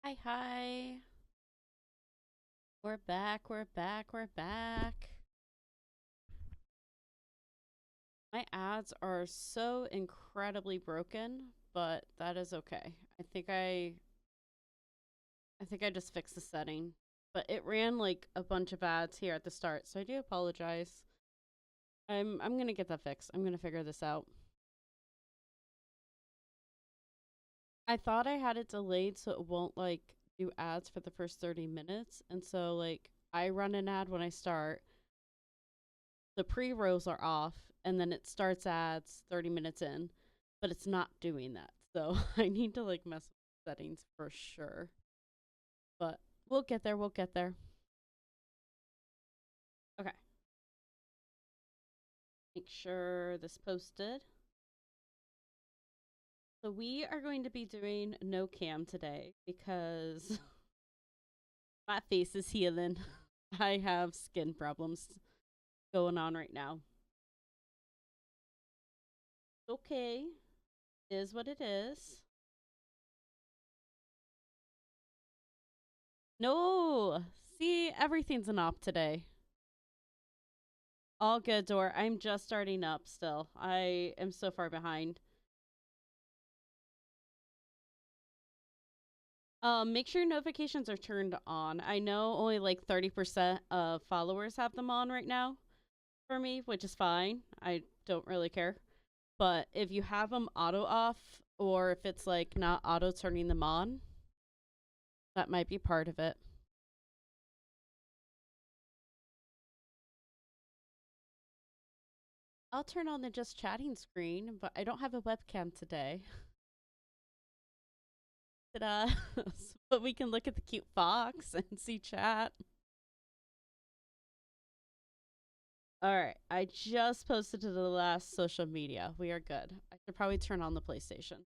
Hi, hi. We're back, we're back, we're back. My ads are so incredibly broken, but that is okay. I think I just fixed the setting. But it ran like a bunch of ads here at the start, so I do apologize. I'm gonna get that fixed. I'm gonna figure this out. I thought I had it delayed so it won't like do ads for the first 30 minutes. And so like I run an ad when I start, the pre-rolls are off, and then it starts ads 30 minutes in, but it's not doing that. So I need to like mess with settings for sure. But we'll get there, we'll get there. Okay. Make sure this posted. So we are going to be doing no cam today because my face is healing. I have skin problems going on right now. Okay. Is what it is. No. See, everything's an op today. All good, Dor. I'm just starting up still. I am so far behind. Make sure notifications are turned on. I know only like 30% of followers have them on right now for me, which is fine. I don't really care. But if you have them auto off or if it's like not auto turning them on, that might be part of it. I'll turn on the just chatting screen, but I don't have a webcam today. Ta-da. But we can look at the cute fox and see chat. All right, I just posted to the last social media. We are good. I should probably turn on the PlayStation.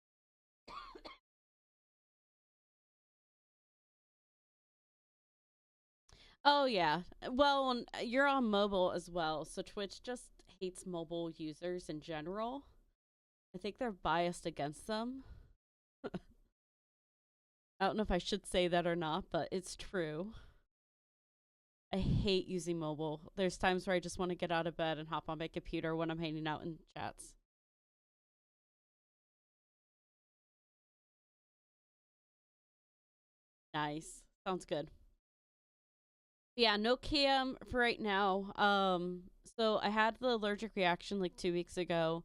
Oh yeah. Well, you're on mobile as well, so Twitch just hates mobile users in general. I think they're biased against them. I don't know if I should say that or not, but it's true. I hate using mobile. There's times where I just want to get out of bed and hop on my computer when I'm hanging out in chats. Nice. Sounds good. Yeah, no cam for right now. So I had the allergic reaction like 2 weeks ago,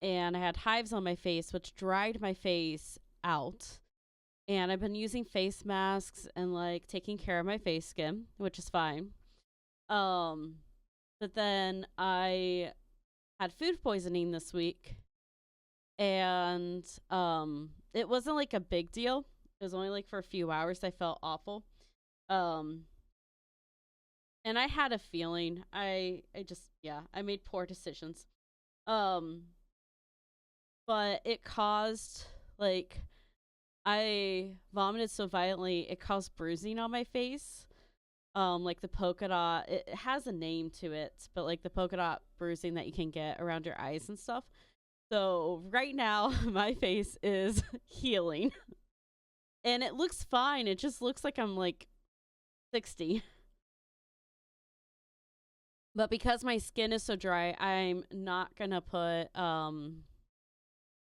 and I had hives on my face, which dried my face out. And I've been using face masks and like taking care of my face skin, which is fine. Um, but then I had food poisoning this week, and it wasn't like a big deal. It was only like for a few hours. I felt awful. Um, and I had a feeling. I just yeah, I made poor decisions. Um, but it caused like I vomited so violently it caused bruising on my face. Like the polka dot, it has a name to it, but like the polka dot bruising that you can get around your eyes and stuff. So right now my face is healing and it looks fine. It just looks like I'm like 60. But because my skin is so dry, I'm not gonna put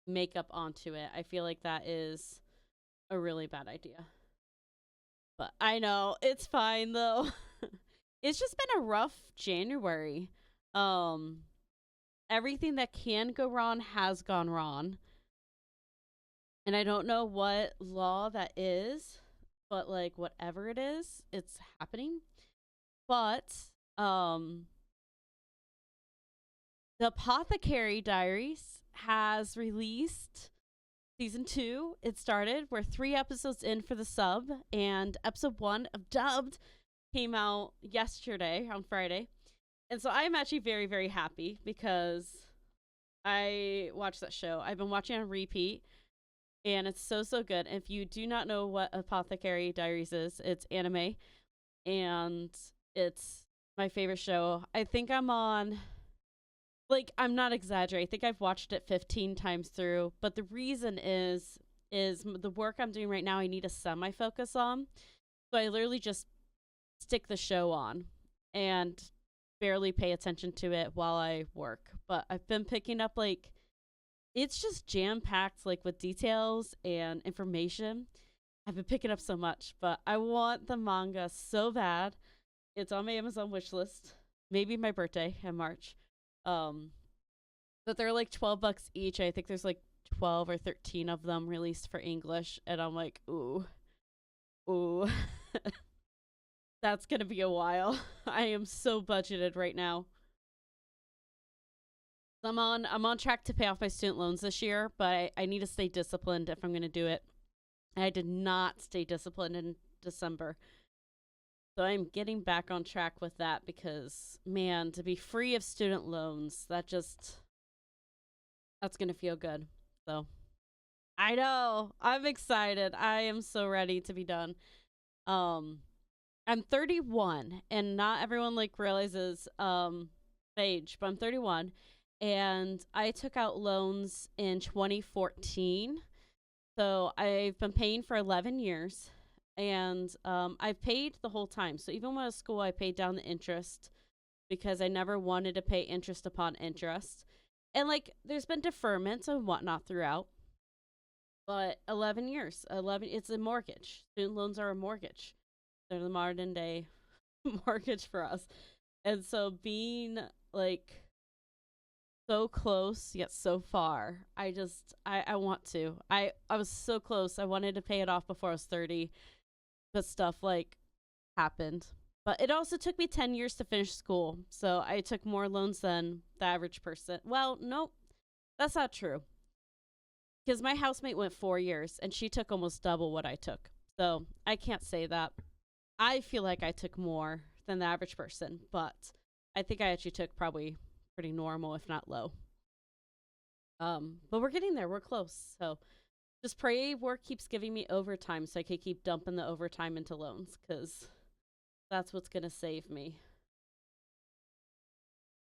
makeup onto it. I feel like that is a really bad idea. But I know it's fine though. It's just been a rough January. Um Everything that can go wrong has gone wrong. And I don't know what law that is, but like whatever it is, it's happening. But um the Apothecary Diaries has released season 2. It started. We're 3 episodes in for the sub, and episode 1 of dubbed came out yesterday on Friday. And so I'm actually very, very happy because I watched that show. I've been watching on repeat, and it's so, so good. If you do not know what Apothecary Diaries is, it's anime, and it's my favorite show. I think I'm on, like, I'm not exaggerating. I think I've watched it 15 times through, but the reason is is the work I'm doing right now. I need a semi focus on, so I literally just stick the show on and barely pay attention to it while I work. But I've been picking up like it's just jam packed like with details and information. I've been picking up so much, but I want the manga so bad. It's on my Amazon wish list. Maybe my birthday in March. Um, but they're like $12 each. I think there's like 12 or 13 of them released for English, and I'm like, ooh, that's gonna be a while. I am so budgeted right now. I'm on track to pay off my student loans this year, but I need to stay disciplined if I'm gonna do it. I did not stay disciplined in December. So I'm getting back on track with that because man, to be free of student loans, that's going to feel good. So, I know. I'm excited. I am so ready to be done. Um I'm 31 and not everyone like realizes age, but I'm 31 and I took out loans in 2014. So I've been paying for 11 years and I've paid the whole time. So even when I was school, I paid down the interest because I never wanted to pay interest upon interest. And like there's been deferments and whatnot throughout. But 11 years, 11, it's a mortgage. Student loans are a mortgage. They're the modern day mortgage for us. And so being like so close yet so far. I want to. I was so close. I wanted to pay it off before I was 30, but stuff like happened. But it also took me 10 years to finish school. So I took more loans than the average person. Well, nope. That's not true. Because my housemate went 4 years and she took almost double what I took. So I can't say that. I feel like I took more than the average person, but I think I actually took probably pretty normal, if not low. But we're getting there. We're close. So just pray work keeps giving me overtime so I can keep dumping the overtime into loans because that's what's going to save me.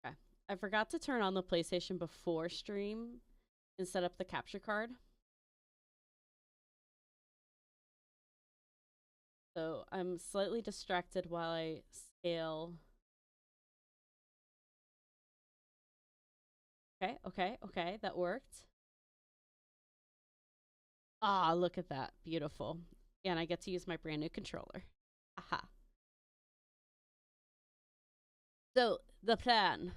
Okay. I forgot to turn on the PlayStation before stream and set up the capture card. So I'm slightly distracted while I scale. Okay. That worked. Ah, look at that. Beautiful. And I get to use my brand new controller. Aha. So, the plan.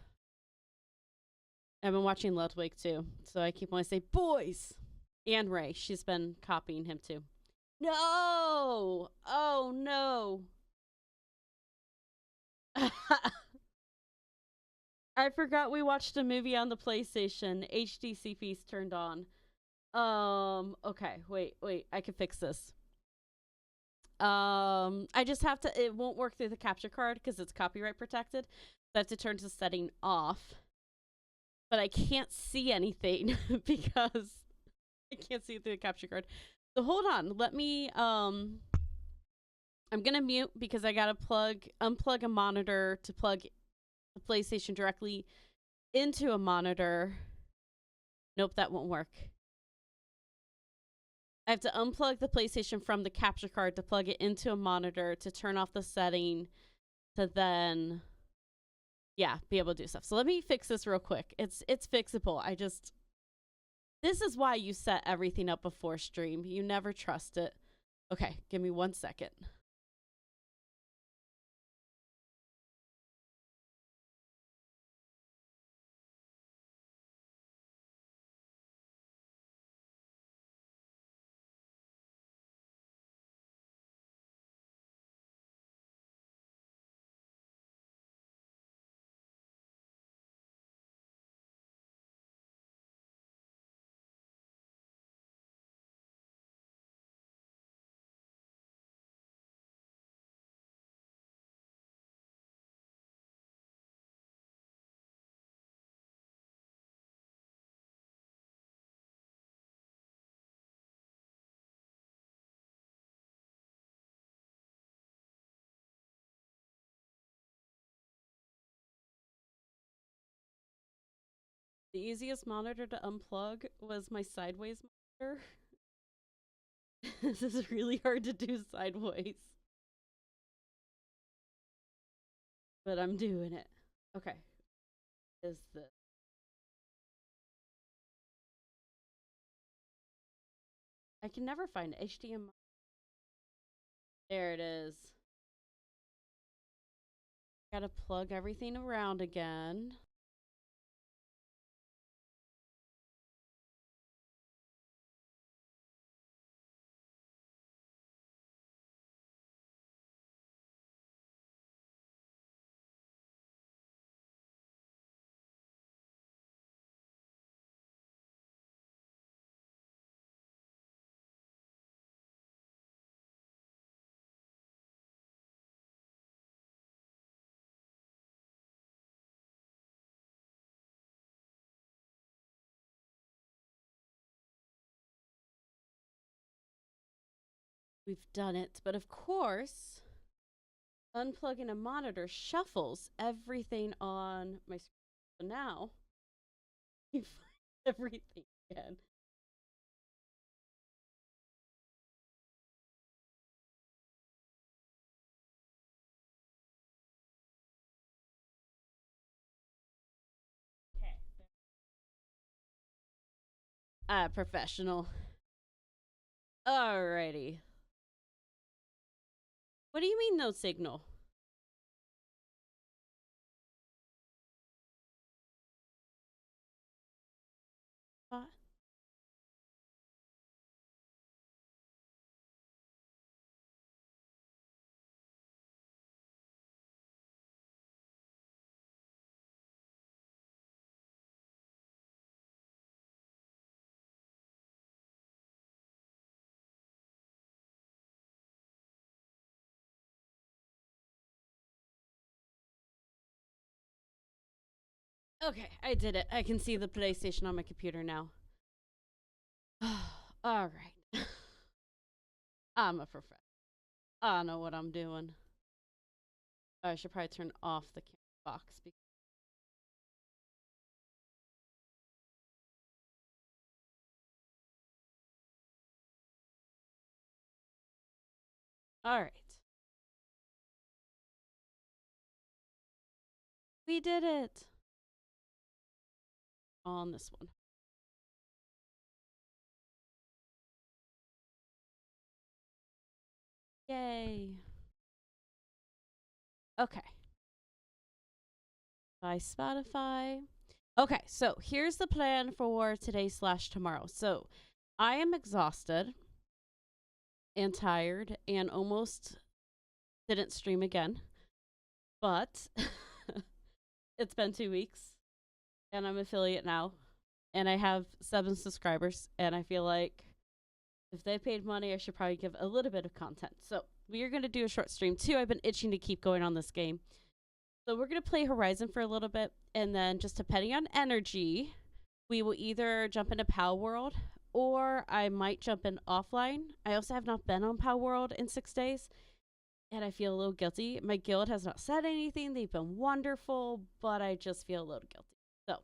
I've been watching Ludwig too. So I keep wanting to say, boys! And Ray. She's been copying him too. No! Oh, no. I forgot we watched a movie on the PlayStation. HDCP's turned on. Okay. Wait. I can fix this. I just have to. It won't work through the capture card because it's copyright protected. So I have to turn the setting off, but I can't see anything because I can't see through the capture card. So hold on. Let me. I'm gonna mute because I gotta unplug a monitor to plug the PlayStation directly into a monitor. Nope, that won't work. I have to unplug the PlayStation from the capture card to plug it into a monitor to turn off the setting to then be able to do stuff. So let me fix this real quick. It's fixable. This is why you set everything up before stream. You never trust it. Okay, give me 1 second. The easiest monitor to unplug was my sideways monitor. This is really hard to do sideways. But I'm doing it. Okay. Is this? I can never find HDMI. There it is. Gotta plug everything around again. We've done it. But of course, unplugging a monitor shuffles everything on my screen. So now you find everything again. Okay. Professional. Alrighty. What do you mean no signal? What? Okay, I did it. I can see the PlayStation on my computer now. All right. I'm a professional. I know what I'm doing. I should probably turn off the camera box. All right. We did it. On this one. Yay. Okay. By Spotify. Okay, so here's the plan for today slash tomorrow. So I am exhausted and tired and almost didn't stream again. But it's been 2 weeks and I'm affiliate now. And I have 7 subscribers. And I feel like if they paid money, I should probably give a little bit of content. So we are going to do a short stream too. I've been itching to keep going on this game. So we're going to play Horizon for a little bit. And then just depending on energy, we will either jump into Pow World or I might jump in offline. I also have not been on Pow World in 6 days. And I feel a little guilty. My guild has not said anything. They've been wonderful, but I just feel a little guilty. So,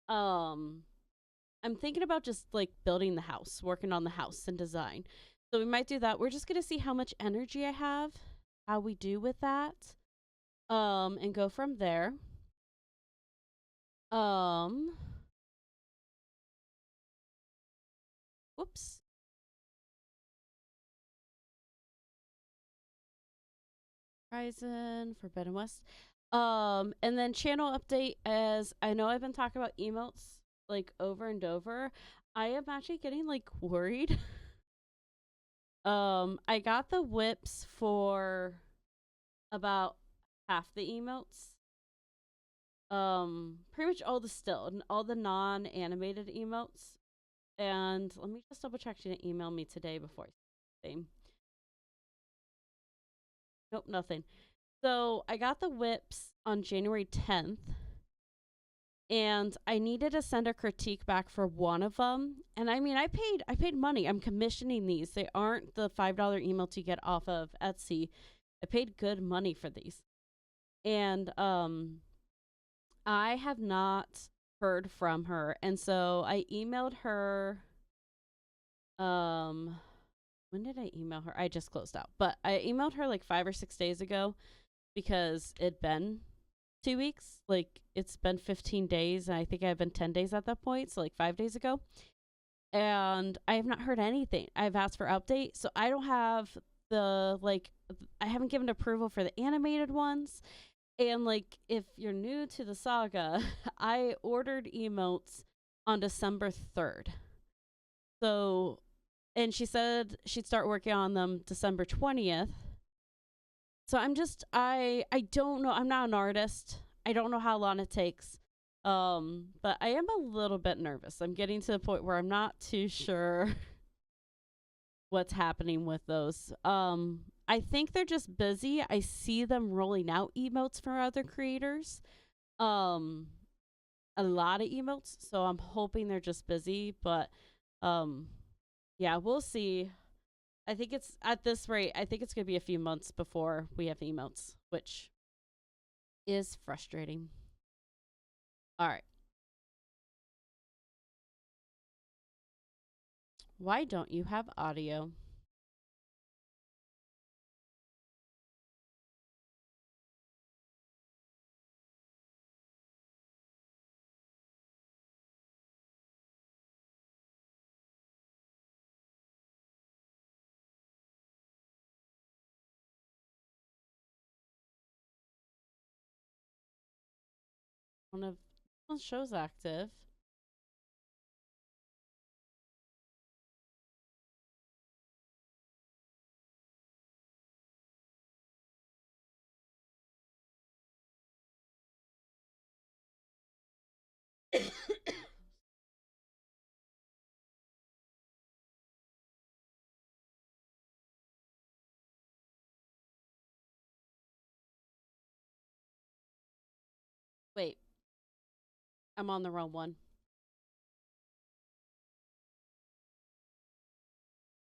I'm thinking about just like building the house, working on the house and design. So we might do that. We're just gonna see how much energy I have, how we do with that, and go from there. Um, whoops. Horizon, Forbidden West. And then channel update, as I know I've been talking about emotes like over and over. I am actually getting like worried. I got the whips for about half the emotes. Pretty much all the still and all the non-animated emotes. And let me just double check. She didn't email me today before I say. Nope, nothing. So I got the whips on January 10th, and I needed to send a critique back for one of them. And I mean, I paid money. I'm commissioning these. They aren't the $5 emails you get off of Etsy. I paid good money for these, and I have not heard from her, and so I emailed her. when did I email her? I just closed out. But I emailed her like 5 or 6 days ago because it'd been 2 weeks. Like, it's been 15 days, and I think I've been 10 days at that point, so like 5 days ago. And I have not heard anything. I've asked for update, so I don't have the, like, I haven't given approval for the animated ones. And, like, if you're new to the saga, I ordered emotes on December 3rd. So, and she said she'd start working on them December 20th. So I don't know. I'm not an artist. I don't know how long it takes. But I am a little bit nervous. I'm getting to the point where I'm not too sure what's happening with those. I think they're just busy. I see them rolling out emotes for other creators. A lot of emotes, so I'm hoping they're just busy, but yeah, we'll see. I think it's at this rate, I think it's going to be a few months before we have emotes, which is frustrating. All right. Why don't you have audio? One show's active. Wait, I'm on the wrong one.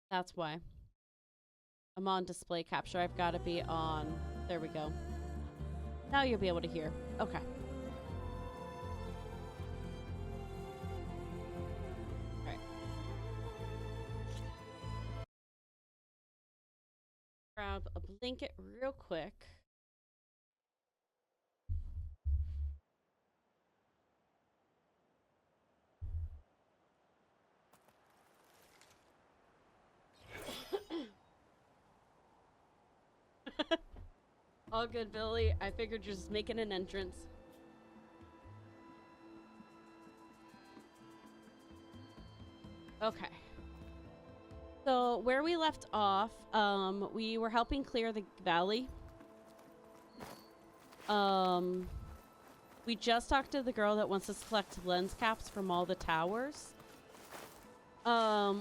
That's why. I'm on display capture. I've got to be on. There we go. Now you'll be able to hear. Okay. All right. Grab a blanket real quick. All good, Billy. I figured you're just making an entrance. Okay. So where we left off, we were helping clear the valley. We just talked to the girl that wants to collect lens caps from all the towers.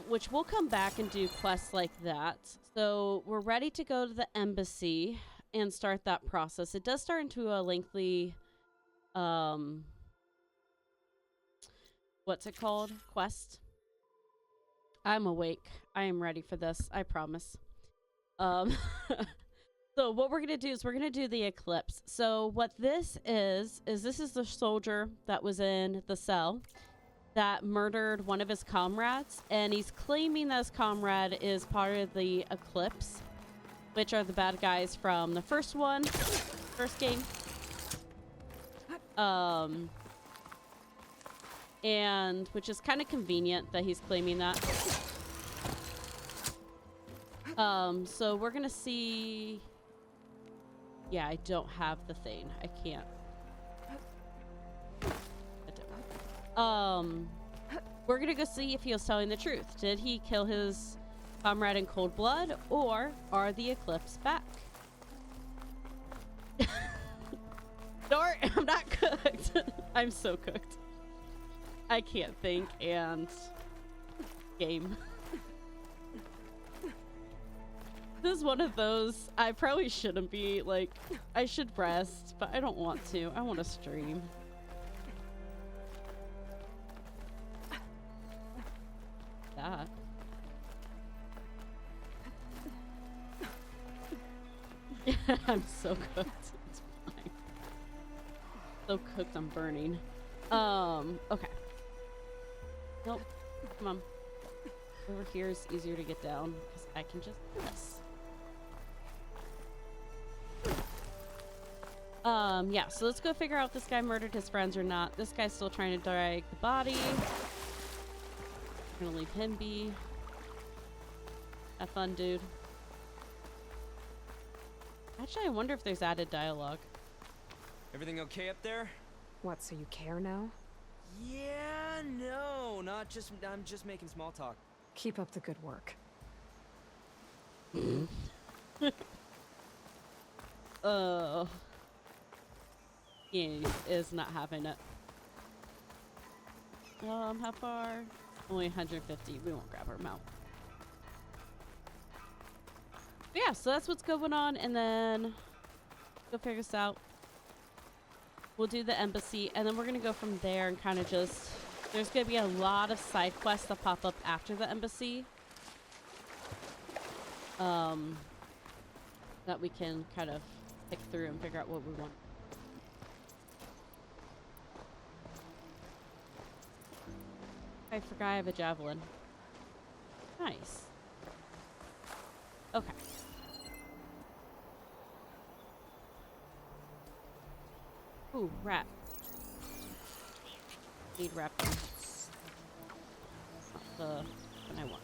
Which we'll come back and do quests like that. So we're ready to go to the embassy and start that process. It does start into a lengthy, what's it called? Quest. I'm awake. I am ready for this. I promise. So what we're going to do is we're going to do the eclipse. So what this is this is the soldier that was in the cell that murdered one of his comrades, and he's claiming that his comrade is part of the eclipse, which are the bad guys from the first game. And which is kind of convenient that he's claiming that. So we're gonna see. Yeah, I don't have the thing. I can't. We're gonna go see if he was telling the truth. Did he kill his comrade in cold blood, or are the eclipse back? Darn, I'm not cooked. I'm so cooked. I can't think, and game. This is one of those, I probably shouldn't be, like, I should rest, but I don't want to. I want to stream. That. I'm so cooked. It's fine. So cooked, I'm burning. Okay. Nope. Come on. Over here is easier to get down because I can just do this. Yeah, so let's go figure out if this guy murdered his friends or not. This guy's still trying to drag the body. I'm gonna leave him be. Have fun, dude. Actually, I wonder if there's added dialogue. Everything okay up there? What, so you care now? Yeah, no, I'm just making small talk. Keep up the good work. He is not having it. How far? Only 150. We won't grab her mount. But yeah, so that's what's going on, and then go figure this out. We'll do the embassy, and then we're gonna go from there and kind of just. There's gonna be a lot of side quests that pop up after the embassy. That we can kind of pick through and figure out what we want. I forgot I have a javelin. Nice. Okay. Ooh, rat. Need rat. Not the one I want.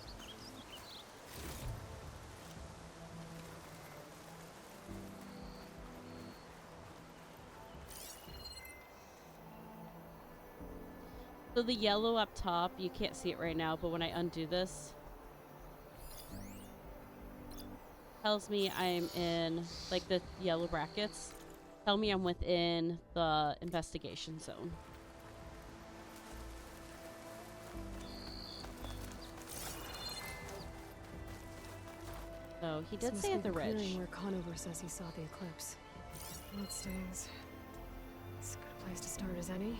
So the yellow up top, you can't see it right now, but when I undo this, tells me I'm in, like the yellow brackets, tell me I'm within the investigation zone. So he did say at the ridge. Where Conover says he saw the eclipse. That stings. It's a good place to start as any.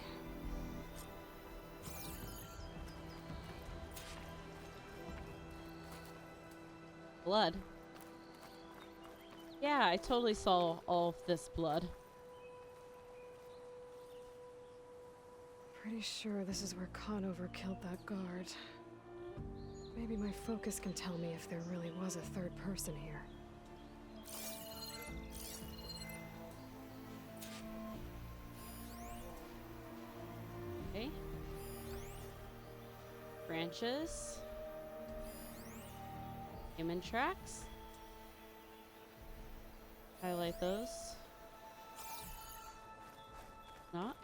Blood. Yeah, I totally saw all of this blood. Pretty sure this is where Conover killed that guard. Maybe my focus can tell me if there really was a third person here. Okay. Branches. Human tracks. Highlight those. Not.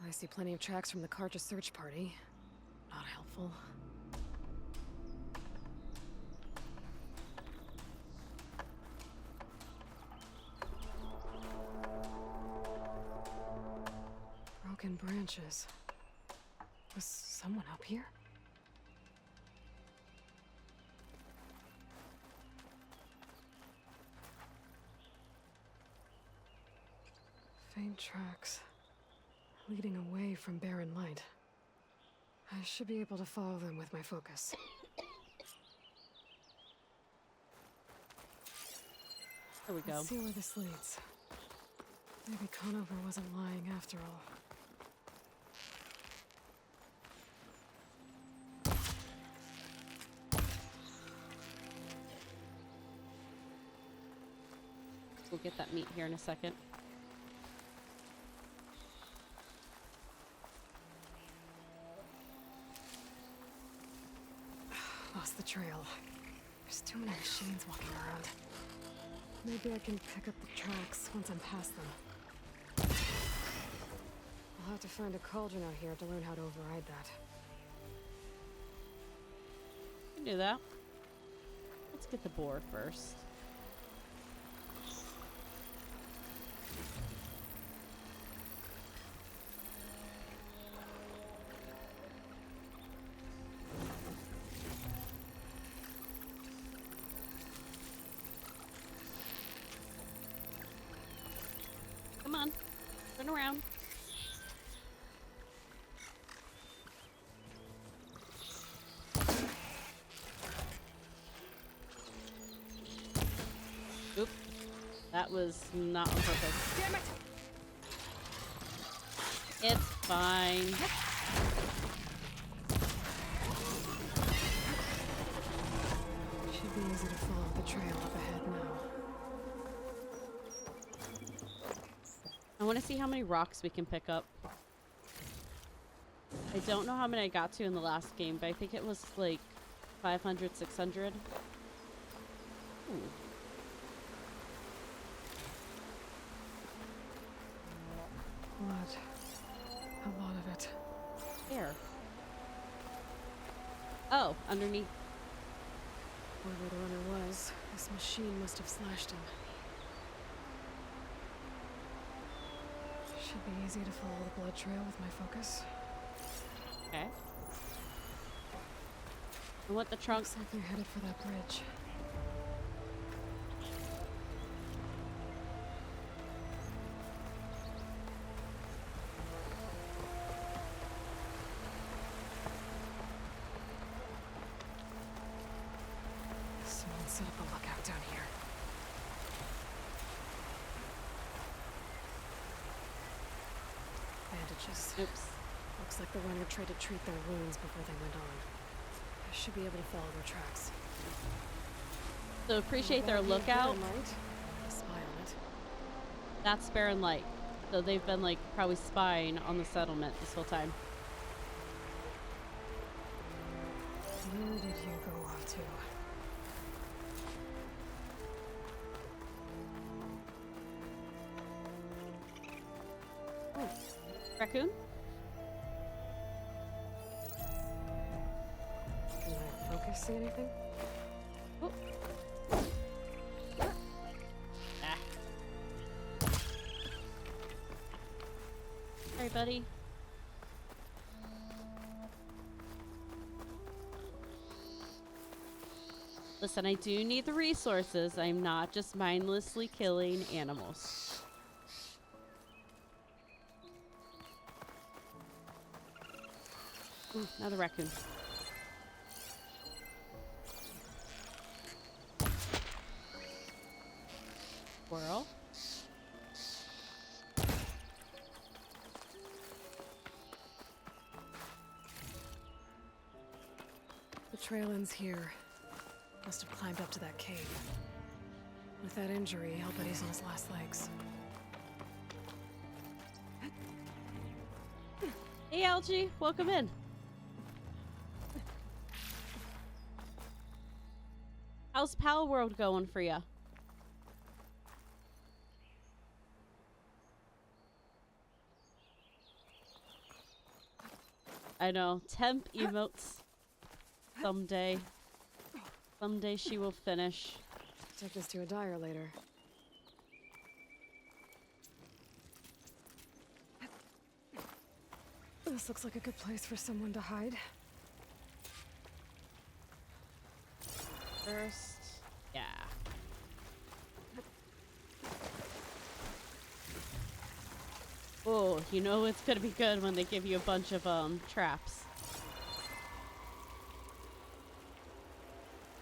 I see plenty of tracks from the Karja search party. Not helpful. Broken branches. Was someone up here? Faint tracks, leading away from barren light. I should be able to follow them with my focus. There we go. Let's see where this leads. Maybe Conover wasn't lying after all. We'll get that meat here in a second. Lost the trail. There's too many machines walking around. Maybe I can pick up the tracks once I'm past them. I'll have to find a cauldron out here to learn how to override that. We can do that. Let's get the boar first. Come on, turn around. Oop, that was not on purpose. Damn it! It's fine. be easy to follow the trail up ahead now. I want to see how many rocks we can pick up. I don't know how many I got to in the last game, but I think it was like 500, 600. Ooh. Blood. A lot of it. There. Oh, underneath. Whoever the runner was, this machine must have slashed him. Should be easy to follow the blood trail with my focus. Okay. I want the trunk. Looks like they're headed for that bridge. Someone set up a lookout down here. Bandages. Oops. Looks like the runner tried to treat their wounds before they went on. I should be able to follow their tracks. So appreciate their lookout. Spy on it. That's Barren Light. So they've been like probably spying on the settlement this whole time. Where did you go on to? Oh. Raccoon? Can I focus see anything? Oh. Ah. Sorry, buddy. Listen, I do need the resources. I'm not just mindlessly killing animals. Ooh, another raccoon. Squirrel. The trail ends here. Must have climbed up to that cave. With that injury, I'll bet he's on his last legs. Hey, Algie. Welcome in. How's Pal World going for you? I know. Temp emotes. Someday. Someday she will finish. Take this to a dyer later. This looks like a good place for someone to hide. First, yeah. Oh, you know it's gonna be good when they give you a bunch of traps.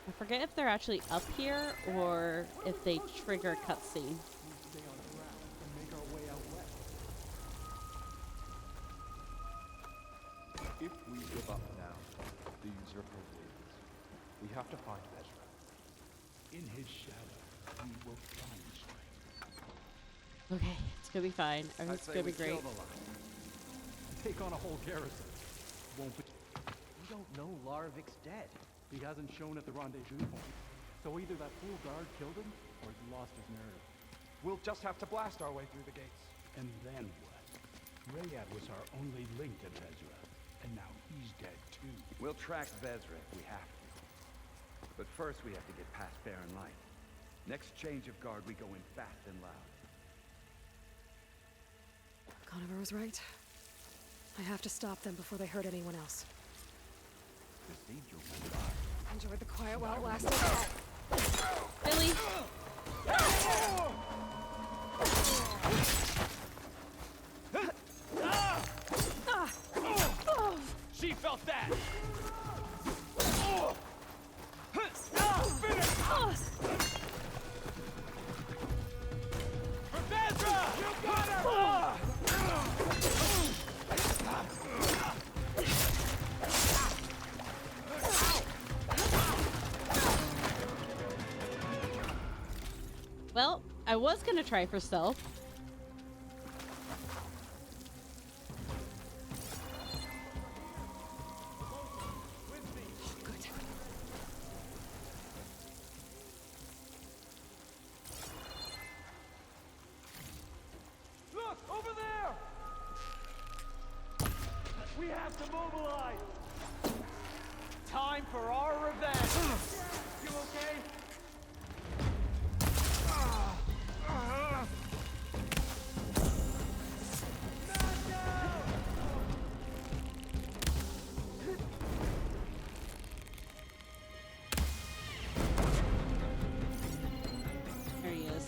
I forget if they're actually up here or if they trigger cutscene. If we give up now, the usurper wins. We have to find Ezra. In his shadow, we will find strength. Okay, it's gonna be fine. Everything's gonna be great. Take on a whole garrison. Won't be. We don't know Larvik's dead. He hasn't shown at the rendezvous point. So either that fool guard killed him, or he lost his nerve. We'll just have to blast our way through the gates. And then what? Rayad was our only link to Ezra. And now he's dead too. We'll track Vezra if we have to. But first we have to get past Barren Light. Next change of guard, we go in fast and loud. Conover was right. I have to stop them before they hurt anyone else. Cathedral went by. Enjoyed the quiet while it lasted. Billy! She felt that! For Vezra! You got her! Well, I was gonna try for stealth. Good. Look, over there! We have to mobilize! Time for our revenge! You okay? There he is.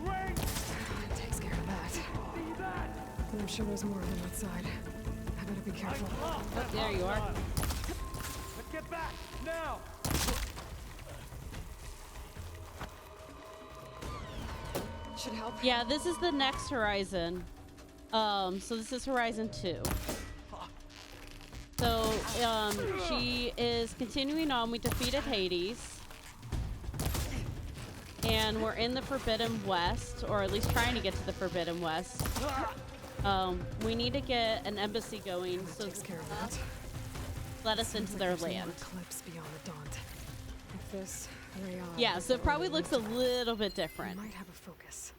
Great! Takes care of that. See that? And I'm sure there's more of them outside. I better be careful. Oh, there you are. Let's get back, now! Should help. Yeah, this is the next horizon. So this is Horizon 2. So, she is continuing on. We defeated Hades. And we're in the Forbidden West, or at least trying to get to the Forbidden West. We need to get an embassy going, so Takes care of that. let us Seems into like their there's more land. eclipse beyond the Daunt. If this Rayon Yeah, is so the it probably only looks a answer, little bit I different. might have a focus.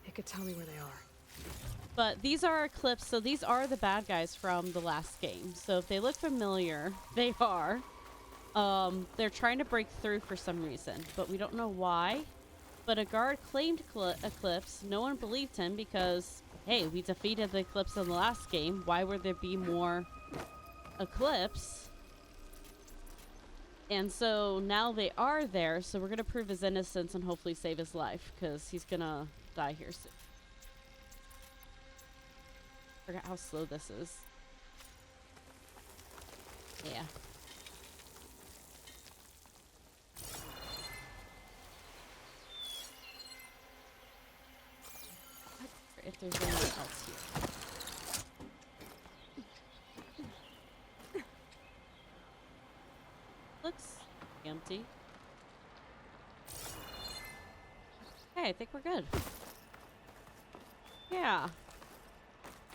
It could tell me where they are. But these are Eclipse, so these are the bad guys from the last game. So if they look familiar, they are. They're trying to break through for some reason, but we don't know why. But a guard claimed Eclipse. No one believed him because, hey, we defeated the Eclipse in the last game. Why would there be more Eclipse? And so now they are there, so we're going to prove his innocence and hopefully save his life because he's going to die here soon. Forgot how slow this is. Yeah. If there's anyone else here. Looks empty. Okay, I think we're good. Yeah.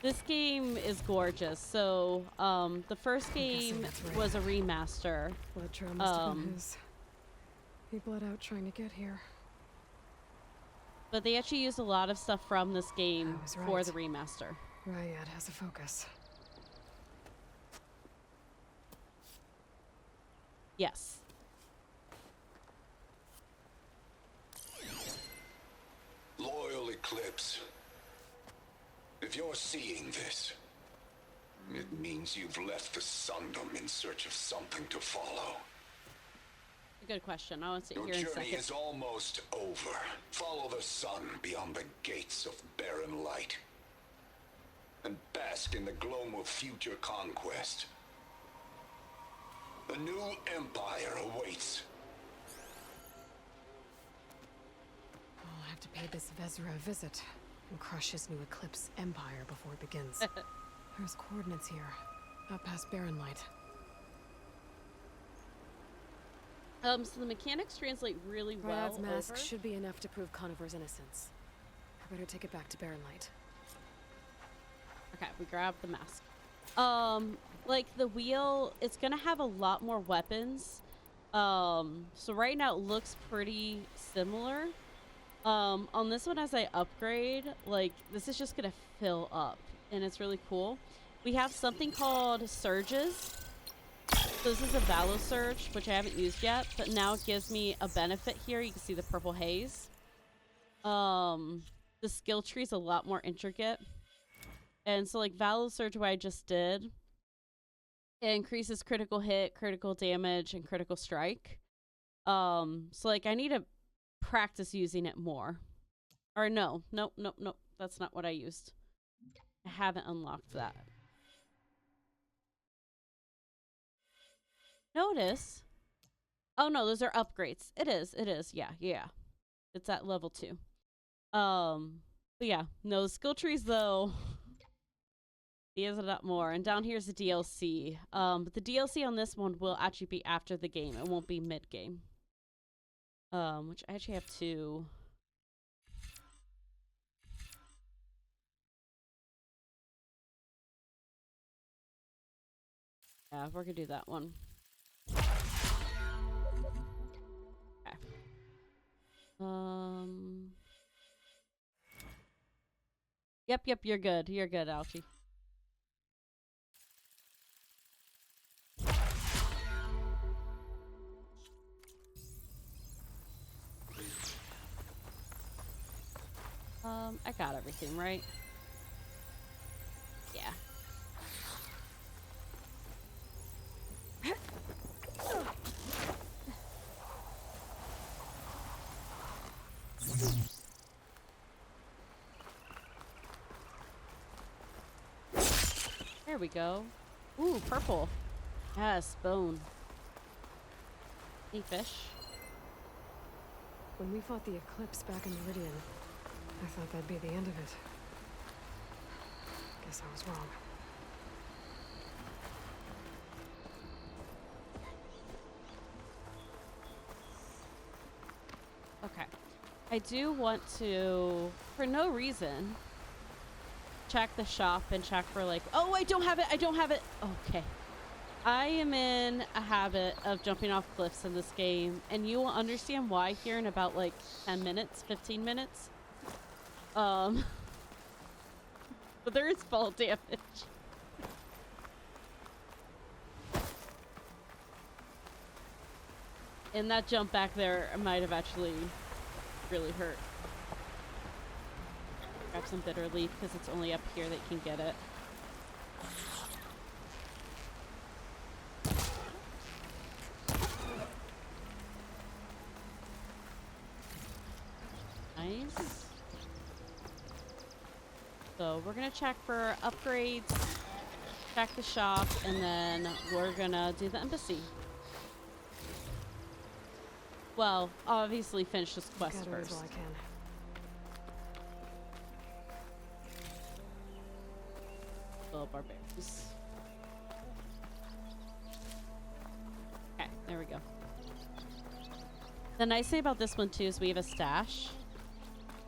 This game is gorgeous. So, the first game that's right. was a remaster. Blood trail must have been Um, his. He bled out trying to get here. But they actually used a lot of stuff from this game I was for right. the remaster. Ryad has a focus. Yes. Loyal Eclipse, if you're seeing this, it means you've left the Sundom in search of something to follow. Good question. I want to sit Your here in a journey second. is almost over. Follow the sun beyond the gates of barren light. And bask in the gloom of future conquest. The new empire awaits. I'll have to pay this Vezra a visit and crush his new Eclipse empire before it begins. There's coordinates here, up past barren light. So the mechanics translate really well Ryad's mask over. should be enough to prove Conover's innocence. I better take it back to barren light. Okay, we grab the mask. Like the wheel, it's gonna have a lot more weapons. So right now it looks pretty similar. On this one, as I upgrade, like this is just gonna fill up, and it's really cool. We have something called surges. So this is a Valo Surge, which I haven't used yet, but now it gives me a benefit here. You can see the purple haze. The skill tree is a lot more intricate. And so like Valo Surge, what I just did, it increases critical hit, critical damage, and critical strike. So like I need to practice using it more. Or no. That's not what I used. I haven't unlocked that. Notice. Oh no, those are upgrades. It is. Yeah. It's at level 2. But yeah, no, the skill trees though. There's a lot more, and down here's the DLC. But the DLC on this one will actually be after the game. It won't be mid-game. Which I actually have two. Yeah, we're gonna do that one. Okay. Yep, you're good. You're good, Alchie. I got everything, right? Yeah. There we go. Ooh, purple. Yes, bone. Hey, fish. When we fought the Eclipse back in Meridian, I thought that'd be the end of it. Guess I was wrong. Okay. I do want to, for no reason, check the shop and check for like, oh, I don't have it. Okay. I am in a habit of jumping off cliffs in this game, and you will understand why here in about like 10 minutes, 15 minutes. But there is fall damage. And that jump back there might have actually really hurt. Grab some bitter leaf because it's only up here that you can get it. Nice. So we're gonna check for upgrades, check the shop, and then we're gonna do the embassy. Well, obviously finish this quest first. While I can. Oh, barbarians. Okay, there we go. The nice thing about this one too is we have a stash.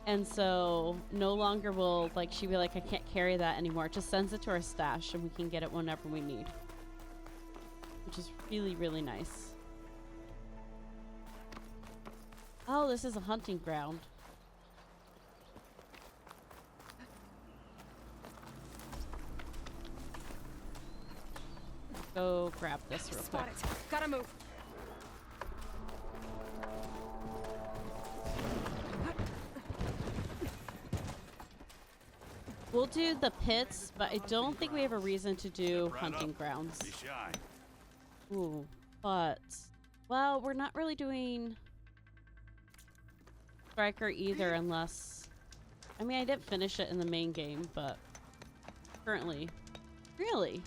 And so no longer will like she be like, I can't carry that anymore. It just sends it to our stash and we can get it whenever we need. Which is really, really nice. Oh, this is a hunting ground. Go grab this real quick. Spot it. Gotta move. We'll do the pits, but I don't think we have a reason to do hunting grounds. Be shy. Ooh, but well, we're not really doing Striker either, unless I mean I didn't finish it in the main game, but currently, really.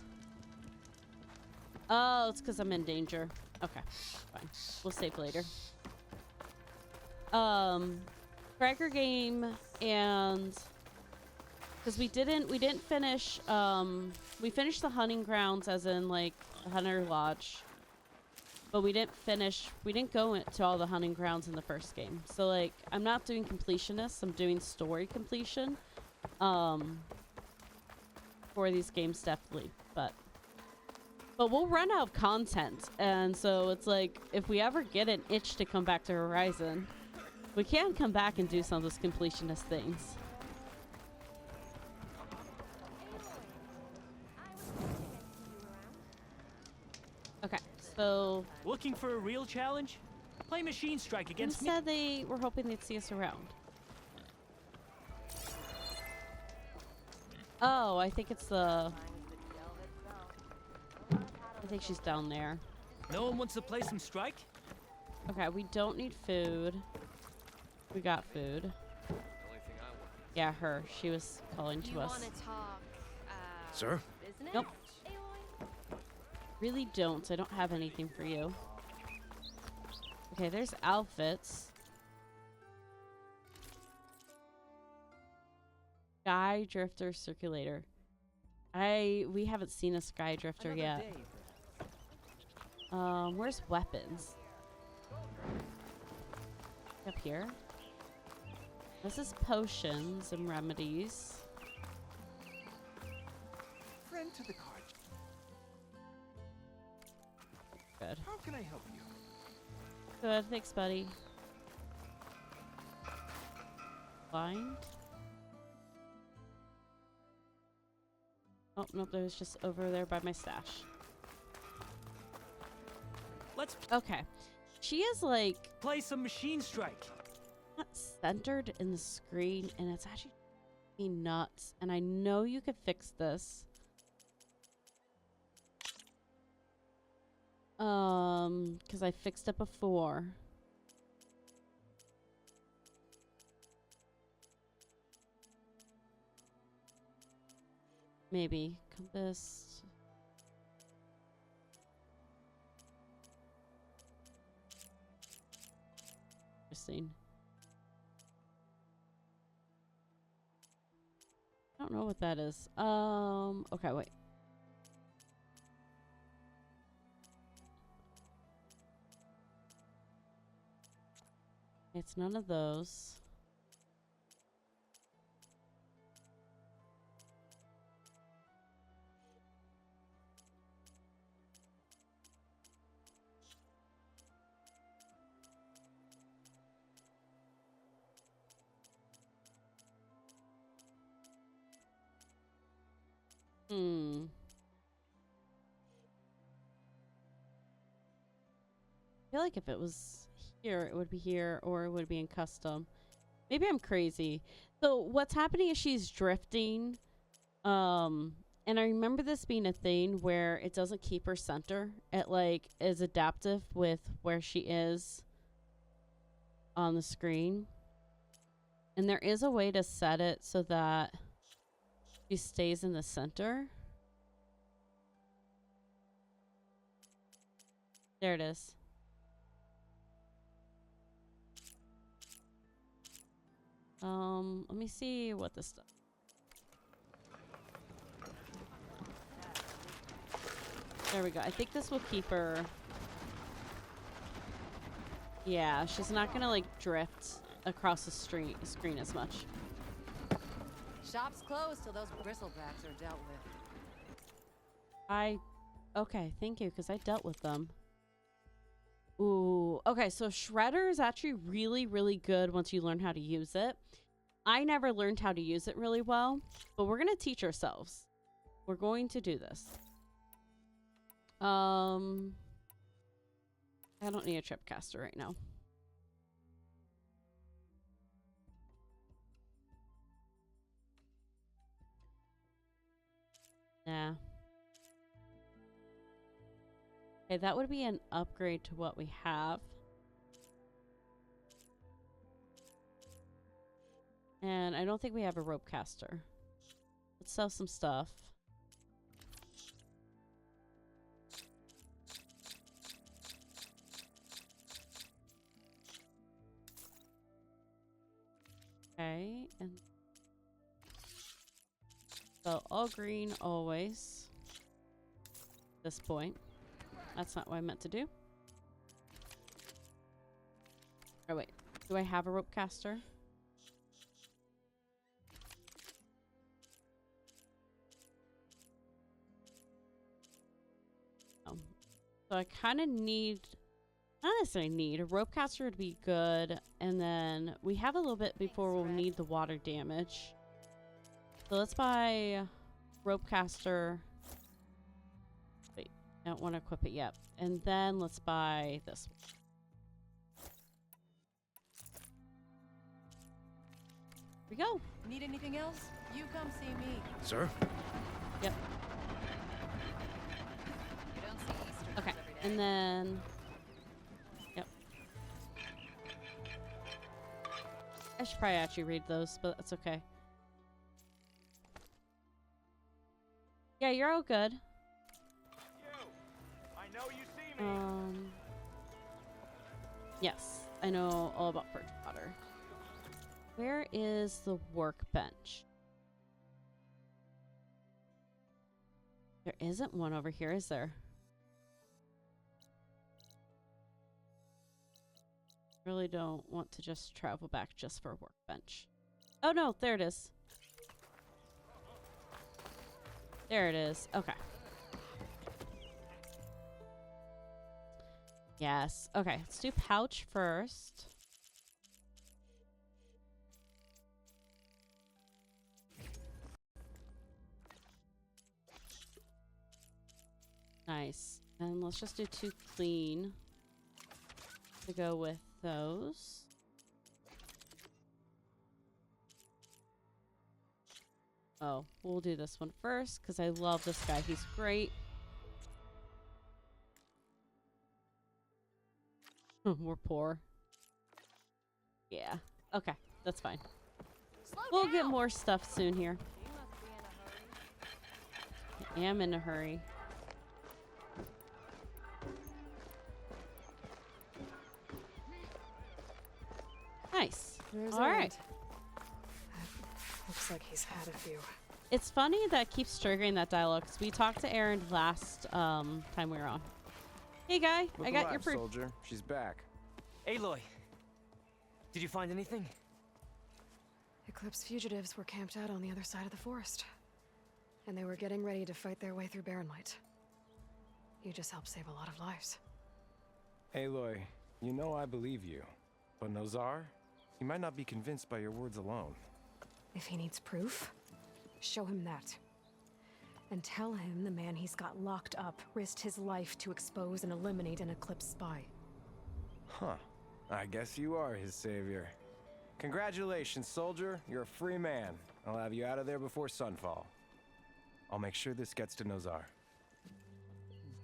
Oh, it's because I'm in danger. Okay, fine. We'll save later. Striker game and. Because we didn't finish, we finished the hunting grounds as in, like, the Hunter Lodge. But we didn't go to all the hunting grounds in the first game. So, like, I'm not doing completionist, I'm doing story completion, for these games, definitely. But we'll run out of content, and so it's like, if we ever get an itch to come back to Horizon, we can come back and do some of those completionist things. Okay, so Looking for a real challenge? Play Machine Strike who against me. said they were hoping they'd see us around? Oh, I think it's the... I think she's down there. No one wants to play some Strike? Okay, we don't need food. We got food. Yeah, her. She was calling to us. Talk, Sir? business? Nope. Really don't. I don't have anything for you. Okay, there's outfits. Sky Drifter Circulator. We haven't seen a Sky Drifter Another yet. day, Where's weapons? Up here. This is potions and remedies. Friend to the card. Good. How can I help you? Good, thanks, buddy. Blind? Oh, nope, there's just over there by my stash. Let's Okay. She is like play some Machine Strike. not centered in the screen, and it's actually nuts. And I know you could fix this. Because I fixed it before. Maybe compass. Interesting. I don't know what that is. Okay, wait. It's none of those. I feel like if it was here, it would be here, or it would be in custom. Maybe I'm crazy. So what's happening is she's drifting. And I remember this being a thing where it doesn't keep her center. It like is adaptive with where she is on the screen. And there is a way to set it so that she stays in the center. There it is. Let me see what this does. There we go. I think this will keep her. Yeah, she's not gonna like drift across the screen as much. Shop's closed till those bristlebacks are dealt with. Okay, thank you, because I dealt with them. Ooh, okay, so Shredder is actually really, really good once you learn how to use it. I never learned how to use it really well, but we're gonna teach ourselves. We're going to do this. I don't need a tripcaster right now. Nah. Okay, that would be an upgrade to what we have. And I don't think we have a rope caster. Let's sell some stuff. Okay, and so all green always. At this point. That's not what I meant to do. Oh wait, do I have a rope caster? So I kind of need, not necessarily need, a rope caster would be good. And then we have a little bit before we'll need the water damage. So let's buy rope caster. Wait, I don't want to equip it yet. And then let's buy this one. Here we go. Need anything else? You come see me. Sir? Yep. You don't see Easter Okay, every day. and then, yep. I should probably actually read those, but that's okay. Yeah, you're all good. You! I know you see me! Yes, I know all about purge water. Where is the workbench? There isn't one over here, is there? Really don't want to just travel back just for a workbench. Oh no, there it is. There it is. Okay. Yes. Okay, let's do pouch first. Nice. And let's just do 2 clean to go with those. Oh, we'll do this one first because I love this guy. He's great. We're poor. Yeah. Okay, that's fine. We'll get more stuff soon here. I am in a hurry. Nice. There's All right. Erend. Looks like he's had a few. It's funny that keeps triggering that dialogue because we talked to Aaron last time we were on. Hey guy, I got your proof. Soldier. She's back. Aloy, did you find anything? Eclipse fugitives were camped out on the other side of the forest. And they were getting ready to fight their way through Barren Light. You just helped save a lot of lives. Aloy, you know I believe you. But Nozar, he might not be convinced by your words alone. If he needs proof, show him that. And tell him the man he's got locked up risked his life to expose and eliminate an Eclipse spy. Huh. I guess you are his savior. Congratulations, soldier. You're a free man. I'll have you out of there before sunfall. I'll make sure this gets to Nozar.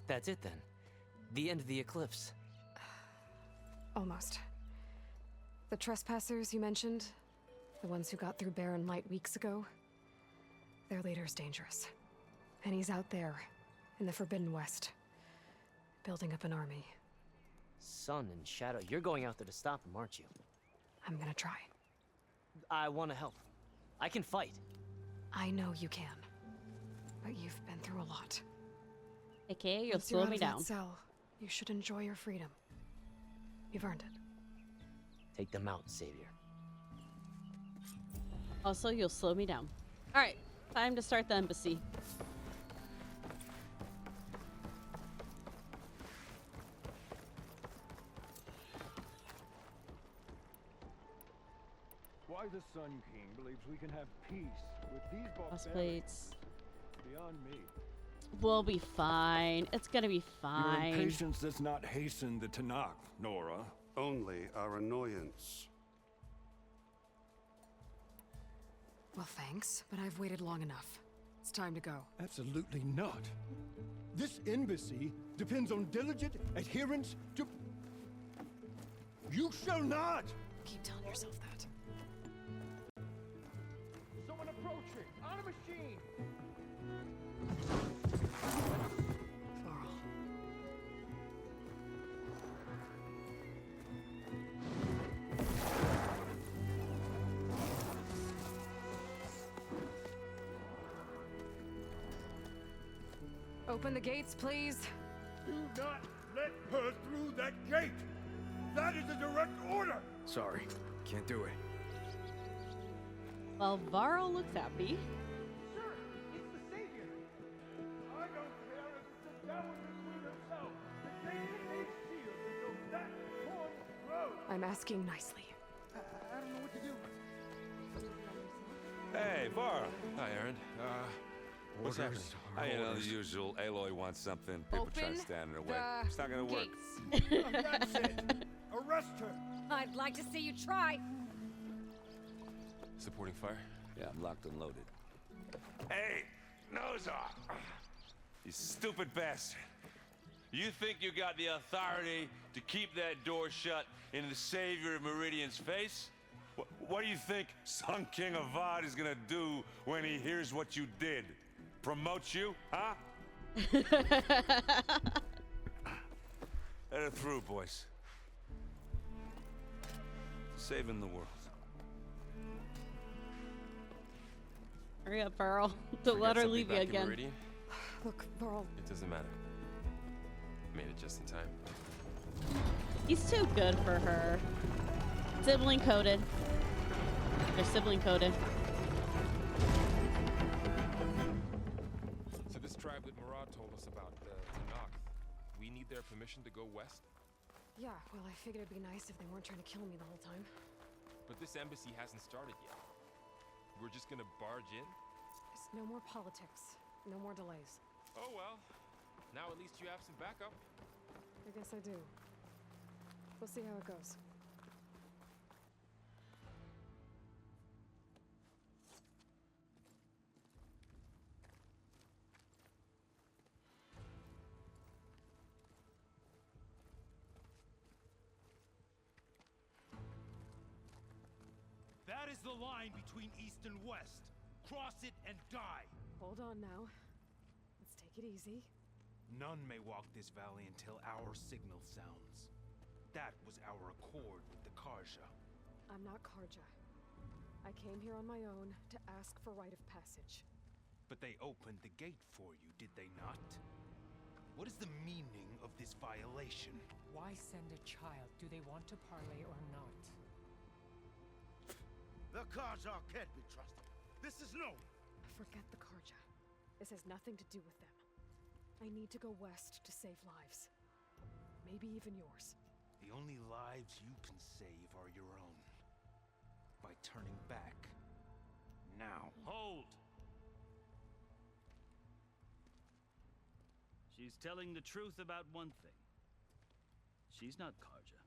That's it then. The end of the eclipse. Almost. The trespassers you mentioned, the ones who got through Barren Light weeks ago, their leader's dangerous. And he's out there, in the Forbidden West, building up an army. Sun and Shadow, you're going out there to stop him, aren't you? I'm gonna try. I want to help. I can fight. I know you can. But you've been through a lot. AKA, you'll Once you're slow out me of that down. cell, you should enjoy your freedom. You've earned it. Take them out, Savior. Also, you'll slow me down. All right, time to start the embassy. Why the Sun King believes we can have peace with these Boss barbarians plates. beyond me. We'll be fine. It's gonna be Your fine. impatience does not hasten the Tanakh, Nora. Only our annoyance. Well, thanks, but I've waited long enough. It's time to go. Absolutely not. This embassy depends on diligent adherence to... You shall not! Keep telling yourself that. Someone approaching! On a machine! Varl. Open the gates, please. Do not let her through that gate! That is a direct order! Sorry, can't do it. Well, Varl looks happy. Sir, it's the Savior! I don't care if it's the devil between himself. The gate needs sealed until that point grows. I'm asking nicely. I don't know what to do. Hey, Var. Hi, Aaron. What's happening? You know, the usual. Aloy wants something. People try to stand in her way. It's not gonna work. That's it. Arrest her. I'd like to see you try. Supporting fire? Yeah, I'm locked and loaded. Hey, Nozar! You stupid bastard. You think you got the authority to keep that door shut in the Savior of Meridian's face? What do you think Sun King Avad is gonna do when he hears what you did? Promote you, huh? Let her through, boys. Saving the world. Hurry up, Varl. Don't let her leave you again. Meridian? Look, Varl. It doesn't matter. Made it just in time. He's too good for her. Sibling coded. They're sibling coded. So this tribe that Murad told us about, the Tanakh, we need their permission to go west? Yeah, well, I figured it'd be nice if they weren't trying to kill me the whole time. But this embassy hasn't started yet. We're just gonna barge in? There's no more politics. No more delays. Oh well. Now at least you have some backup. I guess I do. We'll see how it goes. That is the line between East and West. Cross it and die. Hold on now. Let's take it easy. None may walk this valley until our signal sounds. That was our accord with the Karja. I'm not Karja. I came here on my own to ask for rite of passage. But they opened the gate for you, did they not? What is the meaning of this violation? Why send a child? Do they want to parley or not? The Karja can't be trusted. This is no. Forget the Karja. This has nothing to do with them. I need to go west to save lives. Maybe even yours. The only lives you can save are your own. By turning back. Now. Hold! She's telling the truth about one thing. She's not Karja.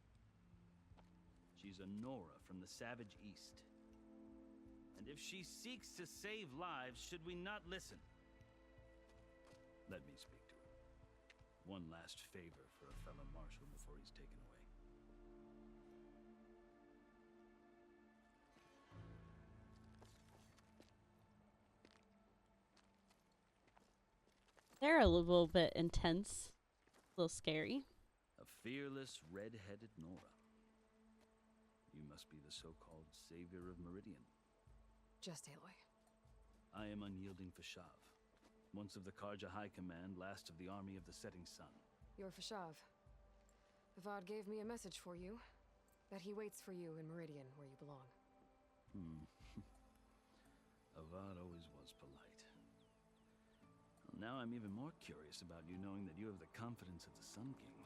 She's a Nora from the Savage East. And if she seeks to save lives, should we not listen? Let me speak to her. One last favor for a fellow marshal before he's taken away. They're a little bit intense. A little scary. A fearless, red-headed Nora. You must be the so-called savior of Meridian. Just Aloy. I am unyielding Fashav. Once of the Karja High Command, last of the army of the setting sun. You're Fashav. Avad gave me a message for you. That he waits for you in Meridian, where you belong. Avad always was polite. Well, now I'm even more curious about you, knowing that you have the confidence of the Sun King.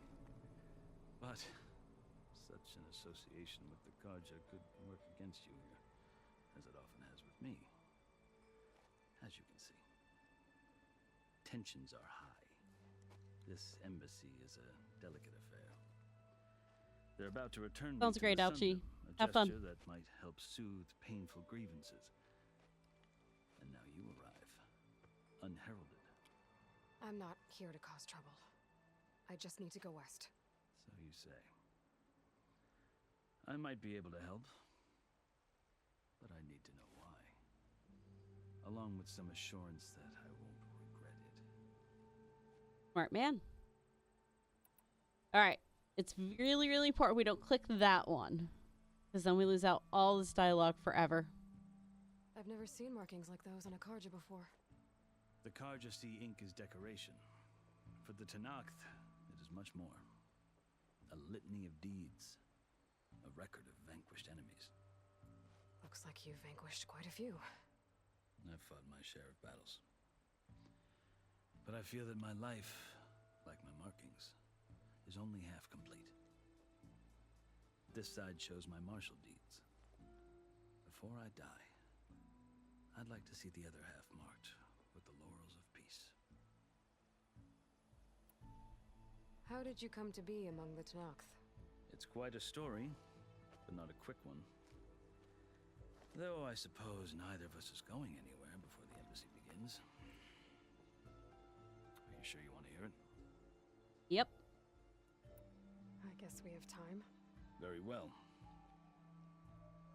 But such an association with the Karja could work against you here, as it often has with me. As you can see, tensions are high. This embassy is a delicate affair. They're about to return Sounds me to great, the Alchie. Sundom, a Have fun. gesture that might help soothe painful grievances. And now you arrive, unheralded. I'm not here to cause trouble. I just need to go west. So you say. I might be able to help, but I need to know why. Along with some assurance that I won't regret it. Smart man. All right. It's really, really important we don't click that one. Because then we lose out all this dialogue forever. I've never seen markings like those on a Karja before. The Karja see ink as decoration. For the Tanakh, it is much more. A litany of deeds. A record of vanquished enemies. Looks like you've vanquished quite a few. I've fought my share of battles. But I feel that my life, like my markings, is only half complete. This side shows my martial deeds. Before I die, I'd like to see the other half marked with the laurels of peace. How did you come to be among the Tanakh? It's quite a story, but not a quick one. Though I suppose neither of us is going anywhere before the embassy begins. Are you sure you want to hear it? Yep. I guess we have time. Very well.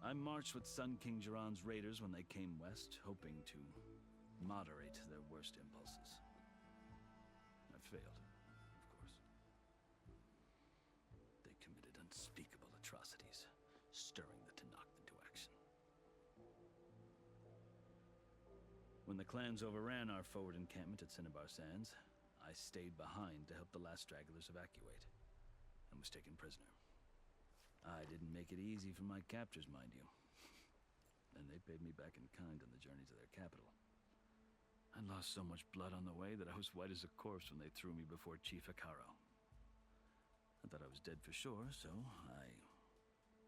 I marched with Sun King Jiran's raiders when they came west, hoping to moderate their worst impulses. I failed, of course. They committed unspeakable atrocities, stirring the Tanakh into action. When the clans overran our forward encampment at Cinnabar Sands, I stayed behind to help the last stragglers evacuate, and was taken prisoner. I didn't make it easy for my captors, mind you. And they paid me back in kind on the journey to their capital. I lost so much blood on the way that I was white as a corpse when they threw me before Chief Hikaro. I thought I was dead for sure, so I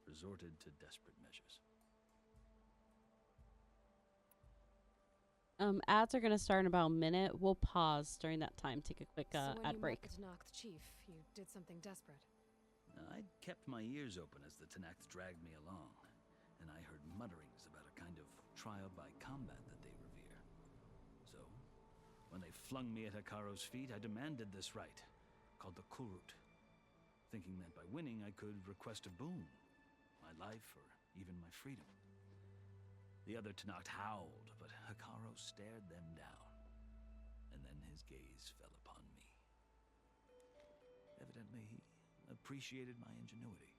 resorted to desperate measures. Ads are gonna start in about a minute. We'll pause during that time, take a quick So when ad you break. met the Tanakh chief, you did something desperate. I'd kept my ears open as the Tanakh dragged me along, and I heard mutterings about a kind of trial by combat that they revere. So, when they flung me at Hikaro's feet, I demanded this rite, called the Kulrut, thinking that by winning I could request a boon, my life or even my freedom. The other Tanakh howled, but Hikaro stared them down, and then his gaze fell upon me. Evidently, he appreciated my ingenuity.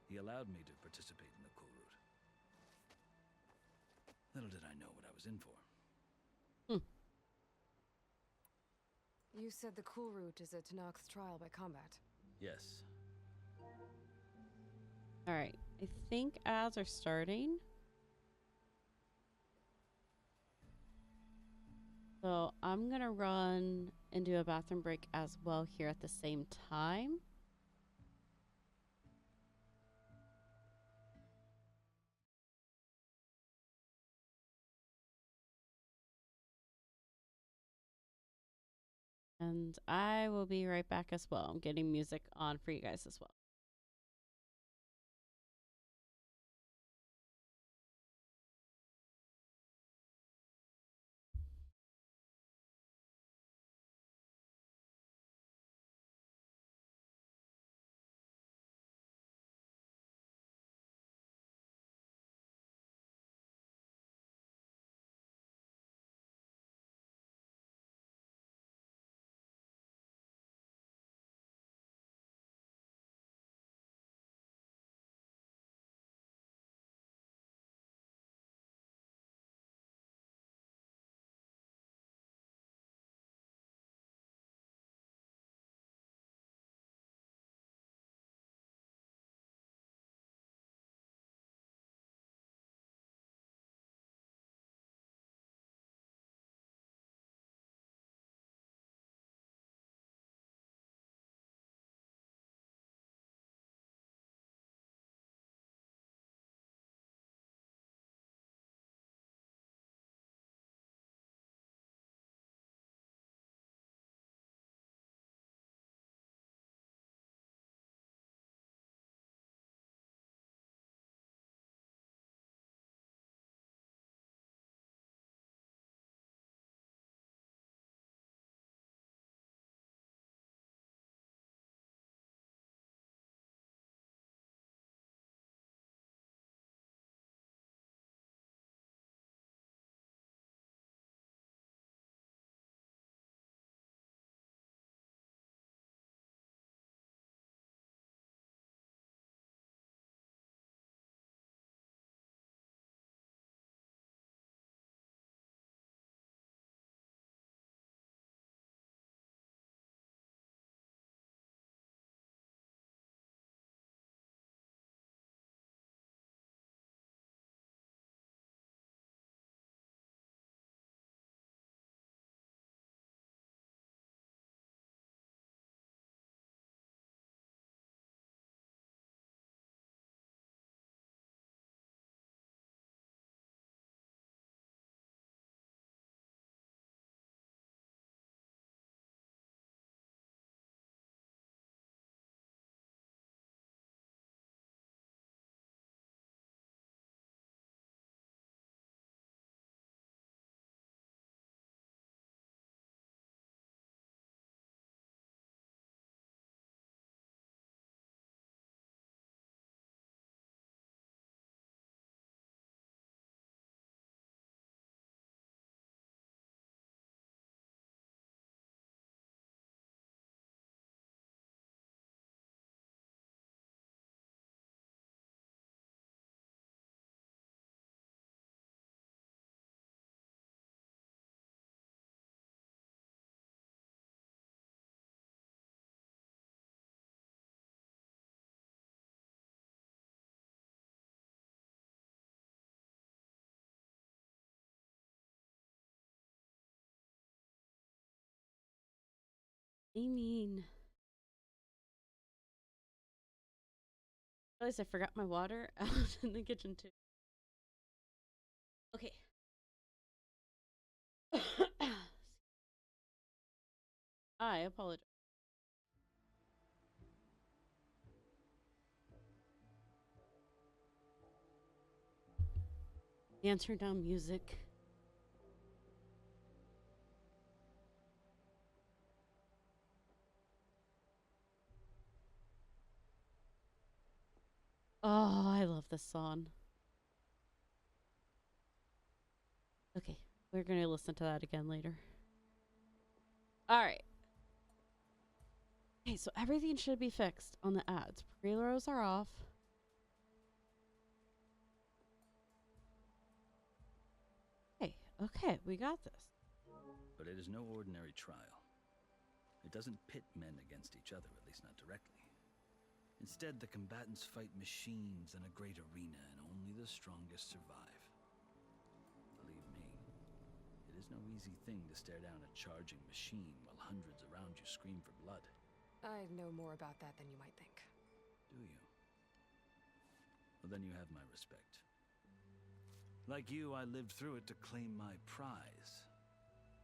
He allowed me to participate in the Kulrut. Little did I know what I was in for. You said the Kulrut is a Tanakh's trial by combat. Yes. All right, I think ads are starting. So I'm gonna run and do a bathroom break as well here at the same time. And I will be right back as well. I'm getting music on for you guys as well. I mean, I realized I forgot my water out in the kitchen too. Okay. I apologize. And turn down music. Oh, I love this song. Okay, we're gonna listen to that again later. Alright. Okay, so everything should be fixed on the ads. Preloads are off. Okay, we got this. But it is no ordinary trial. It doesn't pit men against each other, at least not directly. Instead, the combatants fight machines in a great arena, and only the strongest survive. Believe me, it is no easy thing to stare down a charging machine while hundreds around you scream for blood. I know more about that than you might think. Do you? Well, then you have my respect. Like you, I lived through it to claim my prize.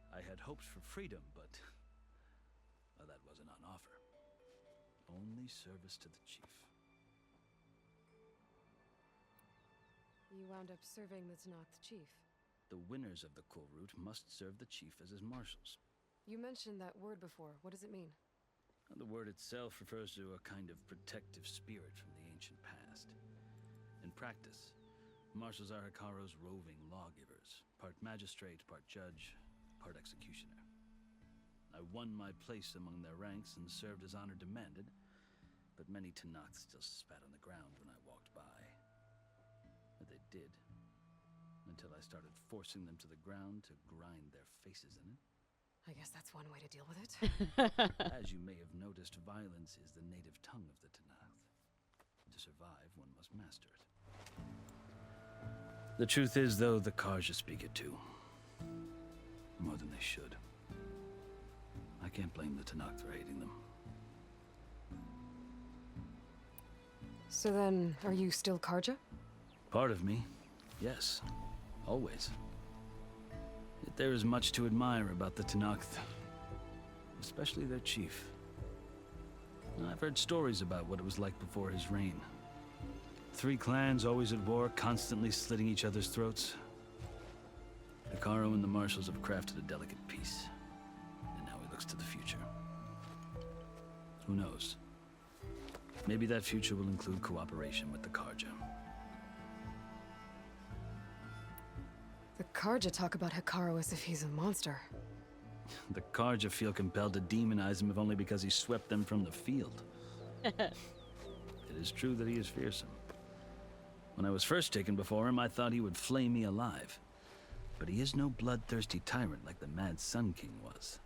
I had hoped for freedom, but well, that wasn't on offer. Only service to the chief. You wound up serving the Tanakh chief. The winners of the Cool Route must serve the chief as his marshals. You mentioned that word before. What does it mean? The word itself refers to a kind of protective spirit from the ancient past. In practice, marshals are Hikaru's roving lawgivers, part magistrate, part judge, part executioner. I won my place among their ranks and served as honor demanded, but many Tanakh still spat on the ground when I walked by. But they did, until I started forcing them to the ground to grind their faces in it. I guess that's one way to deal with it. As you may have noticed, violence is the native tongue of the Tanakh. To survive, one must master it. The truth is, though, the Karja speak it too. More than they should. I can't blame the Tanakh for hating them. So then, are you still Karja? Part of me, yes. Always. Yet there is much to admire about the Tanakh, especially their chief. I've heard stories about what it was like before his reign. 3 clans always at war, constantly slitting each other's throats. Hikaru and the marshals have crafted a delicate peace, and now he looks to the future. Who knows? Maybe that future will include cooperation with the Karja. The Karja talk about Hikaru as if he's a monster. The Karja feel compelled to demonize him if only because he swept them from the field. It is true that he is fearsome. When I was first taken before him, I thought he would flay me alive. But he is no bloodthirsty tyrant like the Mad Sun King was.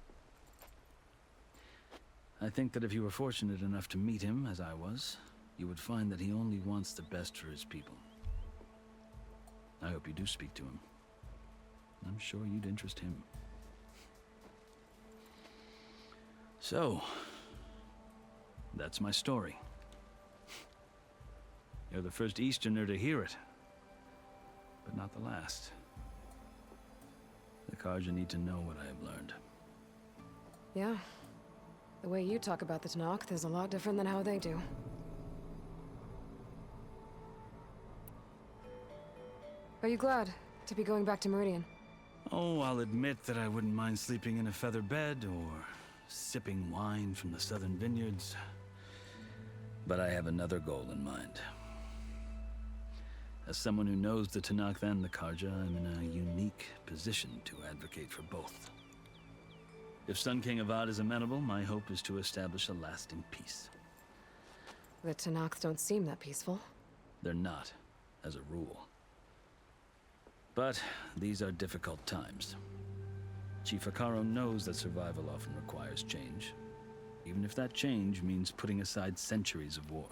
I think that if you were fortunate enough to meet him, as I was, you would find that he only wants the best for his people. I hope you do speak to him. I'm sure you'd interest him. So, that's my story. You're the first Easterner to hear it, but not the last. The Karja need to know what I have learned. Yeah. The way you talk about the Tanakh is a lot different than how they do. Are you glad to be going back to Meridian? Oh, I'll admit that I wouldn't mind sleeping in a feather bed or sipping wine from the southern vineyards. But I have another goal in mind. As someone who knows the Tanakh and the Karja, I'm in a unique position to advocate for both. If Sun King Avad is amenable, my hope is to establish a lasting peace. The Tanakh don't seem that peaceful. They're not, as a rule. But these are difficult times. Chief Hikaru knows that survival often requires change, even if that change means putting aside centuries of war.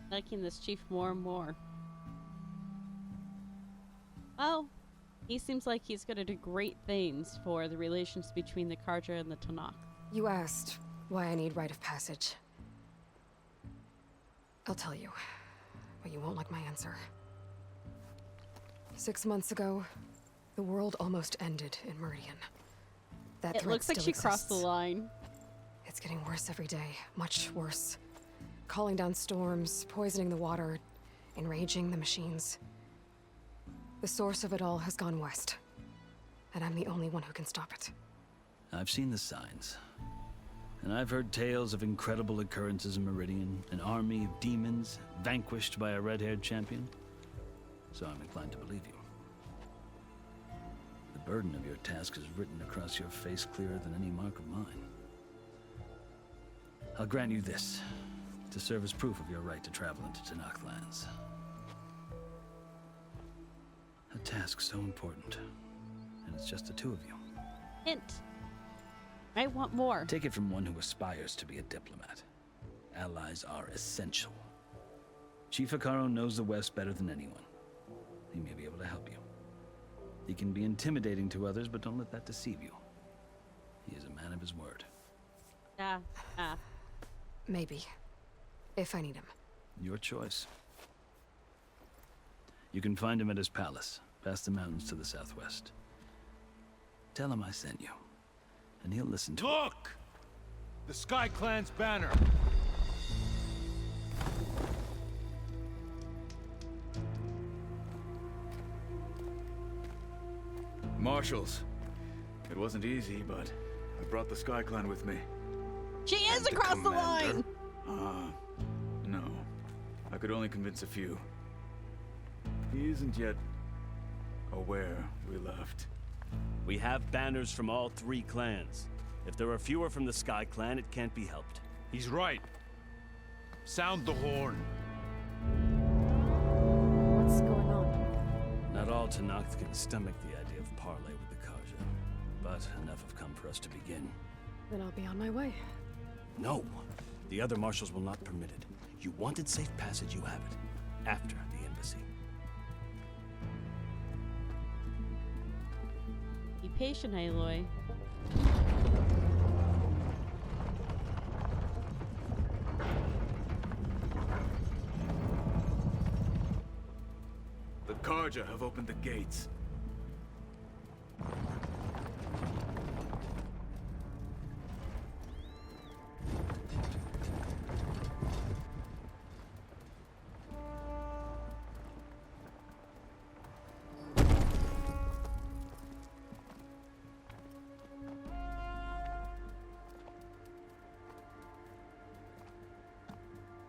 Liking this chief more and more. Oh, He seems like he's going to do great things for the relations between the Karja and the Tanakh. You asked why I need rite of passage. I'll tell you, but you won't like my answer. 6 months ago, the world almost ended in Fernijen. That It threat looks like still she crossed the exists. line. It's getting worse every day, much worse. Calling down storms, poisoning the water, enraging the machines. The source of it all has gone west, and I'm the only one who can stop it. I've seen the signs. And I've heard tales of incredible occurrences in Meridian, an army of demons vanquished by a red-haired champion. So I'm inclined to believe you. The burden of your task is written across your face clearer than any mark of mine. I'll grant you this, to serve as proof of your right to travel into Tanakh lands. A task so important, and it's just the two of you. Hint. I want more. Take it from one who aspires to be a diplomat. Allies are essential. Chief Hekarro knows the West better than anyone. He may be able to help you. He can be intimidating to others, but don't let that deceive you. He is a man of his word. Maybe. If I need him. Your choice. You can find him at his palace, past the mountains to the southwest. Tell him I sent you, and he'll listen to Look! The Sky Clan's banner. Marshals. It wasn't easy, but I brought the Sky Clan with me. She is across the line! No. I could only convince a few. He isn't yet aware we left. We have banners from all 3 clans. If there are fewer from the Sky Clan, it can't be helped. He's right. Sound the horn. What's going on? Not all Tanakh can stomach the idea of parley with the Karja, but enough have come for us to begin. Then I'll be on my way. No, the other marshals will not permit it. You wanted safe passage, you have it. After the embassy. Be patient, Aloy. The Karja have opened the gates.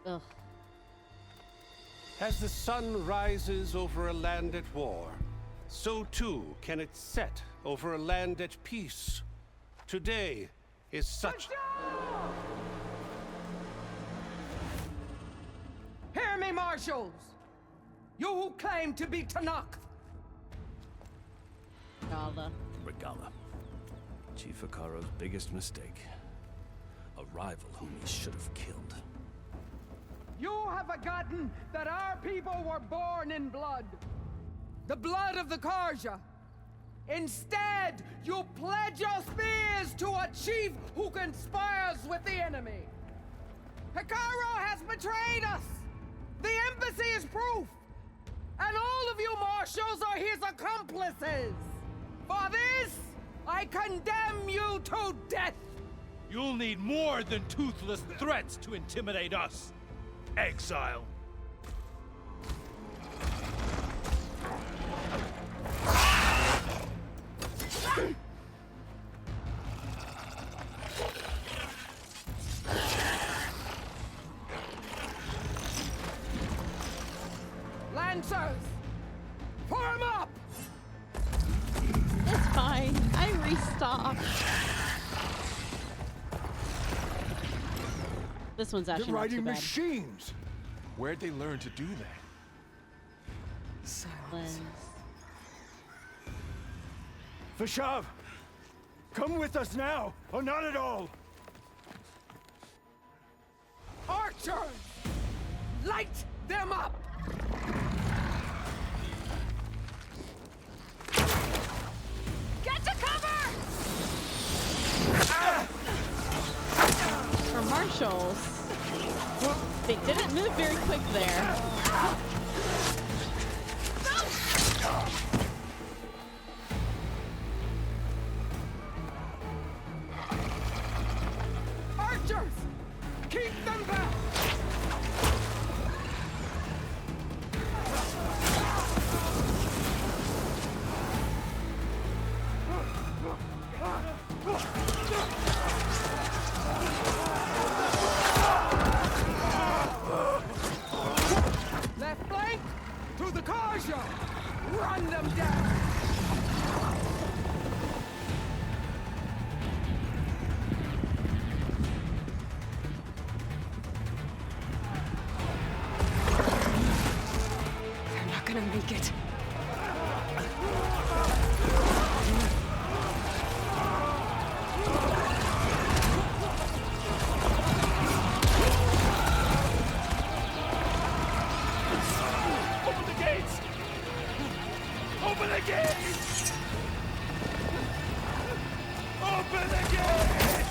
Ugh. As the sun rises over a land at war, so too can it set over a land at peace. Today is such... Hear me, marshals! You who claim to be Tanakh! Regala. Chief Hekarro's biggest mistake. A rival whom he should have killed. You have forgotten that our people were born in blood. The blood of the Karja. Instead, you pledge your spears to a chief who conspires with the enemy. Hekarro has betrayed us. The embassy is proof. And all of you marshals are his accomplices. For this, I condemn you to death. You'll need more than toothless threats to intimidate us. Exile. Lancers, form up! It's fine. I restock. This one's actually not too bad. Machines. Where'd they learn to do that? Silence. Vashav, come with us now, or not at all. Archers, light them up! marshals. They didn't move very quick there. Archers! Keep them back! Left flank! To the Karja! Run them down! They're not gonna make it. Open the gates! Open the gates! Open the gates!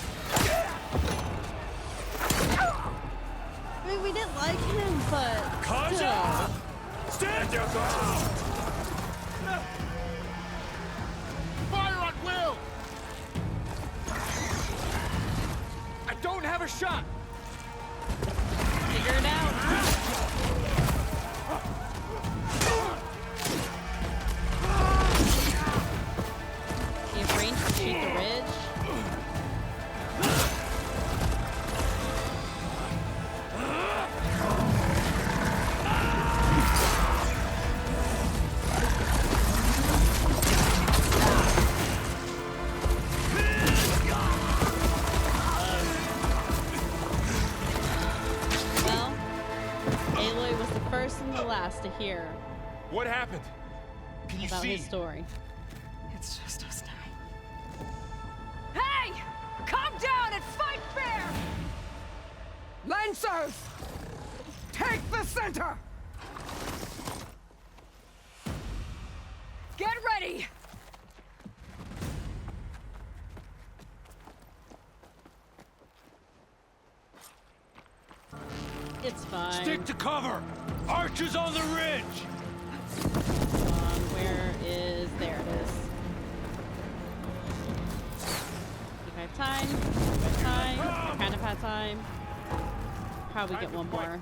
I mean, we didn't like him, but Kaja! Stand your ground! Fire on will! I don't have a shot! Figure it out. You have range to shoot the ridge. Well, Aloy was the first and the last to hear What happened? Can you about see? his story. It's just us now. Hey! Calm down and fight fair! Lancers! Take the center! Get ready! It's fine. Stick to cover! Archers on the ridge! Where is... There it is. If I have time. If I have time. I kind of had time. Probably get one more.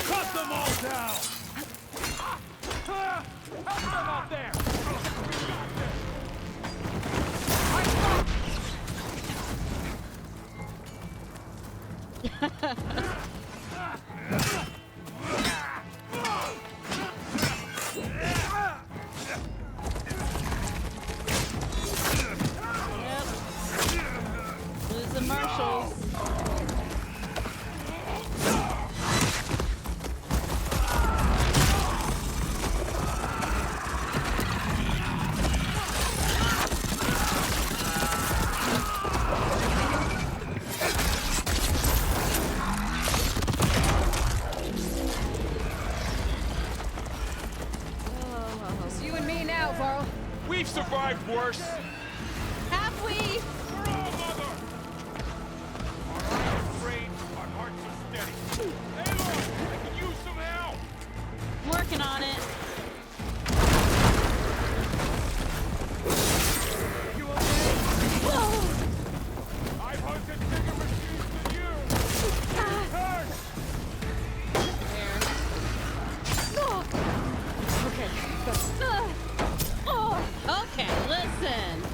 Cut them all down! Help them out there! Losing marshals. It's you and me now, Varl. We've survived worse. Have we? For all mother! Our eyes trained, our hearts are steady. Aloy, I can use some help! I'm working on it. You okay? Whoa! I've hunted bigger machines than you! Turn! Okay, Okay, listen.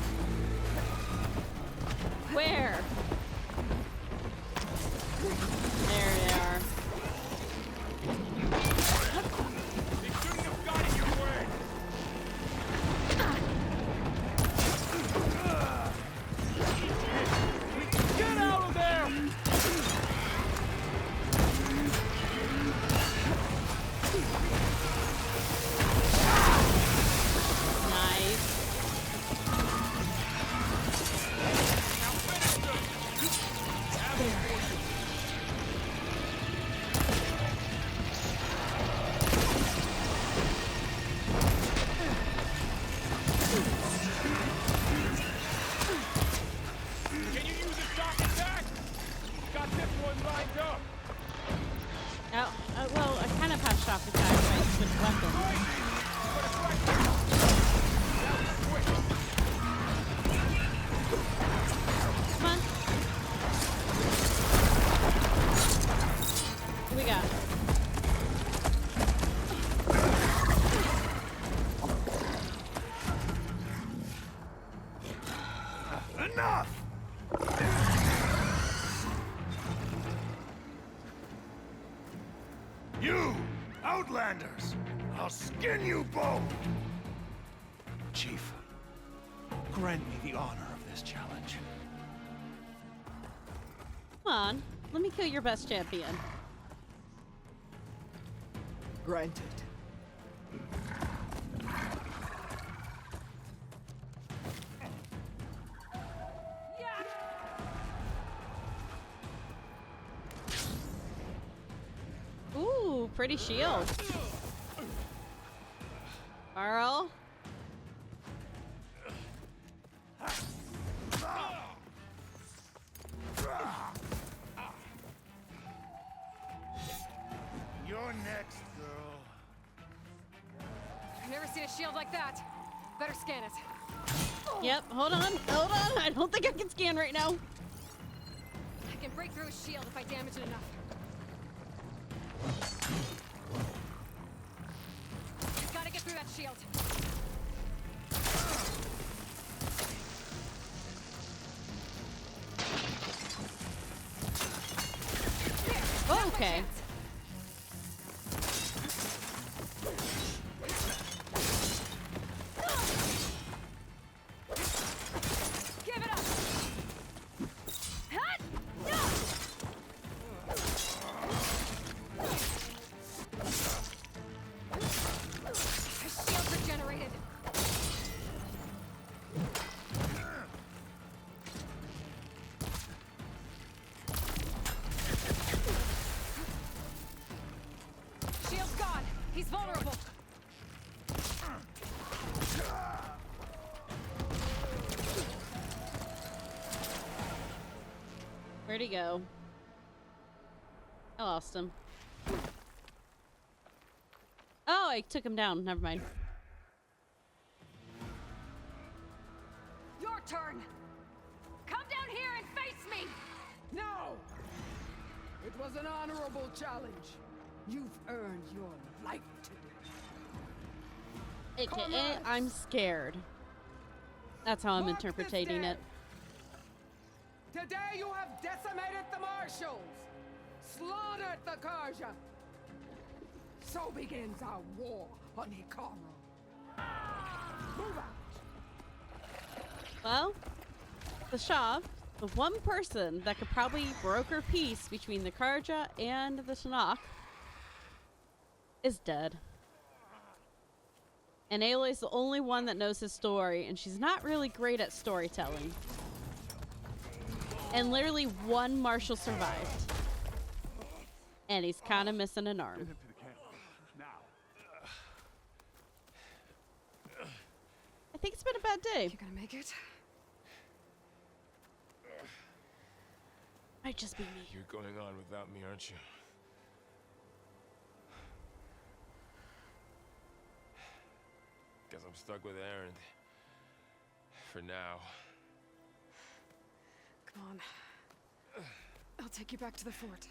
Can you use a shock attack? Got this one lined up. Oh, well, I kind of have shock attack if I switch weapons. Come on. What we got? Enough! You, Outlanders! I'll skin you both! Chief, grant me the honor of this challenge. Come on. Let me kill your best champion. Granted. Ooh, pretty shield. Carl. You're next, girl. I've never seen a shield like that. Better scan it. Yep, hold on. Hold on. I don't think I can scan right now. I can break through a shield if I damage it enough. Gotta get through that shield. Okay. Give it up. Hut! Shield regenerated. Shield's gone. He's vulnerable. Where'd he go? I lost him. Oh, I took him down. Never mind. Your turn. Come down here and face me. No! It was an honorable challenge. You've earned your life today. AKA, I'm scared. That's how I'm interpreting it. Today you have decimated the Marshals, slaughtered the Karja. So begins our war on Hikaru. Move out. Well, the Shav, the one person that could probably broker peace between the Karja and the Shinnok, is dead. And Aloy's the only one that knows his story, and she's not really great at storytelling. And literally one Marshal survived. And he's kind of missing an arm. I think it's been a bad day. You gonna make it? Might just be me. You're going on without me, aren't you? Guess I'm stuck with Aaron. For now. Come on. I'll take you back to the fort.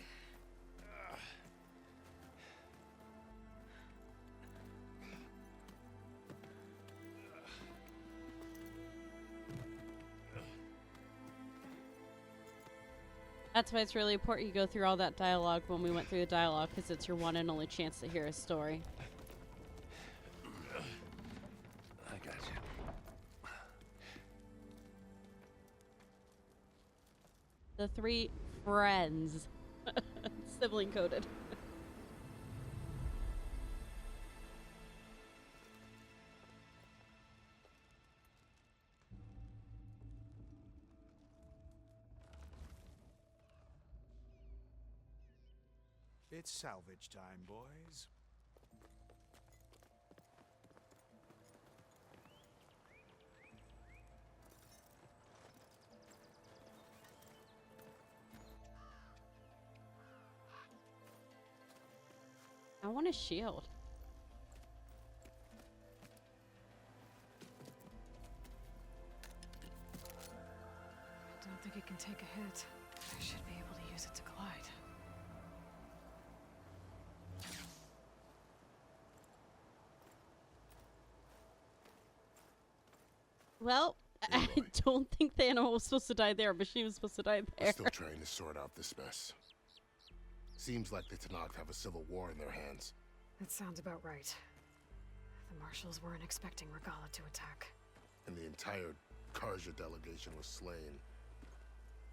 That's why it's really important you go through all that dialogue when we went through the dialogue, because it's your one and only chance to hear his story. I got you. The three friends. Sibling coded. It's salvage time, boys. I want a shield. I don't think it can take a hit. I should be able to use it to glide. Well, I don't think the animal was supposed to die there, but she was supposed to die We're there. still trying to sort out this mess. Seems like the Tanakh have a civil war in their hands. That sounds about right. The marshals weren't expecting Regala to attack. And the entire Karja delegation was slain.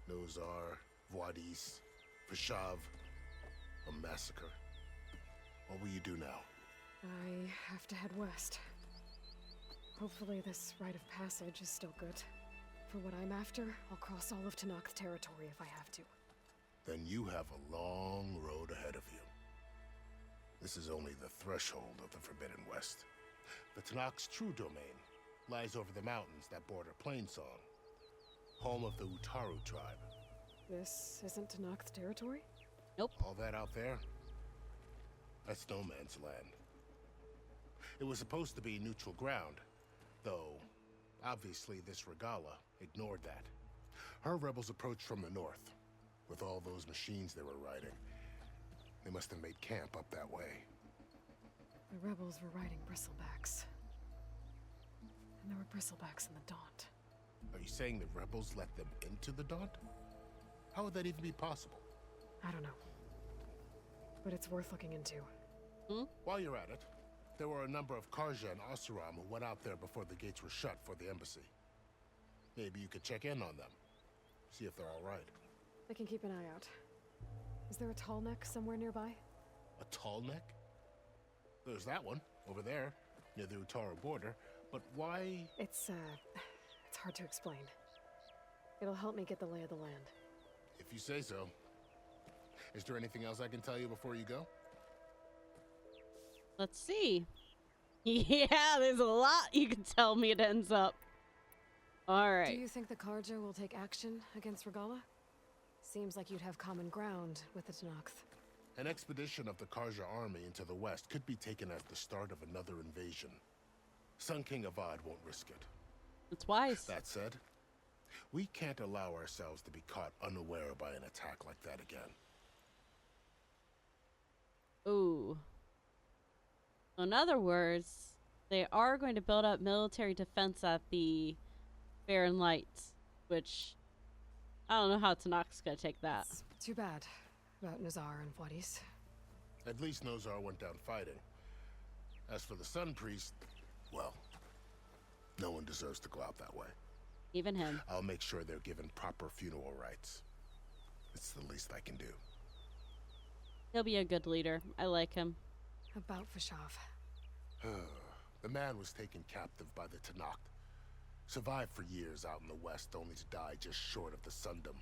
Nozar, Voidis, Vashav. A massacre. What will you do now? I have to head west. Hopefully this rite of passage is still good. For what I'm after, I'll cross all of Tanakh territory if I have to. Then you have a long road ahead of you. This is only the threshold of the Forbidden West. The Tanakh's true domain lies over the mountains that border Plainsong, home of the Utaru tribe. This isn't Tanakh territory? Nope. All that out there? That's no man's land. It was supposed to be neutral ground, though obviously this Regala ignored that. Her rebels approached from the north, with all those machines they were riding. They must have made camp up that way. The rebels were riding bristlebacks. And there were bristlebacks in the Daunt. Are you saying the rebels let them into the Daunt? How would that even be possible? I don't know. But it's worth looking into. While you're at it, there were a number of Karja and Oseram who went out there before the gates were shut for the embassy. Maybe you could check in on them. See if they're all right. I can keep an eye out. Is there a tall neck somewhere nearby? A tall neck? There's that one, over there, near the Utaru border. But why? It's hard to explain. It'll help me get the lay of the land. If you say so. Is there anything else I can tell you before you go? Let's see. Yeah, there's a lot you can tell me it ends up. All right. Do you think the Karja will take action against Regala? Seems like you'd have common ground with the Tanakh. An expedition of the Karja army into the west could be taken as the start of another invasion. Sun King Avad won't risk it. It's wise. That said, we can't allow ourselves to be caught unaware by an attack like that again. Ooh. In other words, they are going to build up military defense at the Barren Lights, which I don't know how Tanakh's gonna take that. It's too bad about Nazar and Voidis. At least Nozar went down fighting. As for the Sun Priest, well, no one deserves to go out that way. Even him. I'll make sure they're given proper funeral rites. It's the least I can do. He'll be a good leader. I like him. About Vashav. The man was taken captive by the Tanakh. Survived for years out in the west, only to die just short of the Sundom.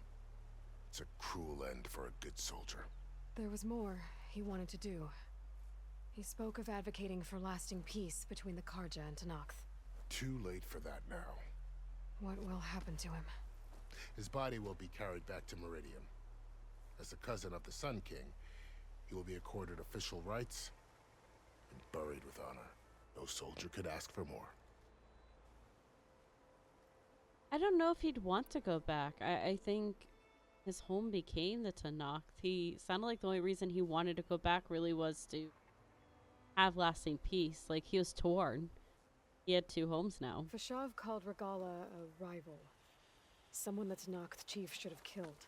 It's a cruel end for a good soldier. There was more he wanted to do. He spoke of advocating for lasting peace between the Karja and Tanakh. Too late for that now. What will happen to him? His body will be carried back to Meridian. As a cousin of the Sun King, he will be accorded official rights and buried with honor. No soldier could ask for more. I don't know if he'd want to go back. I think his home became the Tanakh. He sounded like the only reason he wanted to go back really was to have lasting peace. Like, he was torn. He had two homes now. Vashav called Regala a rival. Someone the Tanakh chief should have killed.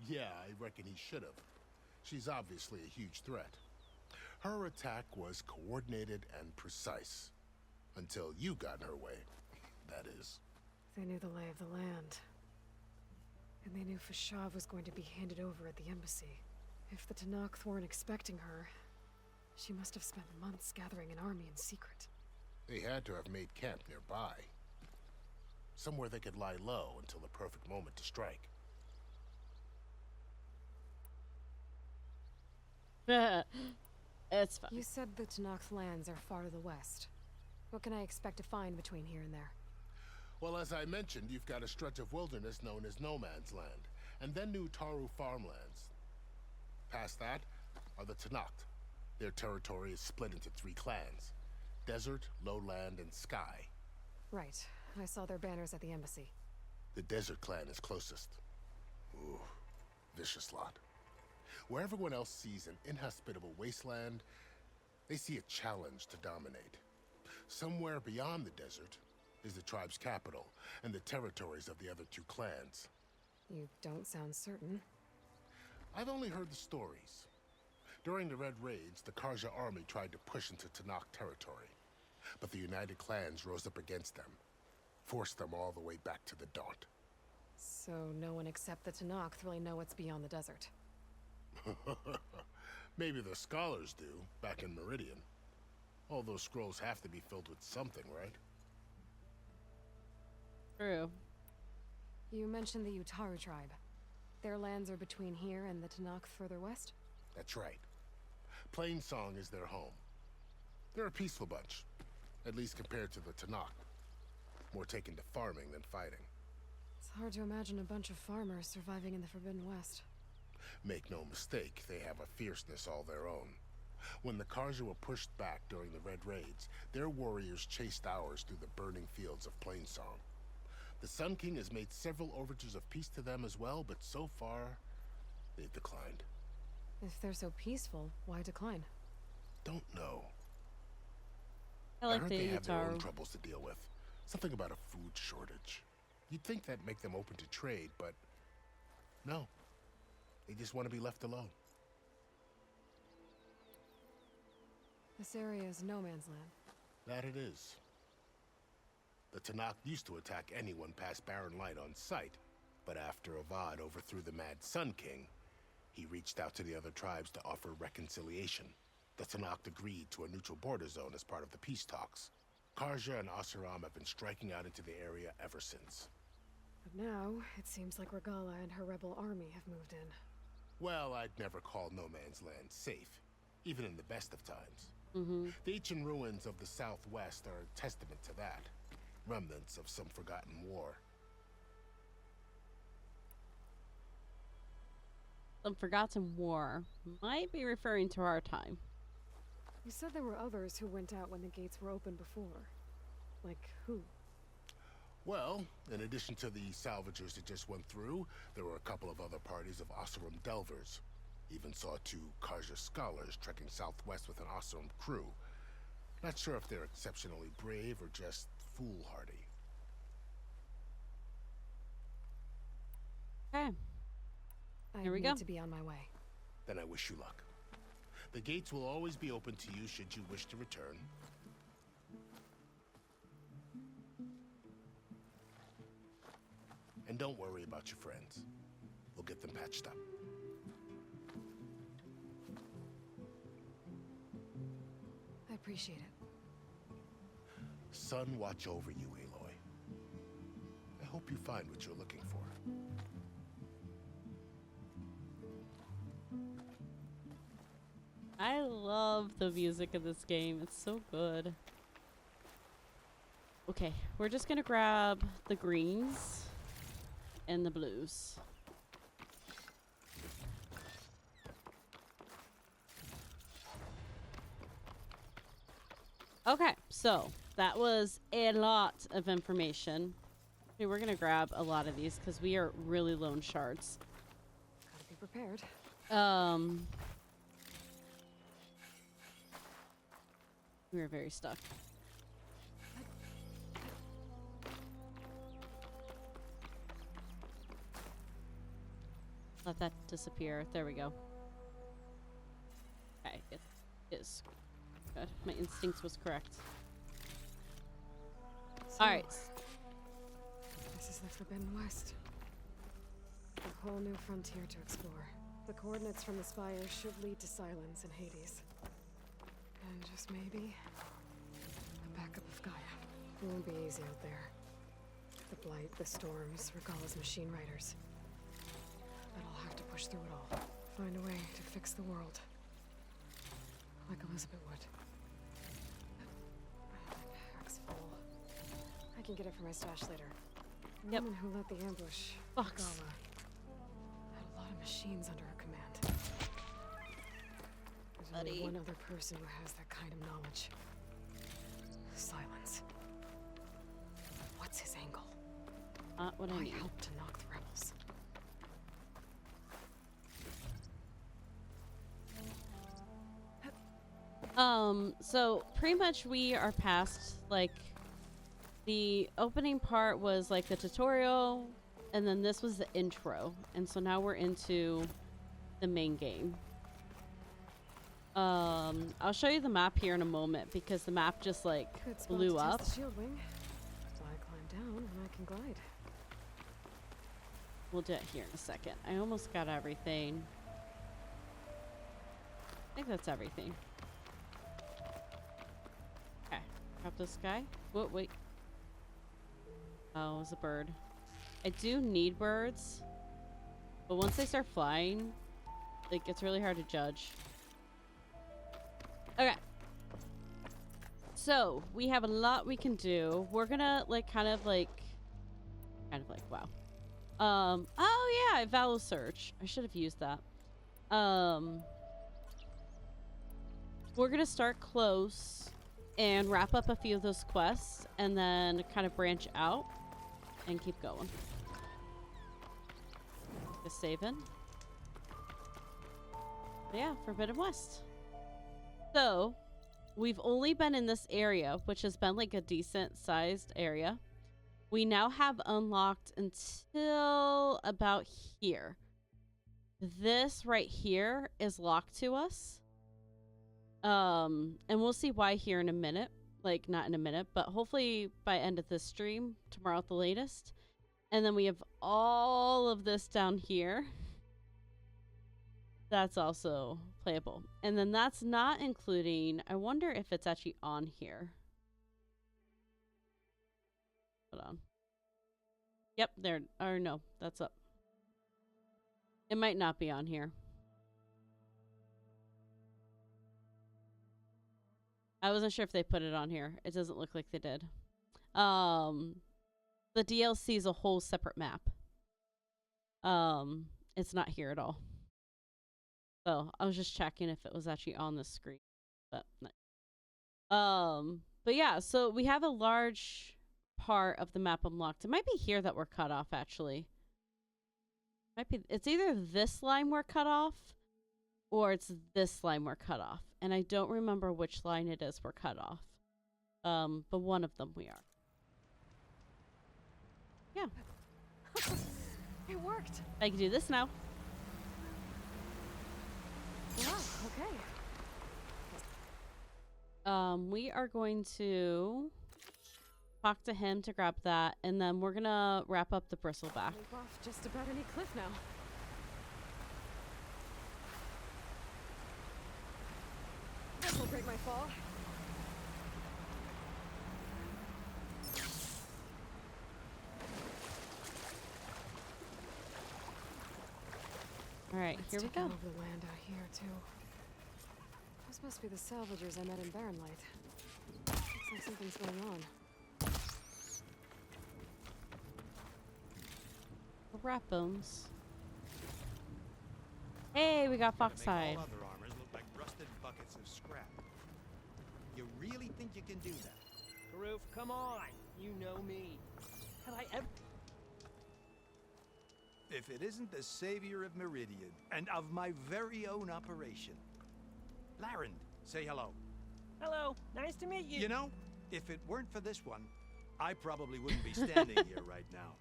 Yeah, I reckon he should have. She's obviously a huge threat. Her attack was coordinated and precise. Until you got in her way, that is. They knew the lay of the land. And they knew Vashav was going to be handed over at the embassy. If the Tanakh weren't expecting her, she must have spent months gathering an army in secret. They had to have made camp nearby. Somewhere they could lie low until the perfect moment to strike. It's fun. You said the Tanakh lands are far to the west. What can I expect to find between here and there? Well, as I mentioned, you've got a stretch of wilderness known as No Man's Land, and then new Taru farmlands. Past that are the Tanakh. Their territory is split into 3 clans: Desert, Lowland, and Sky. Right. I saw their banners at the embassy. The Desert clan is closest. Ooh, vicious lot. Where everyone else sees an inhospitable wasteland, they see a challenge to dominate. Somewhere beyond the desert is the tribe's capital and the territories of the other 2 clans. You don't sound certain. I've only heard the stories. During the Red Raids, the Karja army tried to push into Tanakh territory, but the United Clans rose up against them, forced them all the way back to the Daunt. So no one except the Tanakh really know what's beyond the desert. Maybe the scholars do, back in Meridian. All those scrolls have to be filled with something, right? True. You mentioned the Utaru tribe. Their lands are between here and the Tanakh further west? That's right. Plainsong is their home. They're a peaceful bunch, at least compared to the Tanakh. More taken to farming than fighting. It's hard to imagine a bunch of farmers surviving in the Forbidden West. Make no mistake, they have a fierceness all their own. When the Karja were pushed back during the Red Raids, their warriors chased ours through the burning fields of Plainsong. The Sun King has made several overtures of peace to them as well, but so far, they've declined. If they're so peaceful, why decline? Don't know. I like heard the they have their own Utaru. troubles to deal with. Something about a food shortage. You'd think that'd make them open to trade, but no. They just want to be left alone. This area is no man's land. That it is. The Tanakh used to attack anyone past Barren Light on sight, but after Avad overthrew the Mad Sun King, he reached out to the other tribes to offer reconciliation. The Tanakh agreed to a neutral border zone as part of the peace talks. Karja and Asuram have been striking out into the area ever since. But now, it seems like Regala and her rebel army have moved in. Well, I'd never call No Man's Land safe, even in the best of times. The ancient ruins of the Southwest are a testament to that. Remnants of some forgotten war. Some forgotten war might be referring to our time. You said there were others who went out when the gates were open before. Like who? Well, in addition to the salvagers that just went through, there were a couple of other parties of Asuram Delvers. Even saw 2 Karja scholars trekking southwest with an Asuram crew. Not sure if they're exceptionally brave or just foolhardy. Okay. Here we go. I need to be on my way. Then I wish you luck. The gates will always be open to you should you wish to return. And don't worry about your friends. We'll get them patched up. I appreciate it. Sun watch over you, Aloy. I hope you find what you're looking for. I love the music of this game. It's so good. Okay, we're just gonna grab the greens and the blues. Okay, so that was a lot of information. Okay, we're gonna grab a lot of these because we are really low in shards. Gotta be prepared. We were very stuck. Let that disappear. There we go. Okay, it is good. My instincts was correct. So, Alright. This is the Forbidden West. A whole new frontier to explore. The coordinates from the spire should lead to Silence and Hades. And just maybe, a backup of Gaia. It won't be easy out there. The Blight, the Storms, Regala's machine riders. But I'll have to push through it all. Find a way to fix the world. like Elizabeth would. My pack's full. I can get it from my stash later. The woman who led the ambush, Gala, had a lot of machines under her command. There's only one other person who has that kind of knowledge. Silence. What's his angle? What I need. Help to knock the rebels. So pretty much we are past, like, the opening part was like the tutorial, and then this was the intro, and so now we're into the main game. I'll show you the map here in a moment because the map just like blew up. The shield wing. So I climb down and I can glide. We'll do it here in a second. I almost got everything. I think that's everything. Okay, grab this guy. Whoa, wait. Oh, it was a bird. I do need birds, but once they start flying, like, it's really hard to judge. Okay. So, we have a lot we can do. We're gonna, like, kind of like, wow. Oh yeah, Valor Search. I should have used that. We're gonna start close and wrap up a few of those quests and then kind of branch out and keep going. Just saving. But yeah, Forbidden West. So, we've only been in this area, which has been like a decent sized area. We now have unlocked until about here. This right here is locked to us. And we'll see why here in a minute. Like, not in a minute, but hopefully by end of this stream, tomorrow at the latest. And then we have all of this down here. That's also playable. And then that's not including, I wonder if it's actually on here. Hold on. Yep, there, or no, that's up. It might not be on here. I wasn't sure if they put it on here. It doesn't look like they did. The DLC is a whole separate map. It's not here at all. So I was just checking if it was actually on the screen, but but yeah. So we have a large part of the map unlocked. It might be here that we're cut off. Actually, might be. It's either this line we're cut off, or it's this line we're cut off. And I don't remember which line it is we're cut off. But one of them we are. Yeah. It worked. I can do this now. Wow, okay. We are going to talk to him to grab that, and then we're gonna wrap up the bristleback. Leap off just about any cliff now. This will break my fall. All right, here we go. Over the land out here too. Those must be the salvagers I met in Barren Light. Looks like something's going on. Rat bones. Hey, we got Foxhide. All other armors look like rusted buckets of scrap. You really think you can do that? Karoof, come on. You know me. Have I ever... If it isn't the savior of Meridian and of my very own operation. Laren, say hello. Hello, nice to meet you. You know, if it weren't for this one, I probably wouldn't be standing here right now.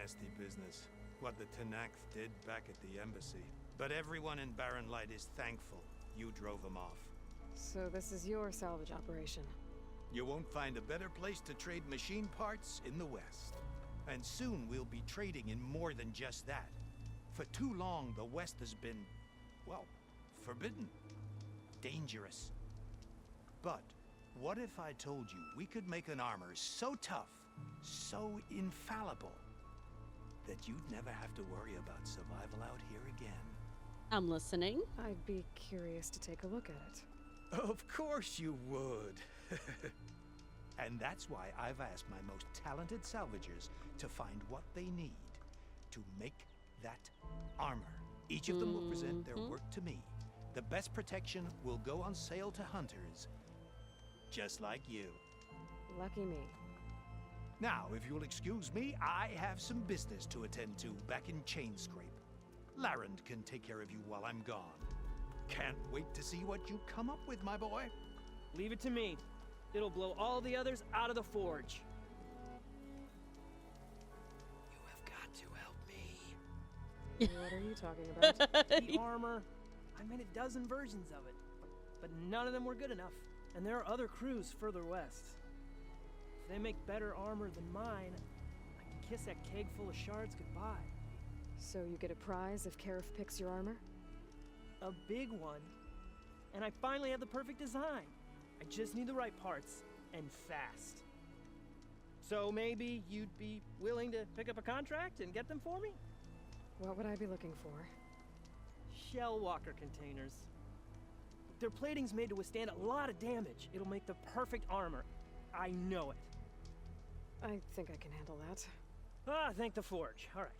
Nasty business. What the Tenakth did back at the embassy. But everyone in Barren Light is thankful you drove them off. So this is your salvage operation. You won't find a better place to trade machine parts in the West. And soon we'll be trading in more than just that. For too long, the West has been, well, forbidden. Dangerous. But what if I told you we could make an armor so tough, so infallible, that you'd never have to worry about survival out here again? I'm listening. I'd be curious to take a look at it. Of course you would. And that's why I've asked my most talented salvagers to find what they need to make that armor. Each of them will present their work to me. The best protection will go on sale to hunters, just like you. Lucky me. Now, if you'll excuse me, I have some business to attend to back in Chainscrape. Larend can take care of you while I'm gone. Can't wait to see what you come up with, my boy. Leave it to me. It'll blow all the others out of the forge. You have got to help me. What are you talking about? The armor. I made a dozen versions of it, but none of them were good enough. And there are other crews further west. If they make better armor than mine, I can kiss that keg full of shards goodbye. So you get a prize if Karif picks your armor? A big one. And I finally have the perfect design. I just need the right parts, and fast. So maybe you'd be willing to pick up a contract and get them for me? What would I be looking for? Shell walker containers. Their plating's made to withstand a lot of damage. It'll make the perfect armor. I know it. I think I can handle that. Ah, thank the forge. All right.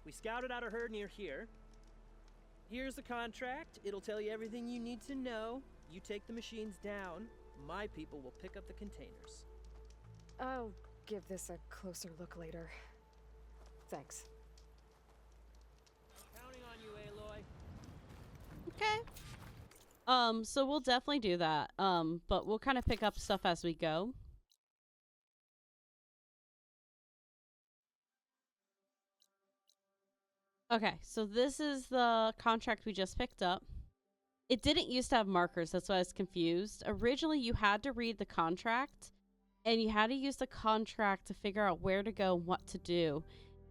We scouted out a herd near here. Here's the contract. It'll tell you everything you need to know. You take the machines down. My people will pick up the containers. I'll give this a closer look later. Thanks. Counting on you, Aloy. Okay. So we'll definitely do that. But we'll kind of pick up stuff as we go. Okay, so this is the contract we just picked up. It didn't used to have markers, that's why I was confused. Originally, you had to read the contract, and you had to use the contract to figure out where to go and what to do.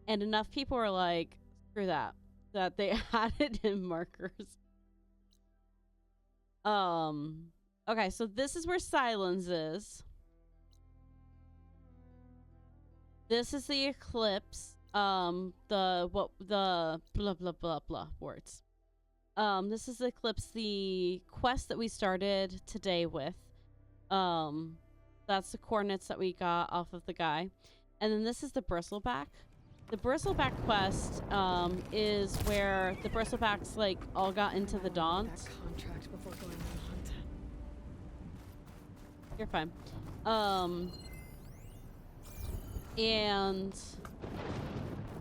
And enough people were like, screw that they added in markers. Okay, so this is where Silence is. This is the Eclipse. The blah blah blah blah words. This is the Eclipse, the quest that we started today with. That's the coordinates that we got off of the guy. And then this is the Bristleback. The Bristleback quest is where the Bristlebacks like all got into the Daunt. That contract before going on the hunt. You're fine. And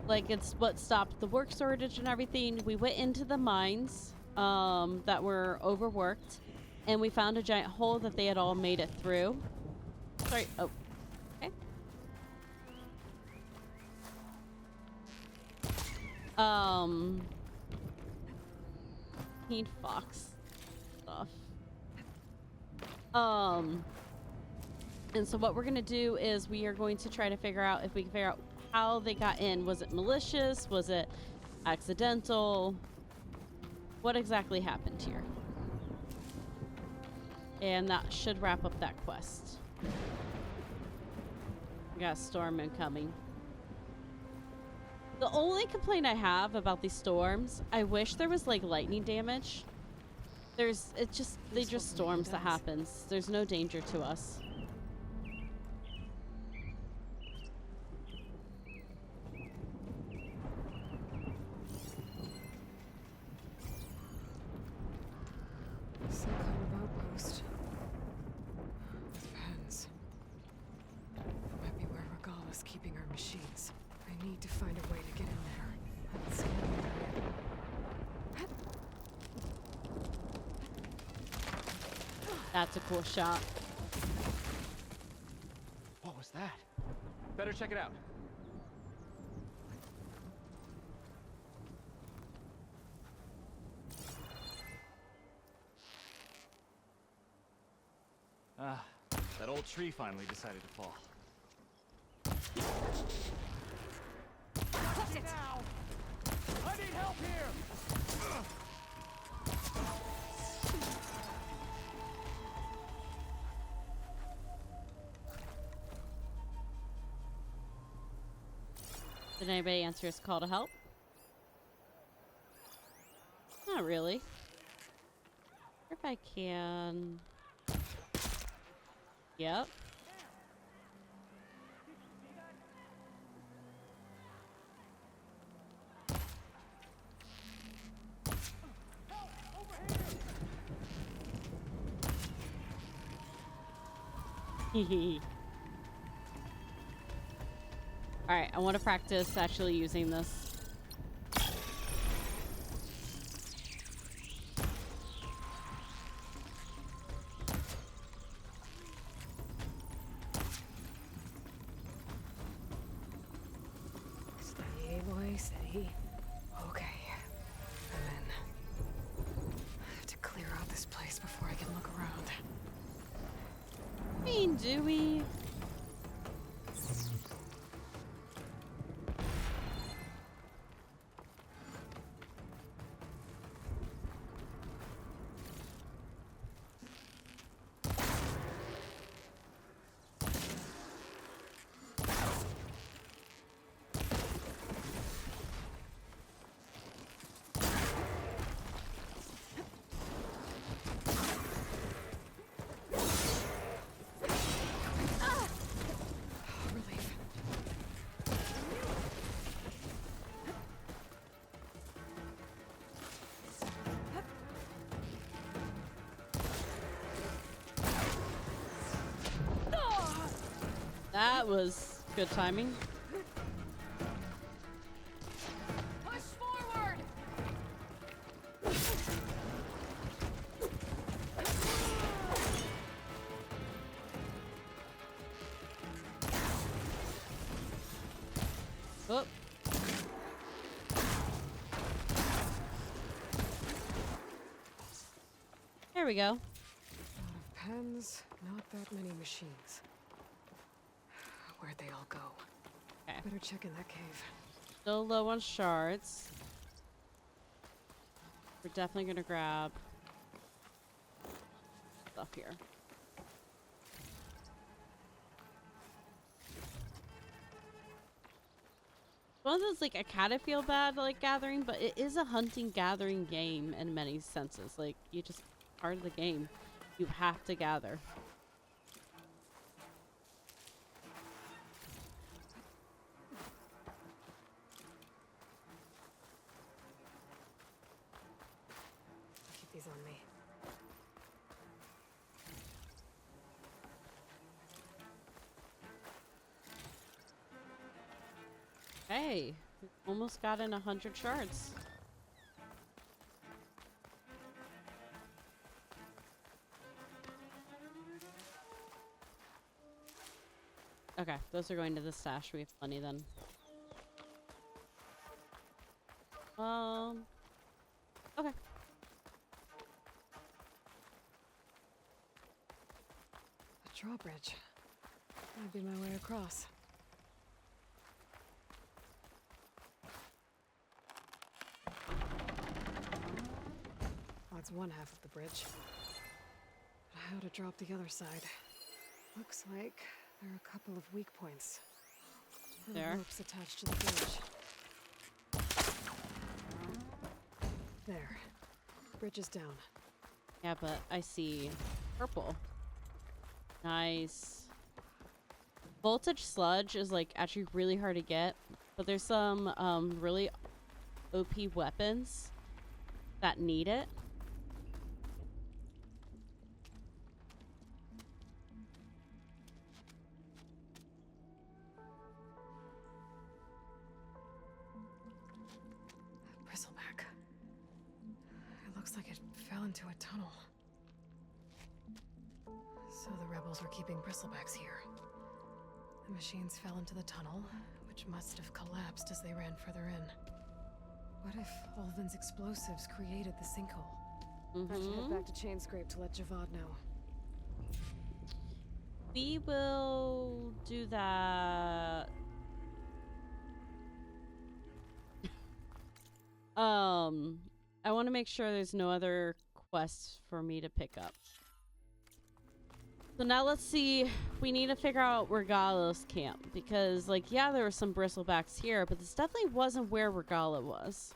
like it's what stopped the work shortage and everything. We went into the mines that were overworked, and we found a giant hole that they had all made it through. Sorry. Oh. Okay. Need fox stuff. And so what we're gonna do is we are going to try to figure out if we can figure out how they got in. Was it malicious? Was it accidental? What exactly happened here? And that should wrap up that quest. We got a storm incoming. The only complaint I have about these storms, I wish there was like lightning damage. They're just storms that happens. There's no danger to us. Some kind of outpost. Depends. Might be where Regala's keeping our machines. I need to find a way to get in there. Let's scan the area. That's a cool shot. What was that? Better check it out. Ah, that old tree finally decided to fall. Now! I need help here! Did anybody answer his call to help? Not really. If I can. Yep. Alright, I want to practice actually using this. Steady, boy, steady. Okay. I'm in. I have to clear out this place before I can look around. I mean, do we? That was good timing. Push forward! Oh. There we go. A lot of pens, not that many machines. Where'd they all go? Okay. Better check in that cave. Still low on shards. We're definitely gonna grab stuff here. One of those, like, I kind of feel bad, like, gathering, but it is a hunting-gathering game in many senses. Like, you just, part of the game, you have to gather. Keep these on me. Hey, we almost got in 100 shards. Okay, those are going to the stash. We have plenty then. Okay. A drawbridge. Might be my way across. Well, that's one half of the bridge. But how to drop the other side? Looks like there are a couple of weak points. Little There. ropes attached to the bridge. There. Bridge is down. Yeah, but I see purple. Nice. Voltage sludge is, like, actually really hard to get, but there's some really OP weapons that need it. Bristleback. It looks like it fell into a tunnel. So the rebels were keeping bristlebacks here. The machines fell into the tunnel, which must have collapsed as they ran further in. What if Ulvin's explosives created the sinkhole? I should head back to Chainscrape to let Javad know. We will do that. I want to make sure there's no other quests for me to pick up. So now let's see. We need to figure out Regala's camp because, like, yeah, there were some bristlebacks here, but this definitely wasn't where Regala was.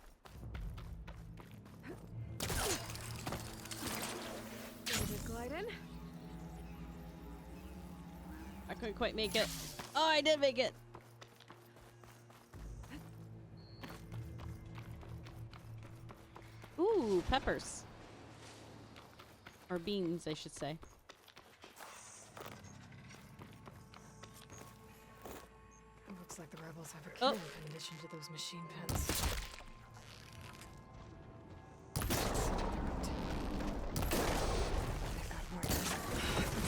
in? I couldn't quite make it. Oh, I did make it. Ooh, peppers. Or beans, I should say. It looks like the rebels have a camp in addition to those machine pens.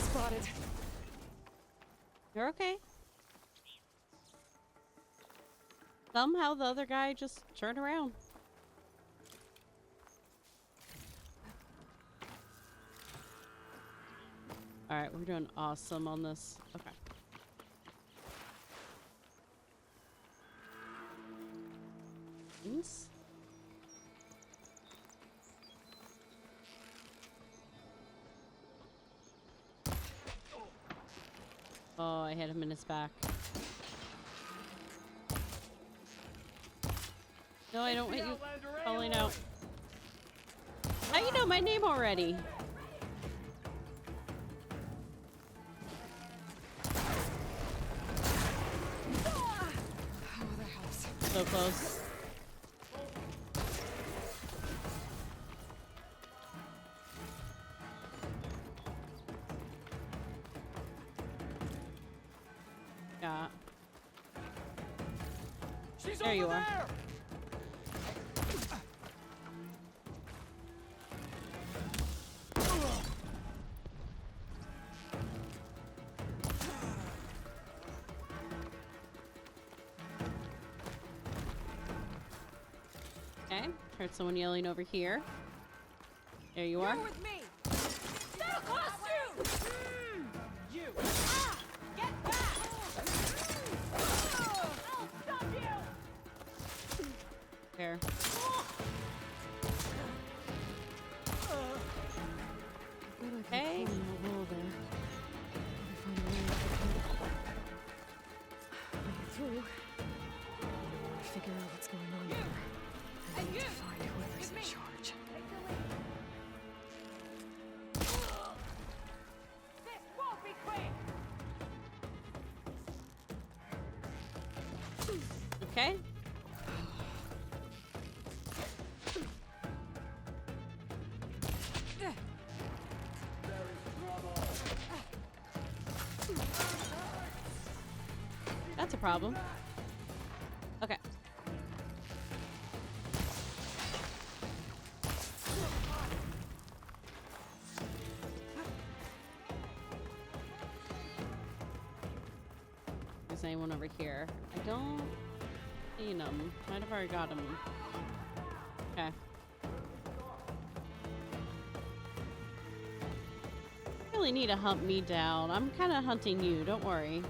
Spotted. You're okay. Somehow the other guy just turned around. Alright, we're doing awesome on this. Okay. Beans? Oh, I hit him in his back. No, I don't want you falling out. How you know my name already? Oh, that helps. So close. Yeah. She's there over you are. there! Okay, heard someone yelling over here. There you are. You're with me! That'll cost you! You! Ah! Get back! I'll stop you! There. Hey. Through. Figure out what's going on here. I need to find whoever's in charge. This won't be quick! Okay. That's a problem. Okay. There's anyone over here. I don't see them. Might have already got him. Okay. Really need to hunt me down. I'm kind of hunting you. Don't worry.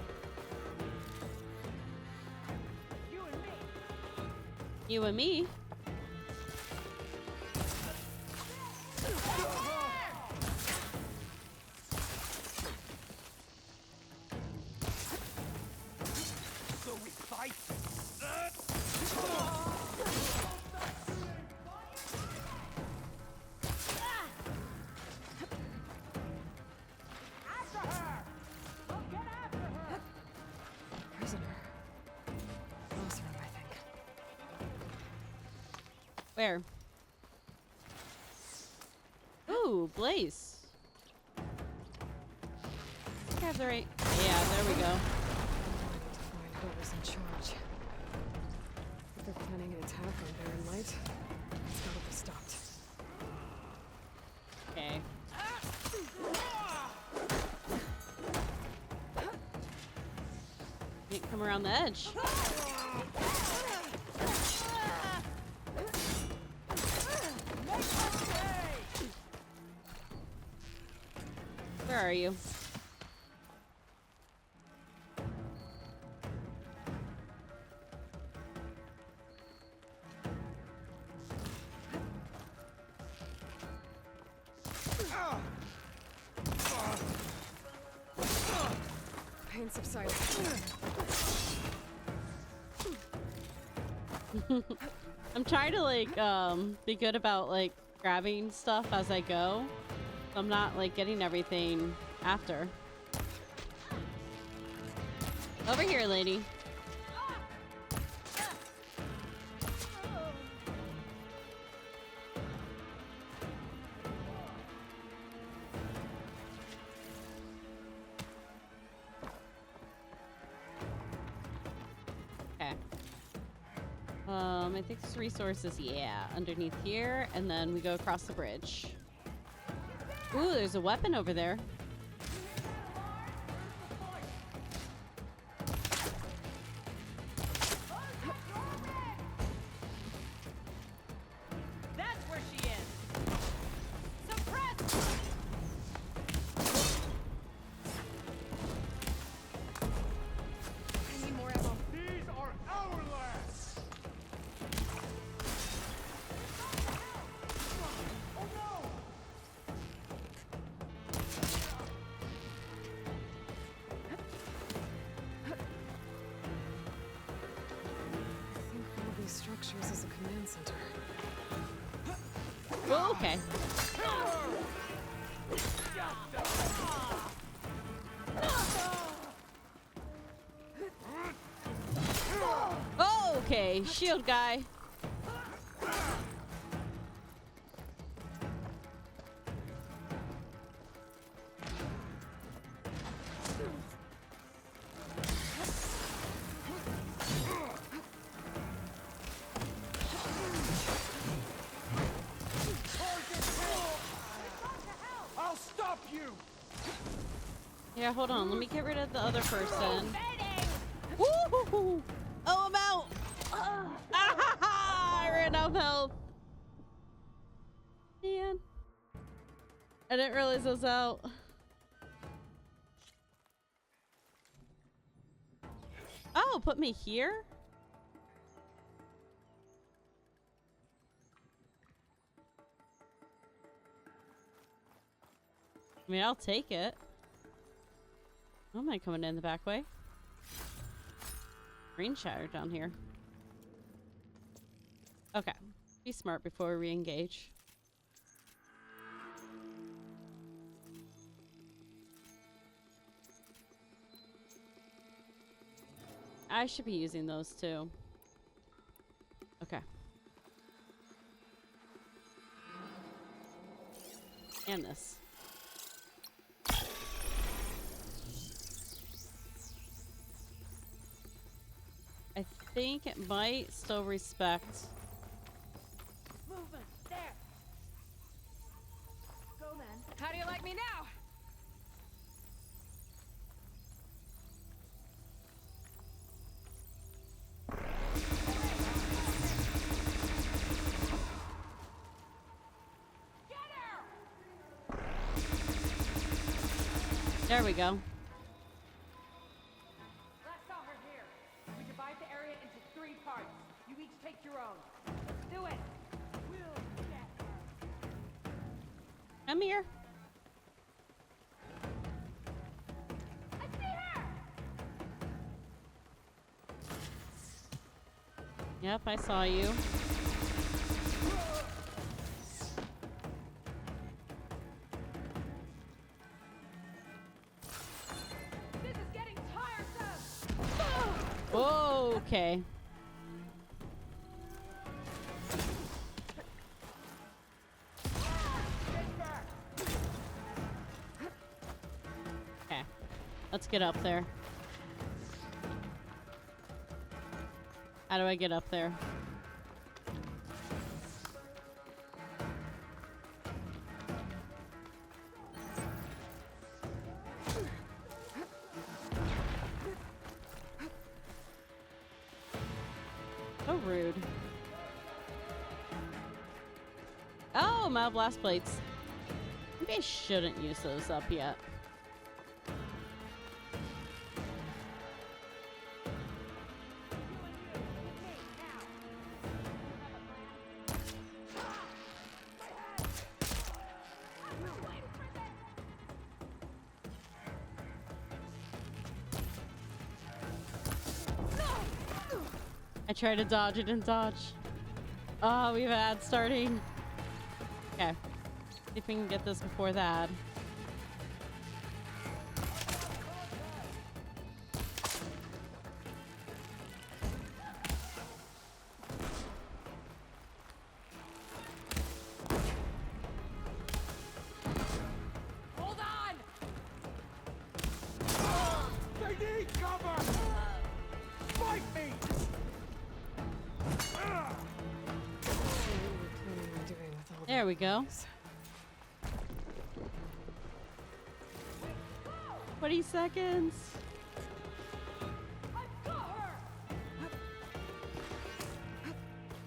You and me. So we fight. After her! Look, get after her! Prisoner. Lost room, I think. Where? Ooh, Blaze. Grab the right. Yeah, there we go. I need to find whoever's in charge. If they're planning an attack on Barren Light, it's gotta be stopped. Okay. Can't come around the edge. Where are you? Pain subsided. I'm trying to like be good about like grabbing stuff as I go. So I'm not like getting everything after. Over here, lady. Okay. I think there's resources, yeah, underneath here, and then we go across the bridge. Ooh, there's a weapon over there. That's where she is. Suppress! I need more ammo. These are our lads! Oh no! I think one of these structures is a command center. Oh, okay. Oh, okay. Shield guy. I'll stop you! Yeah, hold on. Let me get rid of the other person. Woo! Oh, I'm out. I ran out of health. Man. I didn't realize I was out. Oh, put me here? I mean, I'll take it. How am I coming in the back way? Green shatter down here. Okay. Be smart before we re-engage. I should be using those too. Okay. And this. I think it might still respect. Movement. There. Go, man. How do you like me now? There we go. Last saw her here. We divide the area into 3 parts. You each take your own. Let's do it. We'll get her. Come here. I see her. Yep, I saw you. This is getting tiresome. Okay. Okay. Let's get up there. How do I get up there? So rude. Oh, my blast plates. Maybe I shouldn't use those up yet. I tried to dodge, it didn't dodge. Oh, we have an ad starting. Okay. if we can get this before that. Hold on! They need cover! Fight me! There we go. 20 seconds.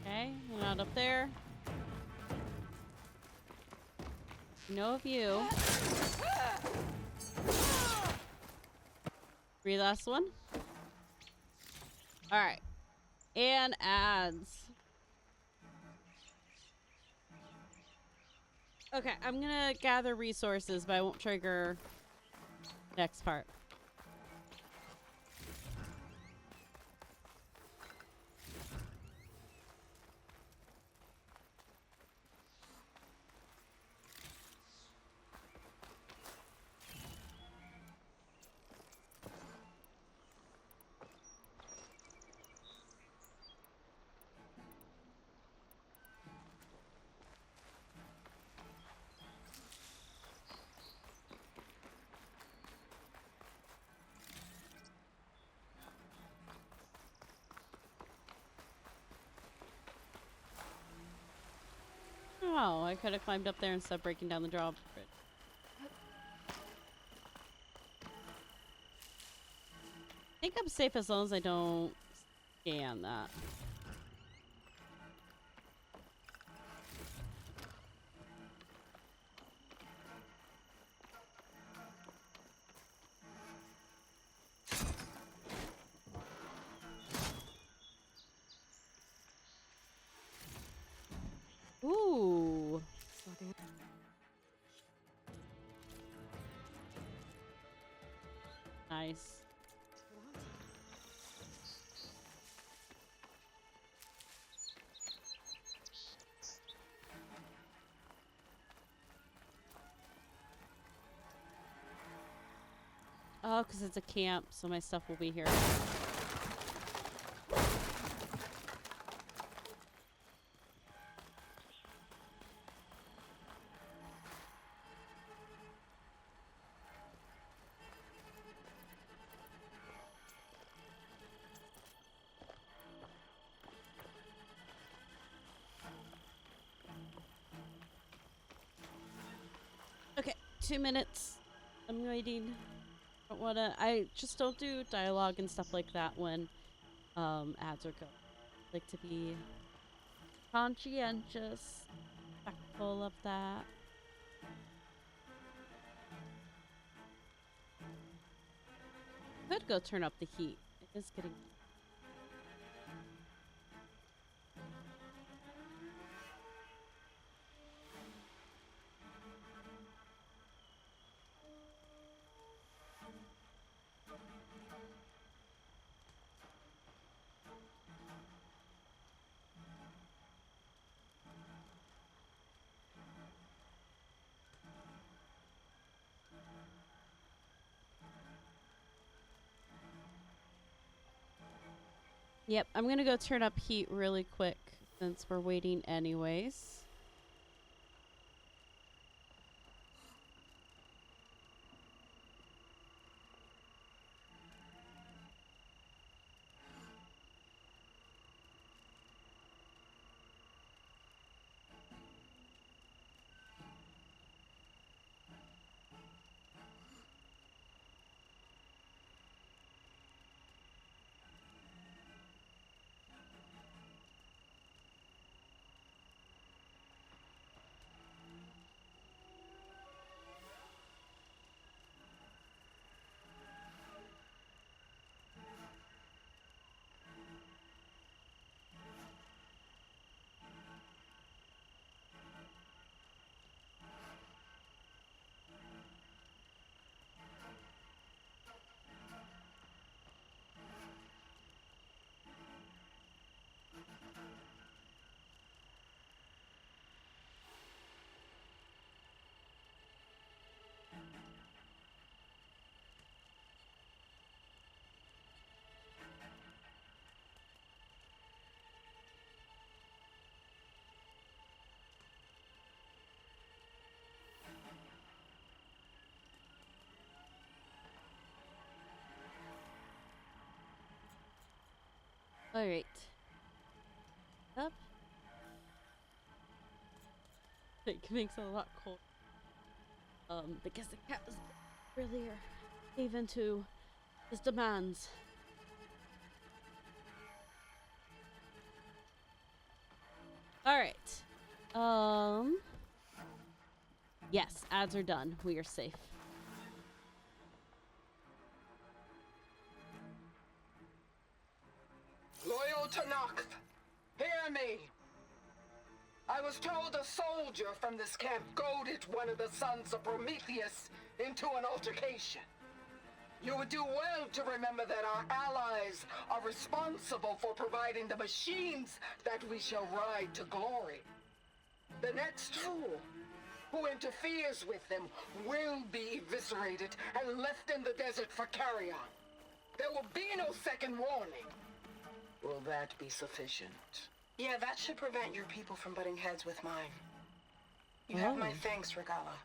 Okay, we're not up there. No view. 3 last one. All right, and ads. Okay, I'm gonna gather resources, but I won't trigger next part. Oh, I could have climbed up there instead of breaking down the drawbridge. I think I'm safe as long as I don't scan that. Ooh. Nice. Oh, because it's a camp, so my stuff will be here. Okay, 2 minutes. I'm waiting. I just don't do dialogue and stuff like that when ads are going. I like to be conscientious, respectful of that. Could go turn up the heat. It is getting. Yep, I'm gonna go turn up heat really quick since we're waiting anyways. Alright. Up. It makes it a lot cold. Because the cat was earlier gave into his demands. Alright. Yes, ads are done. We are safe. Loyal Tanakh, hear me. I was told a soldier from this camp goaded one of the sons of Prometheus into an altercation. You would do well to remember that our allies are responsible for providing the machines that we shall ride to glory. The next fool who interferes with them will be eviscerated and left in the desert for carrion. There will be no second warning. Will that be sufficient? Yeah, that should prevent your people from butting heads with mine. You have my thanks, Regala.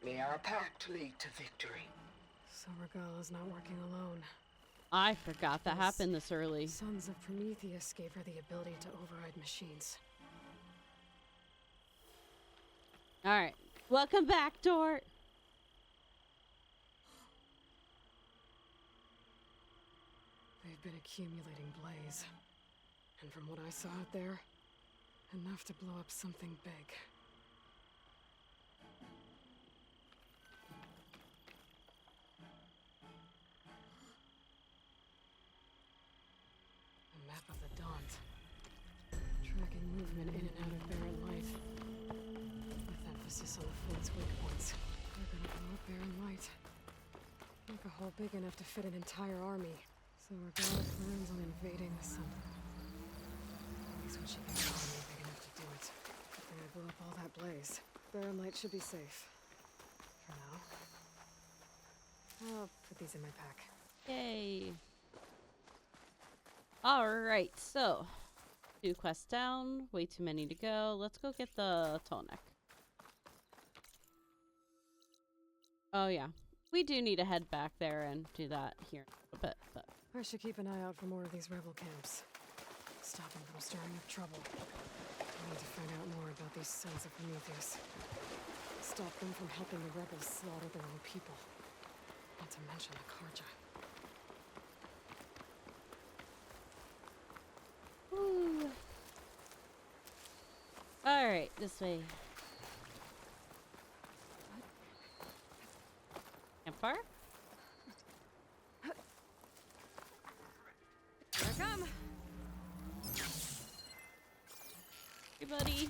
May our pact lead to victory. So Regala's not working alone. I forgot that happened this early. Sons of Prometheus gave her the ability to override machines. Alright. Welcome back, Dort. They've been accumulating blaze. And from what I saw out there, enough to blow up something big. A map of the Daunt. Tracking movement in and out of Barren Light. With emphasis on the fleet's weak points. They're gonna blow up Barren Light. Make a hole big enough to fit an entire army. So Regala plans on invading the sun. At least when she gets an army big enough to do it. Then I blew up all that blaze. Barren Light should be safe. For now. I'll put these in my pack. Yay. Alright, so 2 quests down, way too many to go. Let's go get the tall neck. Oh yeah. We do need to head back there and do that here in a little bit, but I should keep an eye out for more of these rebel camps. Stop them from stirring up trouble. I need to find out more about these sons of Prometheus. Stop them from helping the rebels slaughter their own people. Not to mention the Karja. Woo. Alright, this way. Campfire? Here I come! Hey, buddy.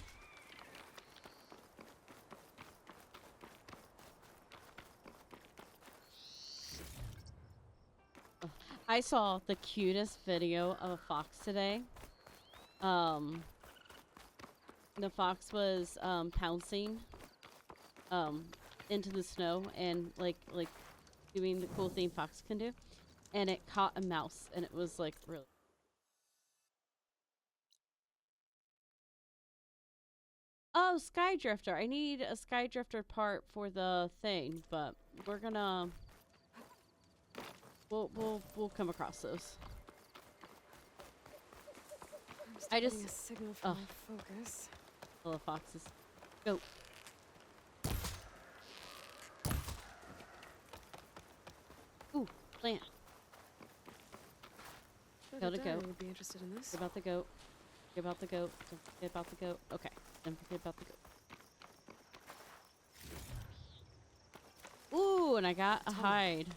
I saw the cutest video of a fox today. The fox was pouncing into the snow and like doing the cool thing fox can do, and it caught a mouse, and it was like really. Oh, Skydrifter! I need a Skydrifter part for the thing, but we're gonna. We'll come across those. I just a signal for my focus. Full of foxes. Go. Ooh, plant. Go to goat. Would be interested in this. Forget about the goat. Forget about the goat. Don't forget about the goat. Okay. Don't forget about the goat. Ooh, and I got a hide.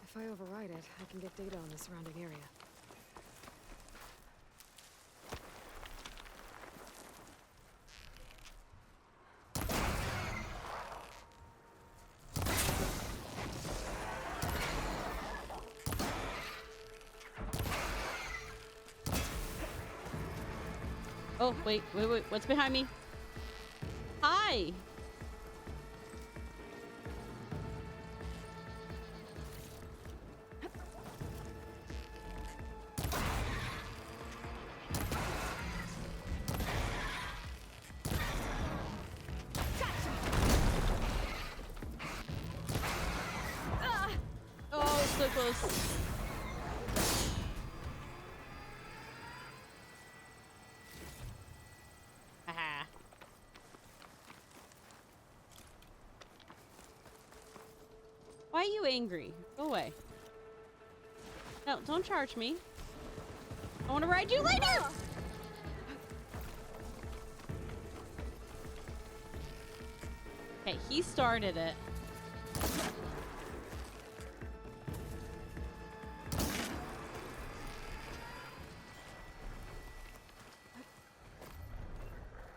If I override it, I can get data on the surrounding area. Oh, wait. What's behind me? Hi! Oh, so close. are you angry? Go away. No, don't charge me. I want to ride you later! Okay, he started it.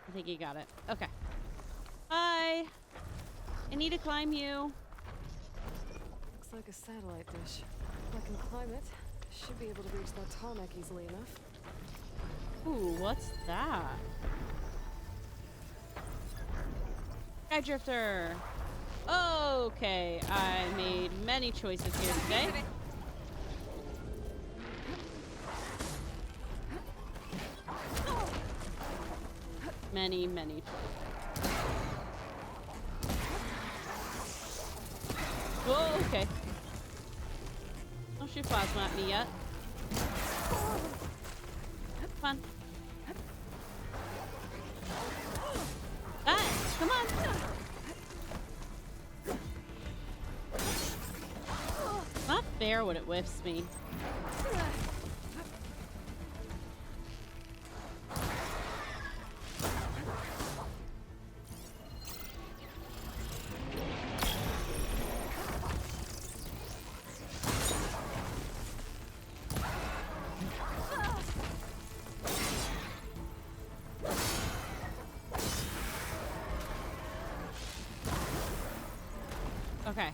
I think he got it. Okay. Hi. I need to climb you. Looks like a satellite dish. If I can climb it, I should be able to reach that tarmac easily enough. Ooh, what's that? Sky Drifter. Okay, I made many choices here today. Many choices. Whoa, okay. Don't shoot plasma at me yet. Come on. Ah, come on. Not fair when it whiffs me. Okay.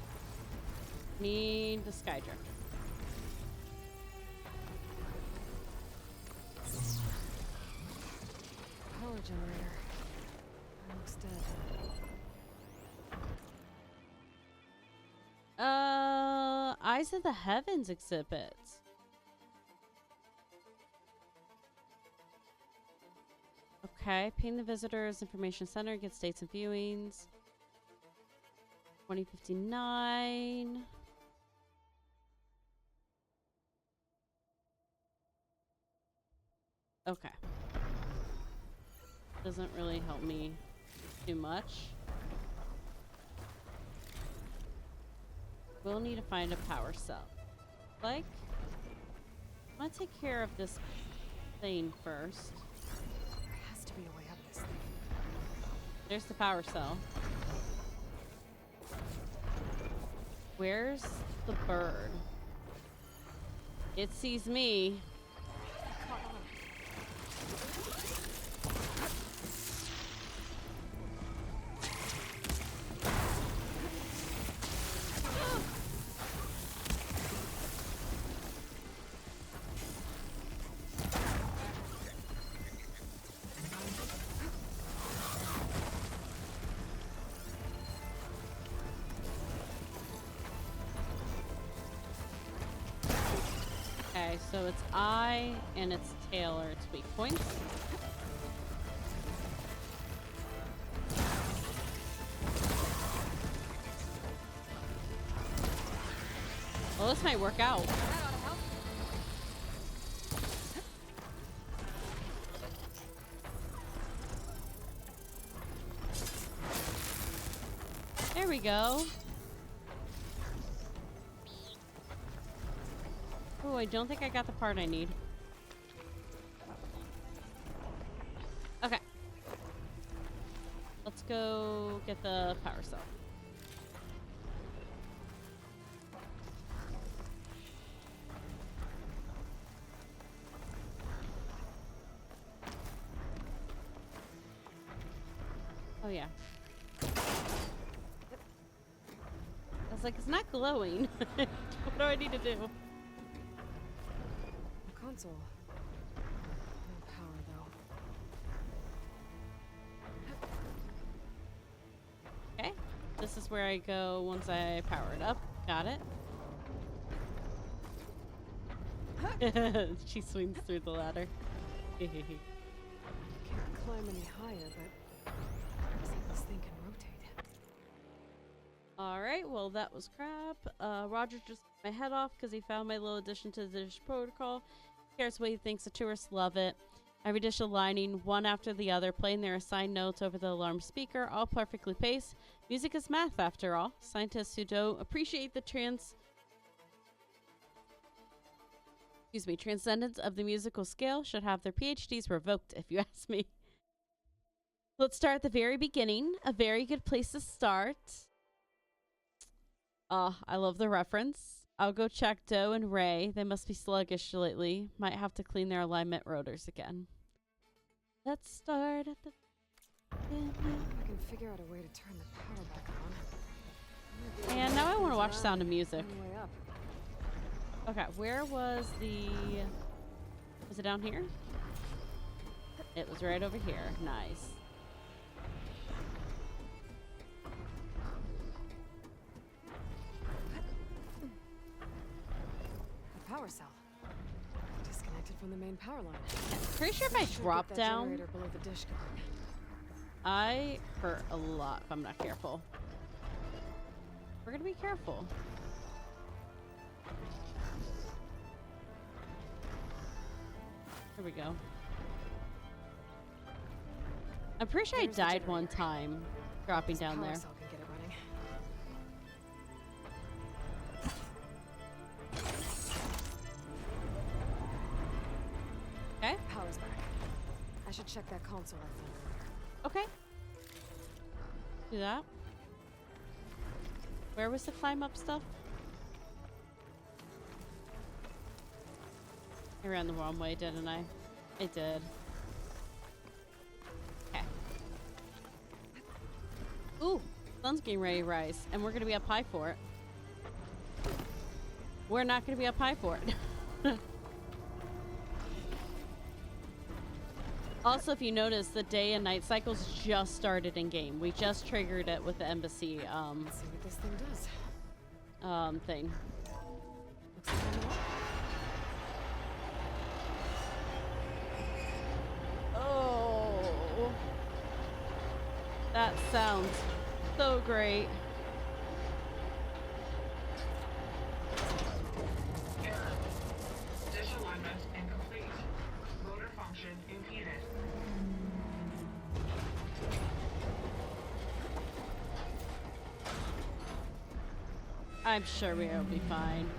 Need the Sky Drifter. Power generator. Looks dead. Eyes of the Heavens exhibits. Okay, ping the visitors information center, get states and viewings. 2059. Okay. Doesn't really help me too much. We'll need to find a power cell. Like, I'm gonna take care of this thing first. There has to be a way up this thing. There's the power cell. Where's the bird? It sees me. Okay, so its eye and its tail are its weak points. Well, this might work out. There we go. Oh, I don't think I got the part I need. Okay. Let's go get the power cell. Oh, yeah. I was like, it's not glowing. What do I need to do? Console. No power though. Okay. This is where I go once I power it up. Got it. She swings through the ladder. Can't climb any higher, but looks like this thing can rotate. Alright, well that was crap. Roger just cut my head off because he found my little addition to the dish protocol. Cares what he thinks, the tourists love it. Every dish aligning one after the other, playing their assigned notes over the alarm speaker, all perfectly paced. Music is math, after all. Scientists who don't appreciate the transcendence of the musical scale should have their PhDs revoked, if you ask me. Let's start at the very beginning. A very good place to start. I love the reference. I'll go check Doe and Ray. They must be sluggish lately. Might have to clean their alignment rotors again. Let's start at the beginning. I can figure out a way to turn the power back on. And now I want to watch Sound of Music. Way up. Okay, where was the... Was it down here? It was right over here. Nice. A power cell. Disconnected from the main power line. Pretty sure if I drop down, generator below the dish going. I hurt a lot if I'm not careful. We're gonna be careful. Here we go. I'm pretty sure I died one time dropping down there. Cell can get it running. Okay. Power's back. I should check that console I found earlier. Okay. Do that. Where was the climb up stuff? I ran the wrong way, didn't I? I did. Okay. Ooh, sun's getting ready to rise, and we're gonna be up high for it. We're not gonna be up high for it. Also, if you notice, the day and night cycles just started in game. We just triggered it with the embassy Let's see what this thing does. thing. Looks like I'm up. Oh, that sounds so great. Error. Dish alignment incomplete. Motor function impeded. I'm sure we'll be fine.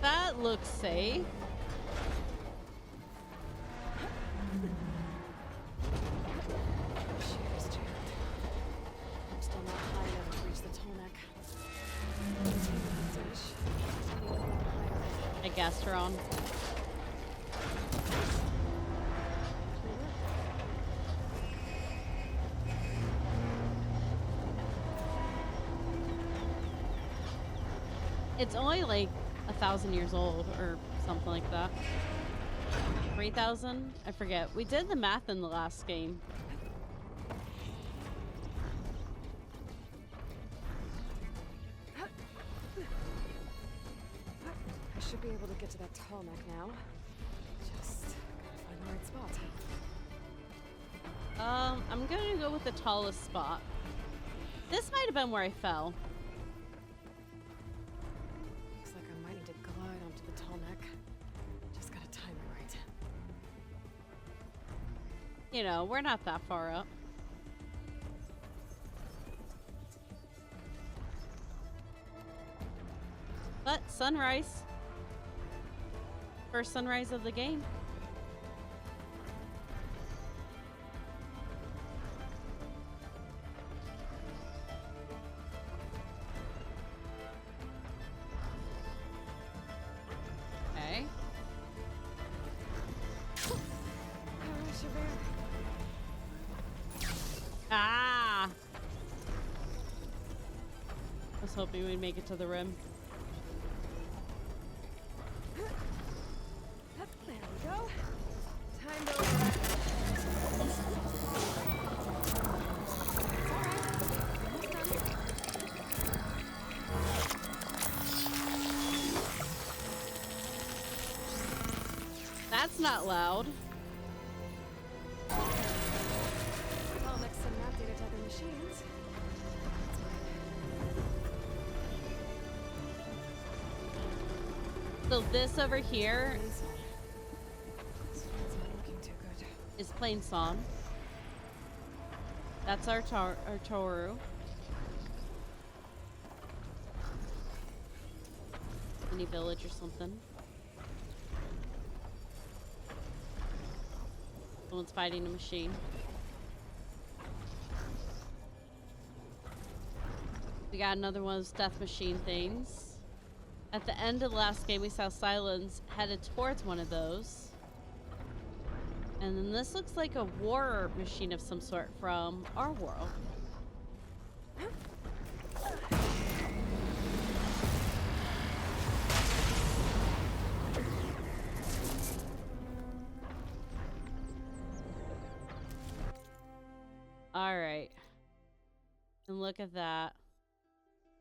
That looks safe. Shear's jammed. I'm still not high enough to reach the Tolnek. I guessed wrong. It's only like 1,000 years old or something like that. 3,000? I forget. We did the math in the last game. I should be able to get to that Tolnek now. Just gotta find the right spot. I'm gonna go with the tallest spot. This might have been where I fell. Looks like I might need to glide onto the Tolnek. Just gotta time it right. You know, we're not that far up. But sunrise. First sunrise of the game. Okay. Ah! I was hoping we'd make it to the rim. There we go. Time to That's not loud. I'll mix some map data to other machines. So this over here is plain song. That's our Toru. Any village or something. Someone's fighting a machine. We got another one of those death machine things. At the end of the last game, we saw Silence headed towards one of those. And then this looks like a war machine of some sort from our world. All right. And look at that.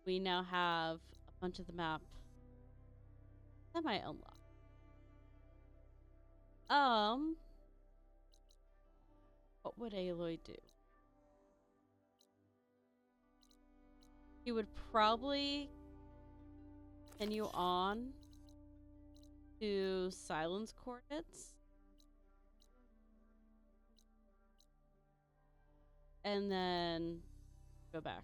We now have a bunch of the map semi-unlocked. What would Aloy do? He would probably continue on to Silence coordinates. And then go back.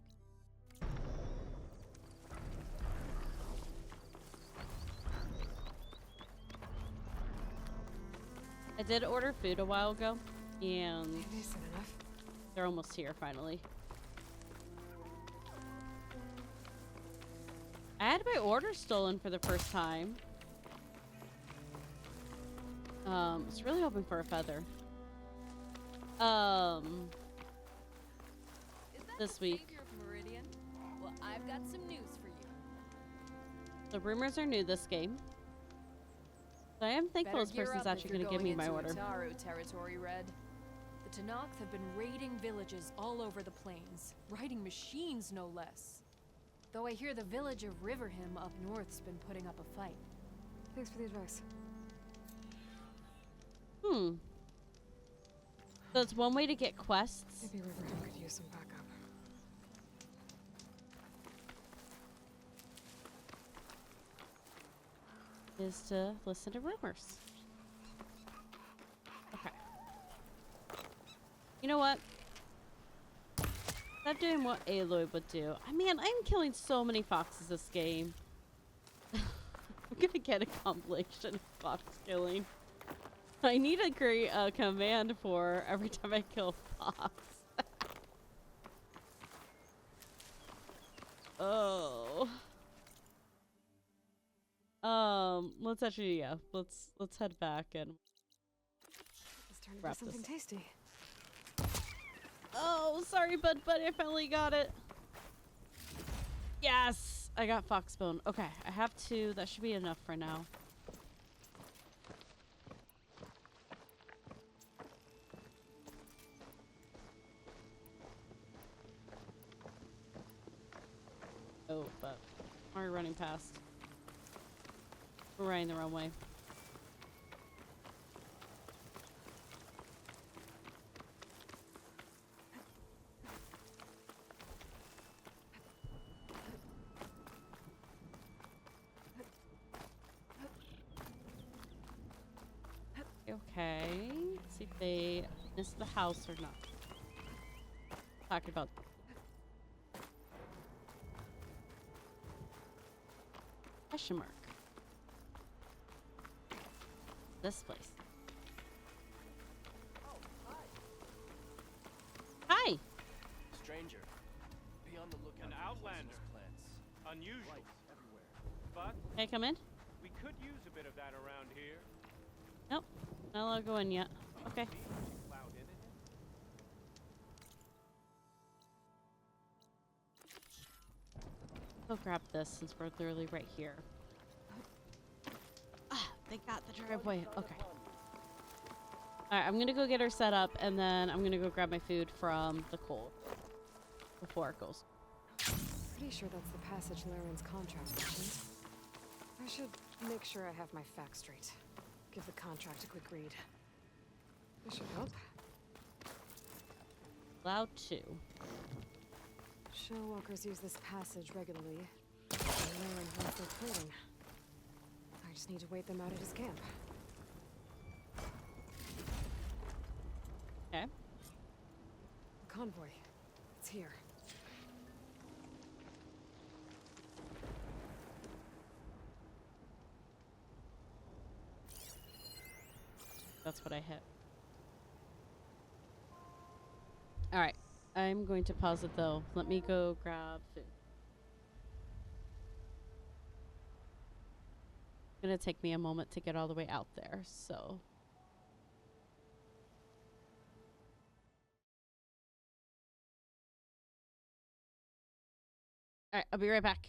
I did order food a while ago, and they're almost here finally. I had my order stolen for the first time. I was really hoping for a feather. This week. Fernijen? Well, I've got some news for you. The rumors are new this game. So I am thankful this person's actually going to give me my order. Utaru territory, Red. The Tenakth have been raiding villages all over the plains, riding machines no less. Though I hear the village of Riverhim up north's been putting up a fight. Thanks for the advice. So it's one way to get quests. Maybe Riverhim could use some backup. Is to listen to rumors. Okay. You know what? Stop doing what Aloy would do. I mean, I'm killing so many foxes this game. I'm gonna get a compilation of fox killing. I need to create a command for every time I kill a fox. Oh. Let's actually, yeah, let's head back and wrap something this. tasty. Oh, sorry, buddy, I finally got it. Yes, I got fox bone. Okay, I have two. That should be enough for now. Oh, but are we running past? We're running the wrong way. Okay. Let's see if they missed the house or not. Talking about. Question mark. This place. Hi. Stranger, be on the lookout. An outlander. Plants. Unusual. Everywhere. But Can I come in? we could use a bit of that around here. Nope. Not allowed to go in yet. Okay. Plowed in it. Go grab this since we're literally right here. Ah, they got the driveway. Okay. Alright, I'm gonna go get her set up and then I'm gonna go grab my food from the cold before it goes. Pretty sure that's the passage Laren's contract mentioned. I should make sure I have my facts straight. Give the contract a quick read. This should help. Allowed to. Showwalkers use this passage regularly. And Laren wants their trading. I just need to wait them out at his camp. convoy. It's here. That's what I hit. Alright. I'm going to pause it though. Let me go grab food. It's gonna take me a moment to get all the way out there, so. Alright, I'll be right back.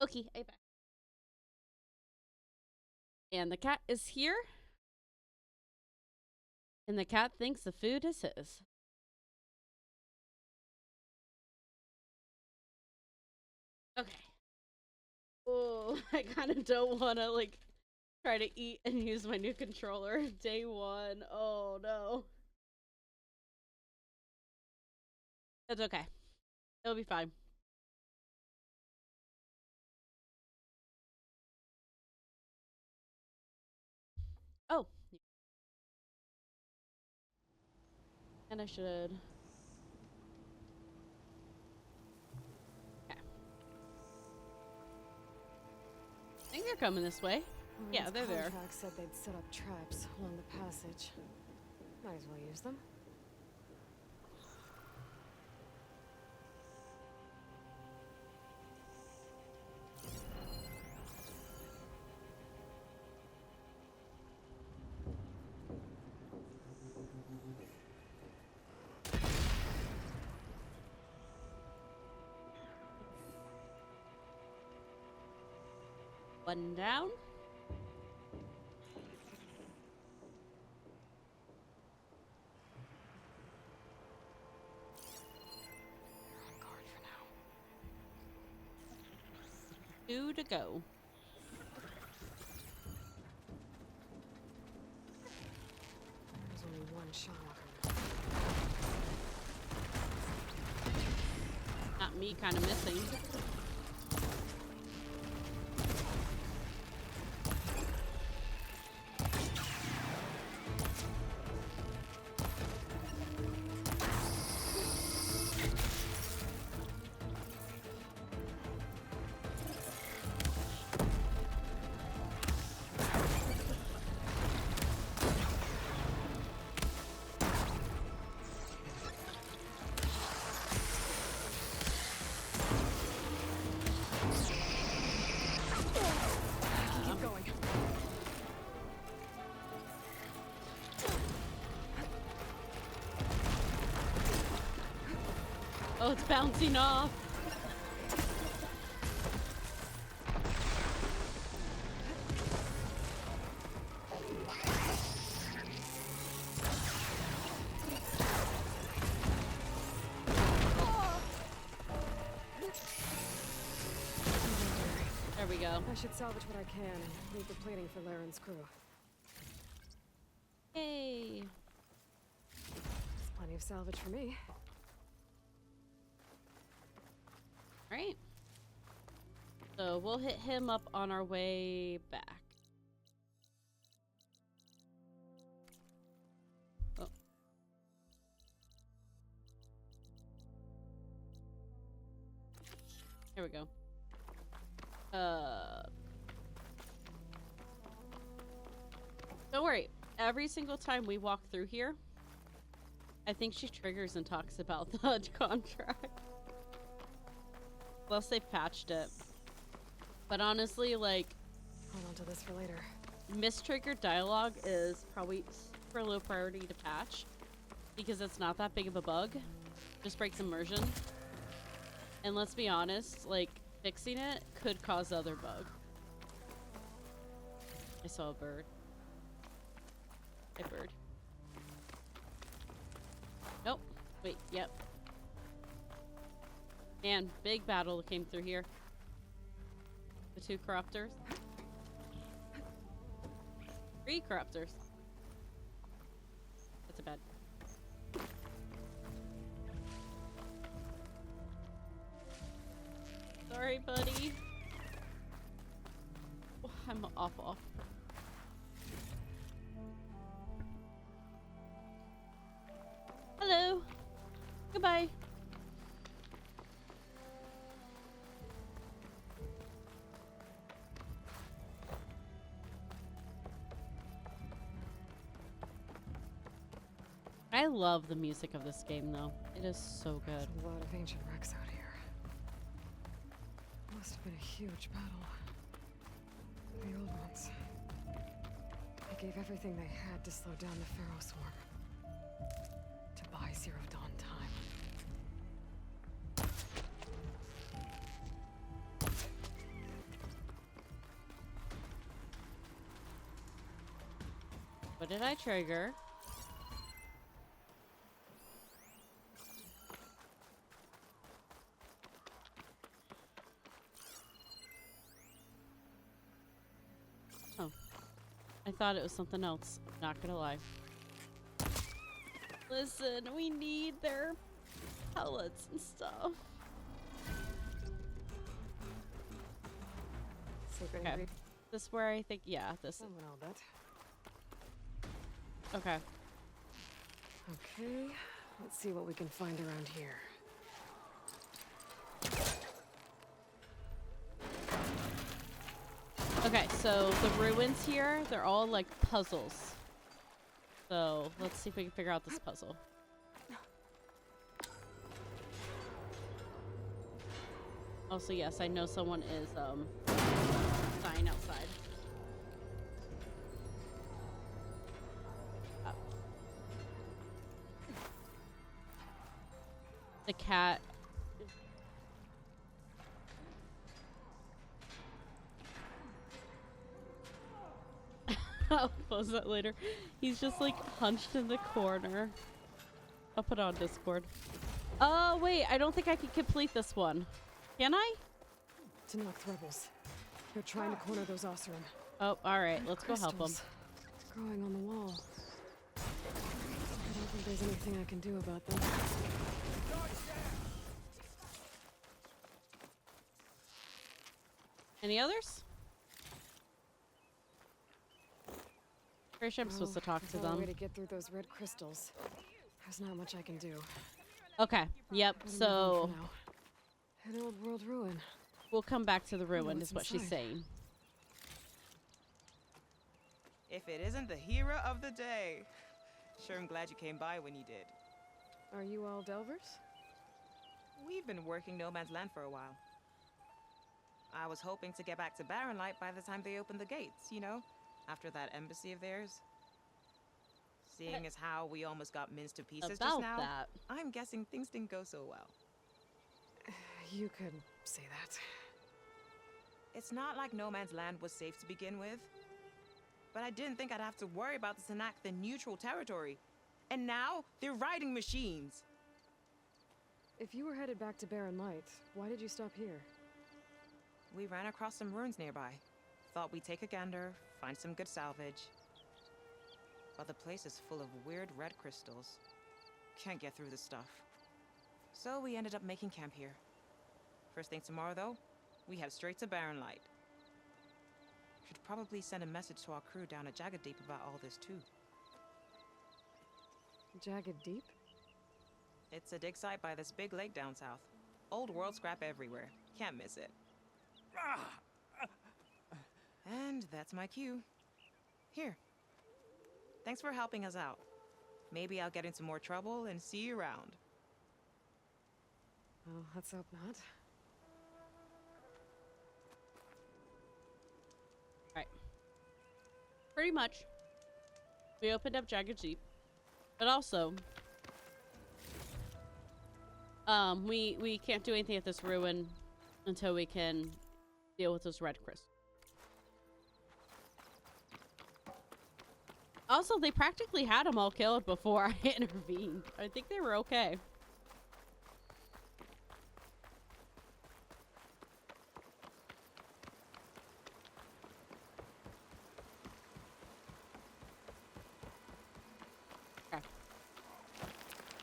Okay, I'm back. And the cat is here. And the cat thinks the food is his. Okay. Oh, I kind of don't want to, like, try to eat and use my new controller. Day one. Oh, no. That's okay. It'll be fine. Oh. And I should. Okay. I think they're coming this way. Yeah, they're there. Contract said they'd set up traps along the passage. Might as well use them. One down. Two to go. There's only one shot. Not me kind of missing. Oh, it's bouncing off. There we go. I should salvage what I can and leave the plating for Laren's crew. Yay. That's plenty of salvage for me. Right. So we'll hit him up on our way back. Oh. Here we go. Don't worry. Every single time we walk through here, I think she triggers and talks about the contract. Unless they've patched it. But honestly, like, hold on to this for later. Mistriggered dialogue is probably super low priority to patch because it's not that big of a bug. Just breaks immersion. And let's be honest, like, fixing it could cause other bug. I saw a bird. A bird. Nope. Wait, yep. And big battle came through here. The two corruptors. 3 corruptors. That's a bad. Sorry, buddy. Oh, I'm off. Hello. Goodbye. I love the music of this game, though. It is so good. There's a lot of ancient wrecks out here. Must have been a huge battle. The old ones. They gave everything they had to slow down the Pharaoh swarm. To buy Zero Dawn time. What did I trigger? I thought it was something else. Not gonna lie. Listen, we need their pellets and stuff. Secret Okay. This where I think, yeah, this. Someone I'll bet. Okay. Okay, let's see what we can find around here. Okay, so the ruins here, they're all like puzzles. So let's see if we can figure out this puzzle. Also, yes, I know someone is dying outside. The cat. I'll post that later. He's just like hunched in the corner. I'll put it on Discord. Oh wait, I don't think I can complete this one. Can I? Tanakh rebels. They're trying to corner those Oseram. Oh, alright, let's go help them. It's growing on the wall. I don't think there's anything I can do about them. Any others? Pretty sure I'm supposed to talk to Without a them. way to get through those red crystals. There's not much I can do. Okay, yep, so An old world ruin. we'll come back to the ruin what's is what she's inside. saying. If it isn't the hero of the day. Sure, I'm glad you came by when you did. Are you all Delvers? We've been working No Man's Land for a while. I was hoping to get back to Barren Light by the time they opened the gates, you know? After that embassy of theirs. Seeing as how we almost got minced to pieces just About now, that. I'm guessing things didn't go so well. You could say that. It's not like No Man's Land was safe to begin with. But I didn't think I'd have to worry about the Tanakh, the neutral territory. And now, they're riding machines. If you were headed back to Barren Light, why did you stop here? We ran across some ruins nearby. Thought we'd take a gander, find some good salvage. But the place is full of weird red crystals. Can't get through the stuff. So we ended up making camp here. First thing tomorrow, though, we head straight to Barren Light. Should probably send a message to our crew down at Jagged Deep about all this, too. Jagged Deep? It's a dig site by this big lake down south. Old world scrap everywhere. Can't miss it. And that's my cue. Here. Thanks for helping us out. Maybe I'll get into more trouble and see you around. Well, let's hope not. Right. Pretty much. We opened up Jagged Deep. But also, we can't do anything at this ruin until we can deal with those red crystals. Also, they practically had them all killed before I intervened. I think they were okay. Okay.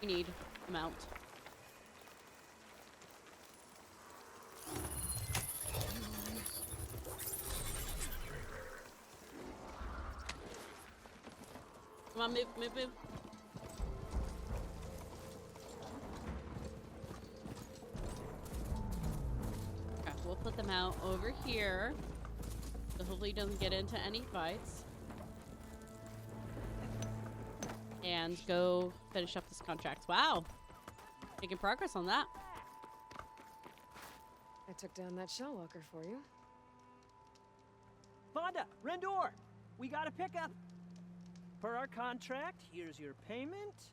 We need a mount. Come on, move, move, move. Okay, we'll put them out over here. So hopefully he doesn't get into any fights. And go finish up this contract. Wow. Making progress on that. I took down that shell walker for you. Fonda, Rendor, we got a pickup. Per our contract, here's your payment.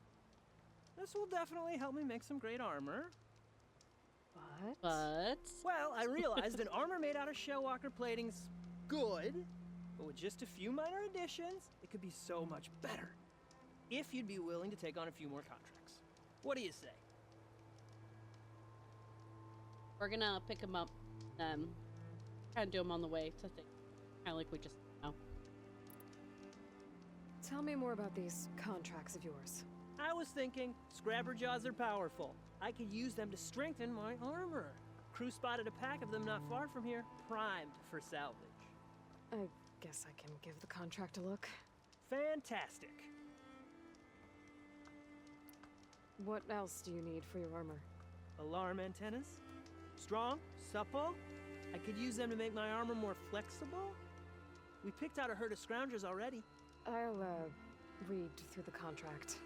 This will definitely help me make some great armor. But? Well, I realized that armor made out of Shellwalker plating's good, but with just a few minor additions, it could be so much better. If you'd be willing to take on a few more contracts. What do you say? We're gonna pick them up, kind of do them on the way to think. Kind of like we just know. Tell me more about these contracts of yours. I was thinking, Scrabber Jaws are powerful. I could use them to strengthen my armor. Crew spotted a pack of them not far from here, primed for salvage. I guess I can give the contract a look. Fantastic. What else do you need for your armor? Alarm antennas? Strong? Supple? I could use them to make my armor more flexible? We picked out a herd of scroungers already. I'll, read through the contract.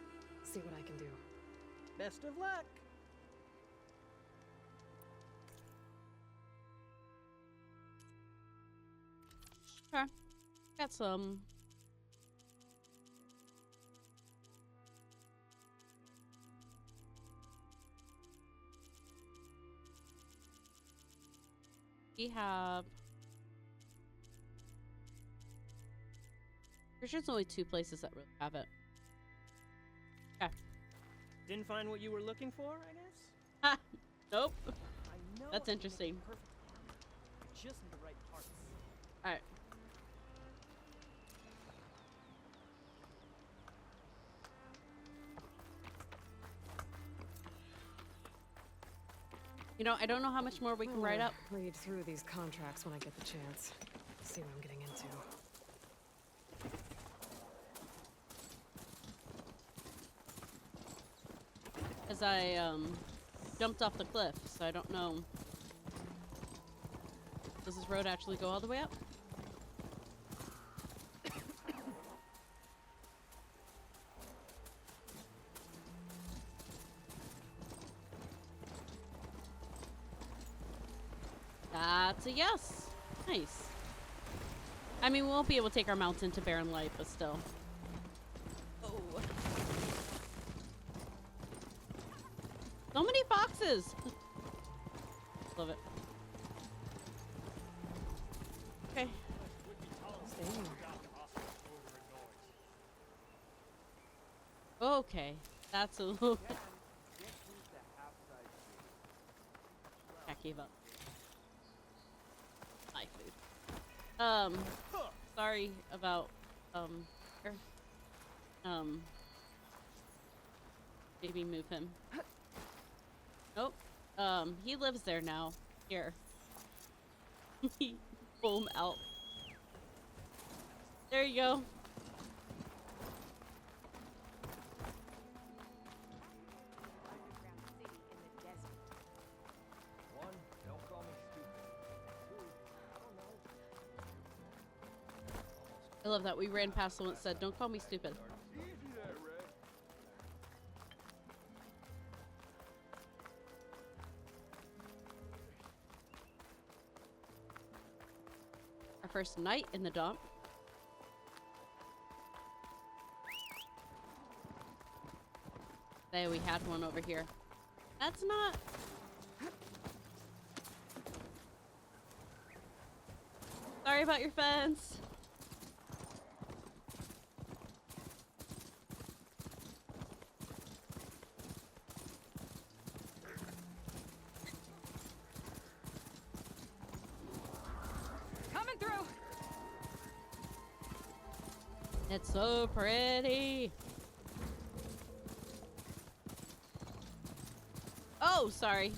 See what I can do. Best of luck! Okay. Got some. We have. There's just only 2 places that really have it. Okay. Didn't find what you were looking for, I guess? Ha! Nope. I know That's I can make interesting. a perfect armor. I just need the right parts. Alright. You know, I don't know how much more we can write up. Read through these contracts when I get the chance. See what I'm getting into. As I jumped off the cliff, so I don't know. Does this road actually go all the way up? That's a yes. Nice. I mean, we won't be able to take our mountain to Barren Light, but still. Oh. So many foxes! Love it. Okay. Okay. That's a little bit. I gave up. My food. Sorry about, her. Maybe move him. Nope. He lives there now. Here. Pull him out. There you go. I love that we ran past someone that said, "Don't call me stupid." Our first night in the dump. There, we had one over here. That's not... Sorry about your fence. Coming through. It's so pretty. Oh, sorry.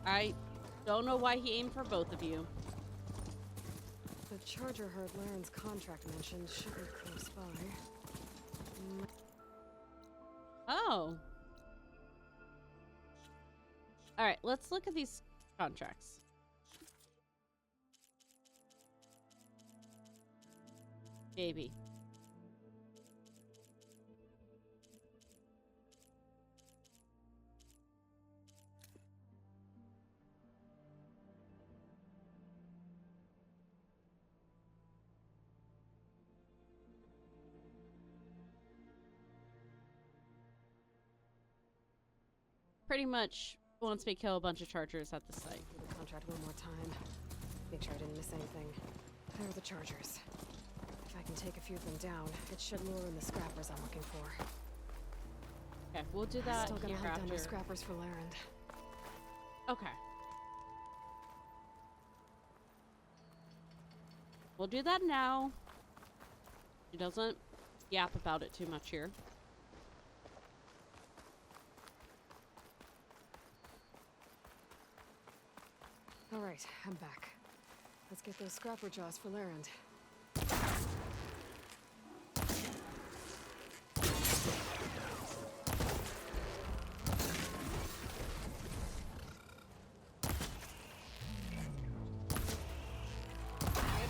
I don't know why he aimed for both of you. The charger herd Laren's contract mentioned should be close by. Oh. Alright, let's look at these contracts. Baby. Pretty much wants me to kill a bunch of chargers at the site. Do the contract one more time. Make sure I didn't miss anything. There are the chargers. If I can take a few of them down, it should lure in the scrappers I'm looking for. Okay, we'll do that Still here gonna hunt down after. my scrappers for Laren. Okay. We'll do that now. She doesn't yap about it too much here. Alright, I'm back. Let's get those scrapper jaws for Larend. Okay,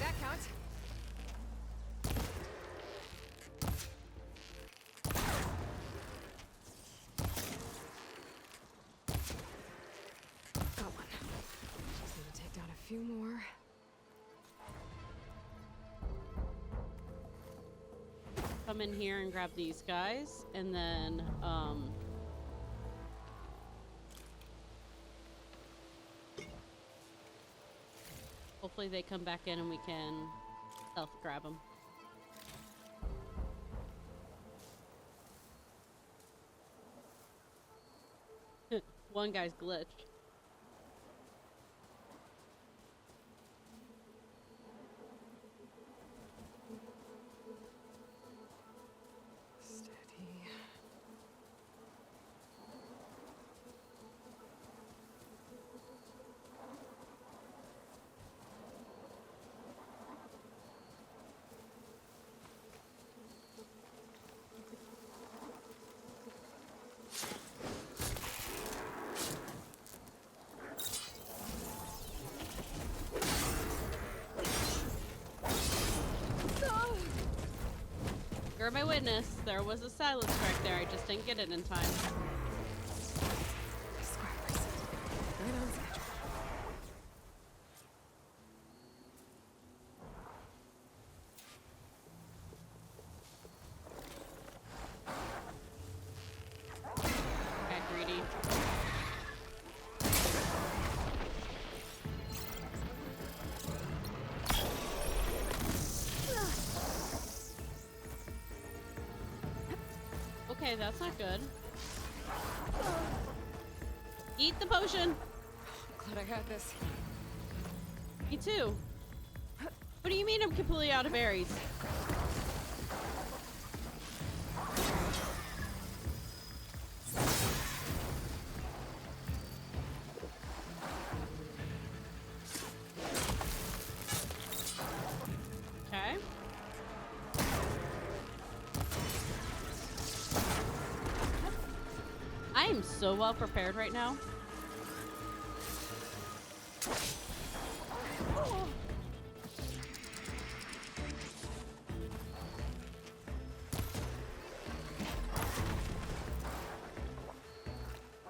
that counts. Got one. Just need to take down a few more. Come in here and grab these guys, and then hopefully they come back in and we can stealth grab them. One guy's glitched. You're my witness. There was a silence strike there. I just didn't get it in time. Scrappers. Right on schedule. Got greedy. Okay, that's not good. Eat the potion. Glad I had this. Me too. What do you mean I'm completely out of berries? Okay. I am so well prepared right now.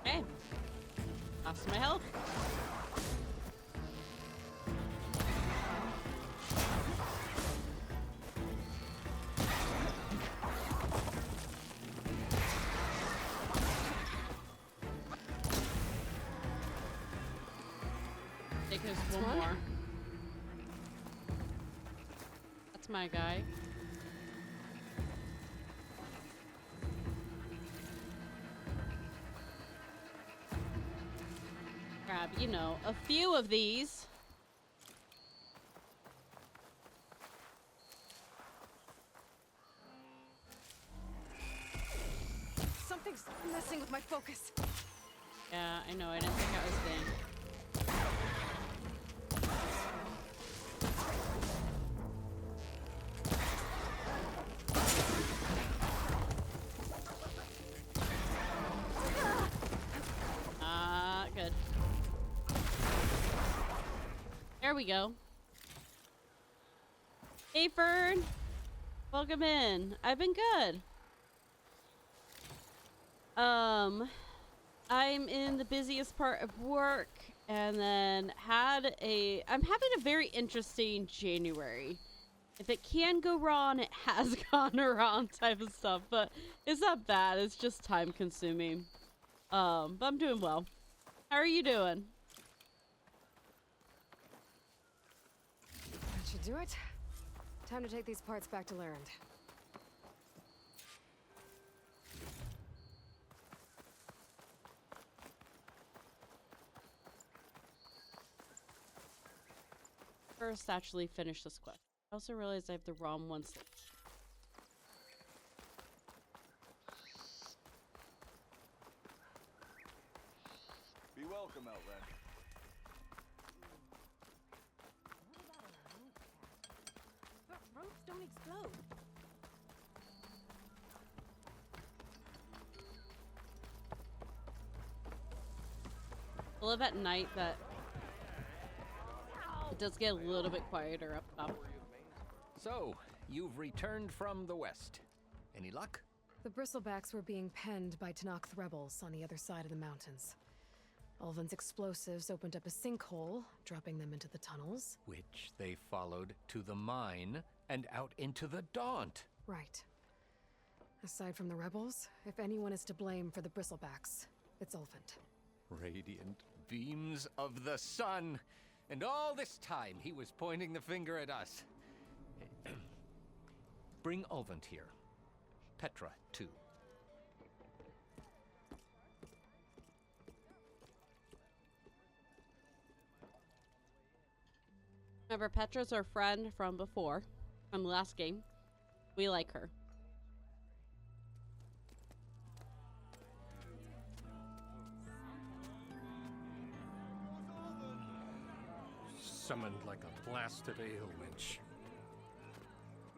Okay. Lost my health. I think there's one more. That's my guy. Grab, you know, a few of these. Something's messing with my focus. Yeah, I know. I didn't think I was staying. Good. There we go. Hey, Fern. Welcome in. I've been good. I'm in the busiest part of work, and then I'm having a very interesting January. If it can go wrong, it has gone wrong type of stuff, but it's not bad. It's just time consuming. But I'm doing well. How are you doing? That should do it. Time to take these parts back to Larend. First, actually finish this quest. I also realized I have the wrong ones. Be welcome, Outlander. don't explode. I love at night that it does get a little bit quieter up top. So, you've returned from the west. Any luck? The bristlebacks were being penned by Tanakh rebels on the other side of the mountains. Ulvin's explosives opened up a sinkhole, dropping them into the tunnels. Which they followed to the mine and out into the Daunt. Right. Aside from the rebels, if anyone is to blame for the bristlebacks, it's Ulvin. Radiant beams of the sun. And all this time he was pointing the finger at us. Bring Ulvin here. Petra, too. Remember, Petra's our friend from before, from the last game. We like her. Summoned like a blasted ale winch.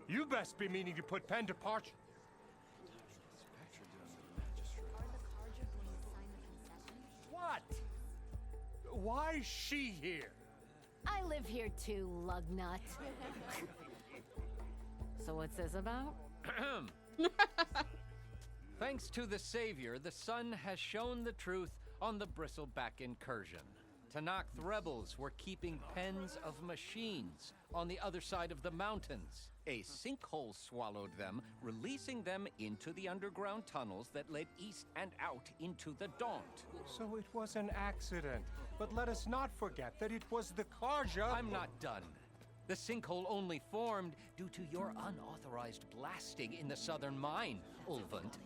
You best be meaning to put pen to parchment. What? Why is she here? I live here too, lugnut. So what's this about? Thanks to the Savior, the sun has shown the truth on the bristleback incursion. Tanakh rebels were keeping pens of machines on the other side of the mountains. A sinkhole swallowed them, releasing them into the underground tunnels that led east and out into the Daunt. So it was an accident. But let us not forget that it was the Karja. I'm not done. The sinkhole only formed due to your unauthorized blasting in the southern mine, Ulvund.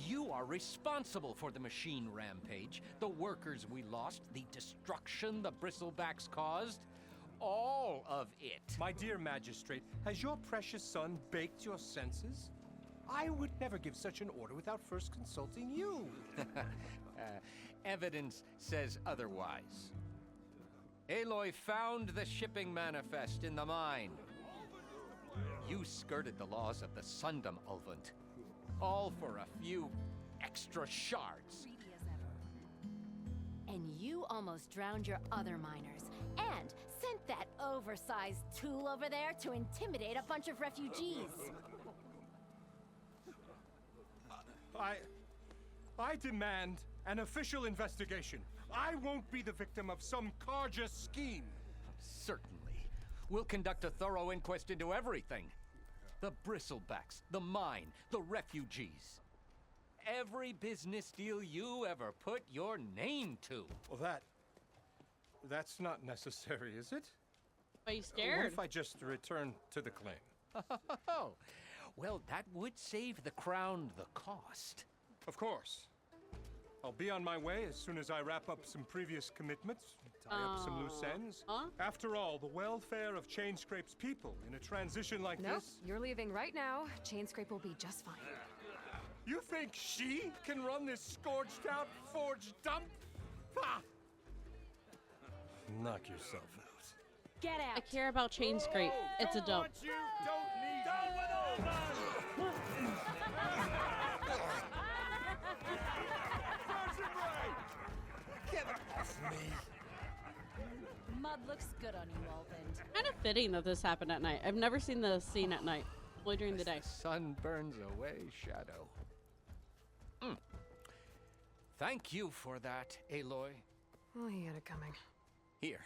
You are responsible for the machine rampage, the workers we lost, the destruction the bristlebacks caused. All of it. My dear magistrate, has your precious son baked your senses? I would never give such an order without first consulting you. Evidence says otherwise. Aloy found the shipping manifest in the mine. You skirted the laws of the Sundom, Ulvund. All for a few extra shards. And you almost drowned your other miners. And sent that oversized tool over there to intimidate a bunch of refugees. I demand an official investigation. I won't be the victim of some Karja scheme. Certainly. We'll conduct a thorough inquest into everything. The bristlebacks, the mine, the refugees. Every business deal you ever put your name to. Well, that's not necessary, is it? Are you scared? What if I just return to the claim? Well, that would save the crown the cost. Of course. I'll be on my way as soon as I wrap up some previous commitments, tie up some loose ends. After all, the welfare of Chainscrape's people in a transition like Nope, this... you're leaving right now. Chainscrape will be just fine. You think she can run this scorched-out forged dump? Ha! Knock yourself out. Get out! I care about Chainscrape. It's a dump. You don't need down with all Get off me! Mud looks good on you, Ulvin. Kind of fitting that this happened at night. I've never seen the scene at night. Only during the day. Sun burns away shadow. Thank you for that, Aloy. Oh, he had it coming. Here,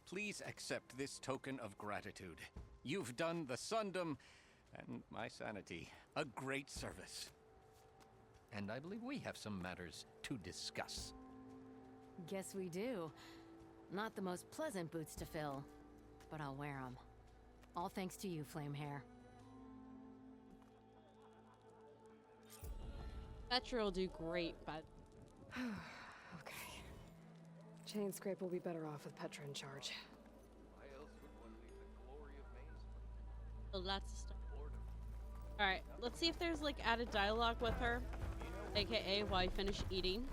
please accept this token of gratitude. You've done the Sundom and my sanity a great service. And I believe we have some matters to discuss. Guess we do. Not the most pleasant boots to fill, but I'll wear them. All thanks to you, Flamehair. Petra will do great, but... Okay. Chainscrape will be better off with Petra in charge. So lots of stuff. Alright, let's see if there's like added dialogue with her. AKA while I finish eating.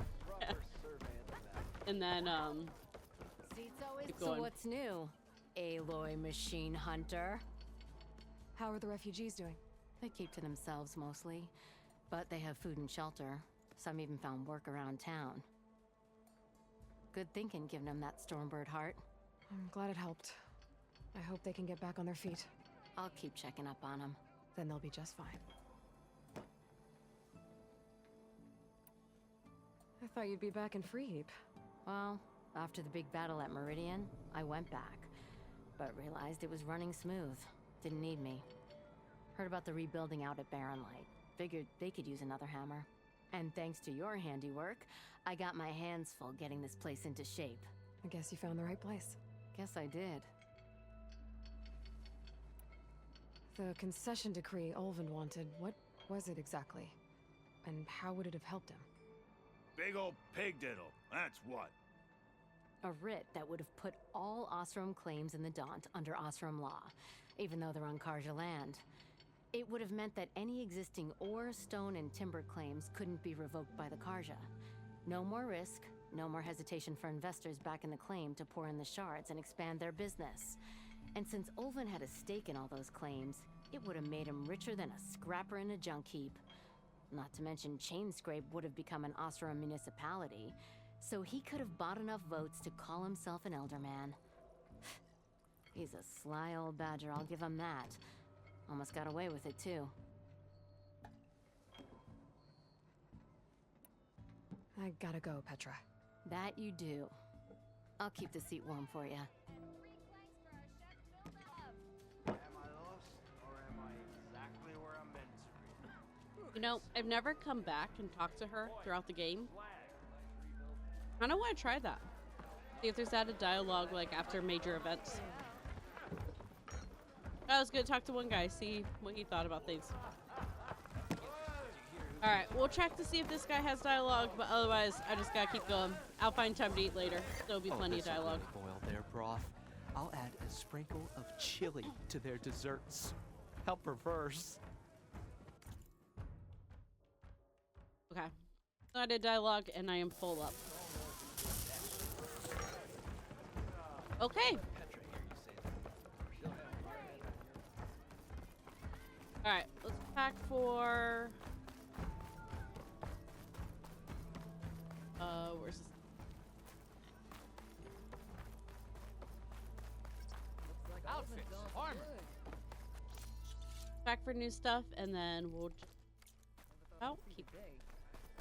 And then, Seats always keep so going. what's new, Aloy Machine Hunter? How are the refugees doing? They keep to themselves mostly, but they have food and shelter. Some even found work around town. Good thinking, giving them that Stormbird heart. I'm glad it helped. I hope they can get back on their feet. I'll keep checking up on them. Then they'll be just fine. I thought you'd be back in Freeheap. Well, after the big battle at Meridian, I went back, but realized it was running smooth. Didn't need me. Heard about the rebuilding out at Barren Light. Figured they could use another hammer. And thanks to your handiwork, I got my hands full getting this place into shape. I guess you found the right place. Guess I did. The concession decree Ulvin wanted, what was it exactly? And how would it have helped him? Big old pig diddle, that's what. A writ that would have put all Osram claims in the Daunt under Osram law, even though they're on Karja land. It would have meant that any existing ore, stone, and timber claims couldn't be revoked by the Karja. No more risk, no more hesitation for investors back in the claim to pour in the shards and expand their business. And since Ulvin had a stake in all those claims, it would have made him richer than a scrapper in a junk heap. Not to mention Chainscrape would have become an Osram municipality, so he could have bought enough votes to call himself an elderman. He's a sly old badger, I'll give him that. Almost got away with it, too. I gotta go, Petra. That you do. I'll keep the seat warm for you. Am I lost, or am I exactly where I'm meant to be? You know, I've never come back and talked to her throughout the game. I don't want to try that. See if there's added dialogue like after major events. I was gonna talk to one guy, see what he thought about things. Alright, we'll check to see if this guy has dialogue, but otherwise, I just gotta keep going. I'll find time to eat later. There'll be plenty of dialogue. Really boil their broth. I'll add a sprinkle of chili to their desserts. How perverse. Okay. I did dialogue, and I am full up. Okay. Alright, let's pack for... where's this? Outfits, armor. Pack for new stuff, and then we'll... Oh, keep...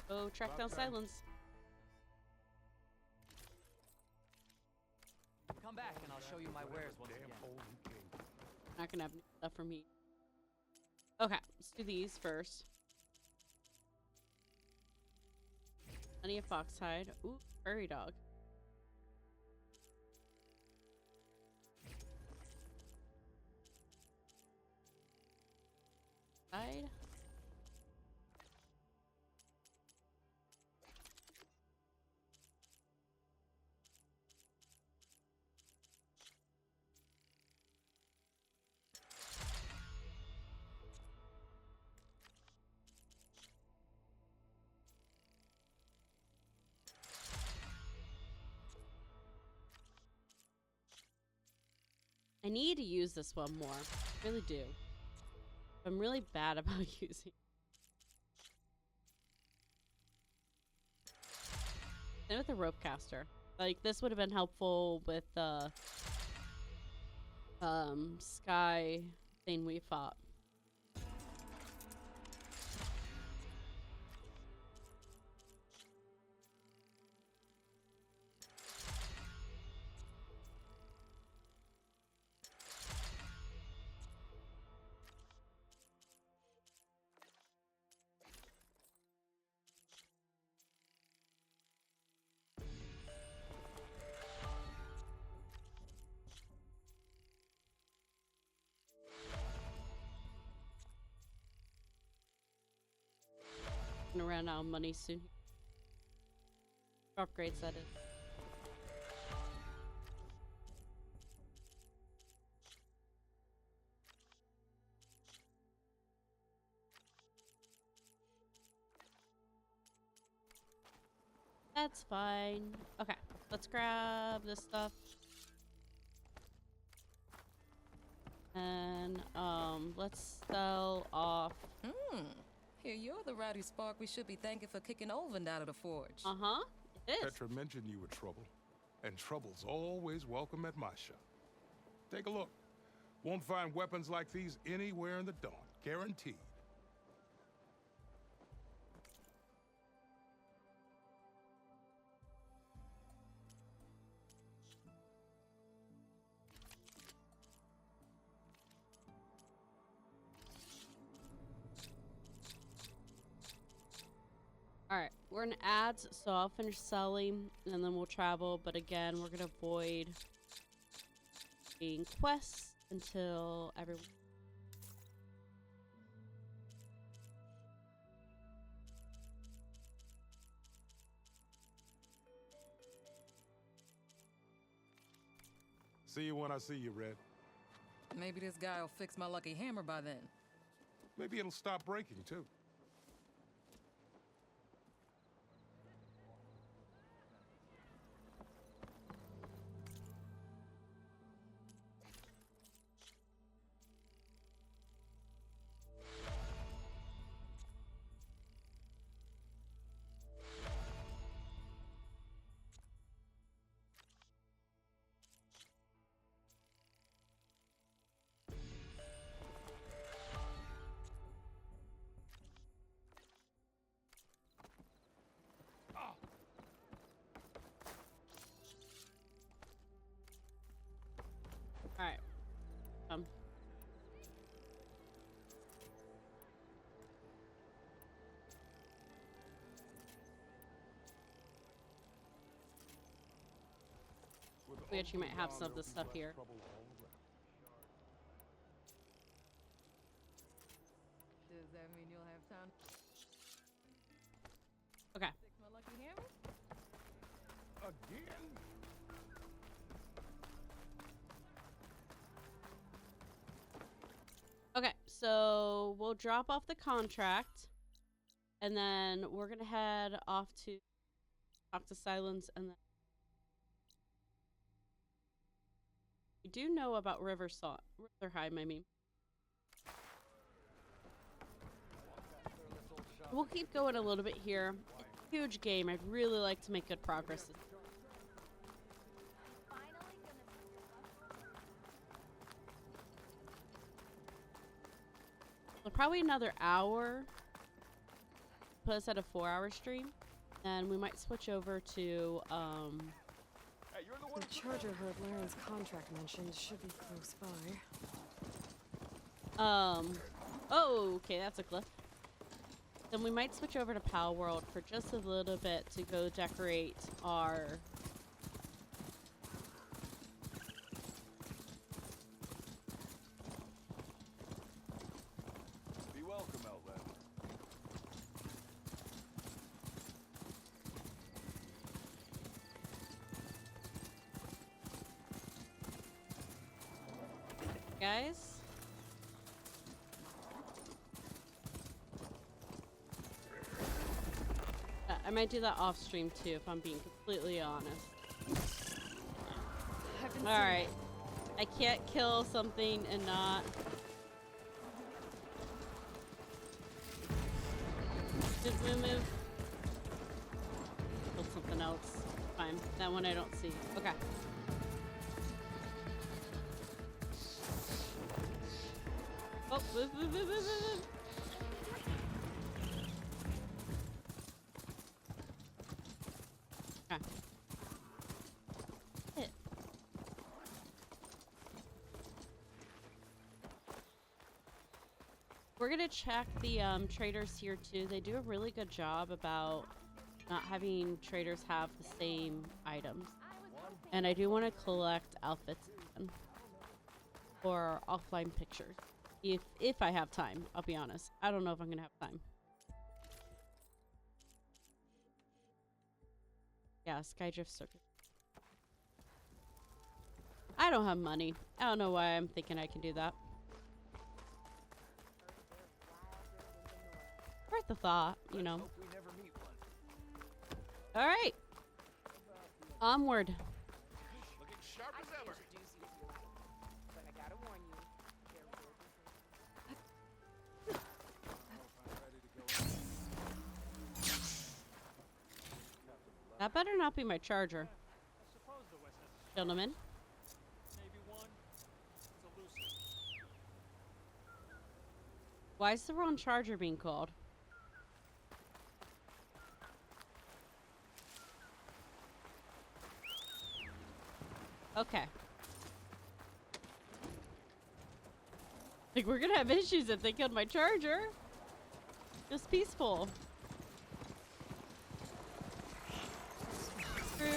Go track down Silence. Come back and I'll show you my wares once again. Not gonna have stuff for me. Okay, let's do these first. Plenty of foxhide. Ooh, prairie dog. Hide. I need to use this one more. I really do. I'm really bad about using it. And with the rope caster. Like, this would have been helpful with the Sky thing we fought. Gonna run out of money soon. Upgrades, that is. That's fine. Okay, let's grab this stuff. And let's sell off. Here, you're the rowdy spark we should be thanking for kicking Olvin out of the forge. It is. Petra mentioned you were trouble, and trouble's always welcome at my shop. Take a look. Won't find weapons like these anywhere in the Dawn, guaranteed. Alright, we're in ads, so I'll finish selling and then we'll travel. But again, we're gonna avoid being quests until everyone. See you when I see you, Red. Maybe this guy'll fix my lucky hammer by then. Maybe it'll stop breaking, too. Alright. We actually might have some of this stuff here. Does that mean you'll have time? Okay. Fix my lucky hammer? Again? Okay, so we'll drop off the contract and then we're gonna head off to talk to Silence and then we do know about Riverheim, I mean. We'll keep going a little bit here. It's a huge game. I'd really like to make good progress. So probably another hour. Put us at a 4-hour stream. And we might switch over to The charger herd Laren's contract mentioned should be close by. Oh, okay, that's a cliff. Then we might switch over to Pal World for just a little bit to go decorate our Be welcome, Outlander. guys. I might do that off stream too, if I'm being completely honest. Alright. I can't kill something and not. Move. Killed something else. Fine. That one I don't see. Okay. Oh, move. Okay. Hit. We're gonna check the traders here too. They do a really good job about not having traders have the same items. And I do want to collect outfits again for offline pictures. If I have time, I'll be honest. I don't know if I'm gonna have time. Yeah, Skydrift Circus. I don't have money. I don't know why I'm thinking I can do that. Worth the thought, you know. Alright. Onward. Looking sharp as ever. But I gotta warn you, That better not be my charger. I suppose the West has Gentlemen. maybe one. It's elusive. Why is the wrong charger being called? Okay. Like, we're gonna have issues if they killed my charger. Just peaceful. True.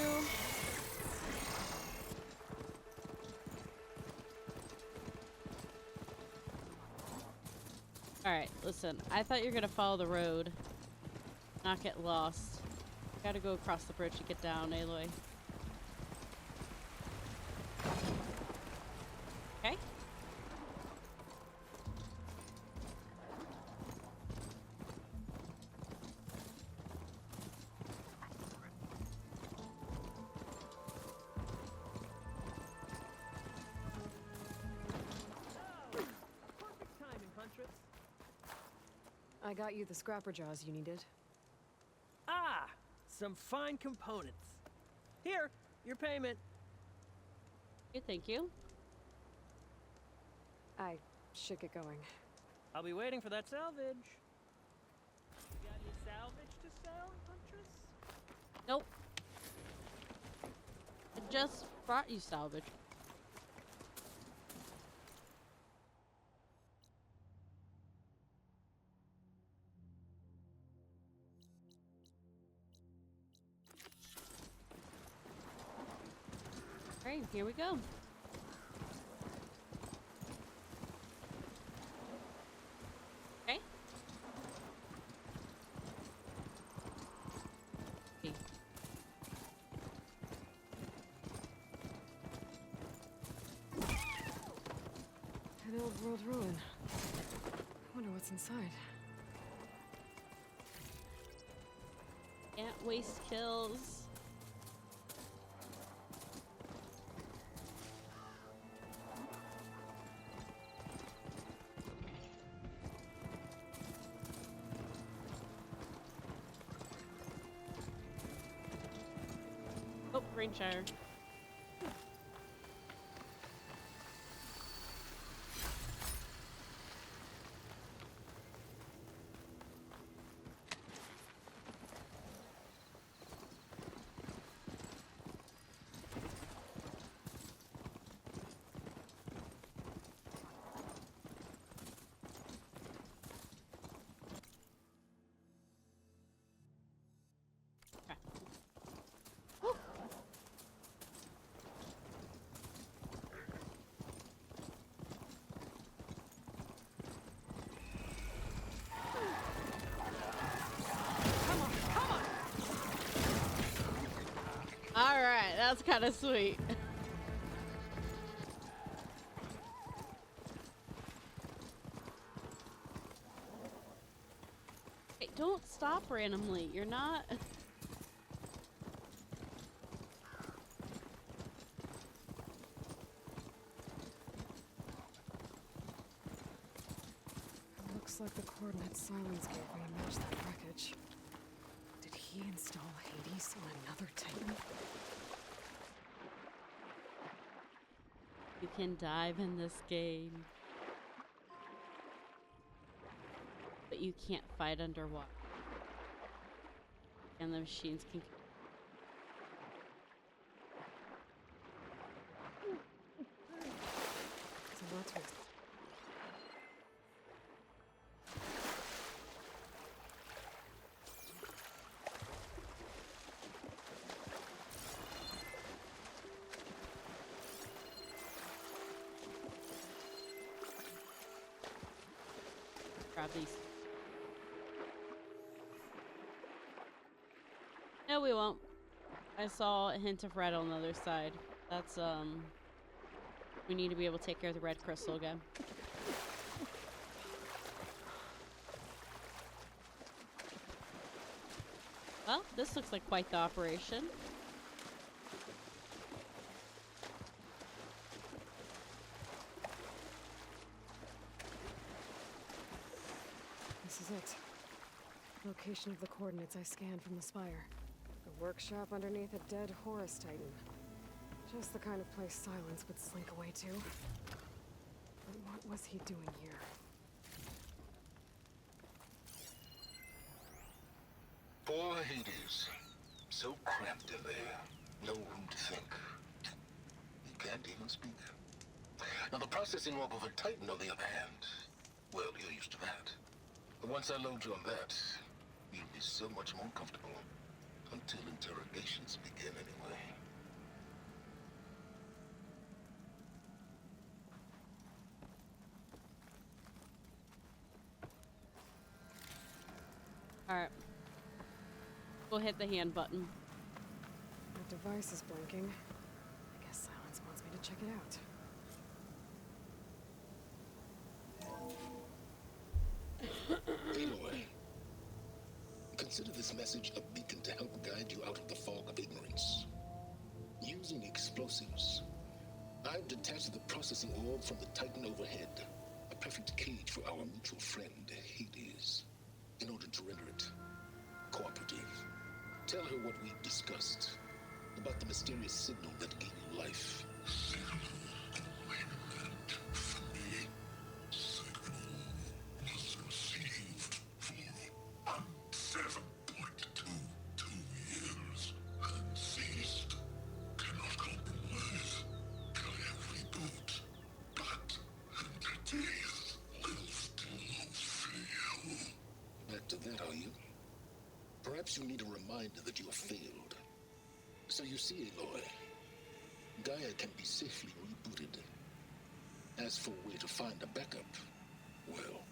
Alright, listen. I thought you were gonna follow the road. Not get lost. Gotta go across the bridge to get down, Aloy. Okay. Perfect timing, Huntress. I got you the scrapper jaws you needed. Ah, some fine components. Here, your payment. Okay, thank you. I should get going. I'll be waiting for that salvage. You got any salvage to sell, Huntress? Nope. I just brought you salvage. Alright, here we go. Okay. Okay. An old world ruin. Wonder what's inside. Can't waste kills. Oh, Rainshire. Alright, that's kind of sweet. Hey, don't stop randomly. You're not... Looks like the coordinates Silence gave me match that wreckage. Did he install Hades on another Titan? You can dive in this game. But you can't fight underwater. And the machines can... It's a lot to explain. Grab these. No, we won't. I saw a hint of red on the other side. That's, we need to be able to take care of the red crystal again. Well, this looks like quite the operation. This is it. Location of the coordinates I scanned from the spire. A workshop underneath a dead Horus Titan. Just the kind of place Silence would slink away to. But what was he doing here? Poor Hades. So cramped in there. No room to think. He can't even speak. Now the processing orb of a Titan, on the other hand, well, you're used to that. But once I load you on that, you'll be so much more comfortable. Until interrogations begin, anyway. Alright. We'll hit the hand button. The device is blinking. I guess Silence wants me to check it out. Aloy, consider this message a beacon to help guide you out of the fog of ignorance. Using explosives, I've detached the processing orb from the Titan overhead, a perfect cage for our mutual friend, Hades, in order to render it cooperative. Tell her what we've discussed about the mysterious signal that gave you life. Back to that, are you? Perhaps you need a reminder that you have failed. So you see, Aloy, Gaia can be safely rebooted. As for where to find a backup, well,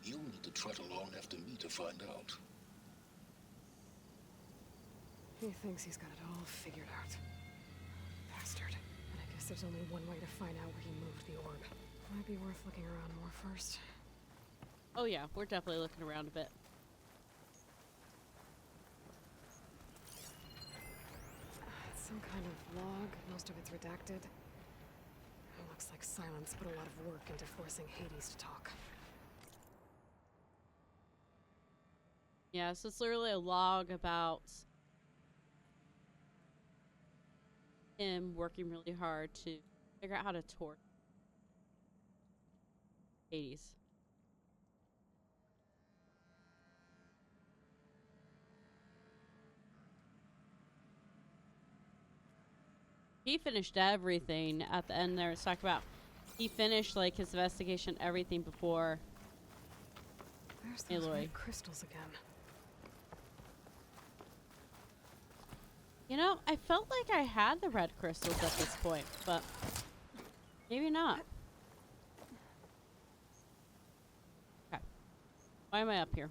you'll need to trot along after me to find out. He thinks he's got it all figured out. Bastard. But I guess there's only one way to find out where he moved the orb. Might be worth looking around more first. Oh yeah, we're definitely looking around a bit. It's some kind of log. Most of it's redacted. It looks like Silence put a lot of work into forcing Hades to talk. Yeah, so it's literally a log about him working really hard to figure out how to torch Hades. He finished everything at the end there. It's talking about he finished like his investigation, everything before There's those Aloy. red crystals again. You know, I felt like I had the red crystals at this point, but maybe not. Okay. Why am I up here?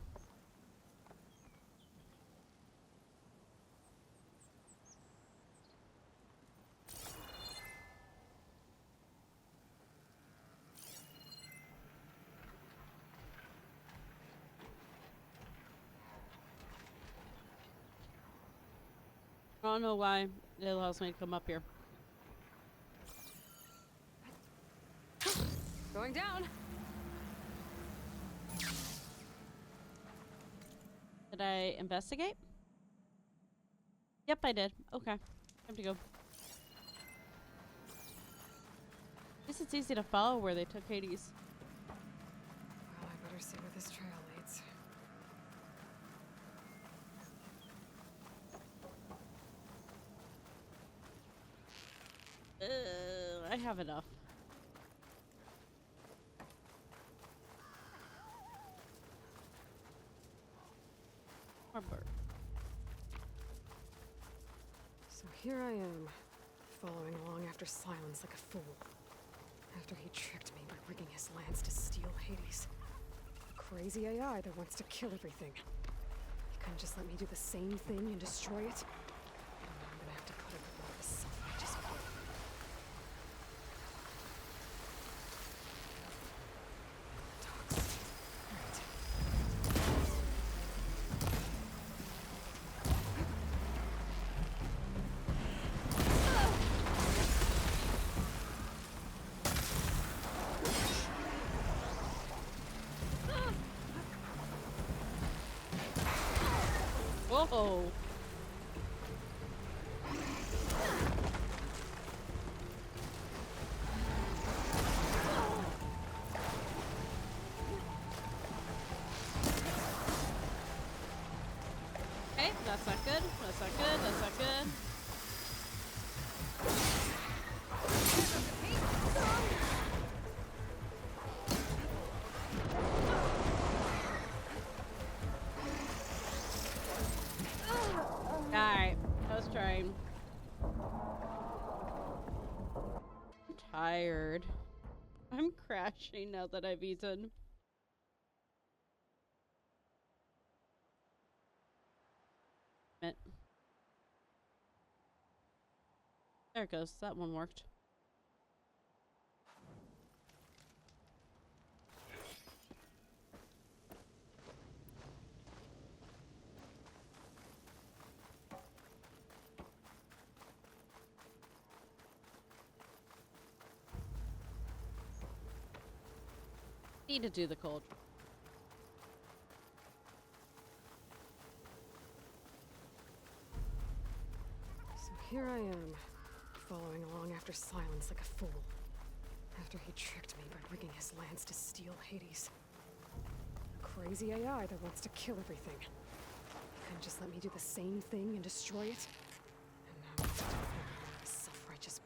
I don't know why it allows me to come up here. Going down. Did I investigate? Yep, I did. Okay. Time to go. At least it's easy to follow where they took Hades. Well, I better see where this trail leads. I have enough. More bird. So here I am, following along after Silence like a fool. After he tricked me by rigging his lance to steal Hades. A crazy AI that wants to kill everything. He couldn't just let me do the same thing and destroy it. I'm gonna have to put up with more of his self-righteous bull. Whoa! good. That's not good. That's not good. Alright, I was trying. I'm tired. I'm crashing now that I've eaten. There it goes. That one worked. Need to do the cold. So here I am, following along after Silence like a fool. After he tricked me by rigging his lance to steal Hades. A crazy AI that wants to kill everything. Couldn't just let me do the same thing and destroy it? And now it's a self-righteous.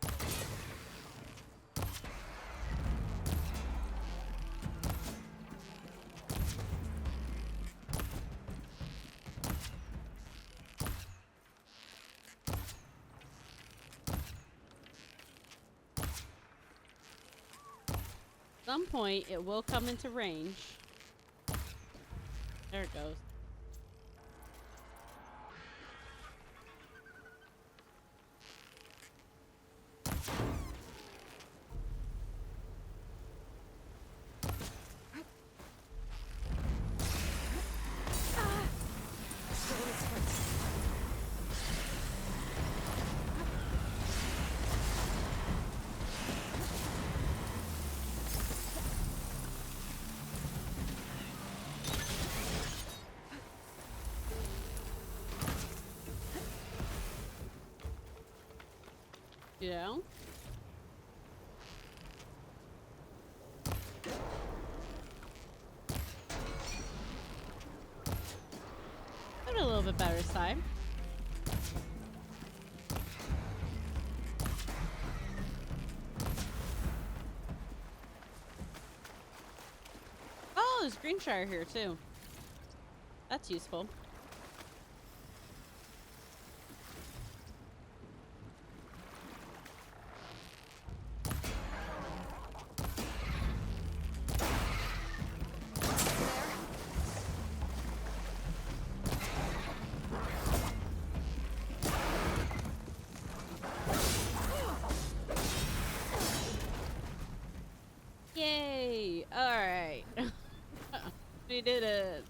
At some point, it will come into range. There it goes. Yeah. Got a little bit better side. Oh, there's Greenshire here too. That's useful. Yay! Alright. We did it.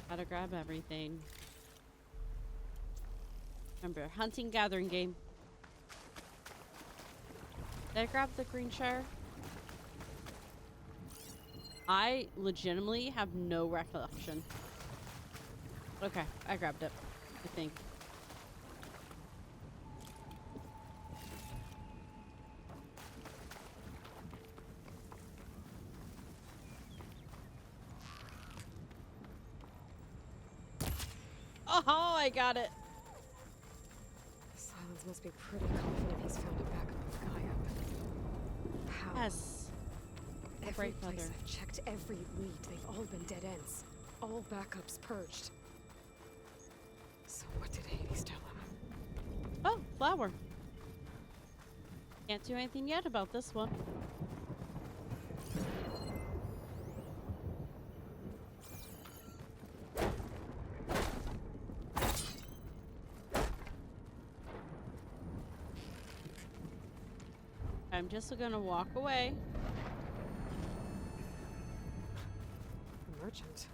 Gotta grab everything. Remember, hunting gathering game. Did I grab the Greenshire? I legitimately have no recollection. Okay, I grabbed it, I think. Oh, I got it. Silence must be pretty confident he's found a backup of Gaia. How? Yes. Every place I've checked, every lead, they've all been dead ends. All backups purged. So what did Hades tell him? Oh, flower. Can't do anything yet about this one. I'm just gonna walk away. A merchant.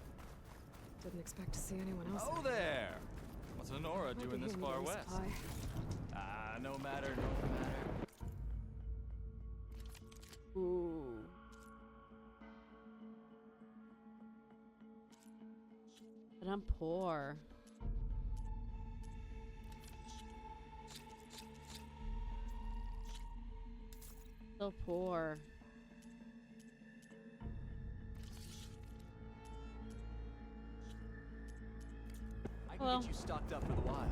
Didn't expect to see anyone else. Oh there! What's Honora Might be doing this here far needing west? supply. No matter, no matter. Ooh. But I'm poor. So poor. I can get you stocked up for the wild.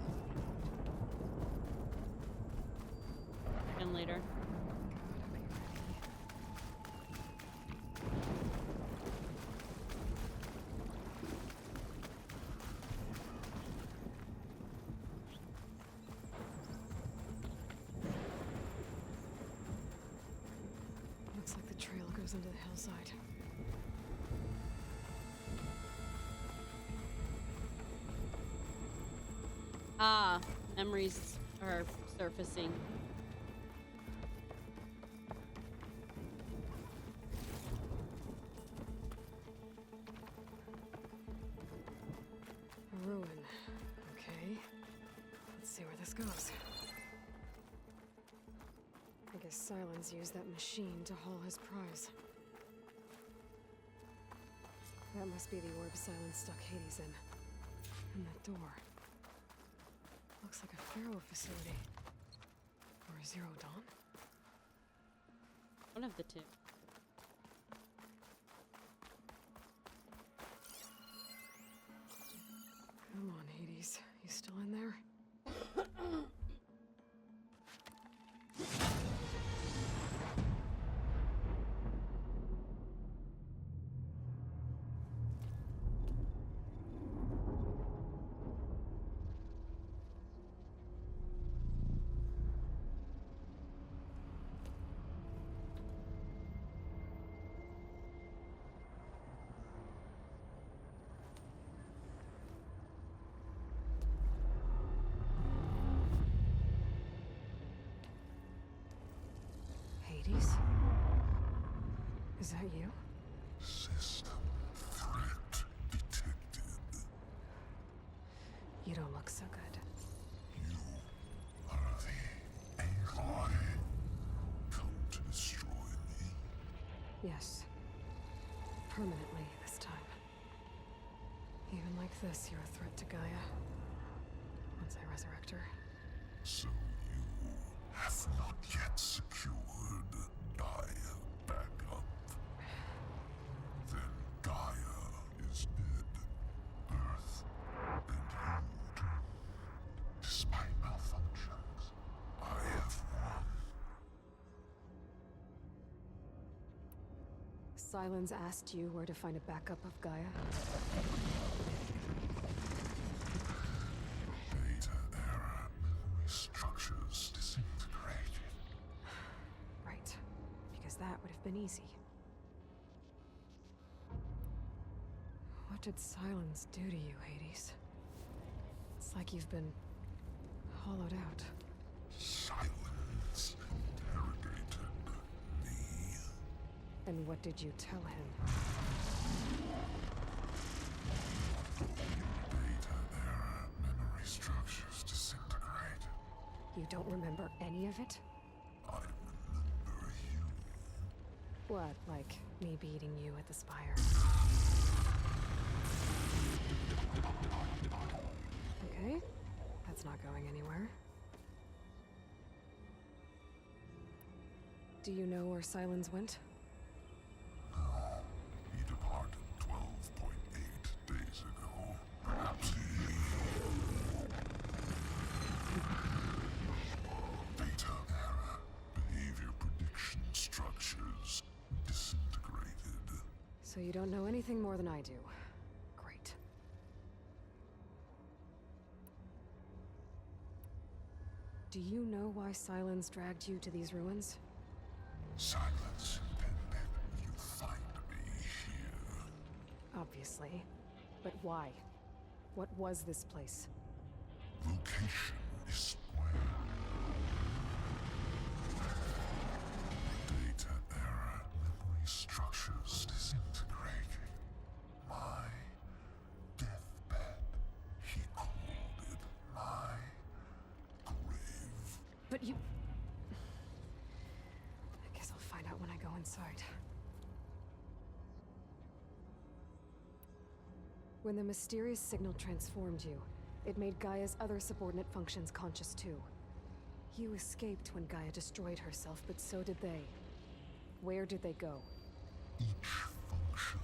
And later. Looks like the trail goes into the hillside. Ah, memories are surfacing. A ruin. Okay. Let's see where this goes. I guess Silence used that machine to haul his prize. That must be the orb Silence stuck Hades in. And that door. Looks like a Pharaoh facility. Or a Zero Dawn? One of the two. Come on, Hades. You still in there? Hades? Is that you? System threat detected. You don't look so good. You are the Aloy. Come to destroy me. Yes. Permanently this time. Even like this, you're a threat to Gaia. Once I resurrect her. So you have not yet secured Gaia back up. Then Gaia is dead. Earth and you too. Despite malfunctions, I have won. Silence asked you where to find a backup of Gaia? Data error, memory structures disintegrated. Right. Because that would have been easy. What did Silence do to you, Hades? It's like you've been hollowed out. Silence interrogated me. And what did you tell him? Data error, memory structures disintegrated. You don't remember any of it? I remember you. What, like me beating you at the Spire? Okay, that's not going anywhere. Do you know where Silence went? No, he departed 12.8 days ago. Perhaps he... Data error, behavior prediction structures disintegrated. So you don't know anything more than I do. Great. Do you know why Silence dragged you to these ruins? Silence intended you find me here. Obviously. But why? What was this place? Location is square. Data error, memory structures disintegrating. My deathbed. He called it my grave. But you... I guess I'll find out when I go inside. When the mysterious signal transformed you, it made Gaia's other subordinate functions conscious too. You escaped when Gaia destroyed herself, but so did they. Where did they go? Each function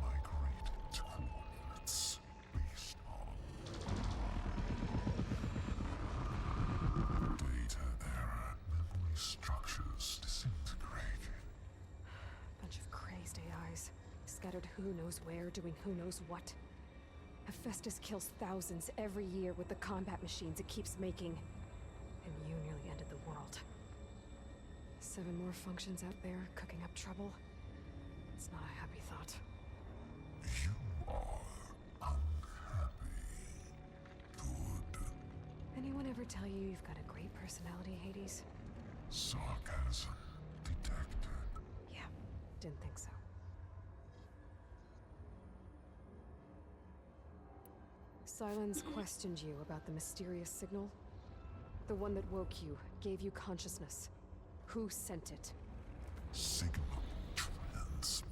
migrated to coordinates based on data error, memory structures disintegrated. Bunch of crazed AIs, scattered who knows where, doing who knows what. Hephaestus kills thousands every year with the combat machines it keeps making. And you nearly ended the world. 7 more functions out there, cooking up trouble. It's not a happy thought. You are unhappy. Good. Anyone ever tell you you've got a great personality, Hades? Sarcasm detected. Yeah, didn't think so. Silence questioned you about the mysterious signal. The one that woke you, gave you consciousness. Who sent it? Signal transmitted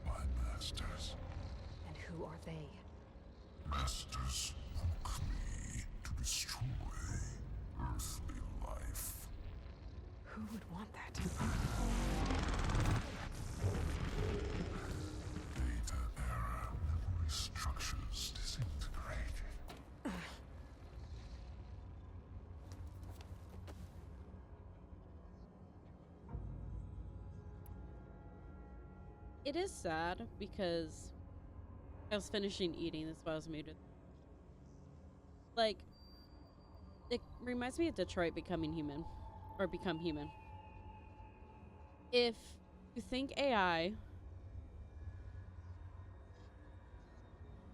by masters. And who are they? Masters woke me to destroy earthly life. Who would want that? Data error, memory structures disintegrated. It is sad because I was finishing eating. That's why I was muted. Like, it reminds me of Detroit becoming human. Or become human. If you think AI...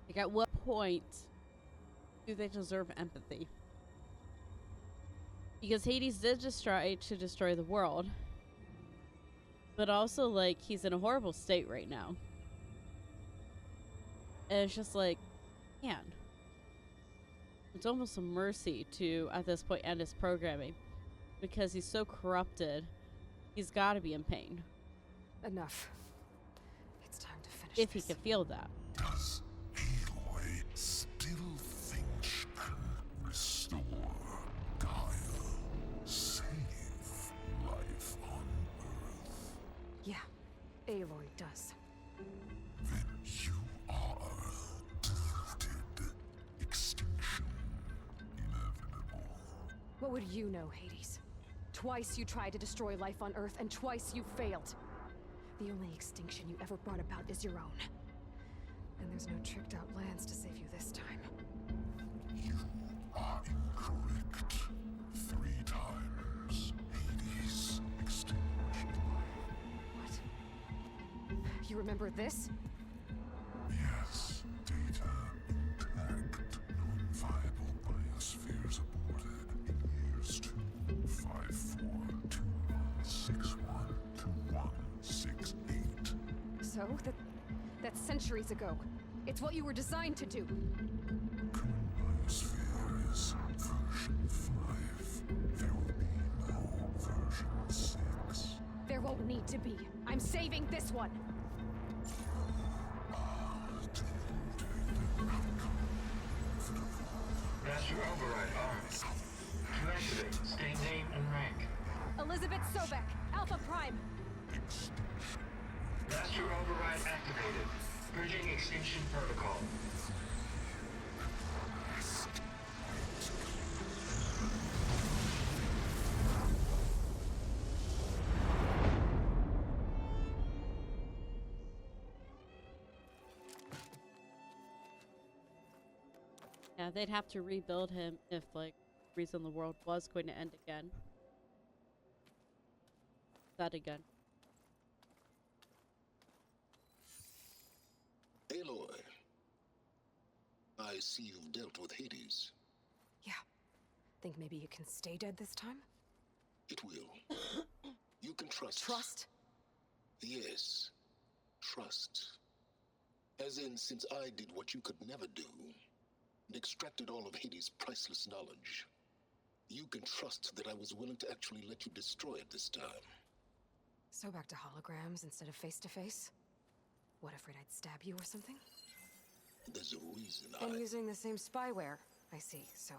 Like, at what point do they deserve empathy? Because Hades did try to destroy the world. But also, like, he's in a horrible state right now. And it's just like, man. It's almost a mercy to, at this point, end his programming. Because he's so corrupted, he's got to be in pain. Enough. It's time to finish If this. he can feel that. Does Aloy still think she can restore Gaia? Save life on Earth? Yeah, Aloy does. Then you are deluded. Extinction inevitable. What would you know, Hades? Twice you tried to destroy life on Earth, and twice you failed. The only extinction you ever brought about is your own. And there's no tricked out lands to save you this time. You are incorrect. 3 times. Hades extinguished life. What? You remember this? Yes. Data intact. Non-viable biospheres aborted in years 254-2161-2168. So, that's centuries ago. It's what you were designed to do. Current biosphere is version 5. There will be no version 6. There won't need to be. I'm saving this one. Master override armed. To activate, state name and rank. Elizabeth Sobek, Alpha Prime. Master override activated. Bridging extinction protocol. Yeah, they'd have to rebuild him if, like, the reason the world was going to end again. That again. Aloy, I see you've dealt with Hades. Yeah. Think maybe you can stay dead this time? It will. You can trust. Trust? Yes. Trust. As in, since I did what you could never do, and extracted all of Hades' priceless knowledge, you can trust that I was willing to actually let you destroy it this time. So back to holograms instead of face-to-face? What, afraid I'd stab you or something? And using the same spyware. I see. So,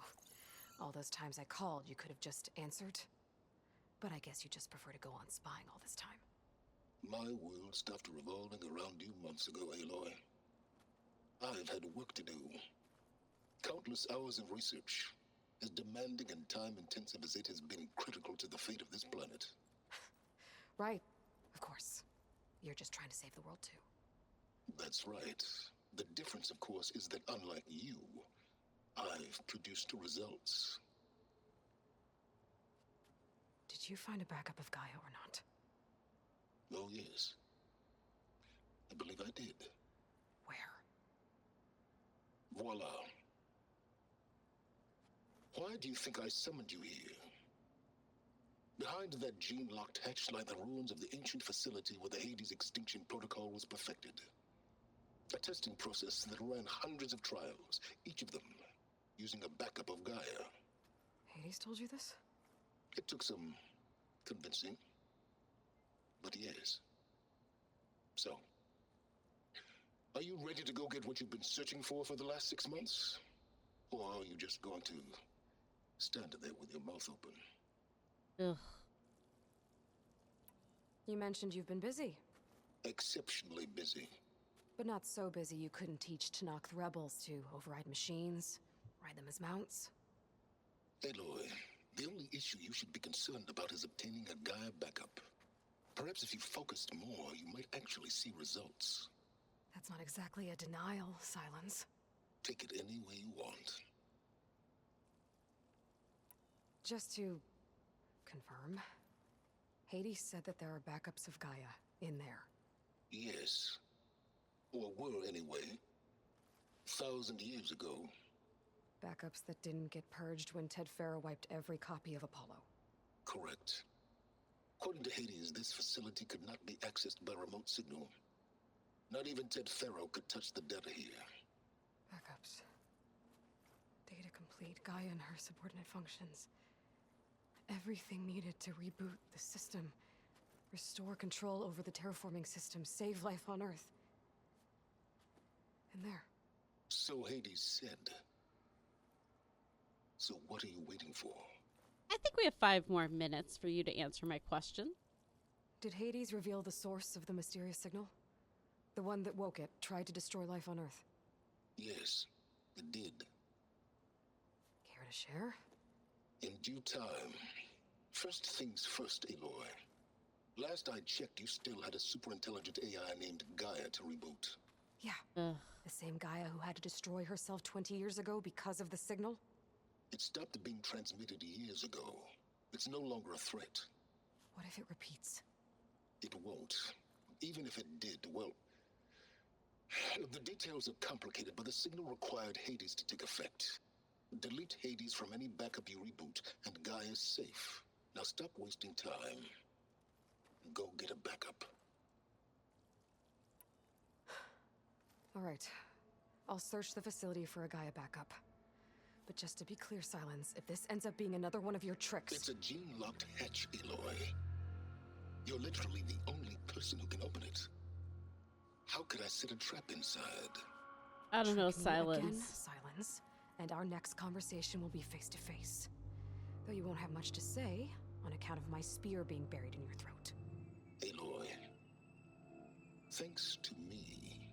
all those times I called, you could have just answered? But I guess you just prefer to go on spying all this time. My world stopped revolving around you months ago, Aloy. I've had work to do. Countless hours of research. As demanding and time-intensive as it has been critical to the fate of this planet. Right. Of course. You're just trying to save the world, too. That's right. The difference, of course, is that unlike you, I've produced results. Did you find a backup of Gaia or not? Oh, yes. I believe I did. Where? Voila. Why do you think I summoned you here? Behind that gene-locked hatch lie the ruins of the ancient facility where the Hades extinction protocol was perfected. A testing process that ran hundreds of trials, each of them using a backup of Gaia. Hades told you this? It took some convincing, but yes. So, are you ready to go get what you've been searching for the last 6 months? Or are you just going to stand there with your mouth open? Ugh. You mentioned you've been busy. Exceptionally busy. But not so busy you couldn't teach Tanakh rebels to override machines, ride them as mounts. Aloy, the only issue you should be concerned about is obtaining a Gaia backup. Perhaps if you focused more, you might actually see results. That's not exactly a denial, Silence. Take it any way you want. Just to confirm, Hades said that there are backups of Gaia in there. Yes. Or were anyway. 1,000 years ago. Backups that didn't get purged when Ted Farrow wiped every copy of Apollo. Correct. According to Hades, this facility could not be accessed by remote signal. Not even Ted Farrow could touch the data here. Backups. Data complete, Gaia and her subordinate functions. Everything needed to reboot the system. Restore control over the terraforming system. Save life on Earth. And there. So Hades said. So what are you waiting for? I think we have 5 more minutes for you to answer my question. Did Hades reveal the source of the mysterious signal? The one that woke it, tried to destroy life on Earth? Yes, it did. Care to share? In due time. First things first, Aloy. Last I checked, you still had a super-intelligent AI named Gaia to reboot. Yeah. The same Gaia who had to destroy herself 20 years ago because of the signal? It stopped being transmitted years ago. It's no longer a threat. What if it repeats? It won't. Even if it did, well... The details are complicated, but the signal required Hades to take effect. Delete Hades from any backup you reboot, and Gaia's safe. Now stop wasting time. Go get a backup. All right. I'll search the facility for a Gaia backup. But just to be clear, Silence, if this ends up being another one of your tricks... It's a gene-locked hatch, Aloy. You're literally the only person who can open it. How could I set a trap inside? I don't know, Trick me Silence. Again, Silence. And our next conversation will be face-to-face. Though you won't have much to say, on account of my spear being buried in your throat. Aloy, thanks to me,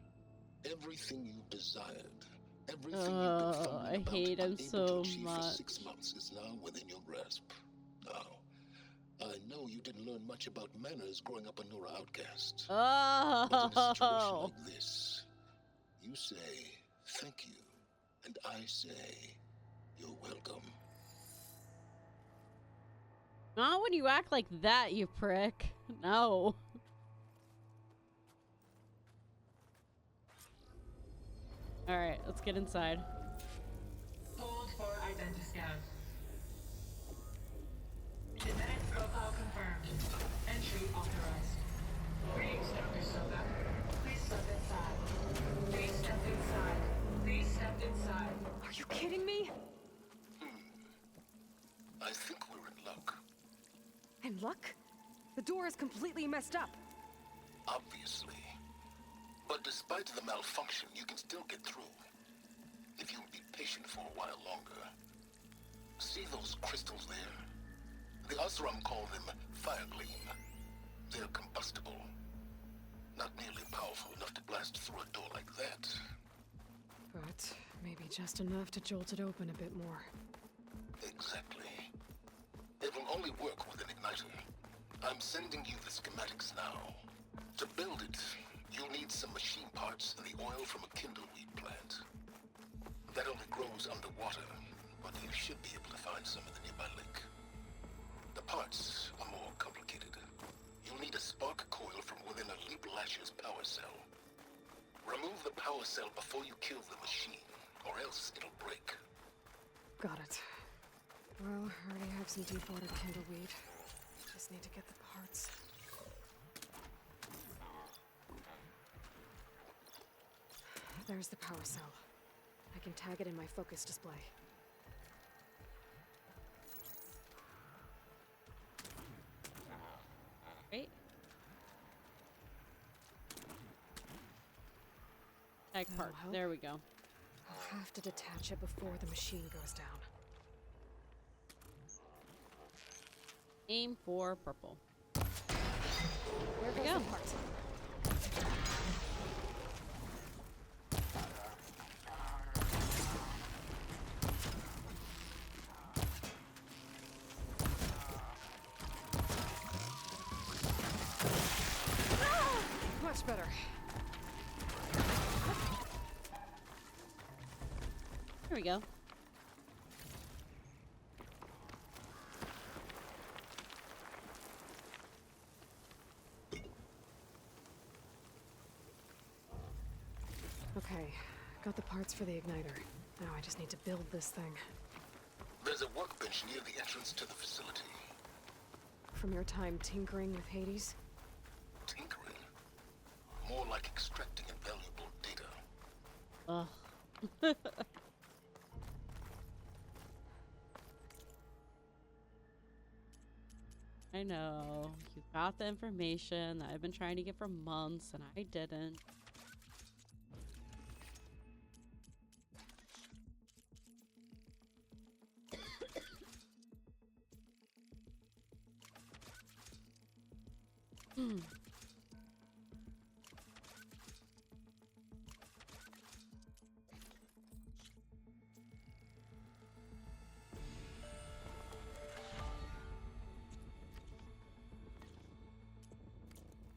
everything you desired, everything you've been fumbling I about, hate him unable so to achieve much. for 6 months is now within your grasp. Now, I know you didn't learn much about manners growing up a Nora outcast. But in a situation like this, you say thank you, and I say you're welcome. Not when you act like that, you prick. No. Alright, let's get inside. Hold for identiscan. Genetic profile confirmed. Entry authorized. Greetings, Dr. Soga. Please step inside. Please step inside. Please step inside. Are you kidding me? I think we're in luck. In luck? The door is completely messed up. Obviously. But despite the malfunction, you can still get through. longer. See those crystals there? The Osram call them firegleam. They're combustible. Not nearly powerful enough to blast through a door like that. But maybe just enough to jolt it open a bit more. Exactly. It will only work with an igniter. I'm sending you the schematics now. To build it, you'll need some machine parts and the oil from a kindleweed plant. That only grows underwater, but you should be able to find some in the nearby lake. The parts are more complicated. You'll need a spark coil from within a Leap Lasher's power cell. Remove the power cell before you kill the machine, or else it'll break. Got it. Well, I already have some deep-water kindleweed. Just need to get the parts. There's the power cell. I can tag it in my focus display. Right? Tag part. There we go. I'll have to detach it before the machine goes down. Aim for purple. Where we goes go. the part? Much better. There we go. Okay, got the parts for the igniter. Now I just need to build this thing. There's a workbench near the entrance to the facility. From your time tinkering with Hades? Tinkering? More like extracting invaluable data. Ugh. I know. You got the information that I've been trying to get for months and I didn't.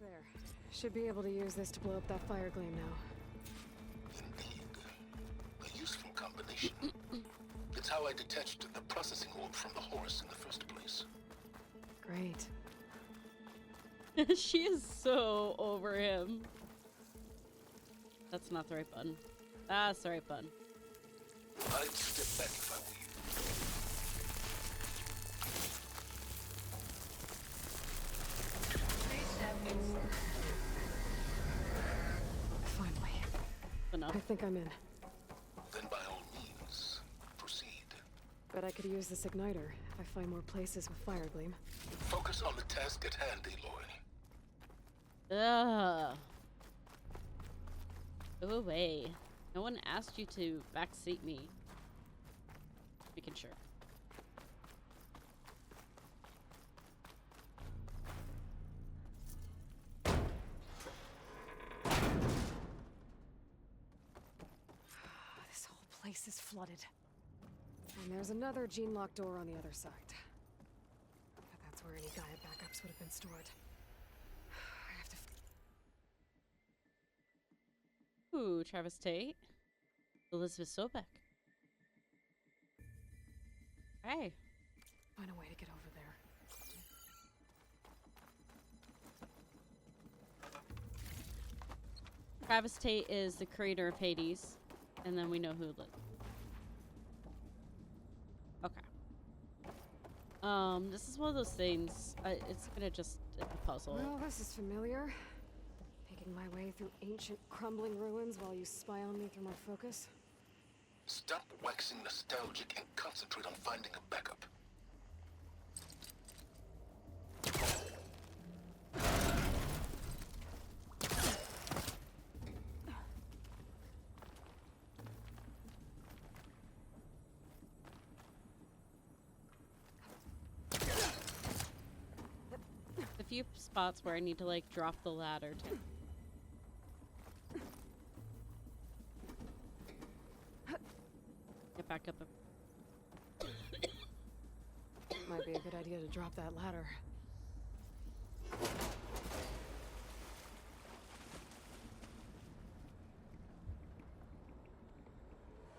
There. Should be able to use this to blow up that fire gleam now. Indeed. A useful combination. It's how I detached the processing orb from the Horus in the first place. Great. She is so over him. That's not the right button. That's the right button. I'd step back if I were Finally. Enough. I think I'm in. Then by all means, proceed. Bet I could use this igniter if I find more places with fire gleam. Focus on the task at hand, Aloy. Ugh. Go away. No one asked you to backseat me. Making sure. This whole place is flooded. And there's another gene lock door on the other side. But that's where any Gaia backups would have been stored. I have to... Ooh, Travis Tate. Elizabeth Sobek. Hey. Find a way to get over there. Travis Tate is the creator of Hades. And then we know who lit. Okay. This is one of those things. It's gonna just a puzzle. Well, this is familiar. Making my way through ancient, crumbling ruins while you spy on me through my focus. Stop waxing nostalgic and concentrate on finding a backup. few spots where I need to like drop the ladder to. Get back up. Might be a good idea to drop that ladder.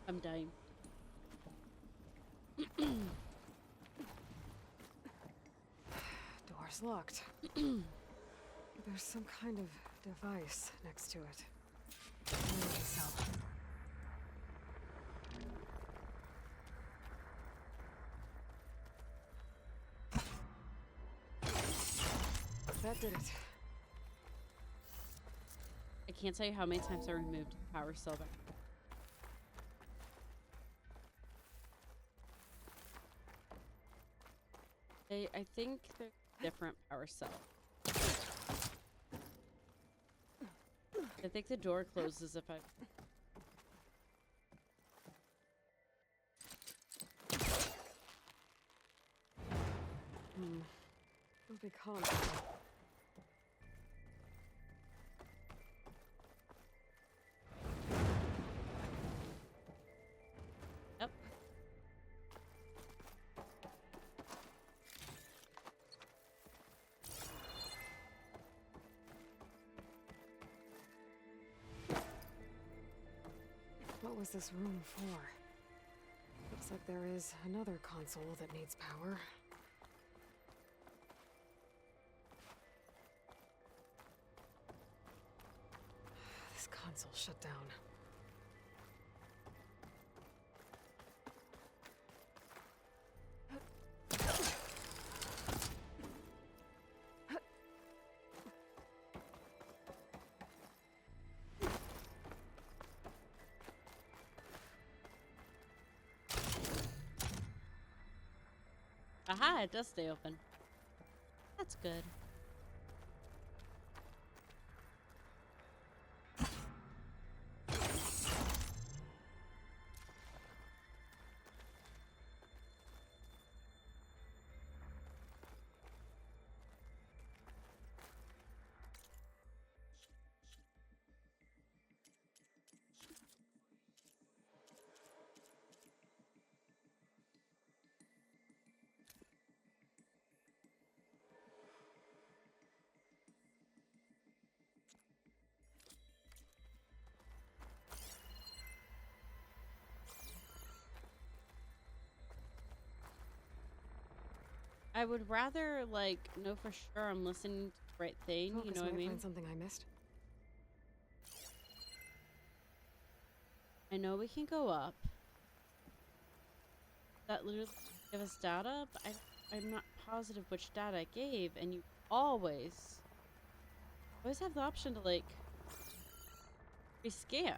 I'm dying. Door's locked. There's some kind of device next to it. Energy cell. That did it. I can't tell you how many times I removed the power cell back. I think they're different power cell. I think the door closes if I... It'll be calm. Yep. What was this room for? Looks like there is another console that needs power. This console shut down. Aha, it does stay open. That's good. I would rather, like, know for sure I'm listening to the right thing, you know what I mean? Find something I missed? I know we can go up. That literally give us data, but I'm not positive which data I gave, and you always have the option to, like, rescan.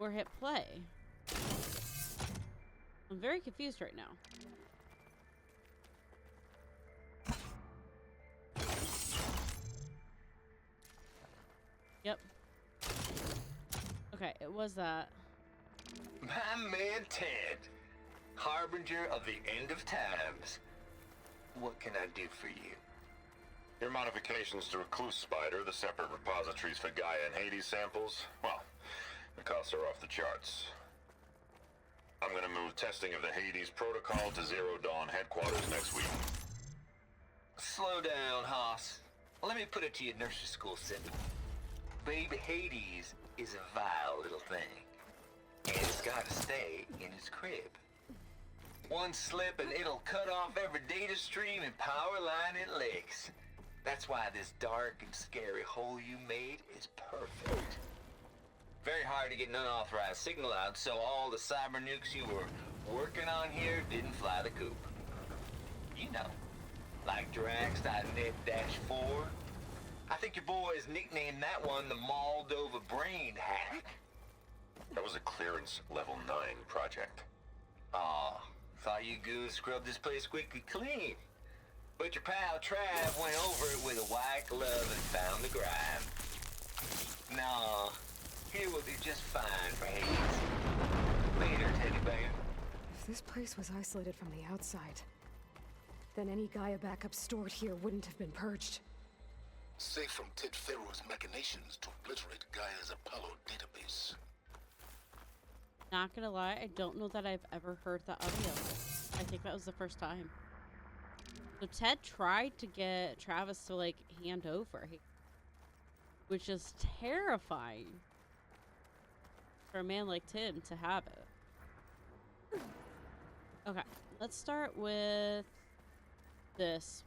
Or hit play. I'm very confused right now. Yep. Okay, it was that. My man Ted, harbinger of the end of times. What can I do for you? Your modifications to Recluse Spider, the separate repositories for Gaia and Hades samples, well, the costs are off the charts. I'm gonna move testing of the Hades protocol to Zero Dawn headquarters next week. Slow down, Hoss. Let me put it to you, nursery school simple. Baby Hades is a vile little thing, and it's gotta stay in its crib. One slip and it'll cut off every data stream and power line it licks. That's why this dark and scary hole you made is perfect. Very hard to get an unauthorized signal out, so all the cyber nukes you were working on here didn't fly the coop. You know, like Drax.net-4. I think your boys nicknamed that one the Moldova Brain Hack. That was a clearance level 9 project. Aw, thought you goons scrubbed this place squeaky clean. But your pal Trav went over it with a white glove and found the grime. Nah, here will do just fine for Hades. Later, teddy bear. If this place was isolated from the outside, then any Gaia backup stored here wouldn't have been purged. Safe from Ted Pharaoh's machinations to obliterate Gaia's Apollo database. Not gonna lie, I don't know that I've ever heard the audio. I think that was the first time. So Ted tried to get Travis to like hand over, which is terrifying for a man like Tim to have it. Okay, let's start with this.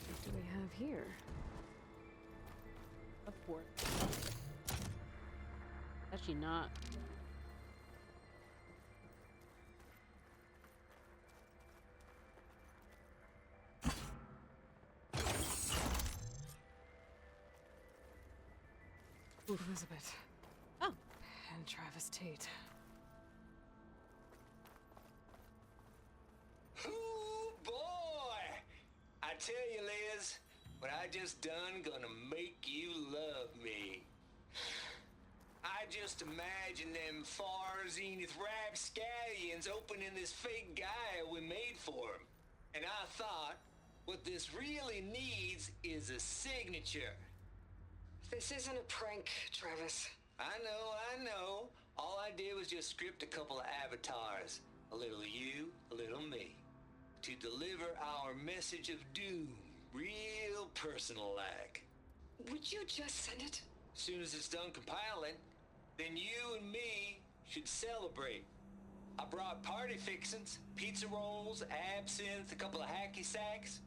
What do we have here? A fort. Actually not. Elizabeth. Oh. And Travis Tate. Ooh, boy! I tell you, Liz, what I just done gonna make you love me. I just imagine them far zenith rapscallions opening this fake Gaia we made for him. And I thought, what this really needs is a signature. This isn't a prank, Travis. I know. All I did was just script a couple of avatars. A little you, a little me. To deliver our message of doom, real personal-like. Would you just send it? As soon as it's done compiling, then you and me should celebrate. I brought party fixins, pizza rolls, absinthe, a couple of hacky sacks.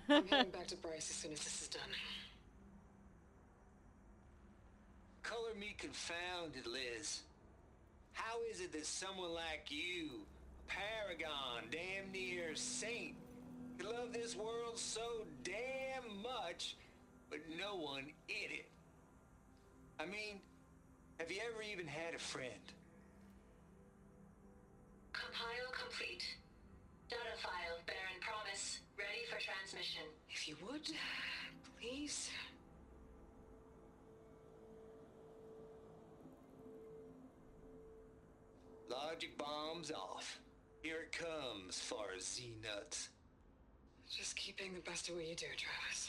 I'm heading back to Bryce as soon as this is done. Color me confounded, Liz. How is it that someone like you, a paragon, damn near saint, could love this world so damn much, but no one in it? I mean, have you ever even had a friend? Compile complete. Data file, Baron Promise, ready for transmission. If you would, please. Logic bombs off. Here it comes, far as Z-nuts. Just keep being the best at what you do, Travis.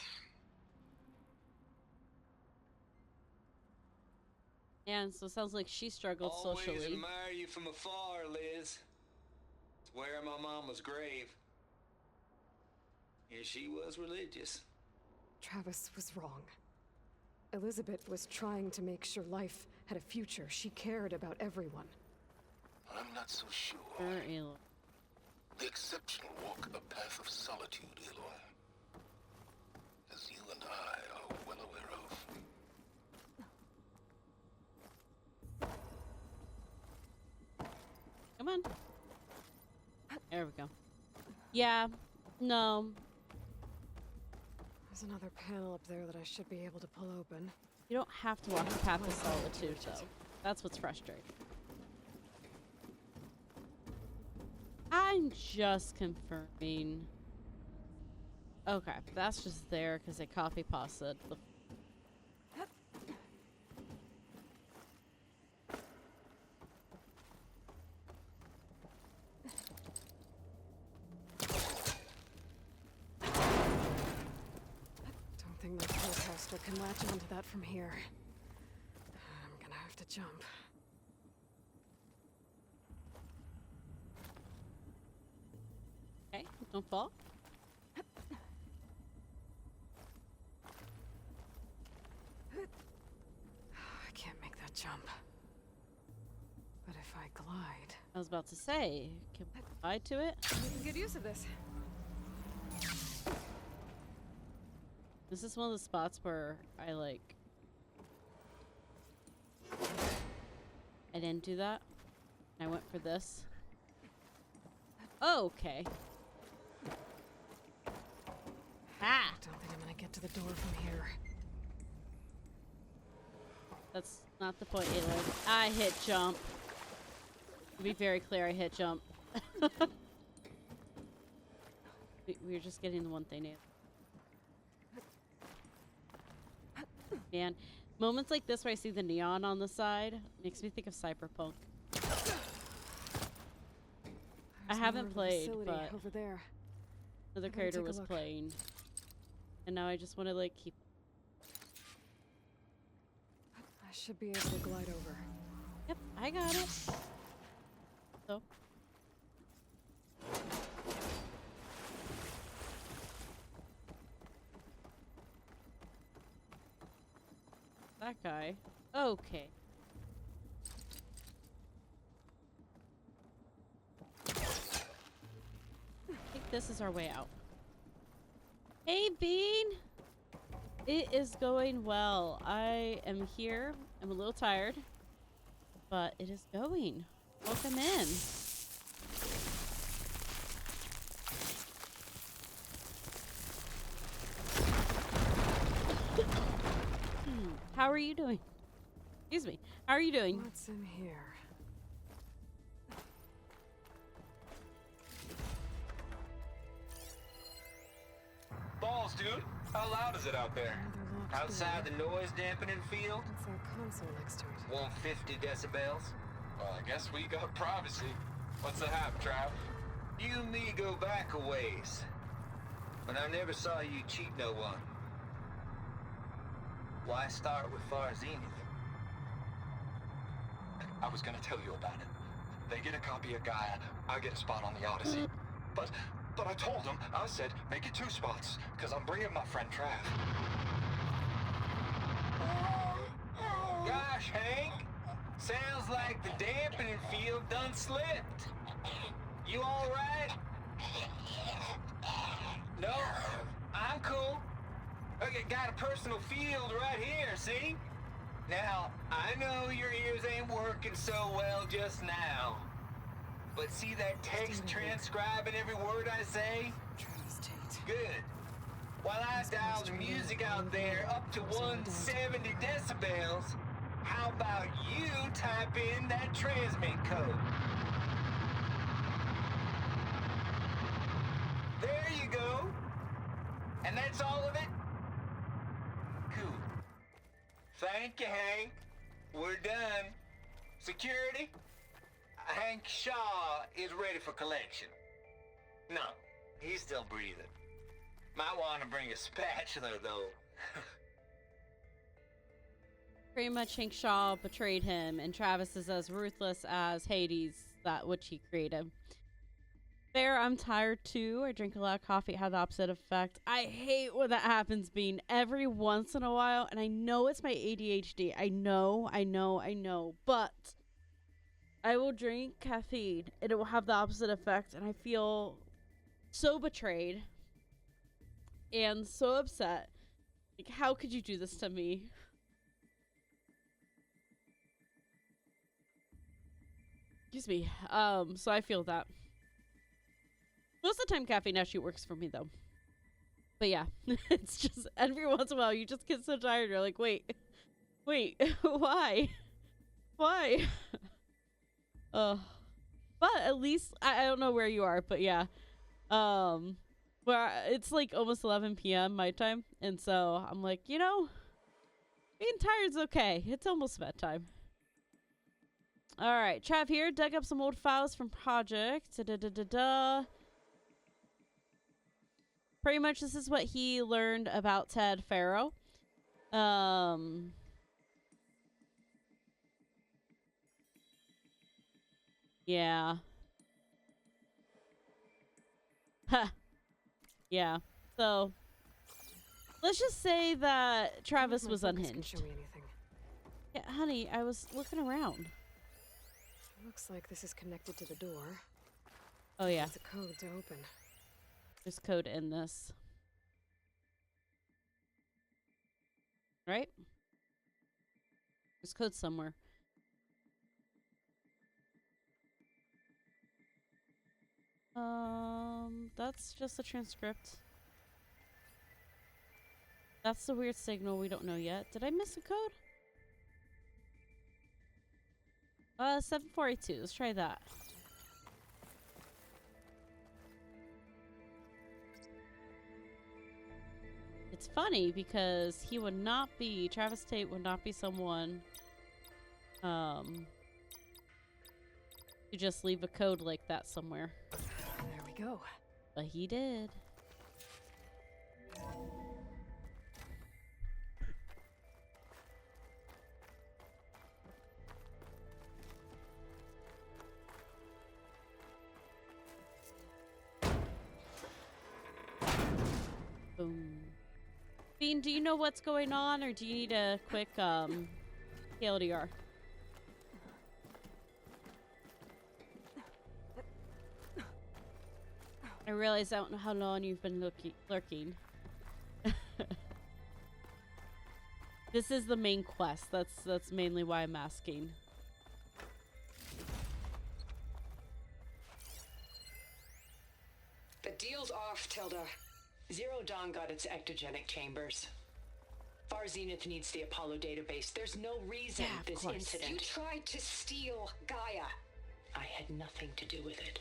And so it sounds like she struggled socially. Always admire you from afar, Liz. Swear on my mama's grave. And she was religious. Travis was wrong. Elizabeth was trying to make sure life had a future. She cared about everyone. I'm not so sure. Aloy. The exceptional walk a path of solitude, Aloy. As you and I are well aware of. Come on. There we go. Yeah. No. There's another panel up there that I should be able to pull open. You don't have to walk the path of solitude, though. That's what's frustrating. I'm just confirming. Okay, that's just there because I copy pasted. Don't think my telecaster can latch onto that from here. I'm gonna have to jump. Okay, don't fall. I can't make that jump. But if I glide... I was about to say, can we glide to it? We can get use of this. This is one of the spots where I like... I didn't do that. I went for this. Oh, okay. Ah! I don't think I'm gonna get to the door from here. That's not the point, Aloy. I hit jump. To be very clear, I hit jump. We're just getting the one thing in. Man, moments like this where I see the neon on the side makes me think of Cyberpunk. I haven't played, but over there. another character was playing. And now I just want to, like, keep... I should be able to glide over. Yep, I got it. So... that guy. Okay. I think this is our way out. Hey, Bean! It is going well. I am here. I'm a little tired, but it is going. Welcome in. How are you doing? Excuse me. How are you doing? What's in here? Balls, dude. How loud is it out there? Outside the noise dampening field? It's that console next to it. 150 decibels? Well, I guess we got privacy. What's the hap, Trav? You and me go back a ways. But I never saw you cheat no one. Why start with Far Zenith? I was gonna tell you about it. They get a copy of Gaia, I get a spot on the Odyssey. But I told them, I said, make it 2 spots, because I'm bringing my friend Trav. Gosh, Hank. Sounds like the dampening field done slipped. You all right? No, I'm cool. Okay, got a personal field right here, see? Now, I know your ears ain't working so well just now. But see that text transcribing every word I say? Good. While I dial the music out there up to 170 decibels, how about you type in that transmit code? There you go. And that's all of it? Cool. Thank you, Hank. We're done. Security? Hank Shaw is ready for collection. No, he's still breathing. Might want to bring a spatula, though. Pretty much Hank Shaw betrayed him, and Travis is as ruthless as Hades, that which he created. Fair, I'm tired too. I drink a lot of coffee. It had the opposite effect. I hate when that happens, Bean, every once in a while. And I know it's my ADHD. I know. But I will drink caffeine and it will have the opposite effect. And I feel so betrayed and so upset. Like, how could you do this to me? Excuse me. So I feel that. Most of the time, caffeine actually works for me, though. But yeah, it's just every once in a while, you just get so tired. You're like, wait, why? But at least, I don't know where you are, but yeah. Where it's like almost 11 p.m. my time. And so I'm like, you know, being tired's okay. It's almost bedtime. All right, Trav here. Dug up some old files from Project. Pretty much this is what he learned about Ted Faro. Yeah. Huh. Yeah. So, let's just say that Travis was unhinged. Show me anything. Yeah, honey, I was looking around. Looks like this is connected to the door. Oh, yeah. It's a code to open. There's code in this. Right? There's code somewhere. That's just a transcript. That's the weird signal we don't know yet. Did I miss a code? 7482. Let's try that. it's funny because he would not be, Travis Tate would not be someone to just leave a code like that somewhere. There we go. But he did. Boom. Bean, do you know what's going on, or do you need a quick KLDR? I realize I don't know how long you've been lurking. This is the main quest. That's mainly why I'm asking. The deal's off, Tilda. Zero Dawn got its ectogenic chambers. Far Zenith needs the Apollo database. There's no reason this incident... You tried to steal Gaia. I had nothing to do with it.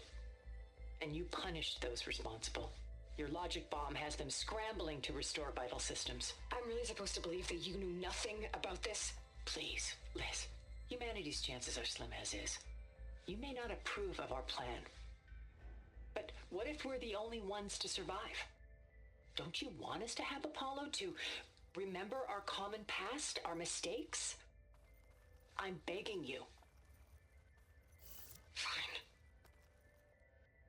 And you punished those responsible. Your logic bomb has them scrambling to restore vital systems. I'm really supposed to believe that you knew nothing about this? Please, Liz. Humanity's chances are slim as is. You may not approve of our plan. But what if we're the only ones to survive? Don't you want us to have Apollo to remember our common past, our mistakes? I'm begging you. Fine.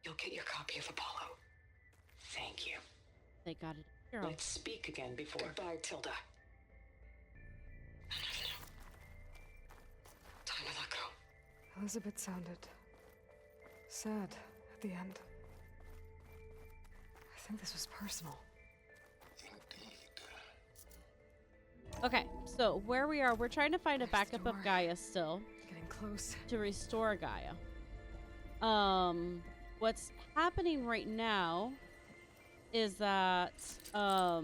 You'll get your copy of Apollo. Thank you. They got it. Let's speak again before. Goodbye, Tilda. Time to let go. Elizabeth sounded sad at the end. I think this was personal. Okay, so where we are, we're trying to find a backup of Gaia still. Getting close. To restore Gaia. What's happening right now is that, so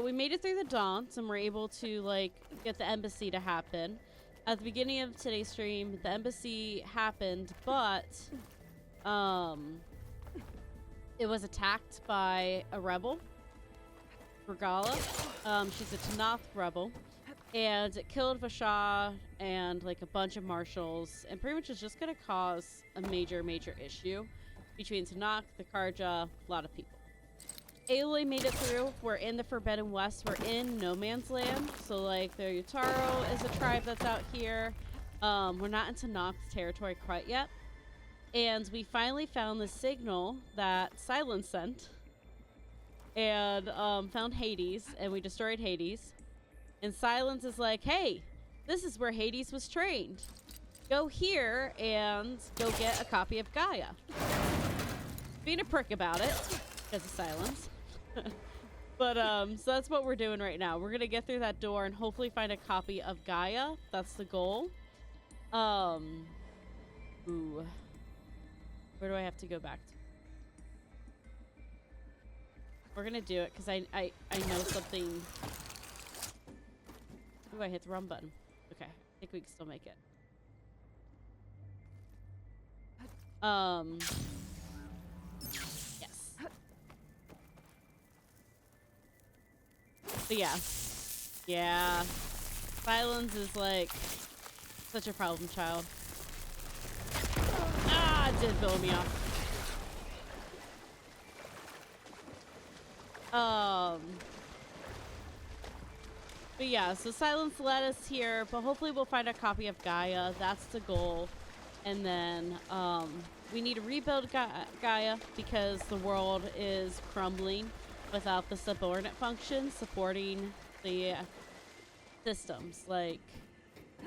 we made it through the Daunts and we're able to, like, get the embassy to happen. At the beginning of today's stream, the embassy happened, but, it was attacked by a rebel. Regala. She's a Tanath rebel. And it killed Vasha and like a bunch of marshals, and pretty much is just gonna cause a major issue between Tanakh, the Karja, a lot of people. Aloy made it through. We're in the Forbidden West. We're in no man's land. So like the Yutaro is a tribe that's out here. We're not in Tanakh's territory quite yet. And we finally found the signal that Silence sent. And found Hades, and we destroyed Hades. And Silence is like, hey, this is where Hades was trained. Go here and go get a copy of Gaia. Being a prick about it, because of Silence. But, so that's what we're doing right now. We're gonna get through that door and hopefully find a copy of Gaia. That's the goal. Ooh. Where do I have to go back to? We're gonna do it because I know something. Ooh, I hit the wrong button. Okay, I think we can still make it. Yes. But yeah. Yeah. Silence is like such a problem child. Ah, it did blow me off. But yeah, so Silence led us here, but hopefully we'll find a copy of Gaia. That's the goal. And then, we need to rebuild Gaia because the world is crumbling without the subordinate function supporting the systems. Like,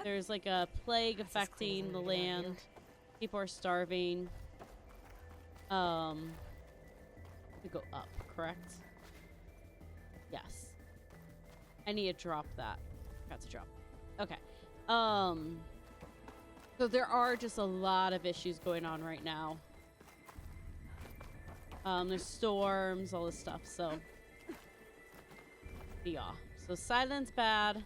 there's like a plague affecting the land. People are starving. To go up, correct? Yes. I need to drop that. Got to drop. Okay. So there are just a lot of issues going on right now. There's storms, all this stuff, so yeah. So Silence bad,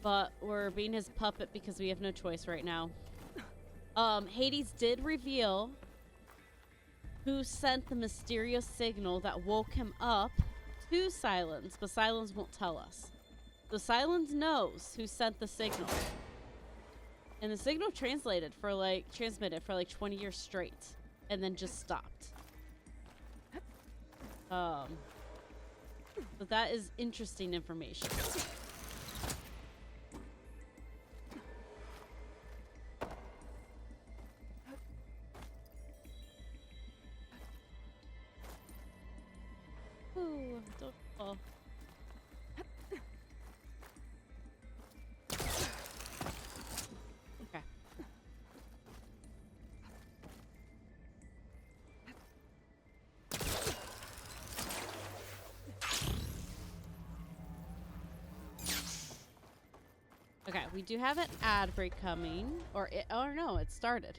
but we're being his puppet because we have no choice right now. Hades did reveal who sent the mysterious signal that woke him up to Silence, but Silence won't tell us. So Silence knows who sent the signal. And the signal transmitted for like 20 years straight and then just stopped. But that is interesting information. Ooh, don't fall. Okay. Okay, we do have an ad break coming, or no, it started.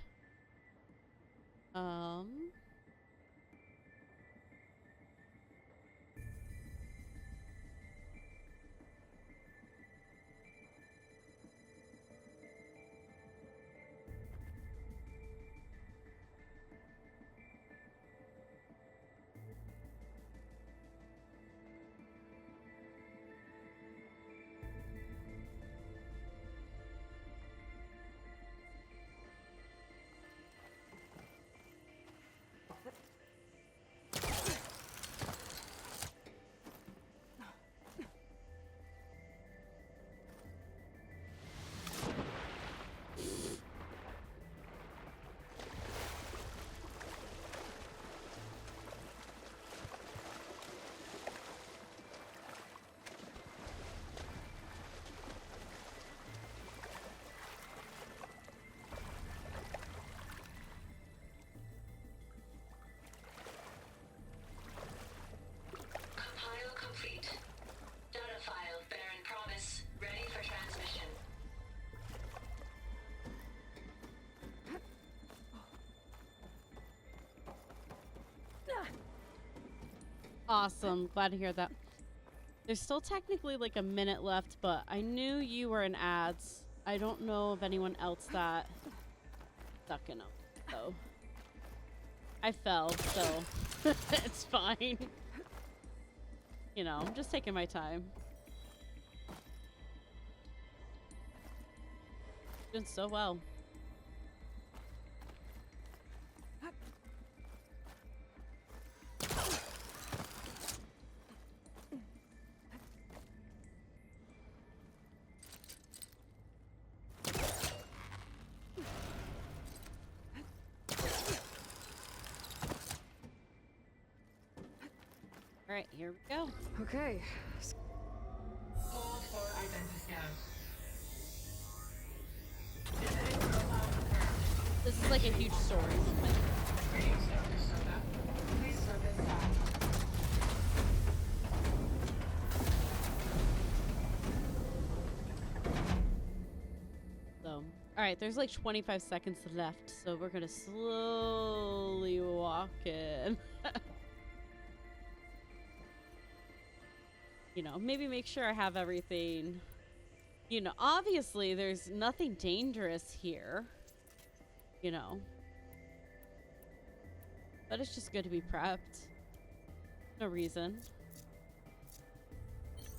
Compile complete. Data file bearing promise ready for transmission. Awesome. Glad to hear that. There's still technically like a minute left, but I knew you were in ads. I don't know of anyone else that stuck in them, so I fell, so it's fine. You know, I'm just taking my time. Doing so well. All right, here we go. Okay. Hold for identiscan. Genetic profile confirmed. This is like a huge story. Greetings, Dr. Soda. Please step inside. So, all right, there's like 25 seconds left, so we're gonna slowly walk in. You know, maybe make sure I have everything. You know, obviously there's nothing dangerous here. You know. But it's just good to be prepped. No reason. Okay,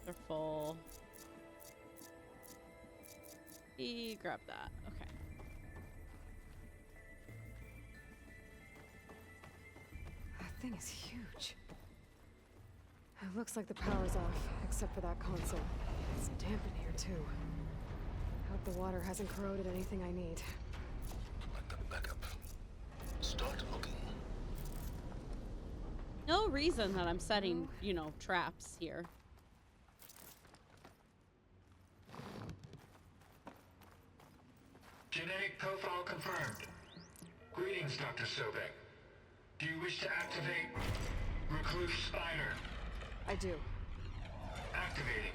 they're full. Grab that. Okay. That thing is huge. It looks like the power's off, except for that console. It's damp in here, too. Hope the water hasn't corroded anything I need. Let them back up. Start looking. No reason that I'm setting, you know, traps here. Genetic profile confirmed. Greetings, Dr. Sobek. Do you wish to activate Recluse Spider? I do. Activating.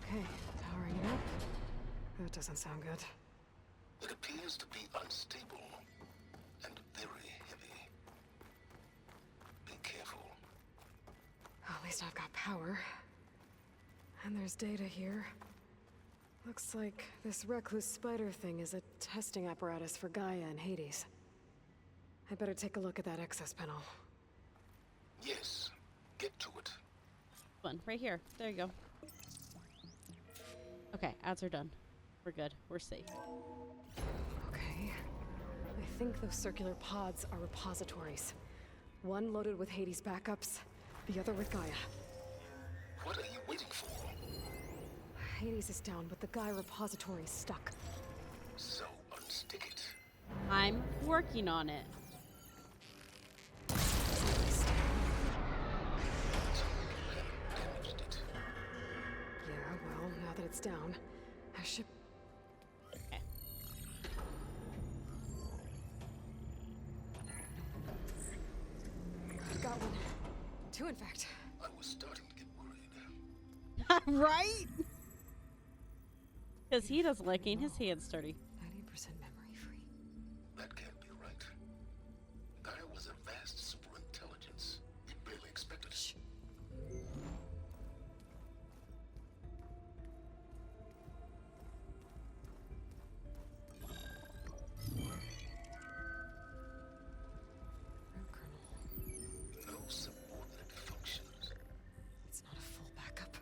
Okay, powering it up. That doesn't sound good. It appears to be unstable and very heavy. Be careful. At least I've got power. And there's data here. Looks like this recluse spider thing is a testing apparatus for Gaia and Hades. I better take a look at that access panel. Yes, get to it. One right here. There you go. Okay, ads are done. We're good. We're safe. Okay. I think those circular pods are repositories. One loaded with Hades backups, the other with Gaia. What are you waiting for? Hades is down, but the Gaia repository is stuck. So unstick it. I'm working on it. Yeah, well, now that it's down, I should... Okay. Got one. Two, in fact. I was starting to get worried. Right? Because he doesn't like getting his hands dirty. 90% memory free. That can't be right. Gaia was a vast superintelligence. We barely expected it. Shh. No subordinate functions. It's not a full backup.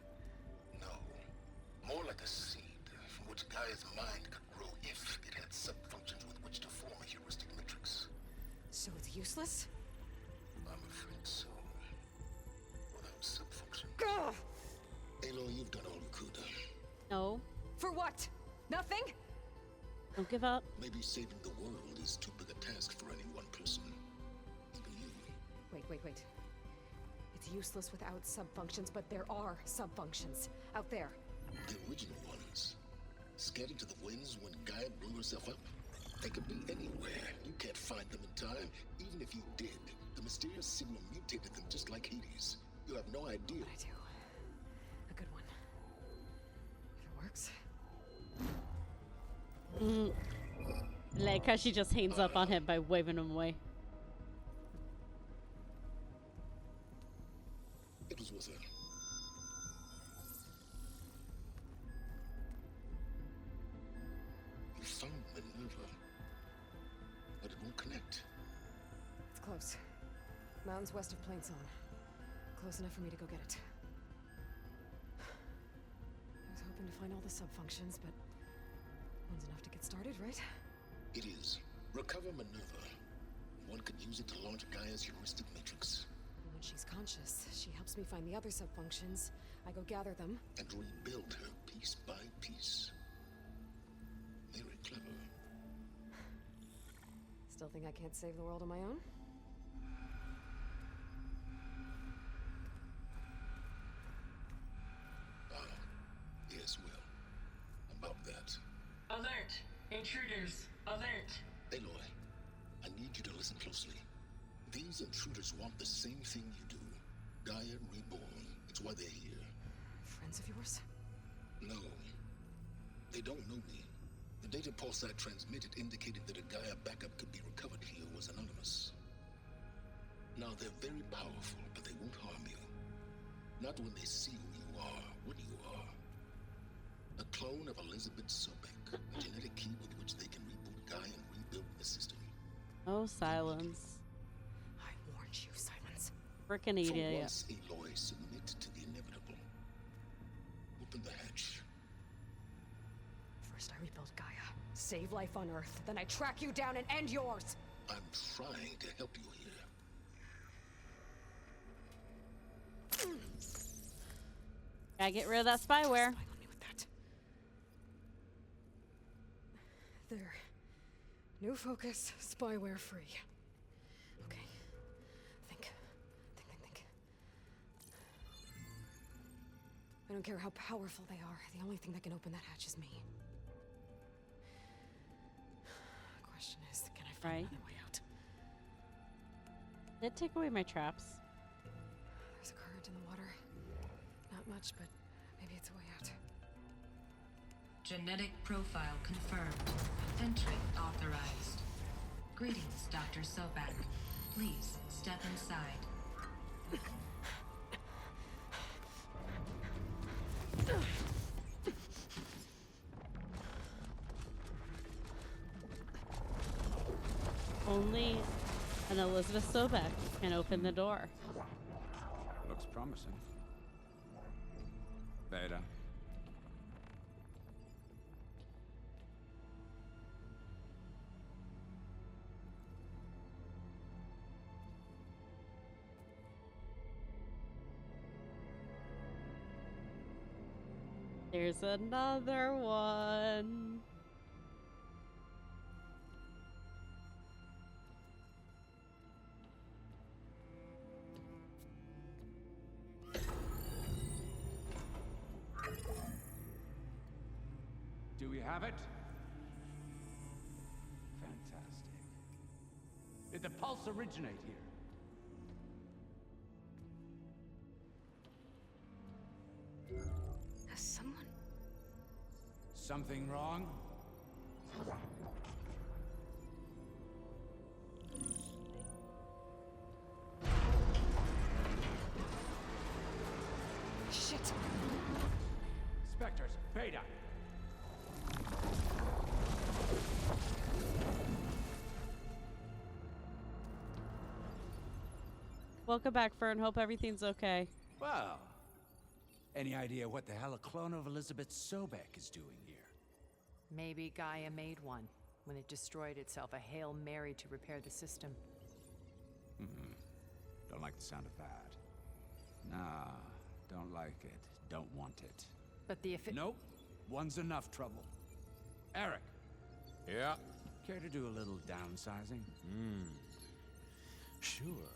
No. More like a seed from which Gaia's mind could grow if it had sub-functions with which to form a heuristic matrix. So it's useless? I'm afraid so. Without sub-function. Gah! Aloy, you've done all you could. No. For what? Nothing? Don't give up. Maybe saving the world is too big a task for any one person. Even you. Wait. It's useless without sub-functions, but there are sub-functions out there. The original ones. Scattered to the winds when Gaia blew herself up. They could be anywhere. You can't find them in time. Even if you did, the mysterious signal mutated them just like Hades. You have no idea. I do. A good one. If it works. Like how she just hangs up on him by waving him away. It was with her. You found Minerva, but it won't connect. It's close. Mountains west of Plain Zone. Close enough for me to go get it. I was hoping to find all the sub-functions, but one's enough to get started, right? It is. Recover Minerva. One could use it to launch Gaia's heuristic matrix. And when she's conscious, she helps me find the other sub-functions. I go gather them. And rebuild her piece by piece. Very clever. Still think I can't save the world on my own? Yes, well. About that. Alert! Intruders! Alert! Aloy, I need you to listen closely. These intruders want the same thing you do. Gaia reborn. It's why they're here. Friends of yours? No. They don't know me. The data pulse I transmitted indicated that a Gaia backup could be recovered here was anonymous. Now, they're very powerful, but they won't harm you. Not when they see who you are, what you are. A clone of Elizabeth Sobek, a genetic key with which they can reboot Gaia and rebuild the system. Oh, silence. I warned you, Silence. Frickin' idiot. For once, Aloy, submit to the inevitable. Open the hatch. First I rebuild Gaia, save life on Earth, then I track you down and end yours! I'm trying to help you here. Gotta get rid of that spyware. There. New focus, spyware free. Okay. Think. I don't care how powerful they are. The only thing that can open that hatch is me. Question is, can I find another way out? Did it take away my traps? There's a current in the water. Not much, but maybe it's a way out. Genetic profile confirmed. Entry authorized. Greetings, Dr. Sobek. Please step inside. Only And Elizabeth Sobek can open the door. Looks promising. Beta. There's another one. Do we have it? Fantastic. Did the pulse originate here? Has someone... Something wrong? Shit! Spectres, Beta. Welcome back, Fern. Hope everything's okay. Well, any idea what the hell a clone of Elizabeth Sobek is doing here? Maybe Gaia made one when it destroyed itself, a Hail Mary to repair the system. Don't like the sound of that. Nah, don't like it. Don't want it. But the Nope. One's enough trouble. Eric. Yeah? Care to do a little downsizing? Sure.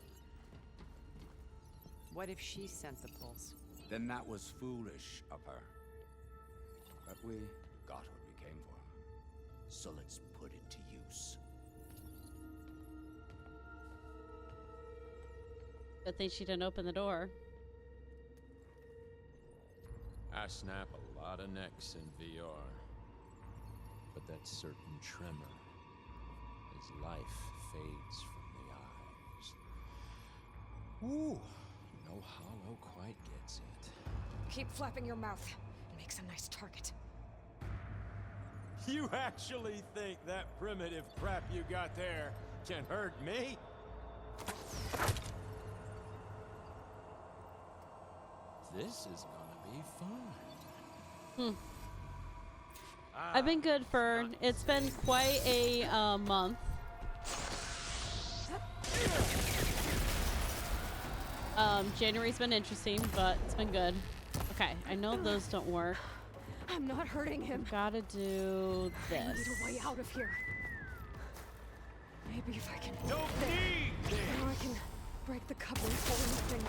What if she sent the pulse? Then that was foolish of her. But we got what we came for. So let's put it to use. Good thing she didn't open the door. I snap a lot of necks in VR. But that certain tremor as life fades from the eyes. Ooh, no hollow quite gets it. Keep flapping your mouth. It makes a nice target. You actually think that primitive crap you got there can hurt me? This is gonna be fun. I've been good, Fern. It's been quite a month. January's been interesting, but it's been good. Okay, I know those don't work. I'm not hurting him. Gotta do this. I need a way out of here. Maybe if I can... Don't need this! Now I can break the cover and pull anything.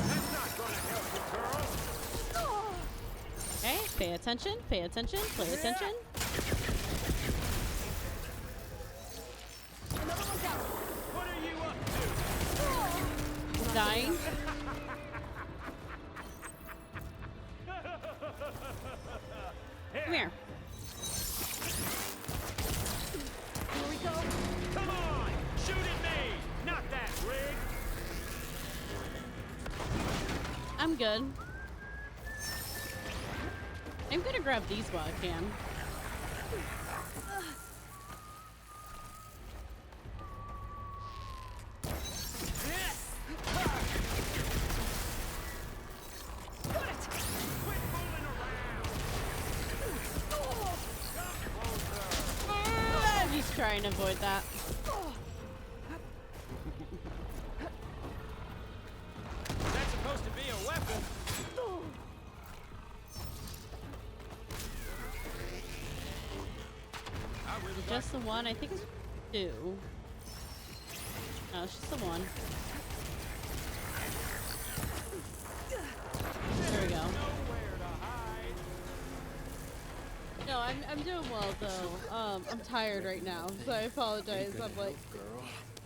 That's not gonna help you, girl! Okay, pay attention, pay attention, pay attention. Another one down. What are you up to? Dying. Come here. Here we go. Come on! Shoot at me! Not that rig! I'm good. I'm gonna grab these while I can. He's trying to avoid that. That's supposed to be a weapon! Just the one? I think it's two. No, it's just the one. There we go. No, I'm doing well though. I'm tired right now, so I apologize. I'm like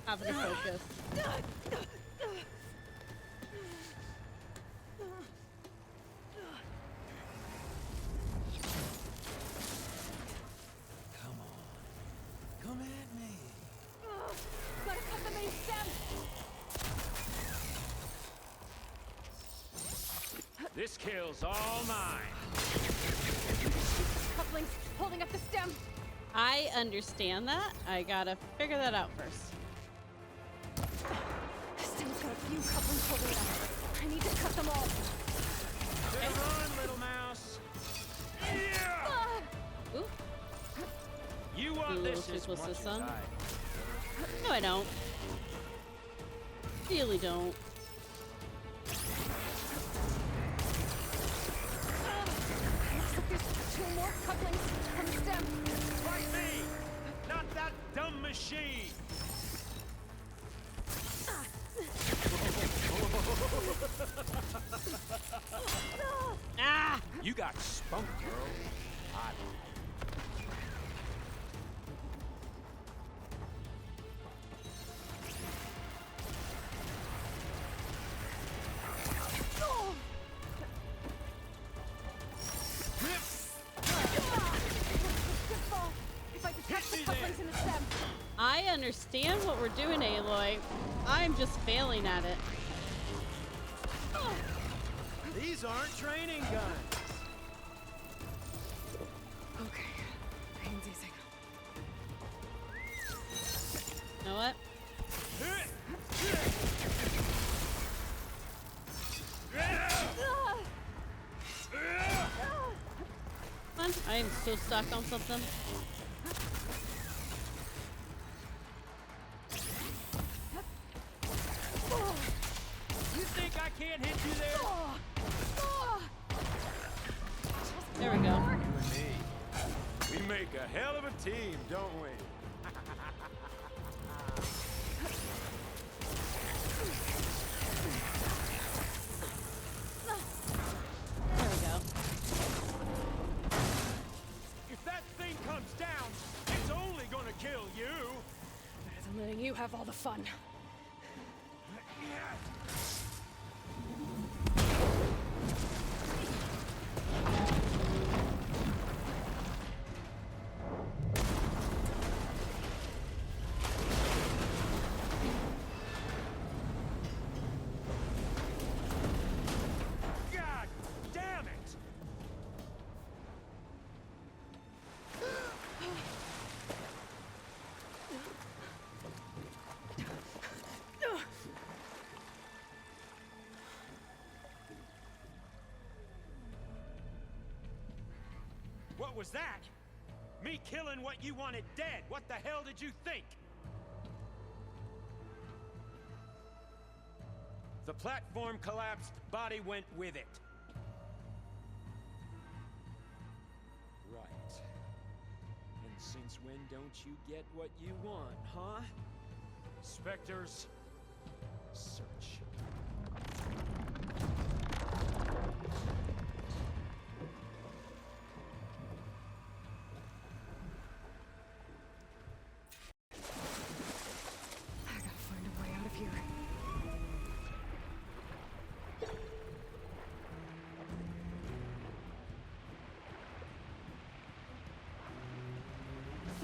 having to focus. Come at me! Gotta cut the main stem. This kill's all mine! couplings holding up the stem. I understand that. I gotta figure that out first. The stem's got a few couplings holding it up. I need to cut them all. Better run, little mouse. Yeah! Ooh. You want this as much as I. No, I don't. Really don't. Looks like there's 2 more couplings from the stem. Fight me! Not that dumb machine! Ah! You got spunk, girl. If I detach the couplings in the stem. I understand what we're doing, Aloy. I'm just failing at it. These aren't training guns. Okay, pain's easy. You know what? Come on. I am so stuck on something. You think I can't hit you there? There we go. You and me. We make a hell of a team, don't we? There we go. If that thing comes down, it's only gonna kill you. Better than letting you have all the fun. God damn it! What was that? Me killing what you wanted dead. What the hell did you think? The platform collapsed, body went with it. Right. And since when don't you get what you want, huh? Spectres, search. I gotta find a way out of here.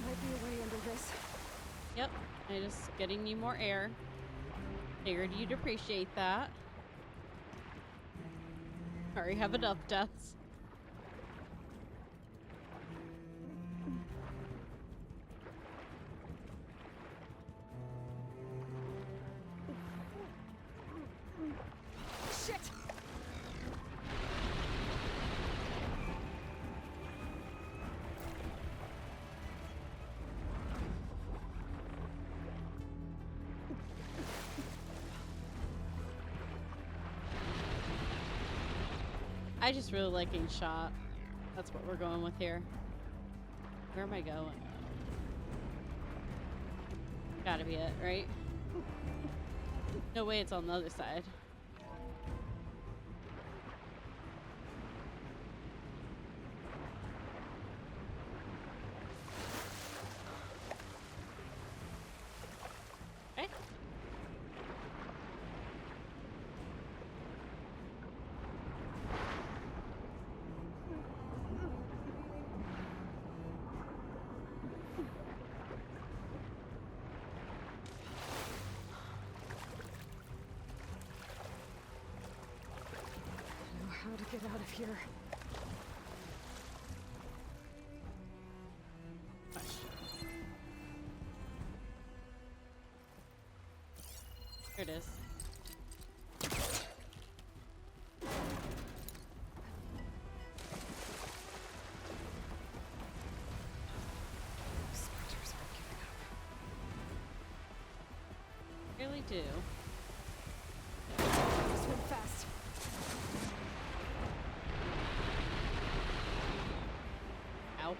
Might be a way under this. Yep. I'm just getting you more air. Figured you'd appreciate that. Already have enough deaths. Shit! I just really like getting shot. That's what we're going with here. Where am I going? Gotta be it, right? No way it's on the other side. Okay. How to get out of here. really do. Swim fast. Ow.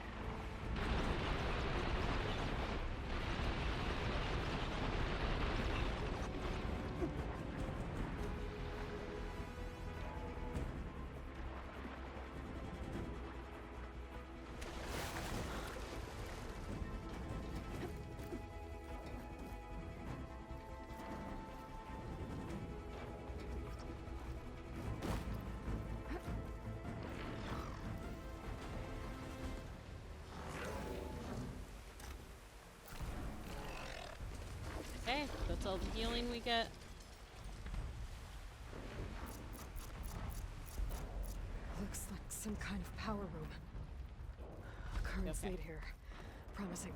Okay, that's all the healing we get. Looks like some kind of power room. Current Okay. state here. Promising.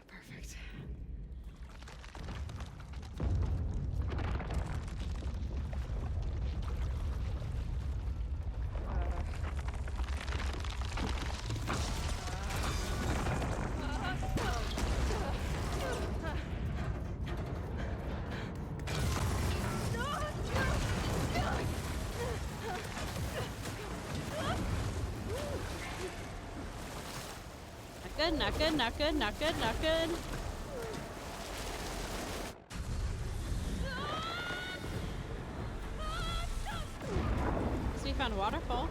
Perfect. Not good, not good, not good, not good, not good. So we found a waterfall.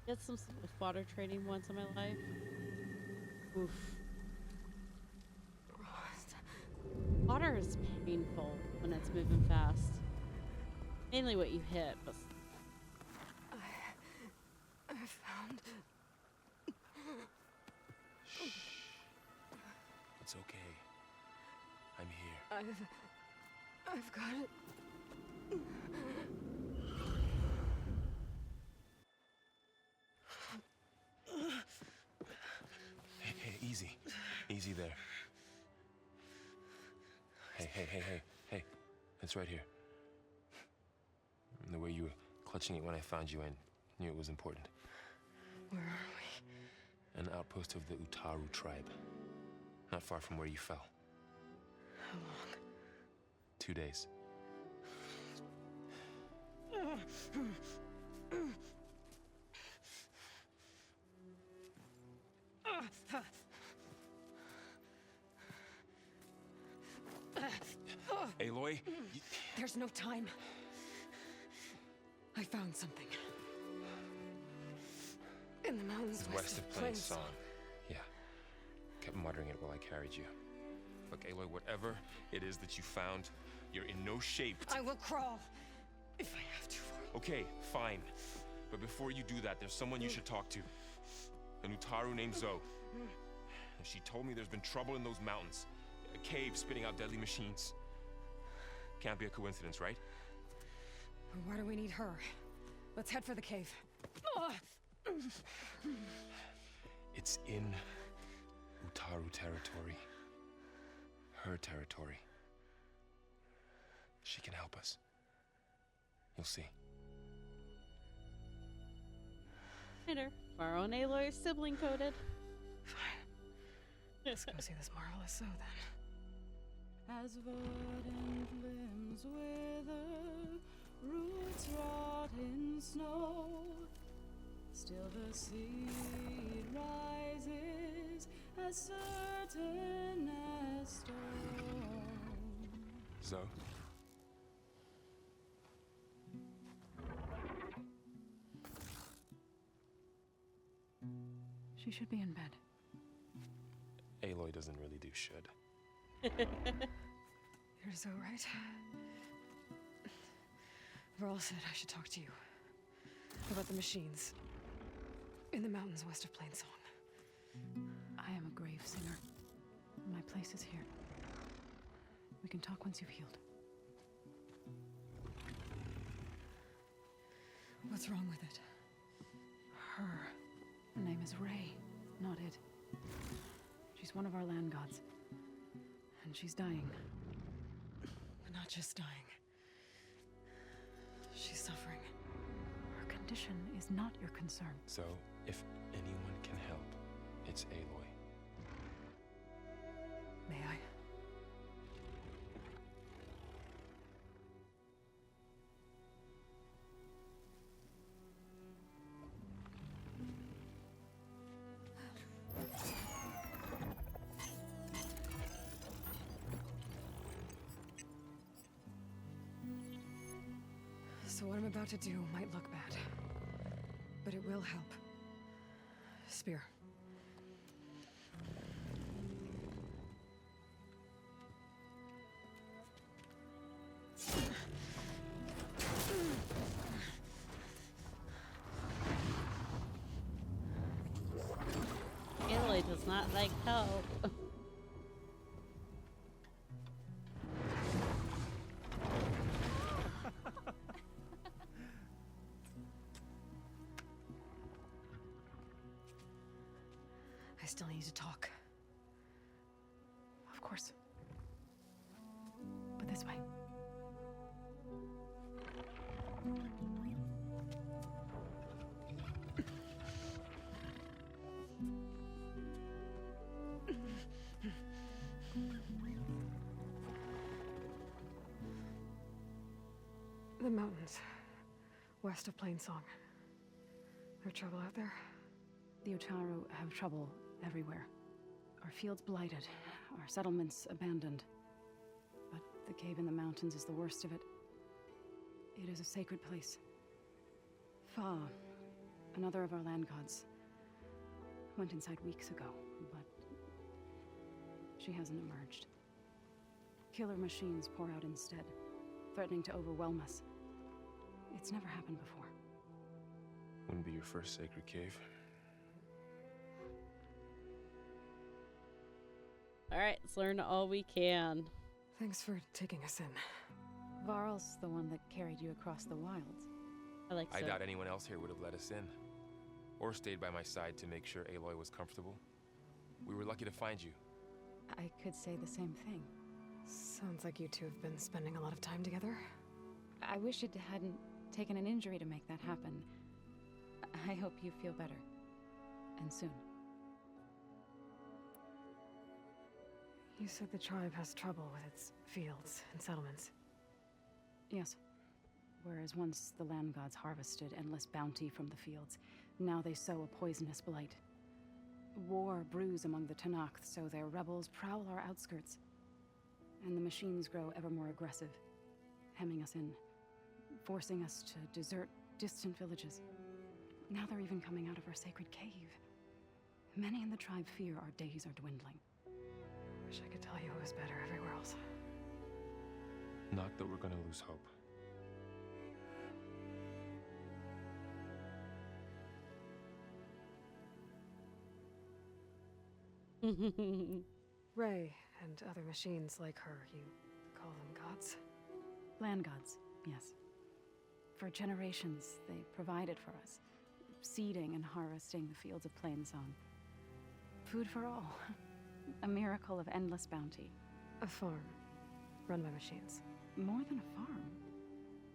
Did some with water training once in my life. Oof. Water is painful when it's moving fast. Mainly what you hit, but I found... It's okay. I'm here. I've got it. Hey, easy. Easy there. Hey. It's right here. And the way you were clutching it when I found you, I knew it was important. Where are we? An outpost of the Utaru tribe. Not far from where you fell. How long? 2 days. Aloy? There's no time. I found something. In the mountains West of Plains Song. Yeah. Kept muttering it while I carried you. Look, Aloy, whatever it is that you found, you're in no shape to... I will crawl. If I have to. Okay, fine. But before you do that, there's someone you should talk to. An Utaru named Zoe. She told me there's been trouble in those mountains. A cave spitting out deadly machines. Can't be a coincidence, right? Why do we need her? Let's head for the cave. It's in Utaru territory. Her territory. She can help us. You'll see. later. Our own Aloy is sibling coded. Let's go see this marvelous Zoe then. As verdant limbs wither, roots rot in snow, still the seed rises as certain as stone. Zoe? She should be in bed. Aloy doesn't really do should. You're so right. Varl said I should talk to you about the machines in the mountains west of Plainsong. I am a grave singer. My place is here. We can talk once you've healed. What's wrong with it? Her name is Ray, not it. She's one of our land gods. And she's dying. Not just dying. She's suffering. Her condition is not your concern. So, if anyone can help, it's Aloy. May I? So what I'm about to do might look bad, but it will help. Spear. Aloy does not like help. I still need to talk. Of course. But this way. The mountains, west of Plainsong. There trouble out there? The Utaru have trouble everywhere. Our fields blighted, our settlements abandoned. But the cave in the mountains is the worst of it. It is a sacred place. Fa, another of our land gods, went inside weeks ago, but she hasn't emerged. Killer machines pour out instead, threatening to overwhelm us. It's never happened before. Wouldn't be your first sacred cave. Alright, let's learn all we can. Thanks for taking us in. Varl's the one that carried you across the wilds. I doubt anyone else here would have let us in. Or stayed by my side to make sure Aloy was comfortable. We were lucky to find you. I could say the same thing. Sounds like you two have been spending a lot of time together. I wish it hadn't taken an injury to make that happen. I hope you feel better. And soon. You said the tribe has trouble with its fields and settlements. Yes. Whereas once the land gods harvested endless bounty from the fields, now they sow a poisonous blight. War brews among the Tanakh, so their rebels prowl our outskirts. And the machines grow ever more aggressive, hemming us in, forcing us to desert distant villages. Now they're even coming out of our sacred cave. Many in the tribe fear our days are dwindling. Wish I could tell you it was better everywhere else. Not that we're gonna lose hope. Ray and other machines like her, you call them gods? Land gods, yes. For generations, they provided for us, seeding and harvesting the fields of Plainsong. Food for all. A miracle of endless bounty. A farm, run by machines. More than a farm.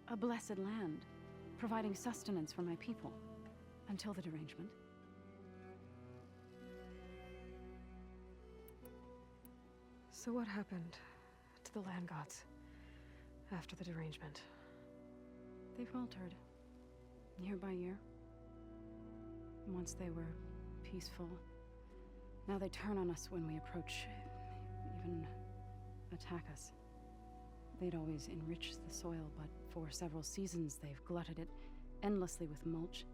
A blessed land, providing sustenance for my people. Until the derangement. So what happened to the land gods after the derangement? They faltered, year by year. Once they were peaceful. Now they turn on us when we approach, even attack us. They'd always enriched the soil, but for several seasons they've glutted it endlessly with mulch.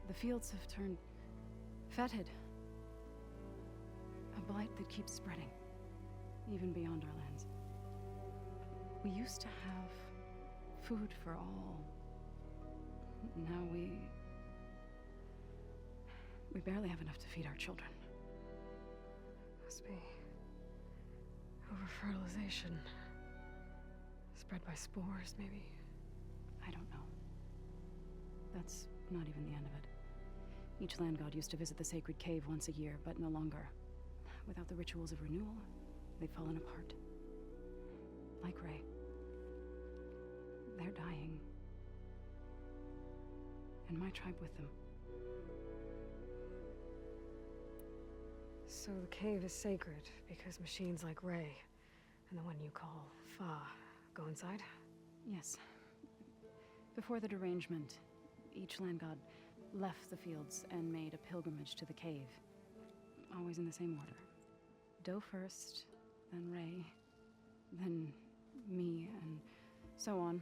The fields have turned fetid. threat that keeps spreading, even beyond our lands. We used to have food for all. Now we barely have enough to feed our children. Must be over-fertilization. Spread by spores, maybe? I don't know. That's not even the end of it. Each land god used to visit the sacred cave once a year, but no longer. Without the rituals of renewal, they've fallen apart. Like Ray. They're dying. And my tribe with them. So the cave is sacred because machines like Ray and the one you call Fa go inside? Yes. Before the derangement, each land god left the fields and made a pilgrimage to the cave. Always in the same order. Doe first, then Ray, then me, and so on.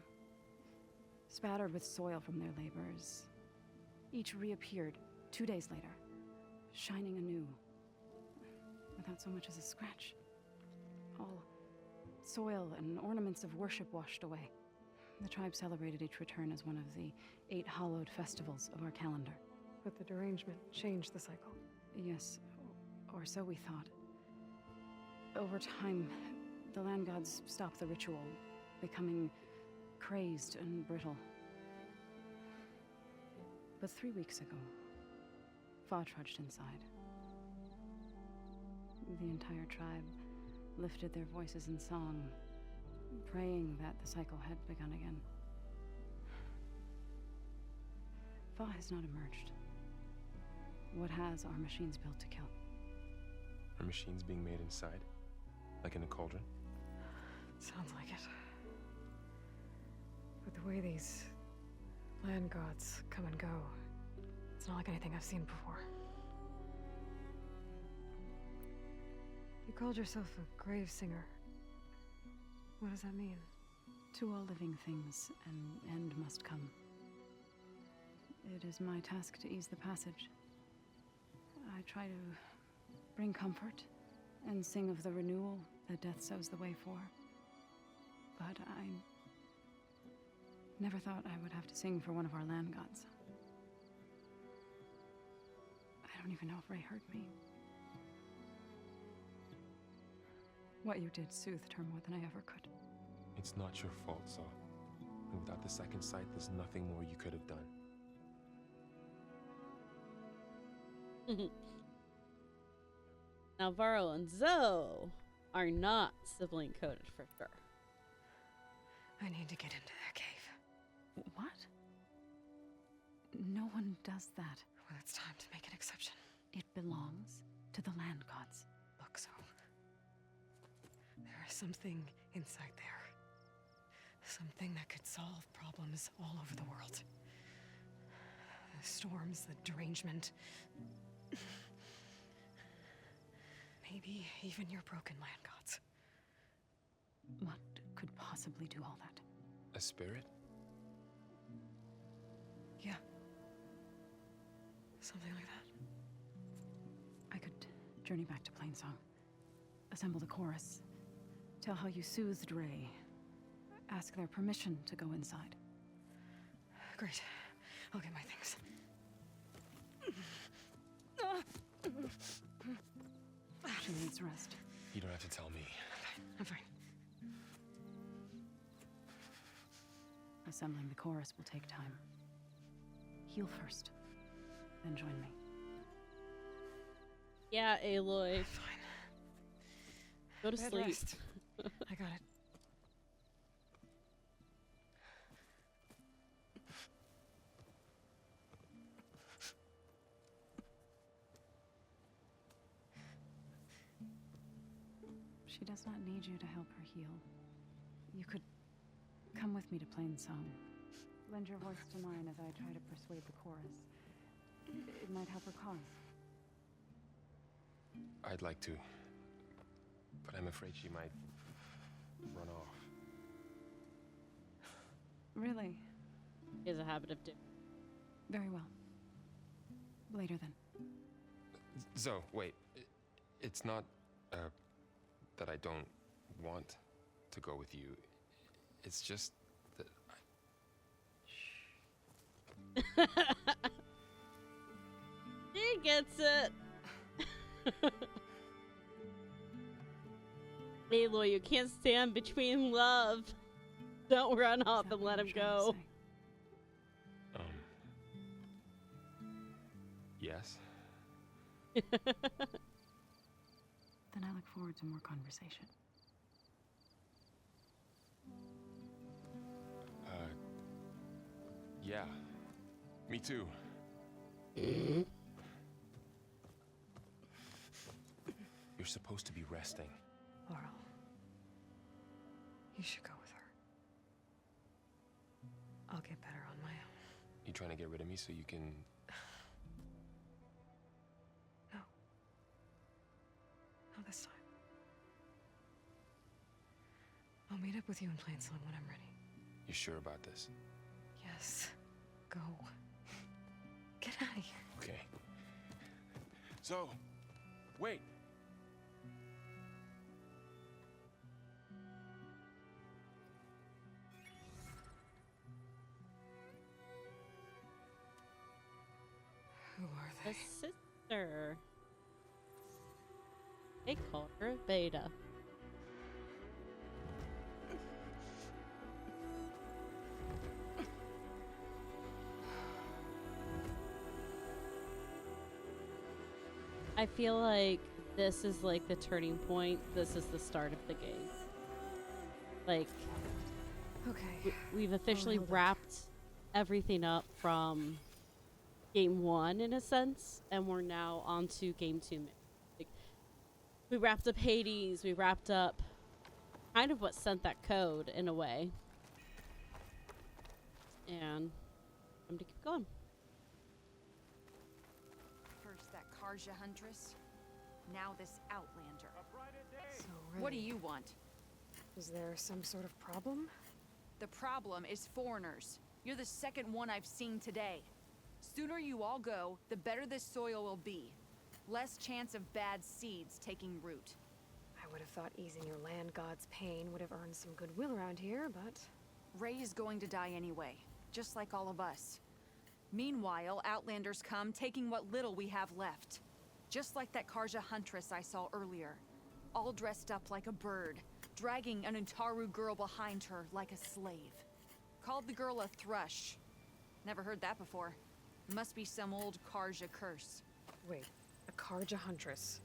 Spattered with soil from their labors. Each reappeared 2 days later, shining anew, without so much as a scratch. All soil and ornaments of worship washed away. The tribe celebrated each return as one of the 8 hallowed festivals of our calendar. But the derangement changed the cycle. Yes, or so we thought. Over time, the land gods stopped the ritual, becoming crazed and brittle. But 3 weeks ago, Fa trudged inside. The entire tribe lifted their voices in song, praying that the cycle had begun again. Fa has not emerged. What has are machines built to kill? Are machines being made inside? Like in a cauldron? Sounds like it. But the way these land gods come and go, it's not like anything I've seen before. You called yourself a grave singer. What does that mean? To all living things, an end must come. It is my task to ease the passage. I try to bring comfort and sing of the renewal that death sows the way for. But I never thought I would have to sing for one of our land gods. I don't even know if Ray heard me. What you did soothed her more than I ever could. It's not your fault, Saw. And without the second sight, there's nothing more you could have done. Now, Varro and Zoe are not sibling coded for sure. I need to get into their cave. What? No one does that. Well, it's time to make an exception. It belongs to the land gods. Look, Zoe. There is something inside there. Something that could solve problems all over the world. The storms, the derangement. Maybe even your broken land gods. What could possibly do all that? A spirit? Yeah. Something like that. I could journey back to Plainsong. Assemble the chorus. Tell how you soothed Ray. Ask their permission to go inside. Great. I'll get my things. She needs rest. You don't have to tell me. I'm fine. Assembling the chorus will take time. Heal first, then join me. Yeah, Aloy. Fine. Go to Bed sleep. rest. I got it. She does not need you to help her heal. You could come with me to Plainsong. Lend your voice to mine as I try to persuade the chorus. It might help her cause. I'd like to, but I'm afraid she might run off. Really? He has a habit of doing. Very well. Later then. Zoe, wait. It's not That I don't want to go with you. It's just that He gets it. Aloy, you can't stand between love. Don't run off and let him go. Yes. Then I look forward to more conversation. Yeah. Me too. You're supposed to be resting. Laurel, you should go with her. I'll get better on my own. You trying to get rid of me so you can... No. Not this time. I'll meet up with you in Plain Sun when I'm ready. You sure about this? Yes. Go. Get out of here. Okay. So, wait. Who are they? A sister. They call her Beta. I feel like this is like the turning point. This is the start of the game. Like, okay, we've officially wrapped everything up from game 1 in a sense, and we're now on to game 2. Like, we wrapped up Hades, we wrapped up kind of what sent that code in a way. And I'm to keep going. First that Karja Huntress, now this Outlander. So, What do you want? Is there some sort of problem? The problem is foreigners. You're the second one I've seen today. Sooner you all go, the better this soil will be. Less chance of bad seeds taking root. I would have thought easing your land god's pain would have earned some goodwill around here, but... Ray is going to die anyway, just like all of us. Meanwhile, Outlanders come, taking what little we have left. Just like that Karja Huntress I saw earlier. All dressed up like a bird, dragging an Utaru girl behind her like a slave. Called the girl a thrush. Never heard that before. Must be some old Karja curse. Wait, a Karja Huntress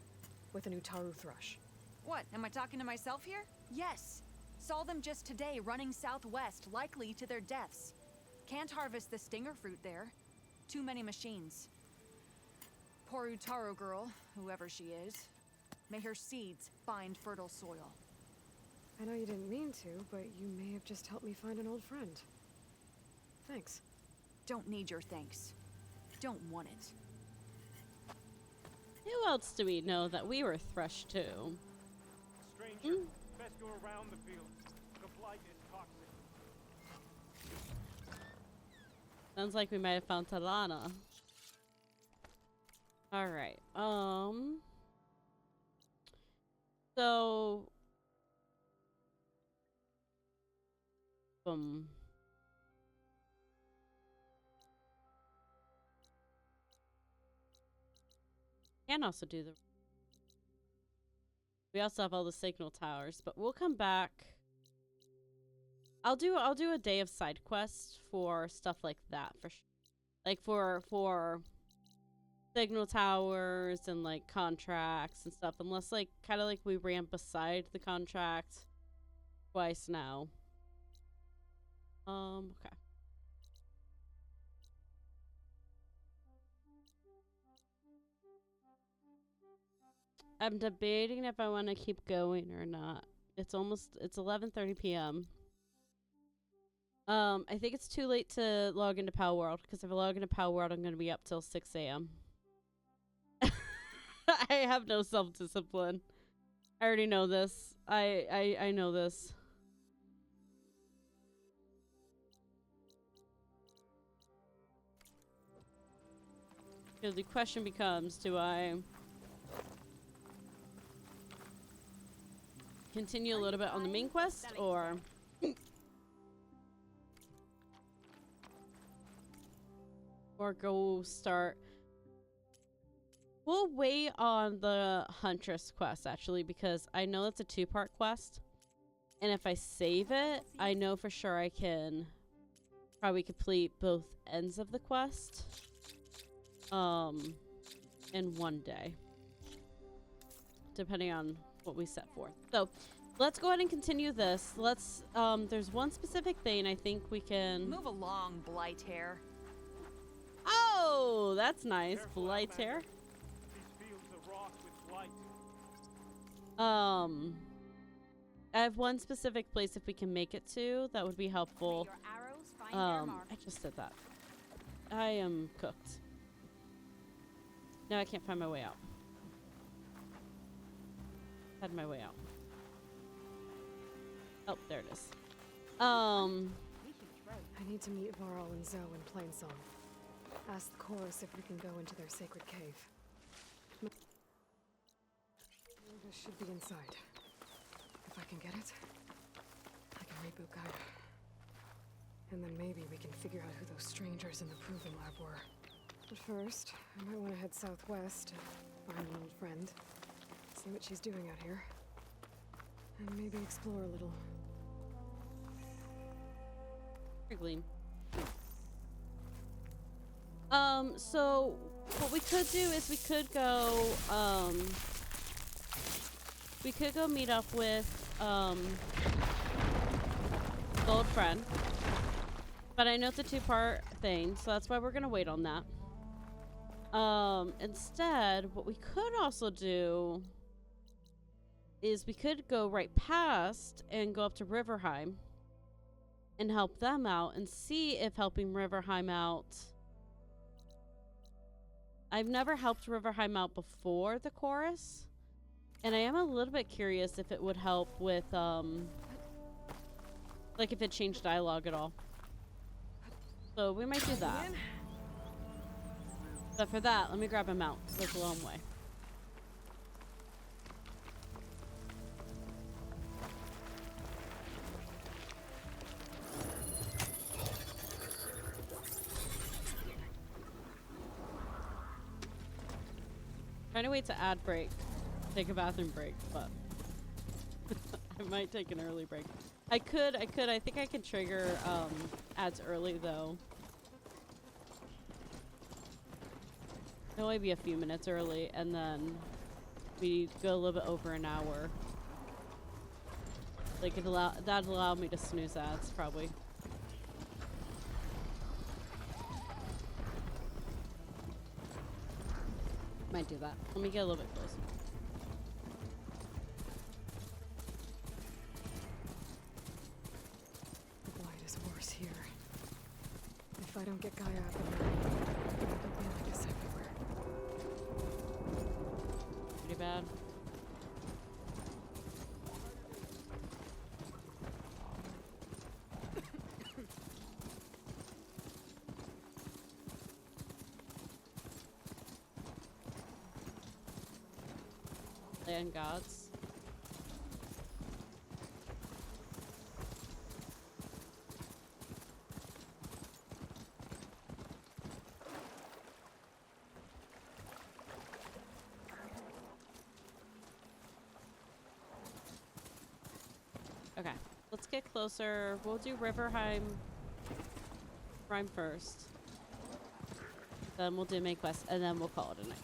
with an Utaru thrush. What, am I talking to myself here? Yes. Saw them just today running southwest, likely to their deaths. Can't harvest the stinger fruit there. Too many machines. Poor Utaru girl, whoever she is. May her seeds find fertile soil. I know you didn't mean to, but you may have just helped me find an old friend. Thanks. Don't need your thanks. Don't want it. Who else do we know that we were thrush to? Stranger, best go around the field. The blight is toxic. Sounds like we might have found Talana. Alright, so... Can also do the... We also have all the signal towers, but we'll come back. I'll do a day of side quests for stuff like that for sure. Like for signal towers and like contracts and stuff, unless like kind of like we ran beside the contract twice now. Okay. I'm debating if I want to keep going or not. It's 11:30 p.m. I think it's too late to log into Power World, because if I log into Power World, I'm going to be up till 6 a.m. I have no self-discipline. I already know this. I know this. Because the question becomes, do I continue a little bit on the main quest, or go start. We'll wait on the Huntress quest, actually, because I know it's a 2-part quest. And if I save it, I know for sure I can probably complete both ends of the quest in one day, depending on what we set forth. So let's go ahead and continue this. Let's there's one specific thing I think we can Move along, Blight Hair. Oh, that's nice. Blight Hair. These fields are wrought with light. I have one specific place if we can make it to that would be helpful. I just did that. I am cooked. Now I can't find my way out. Had my way out. Oh, there it is. I need to meet Varl and Zoe in Plainsong. Ask the chorus if we can go into their sacred cave. This should be inside. If I can get it, I can reboot Gaia. And then maybe we can figure out who those strangers in the proving lab were. But first, I might want to head southwest and find an old friend. See what she's doing out here. And maybe explore a little. Gleam. So what we could do is we could go meet up with old friend. But I know it's a 2-part thing, so that's why we're gonna wait on that. Instead, what we could also do is we could go right past and go up to Riverheim and help them out and see if helping Riverheim out. I've never helped Riverheim out before the chorus, and I am a little bit curious if it would help with like if it changed dialogue at all. So we might do that. But for that, let me grab him out. It's a long way. Trying to wait to ad break. Take a bathroom break, but I might take an early break. I think I can trigger ads early though. It'll only be a few minutes early, and then we go a little bit over an hour. Like that'd allow me to snooze ads probably. Might do that. Let me get a little bit closer. The blight is worse here. If I don't get Gaia up and running, it'll be like this everywhere. Pretty bad. Land gods. Okay, let's get closer. We'll do Riverheim Prime first. Then we'll do main quest, and then we'll call it a night.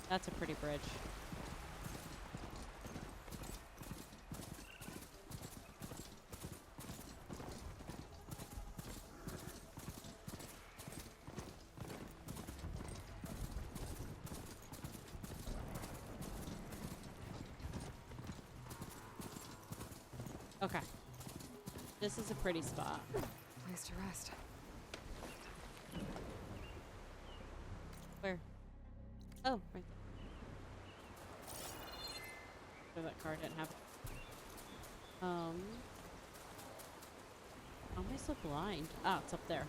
That's a pretty bridge. Okay. This is a pretty spot. Place to rest. Where? Oh, right there. That car didn't have. How am I so blind? Ah, it's up there.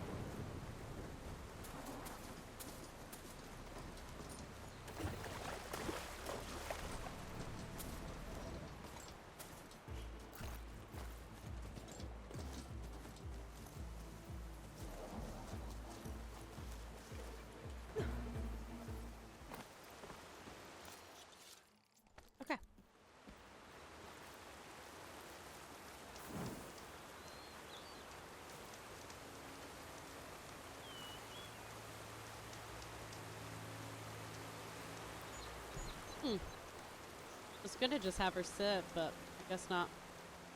gonna just have her sit, but I guess not.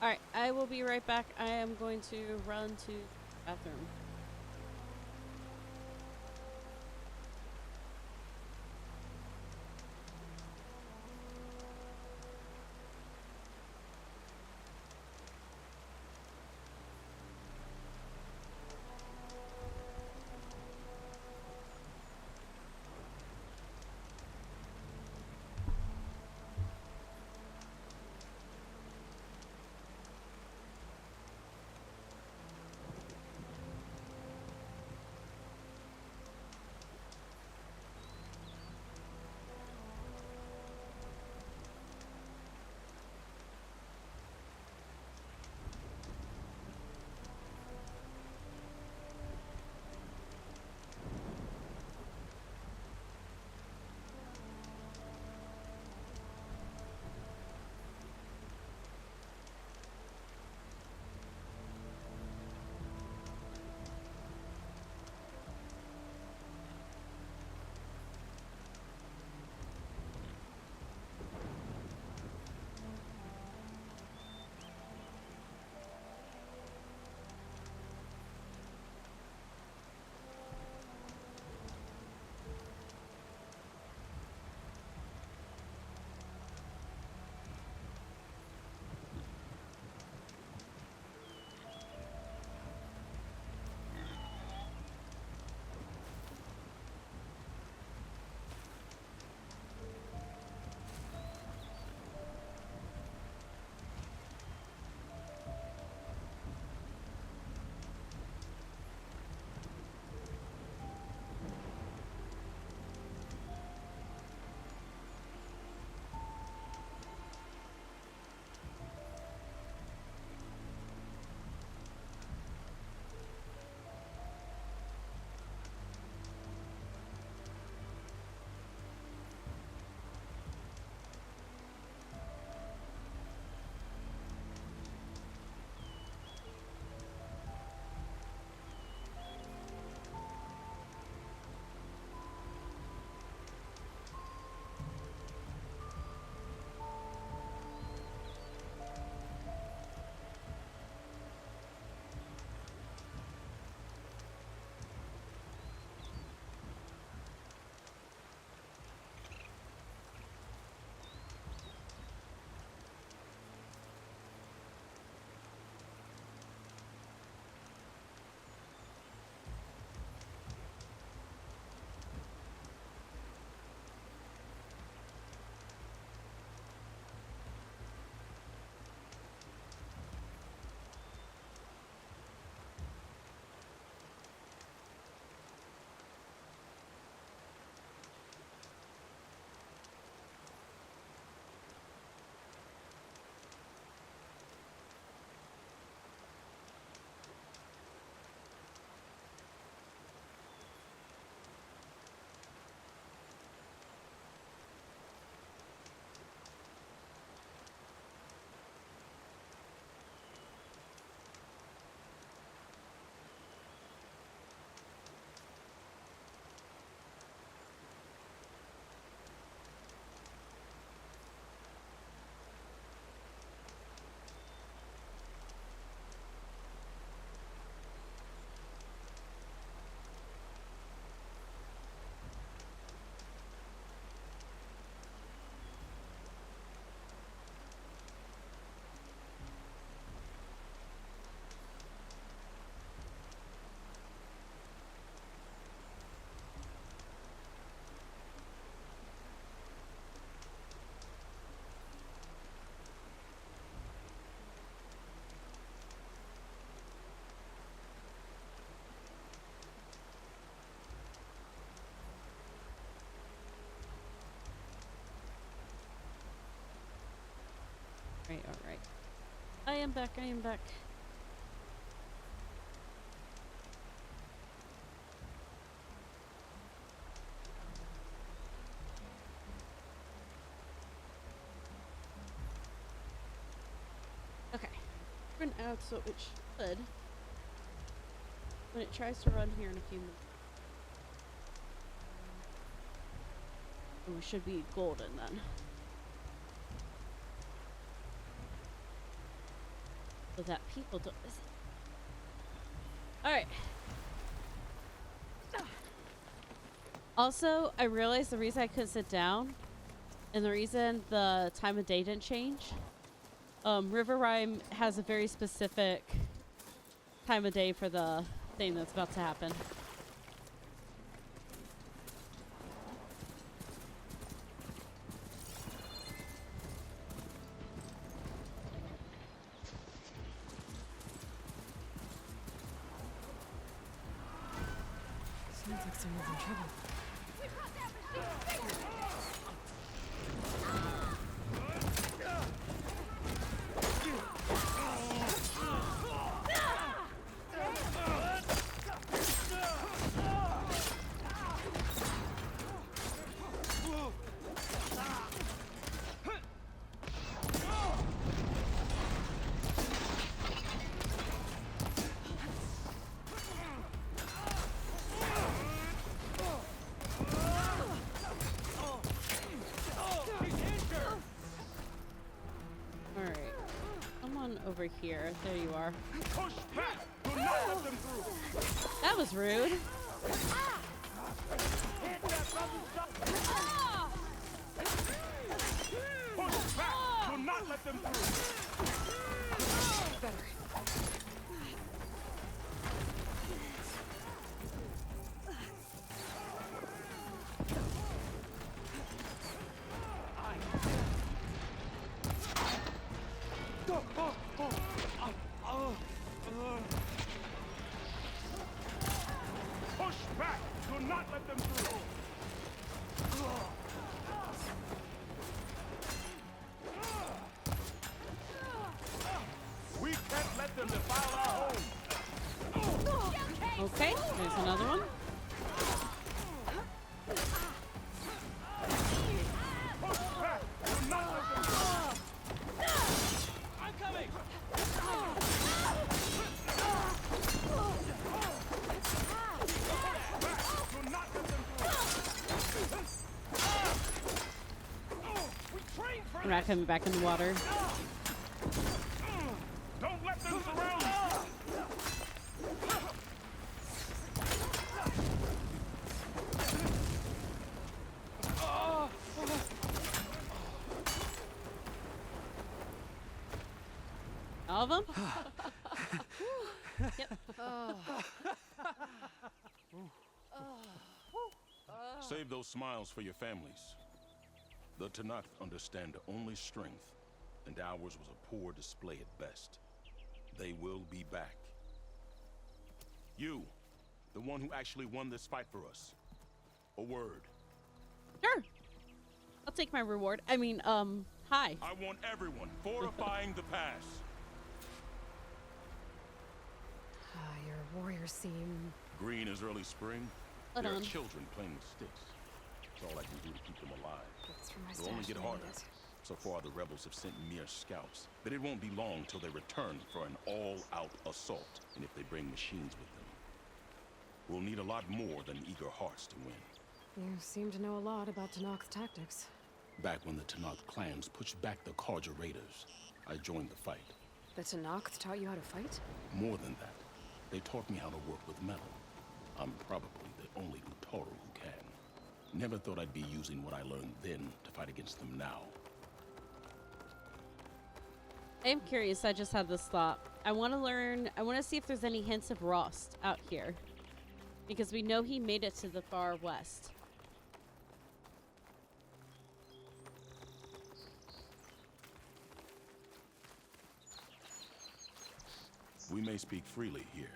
Alright, I will be right back. I am going to run to the bathroom. Alright. I am back. Okay. Run out, so it should. When it tries to run here in a few minutes. We should be golden then. so that people don't listen. Alright. Also, I realized the reason I couldn't sit down and the reason the time of day didn't change. River Rhyme has a very specific time of day for the thing that's about to happen. Sounds like someone's in trouble. Over here. There you are. Push back! Do not let them through! That was rude. Push back! Do not let them through! Better. Push back! Do not let them through! We can't let them defile our home! Okay, there's another one. Push back! Do not let them through! I'm coming! I'm not coming back in the water. Don't let them surround us! All of them? Yep. Save those smiles for your families. The Tanakh understand only strength, and ours was a poor display at best. They will be back. You, the one who actually won this fight for us. A word. Sure. I'll take my reward. I mean, hi. I want everyone fortifying the pass. Your warriors seem... Green as early spring. Hold There are on. children playing with sticks. It's all I can do to keep them alive. That's for my It'll only stash get when I harder. need it. So far, the rebels have sent mere scouts, but it won't be long till they return for an all-out assault, and if they bring machines with them. We'll need a lot more than eager hearts to win. You seem to know a lot about Tanakh's tactics. Back when the Tanakh clans pushed back the Karja raiders, I joined the fight. The Tanakh taught you how to fight? More than that, they taught me how to work with metal. I'm probably the only Utaru who can. Never thought I'd be using what I learned then to fight against them now. I am curious. I just had this thought. I want to see if there's any hints of Rost out here. Because we know he made it to the far west. We may speak freely here.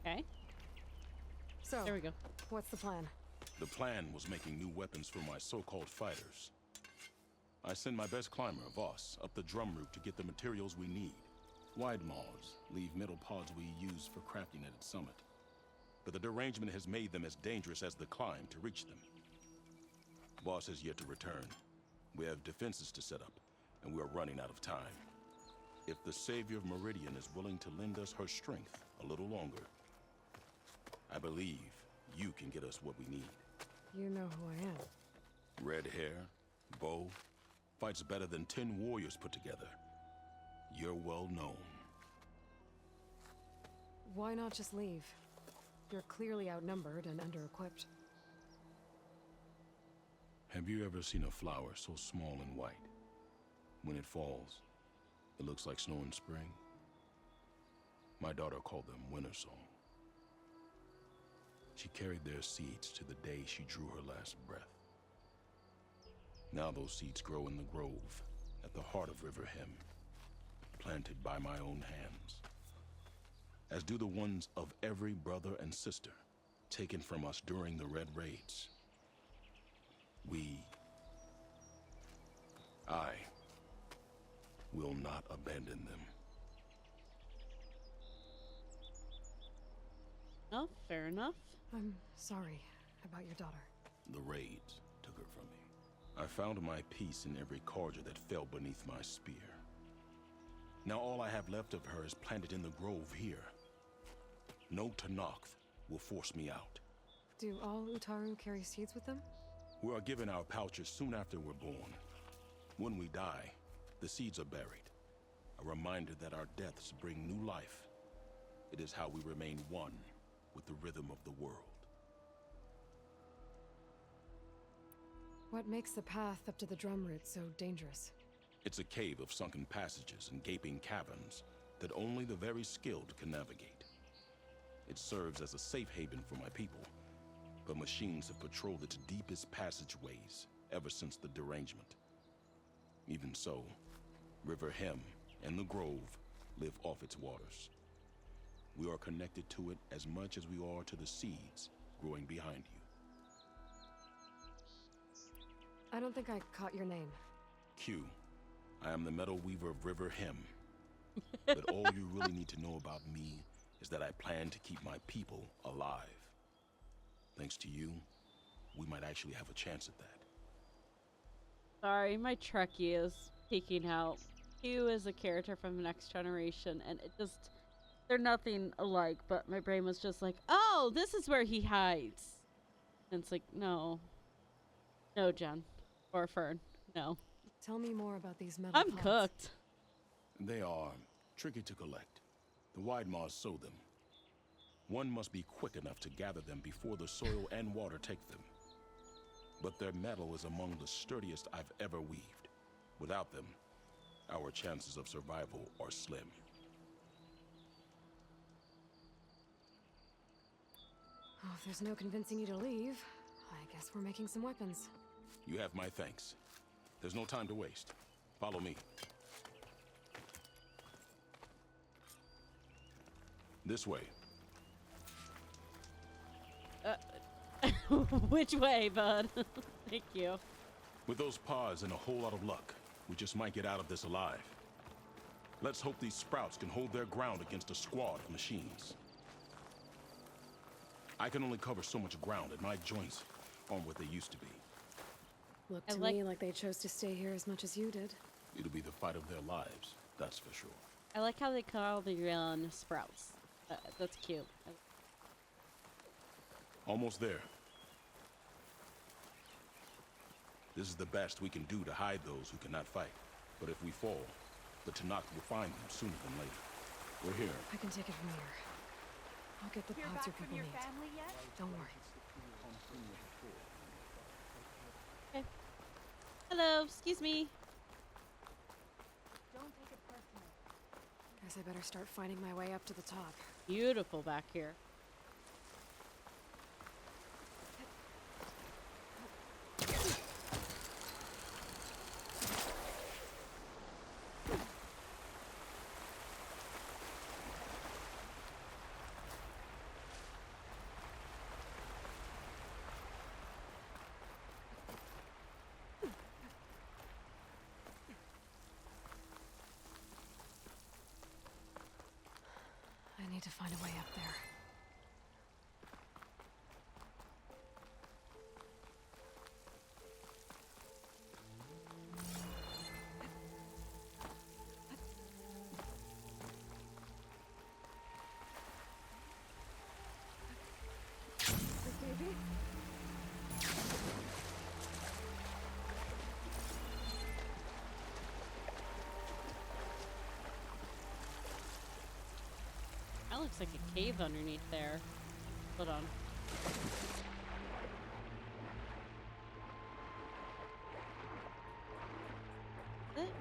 Okay. So, there we go. What's the plan? The plan was making new weapons for my so-called fighters. I send my best climber, Voss, up the drum route to get the materials we need. Wide maws leave metal pods we use for crafting at its summit. But the derangement has made them as dangerous as the climb to reach them. Voss has yet to return. We have defenses to set up, and we are running out of time. If the Savior of Meridian is willing to lend us her strength a little longer, I believe you can get us what we need. You know who I am. Red hair, bow, fights better than 10 warriors put together. You're well known. Why not just leave? You're clearly outnumbered and under-equipped. Have you ever seen a flower so small and white? When it falls, it looks like snow in spring. My daughter called them winter song. She carried their seeds to the day she drew her last breath. Now those seeds grow in the grove at the heart of River Hem, planted by my own hands, as do the ones of every brother and sister taken from us during the Red Raids. I will not abandon them. Oh, fair enough. I'm sorry about your daughter. The raids took her from me. I found my peace in every Carja that fell beneath my spear. Now all I have left of her is planted in the grove here. No Tenakth will force me out. Do all Utaru carry seeds with them? We are given our pouches soon after we're born. When we die, the seeds are buried. A reminder that our deaths bring new life. It is how we remain one with the rhythm of the world. What makes the path up to the drum root so dangerous? It's a cave of sunken passages and gaping caverns that only the very skilled can navigate. It serves as a safe haven for my people, but machines have patrolled its deepest passageways ever since the derangement. Even so, River Hem and the Grove live off its waters. We are connected to it as much as we are to the seeds growing behind you. I don't think I caught your name. Q. I am the Metal Weaver of River Hem. But all you really need to know about me is that I plan to keep my people alive. Thanks to you, we might actually have a chance at that. Sorry, my Trekkie is peeking out. Q is a character from the Next Generation, and it just... they're nothing alike, but my brain was just like, oh, this is where he hides. And it's like, no. No, Jen. Or Fern. No. Tell me more about these metal I'm pods. cooked. They are tricky to collect. The Wide Maws sow them. One must be quick enough to gather them before the soil and water take them. But their metal is among the sturdiest I've ever weaved. Without them, our chances of survival are slim. Oh, if there's no convincing you to leave, I guess we're making some weapons. You have my thanks. There's no time to waste. Follow me. This way. Which way, bud? Thank you. With those pods and a whole lot of luck, we just might get out of this alive. Let's hope these sprouts can hold their ground against a squad of machines. I can only cover so much ground, and my joints aren't what they used to be. Looked to me like they chose to stay here as much as you did. It'll be the fight of their lives, that's for sure. I like how they call the sprouts. That's cute. Almost there. This is the best we can do to hide those who cannot fight. But if we fall, the Tenakth will find them sooner than later. We're here. I can take it from here. I'll get the pods your people need. Don't worry. Okay. Hello, excuse me. Don't take it personally. Guess I better start finding my way up to the top. Beautiful back here. I need to find a way up there. Baby? That looks like a cave underneath there. Hold on. Is it?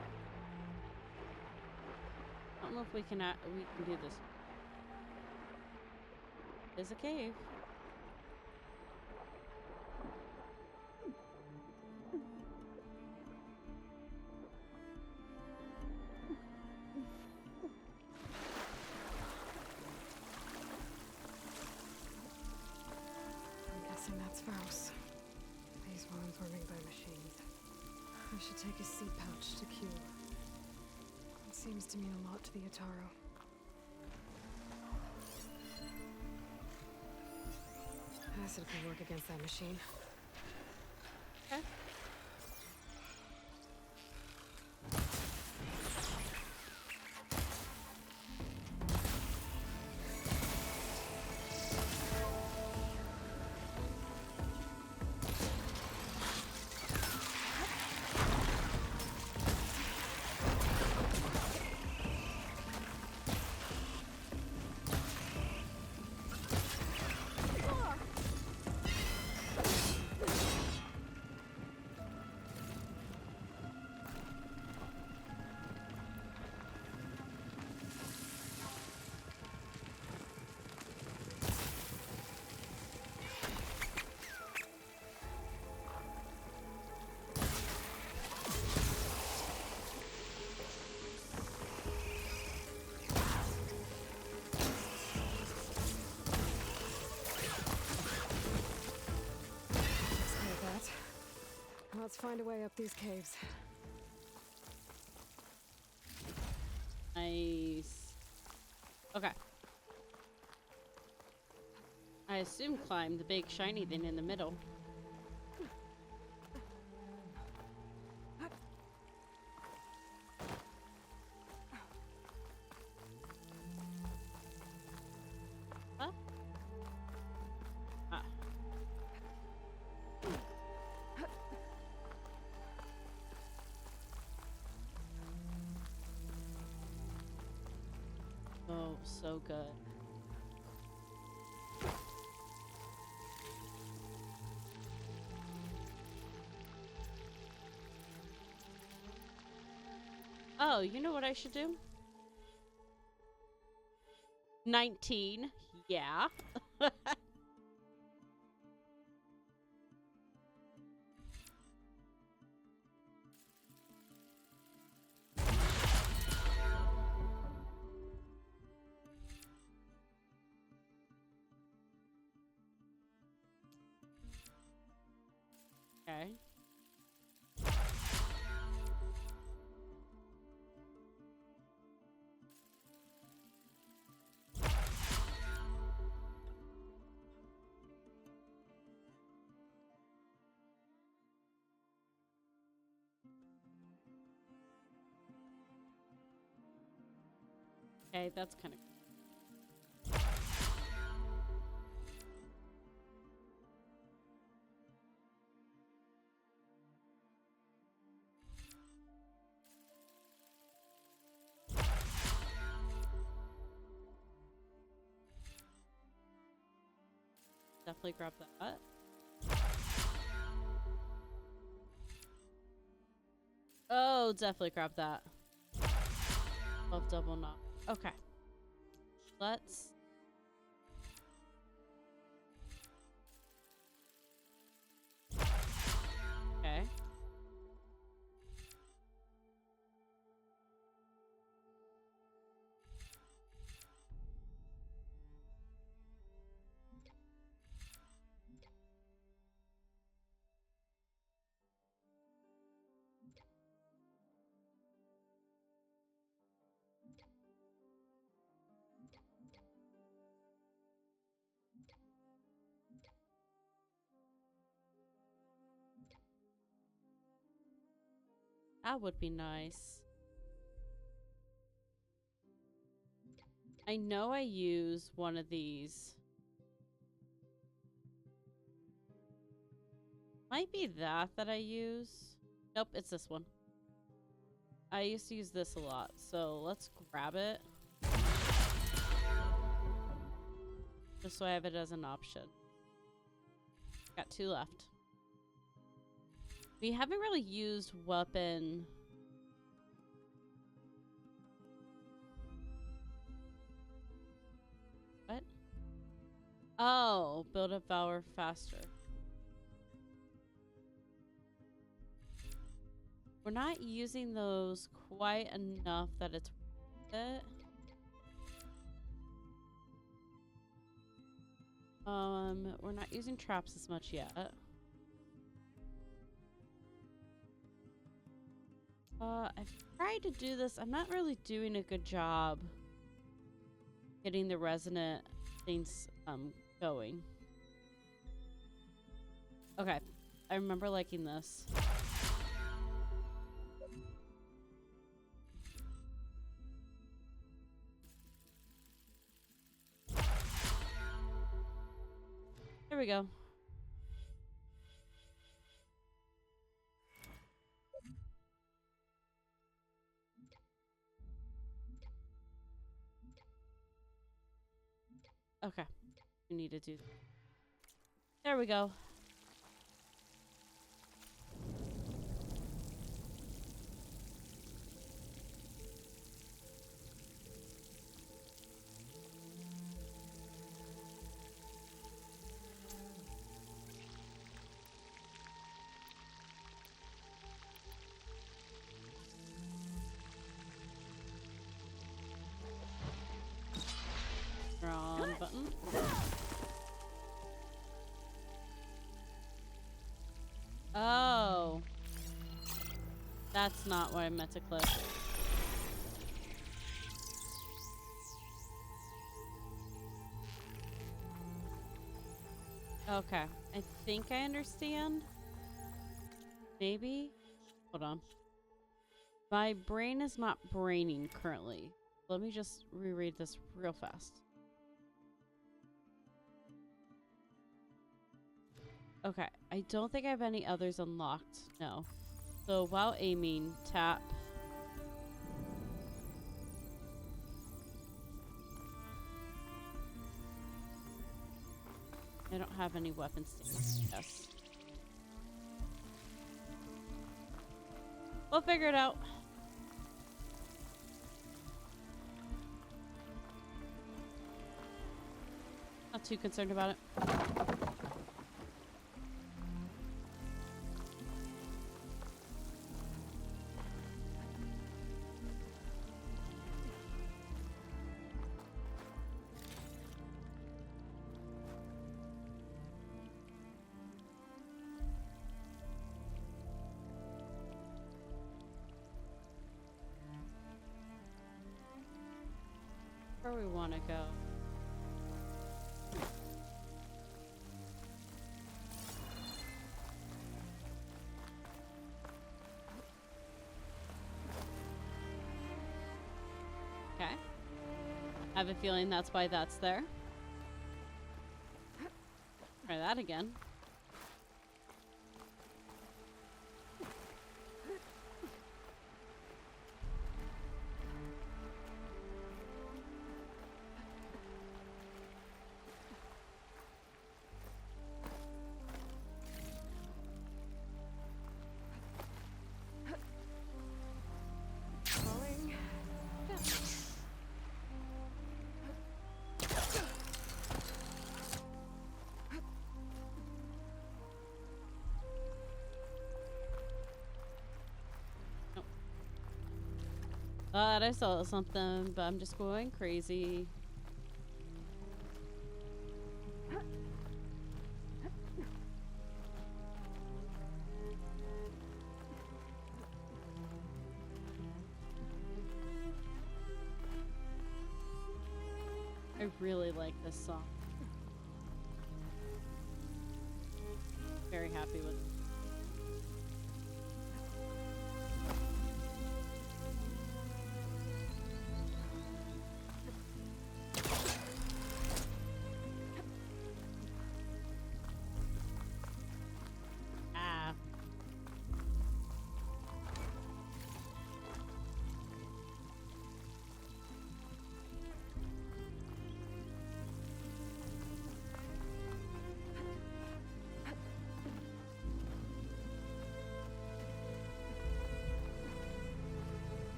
I don't know if we can do this. There's a cave. I'm guessing that's Faust. These ones were made by machines. I should take a seed pouch to Q. It seems to mean a lot to the Ataro. Acid can work against that machine. Okay. Let's find a way up these caves. Nice. Okay. I assume climb the big shiny thing in the middle. Huh? Ah. Oh, so good. Oh, you know what I should do? 19. Yeah. Okay. Okay, that's kind of definitely grab that. Oh, definitely grab that. Love double knot. Okay. Let's. Okay. That would be nice. I know I use one of these. Might be that I use. Nope, it's this one. I used to use this a lot, so let's grab it. Just so I have it as an option. Got 2 left. We haven't really used weapon. What? Oh, build up valor faster. We're not using those quite enough that it's worth it. We're not using traps as much yet. I've tried to do this. I'm not really doing a good job getting the resonant things going. Okay, I remember liking this. There we go. Okay, we need to do. There we go. Wrong button. Oh. That's not what I meant to click. Okay. I think I understand. Maybe? Hold on. My brain is not braining currently. Let me just reread this real fast. Okay, I don't think I have any others unlocked. No. So while aiming, tap. I don't have any weapons stands. Yes. We'll figure it out. Not too concerned about it. Where we want to go. Okay. I have a feeling that's why that's there. Try that again. Thought I saw something, but I'm just going crazy. I really like this song. Very happy with it.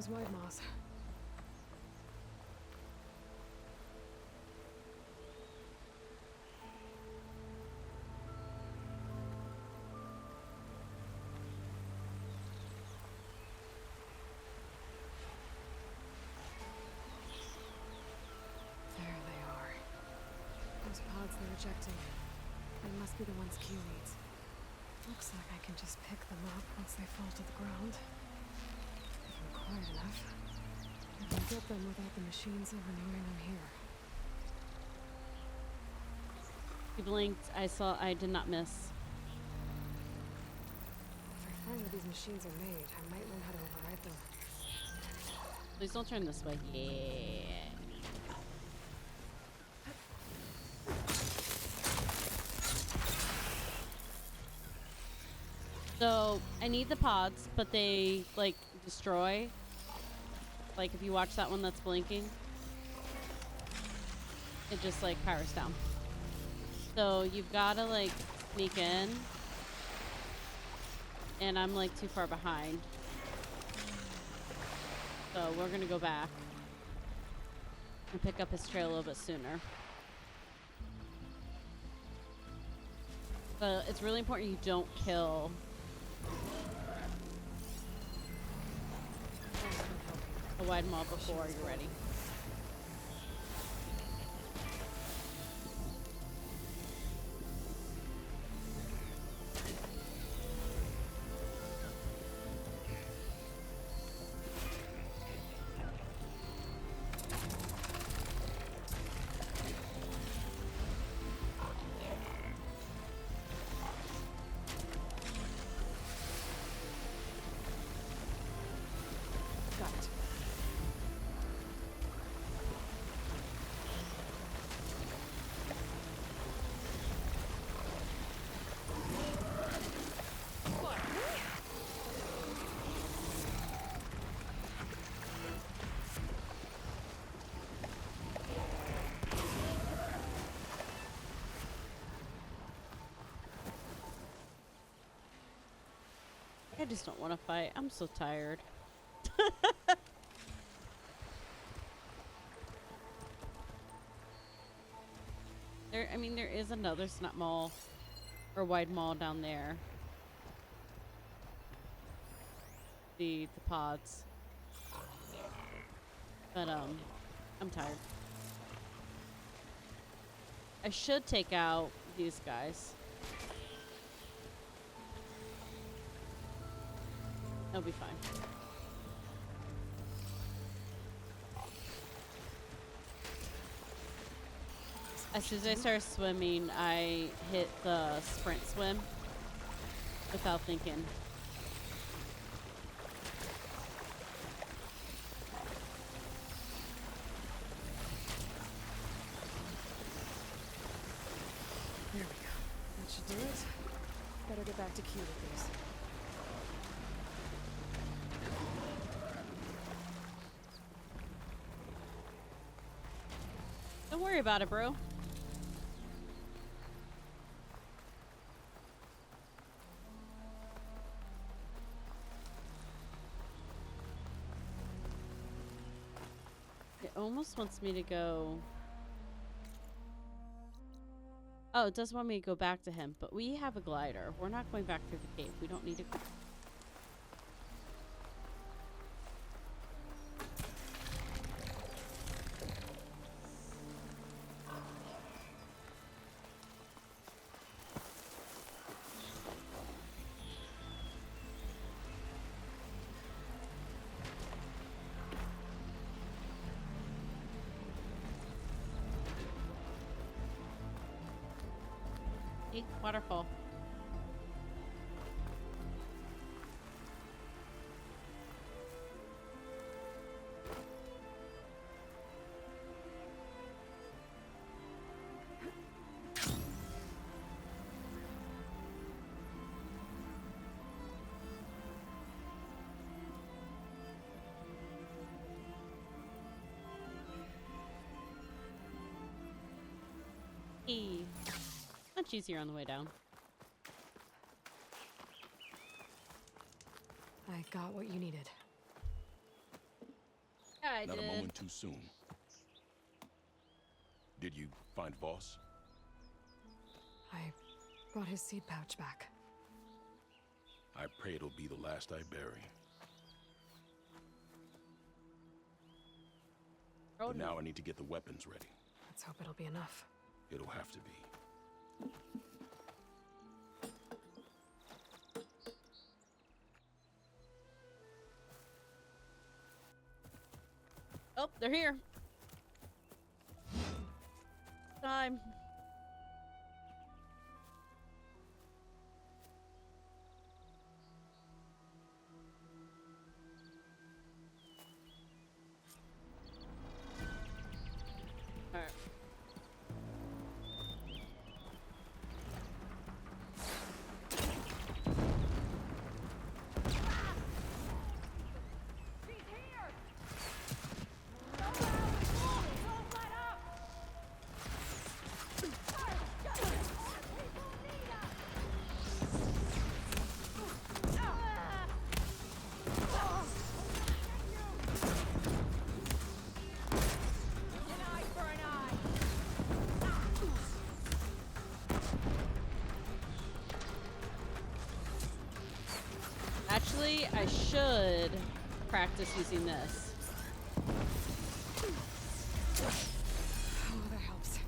those white moths. There they are. Those pods they're ejecting. They must be the ones Q needs. Looks like I can just pick them up once they fall to the ground. If I'm quiet enough, I can get them without the machines ever knowing I'm here. You blinked. I did not miss. If I find where these machines are made, I might learn how to override them. Please don't turn this way. Yeah. So, I need the pods, but they, like, destroy. Like, if you watch that one that's blinking, it just, like, powers down. So, you've got to, like, sneak in. And I'm, like, too far behind. So, we're gonna go back. And pick up his trail a little bit sooner. But it's really important you don't kill... a wide maw before you're ready. Got it. I just don't want to fight. I'm so tired. There is another snap maul or wide maul down there. The pods. But I'm tired. I should take out these guys. It'll be fine. As soon as I started swimming, I hit the sprint swim without thinking. There we go. That should do it. Better get back to Q with these. Don't worry about it, bro. It almost wants me to go... Oh, it does want me to go back to him, but we have a glider. We're not going back through the cave. We don't need to... Waterfall. Hey. Much easier on the way down. I got what you needed. I Not did. a moment too soon. Did you find Voss? I brought his seed pouch back. I pray it'll be the last I bury. Oh, But no. now I need to get the weapons ready. Let's hope it'll be enough. It'll have to be. Oh, they're here. Time. All right. Actually, I should practice using this. Oh, that helps.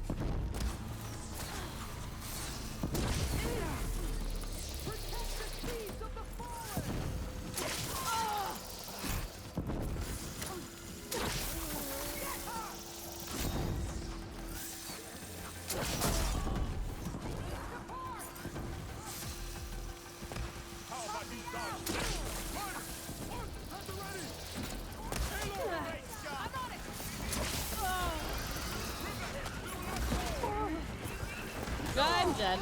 I'm dead.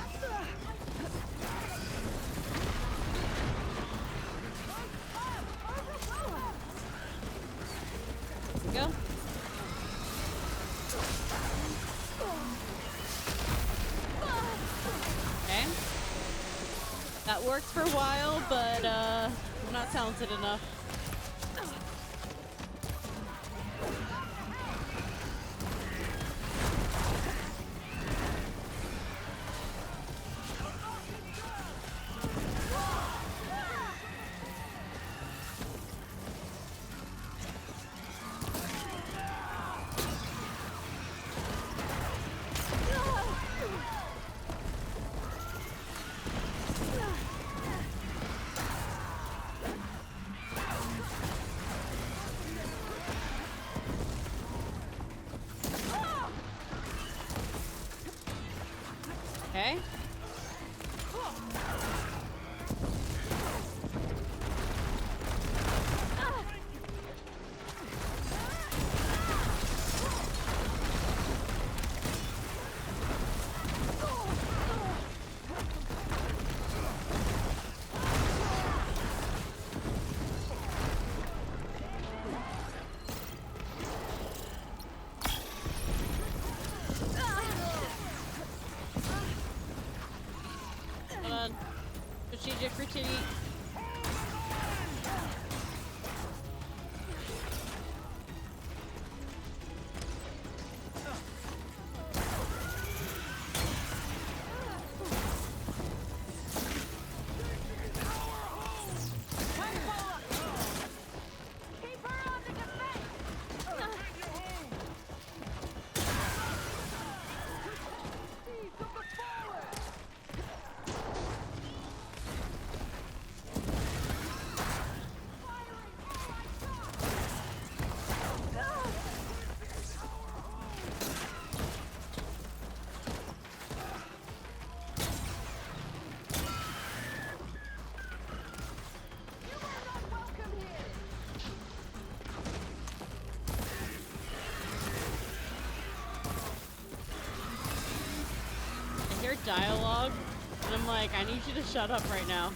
There we go. Okay. That worked for a while, but I'm not talented enough. Okay. Hold on. Strategic retreat. I hear dialogue, and I'm like, I need you to shut up right now.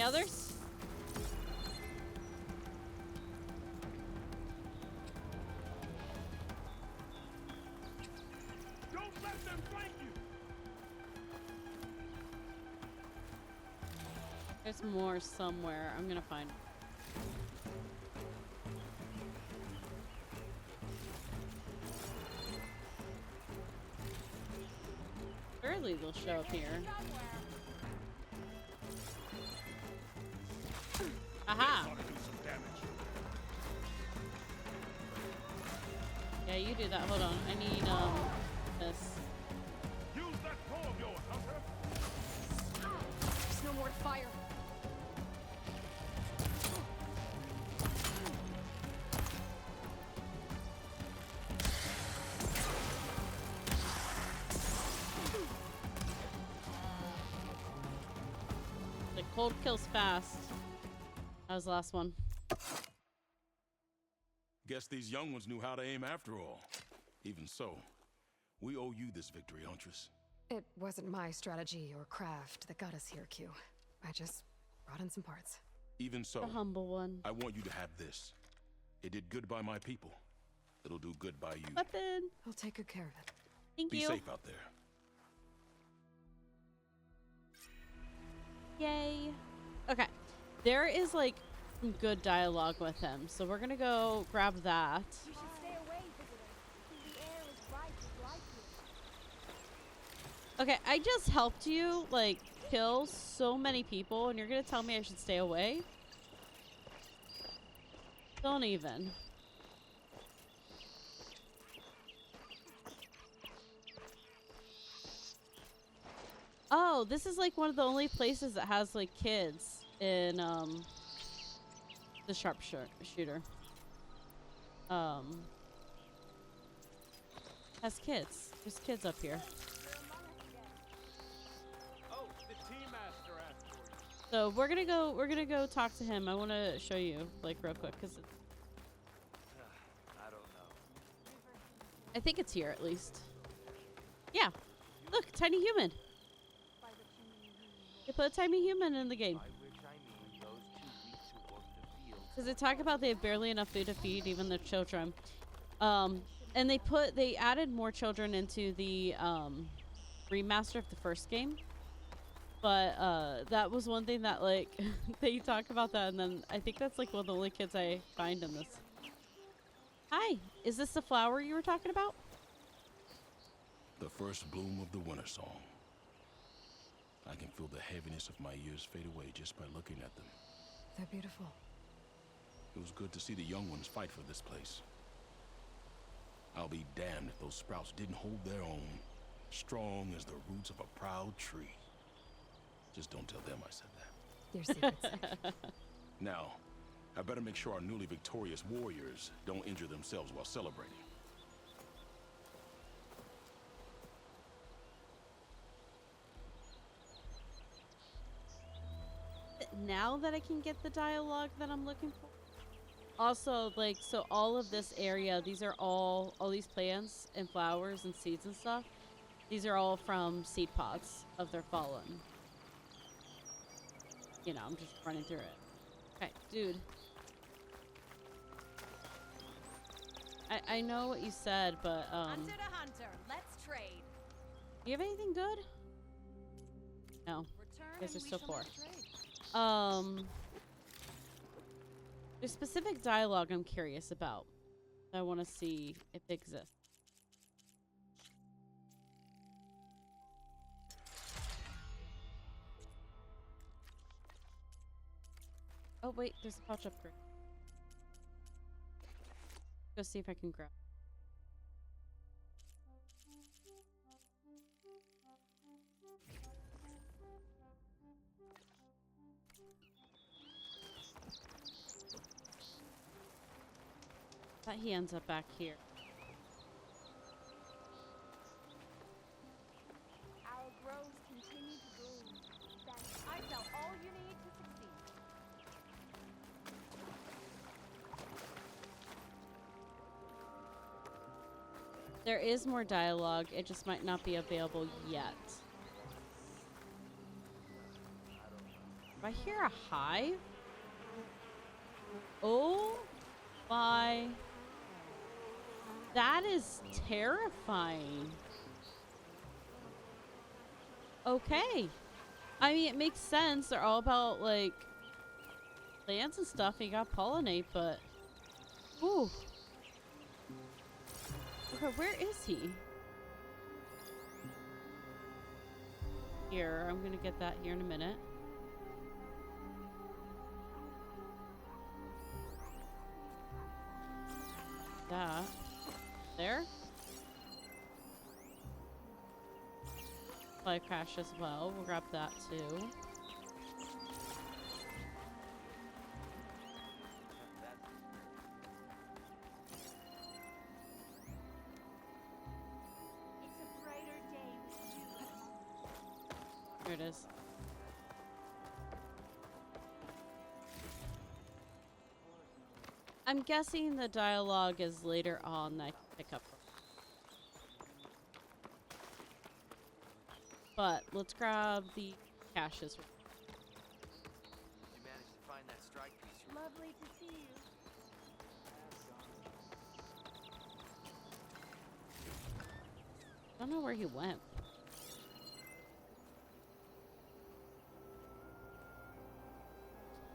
Any others? Don't let them flank you. There's more somewhere. I'm gonna find. Surely they'll show up here. Aha! Yeah, you do that. Hold on. I need this. Use that claw of yours, Hunter. There's no more to fire. The cold kills fast. That was the last one. Guess these young ones knew how to aim after all. Even so, we owe you this victory, Huntress. It wasn't my strategy or craft that got us here, Q. I just brought in some parts. Even so, The humble one. I want you to have this. It did good by my people. It'll do good by you. Weapon. I'll take good care of it. Thank Be you. safe out there. Yay. Okay. There is like some good dialogue with him, so we're gonna go grab that. You should stay away, visitor. The air is rife with life here. Okay, I just helped you like kill so many people, and you're gonna tell me I should stay away? Don't even. Oh, this is like one of the only places that has like kids in the sharpshooter. Has kids. There's kids up here. Oh, the team master asked for you. So we're gonna go talk to him. I want to show you like real quick because I don't know. I think it's here at least. Yeah, look, tiny human. They put a tiny human in the game. Because they talk about they have barely enough food to feed even their children. And they added more children into the remaster of the first game. But that was one thing that like they talk about that, and then I think that's like one of the only kids I find in this. Hi, is this the flower you were talking about? The first bloom of the winter song. I can feel the heaviness of my years fade away just by looking at them. They're beautiful. It was good to see the young ones fight for this place. I'll be damned if those sprouts didn't hold their own, strong as the roots of a proud tree. Just don't tell them I said that. Your secret's safe. Now, I better make sure our newly victorious warriors don't injure themselves while celebrating. Now that I can get the dialogue that I'm looking for. Also, like, so all of this area, these are all these plants and flowers and seeds and stuff. These are all from seed pods of their fallen. You know, I'm just running through it. Okay, dude. I know what you said, but Hunter to hunter, let's trade. do you have anything good? No. I guess there's still four. There's specific dialogue I'm curious about. I want to see if it exists. Oh wait, there's a pouch upgrade. Go see if I can grab. Thought he ends up back here. Our groves continue to bloom. I sell all you need to succeed. There is more dialogue, it just might not be available yet. Have I hear a hive? Oh my. That is terrifying. Okay. I mean, it makes sense. They're all about, like, plants and stuff. And you gotta pollinate, but... Ooh. Okay, where is he? Here, I'm gonna get that here in a minute. That. There. Fly crash as well. We'll grab that too. Here it is. I'm guessing the dialogue is later on that I can pick up. But let's grab the caches. You managed to find that strike piece. Lovely to see you. I don't know where he went.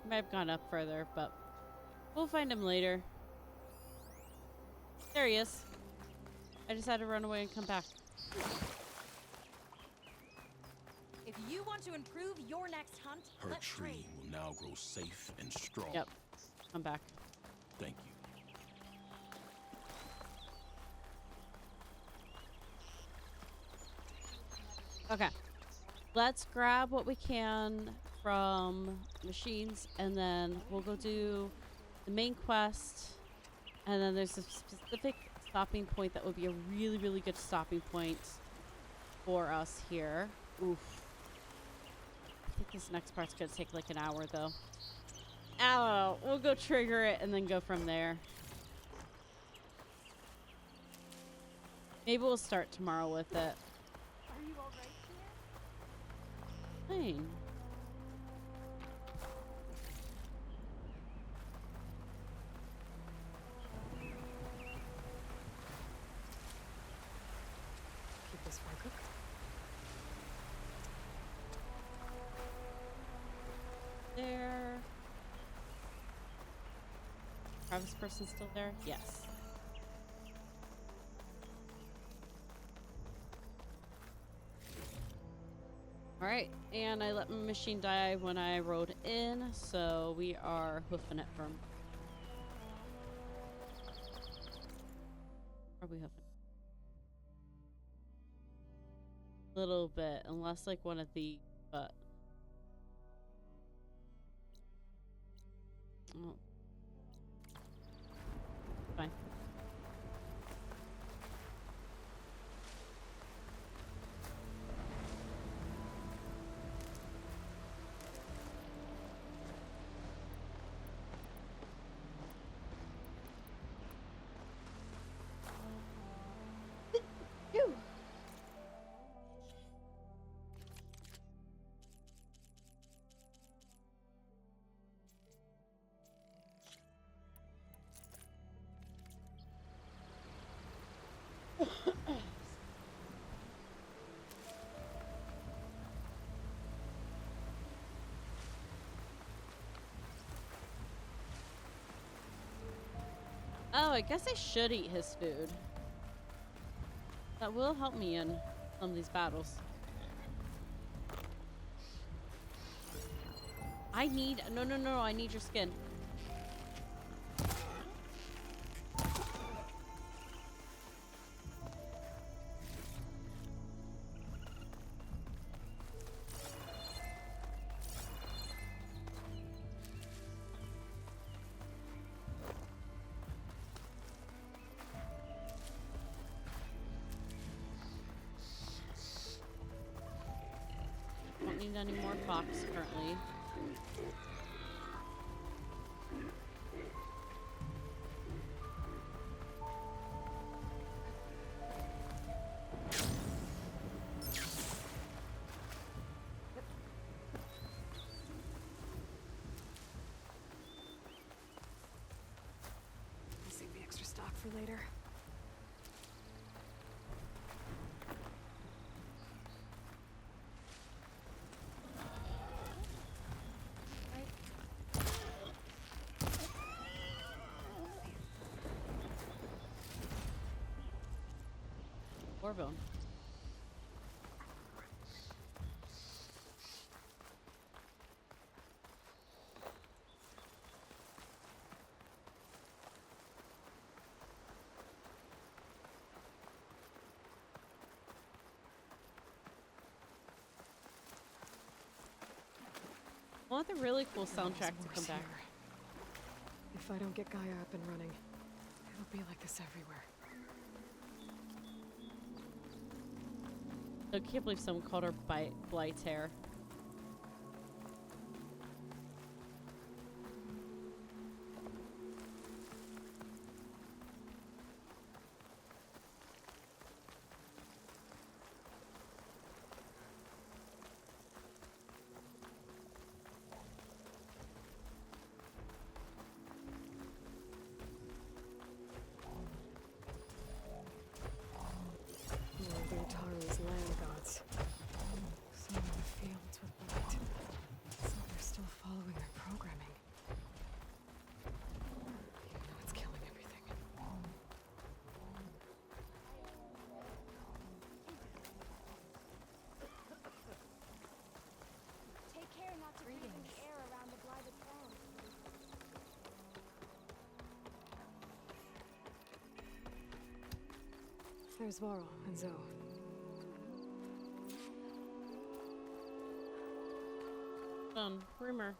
Might have gone up further, but we'll find him later. There he is. I just had to run away and come back. If you want to improve your next hunt, Her let's tree trade. will now grow safe and strong. Yep. I'm back. Thank you. Okay. Let's grab what we can from machines, and then we'll go do the main quest. And then there's a specific stopping point that would be a really, really good stopping point for us here. Oof. I think this next part's gonna take like an hour though. I don't know. We'll go trigger it and then go from there. Maybe we'll start tomorrow with it. Are you all right here? Fine. Keep this fire cooked. There. Are this person still there? Yes. Alright, and I let my machine die when I rode in, so we are hoofing it from... Are we hoofing? A little bit, unless like one of the... but... Oh. Fine. Oh, I guess I should eat his food. That will help me in some of these battles. I need... No, I need your skin. Don't need any more fox currently. later. Warbone. I want the really cool soundtrack to come back. If I don't get Gaia up and running, it'll be like this everywhere. I can't believe someone called her Blight's hair. The Utaru's land gods. Some in the fields with blight. So they're still following their programming. Even though it's killing everything. Take care not to breathe in the air around the blighted ground. There's Varl and Zoe. Rumor.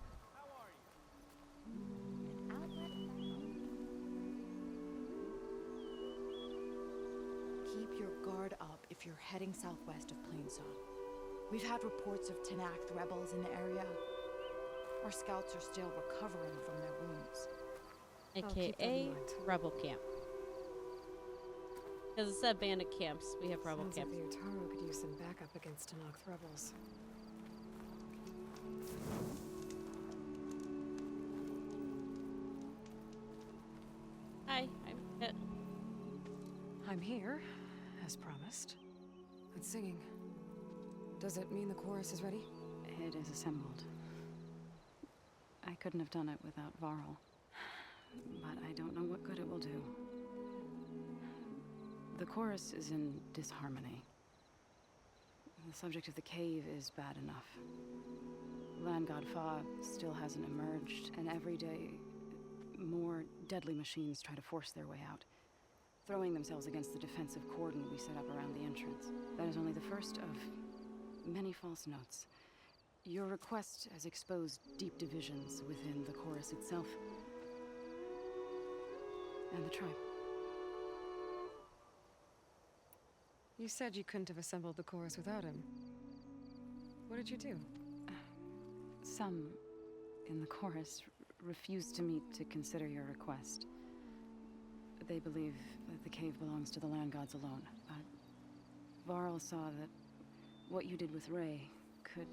Keep your guard up if you're heading southwest of Plainsong. We've had reports of Tenakth rebels in the area. Our scouts are still recovering from their wounds. AKA Rebel Camp. Because it's said bandit camps, we have rebel Sounds camps. like the Utaru could use some backup against Tenakth rebels. Hi, I'm Kit. I'm here, as promised. It's singing. Does it mean the chorus is ready? It is assembled. I couldn't have done it without Varl. But I don't know what good it will do. The chorus is in disharmony. The subject of the cave is bad enough. Land God Fa still hasn't emerged, and every day more deadly machines try to force their way out, throwing themselves against the defensive cordon we set up around the entrance. That is only the first of many false notes. Your request has exposed deep divisions within the chorus itself and the tribe. You said you couldn't have assembled the chorus without him. What did you do? Some in the chorus refused to meet to consider your request. They believe that the cave belongs to the land gods alone, but Varl saw that what you did with Ray could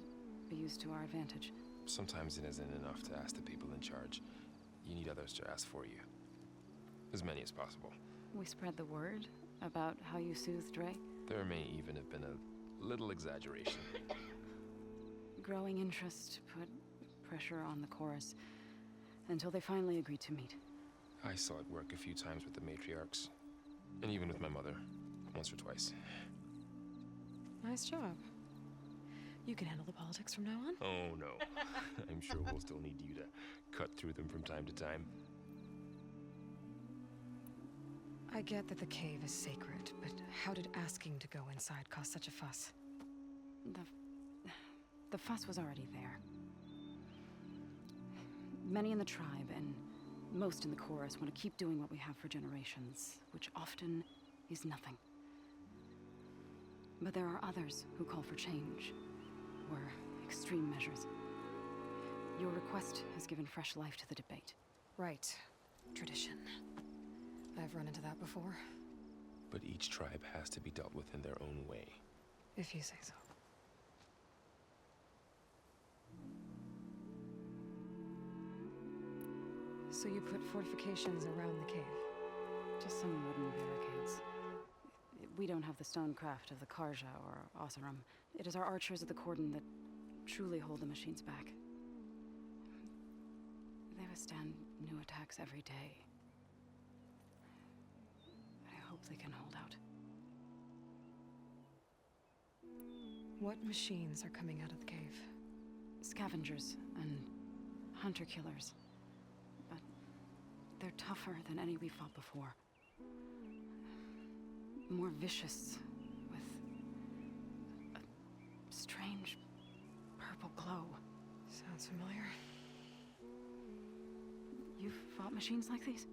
be used to our advantage. Sometimes it isn't enough to ask the people in charge. You need others to ask for you. As many as possible. We spread the word about how you soothed Ray. There may even have been a little exaggeration. Growing interest put pressure on the chorus until they finally agreed to meet. I saw it work a few times with the matriarchs. And even with my mother. Once or twice. Nice job. You can handle the politics from now on? Oh no. I'm sure we'll still need you to cut through them from time to time. I get that the cave is sacred, but how did asking to go inside cause such a fuss? The fuss was already there. Many in the tribe and most in the chorus want to keep doing what we have for generations, which often is nothing. But there are others who call for change, or extreme measures. Your request has given fresh life to the debate. Right. Tradition. I've run into that before. But each tribe has to be dealt with in their own way. If you say so. So you put fortifications around the cave Just some wooden barricades. We don't have the stonecraft of the Karja or Oseram. It is our archers of the cordon that truly hold the machines back. They withstand new attacks every day. I hope they can hold out. What machines are coming out of the cave? Scavengers and hunter-killers. But they're tougher than any we fought before. More vicious, with a strange purple glow. Sounds familiar. You've fought machines like these?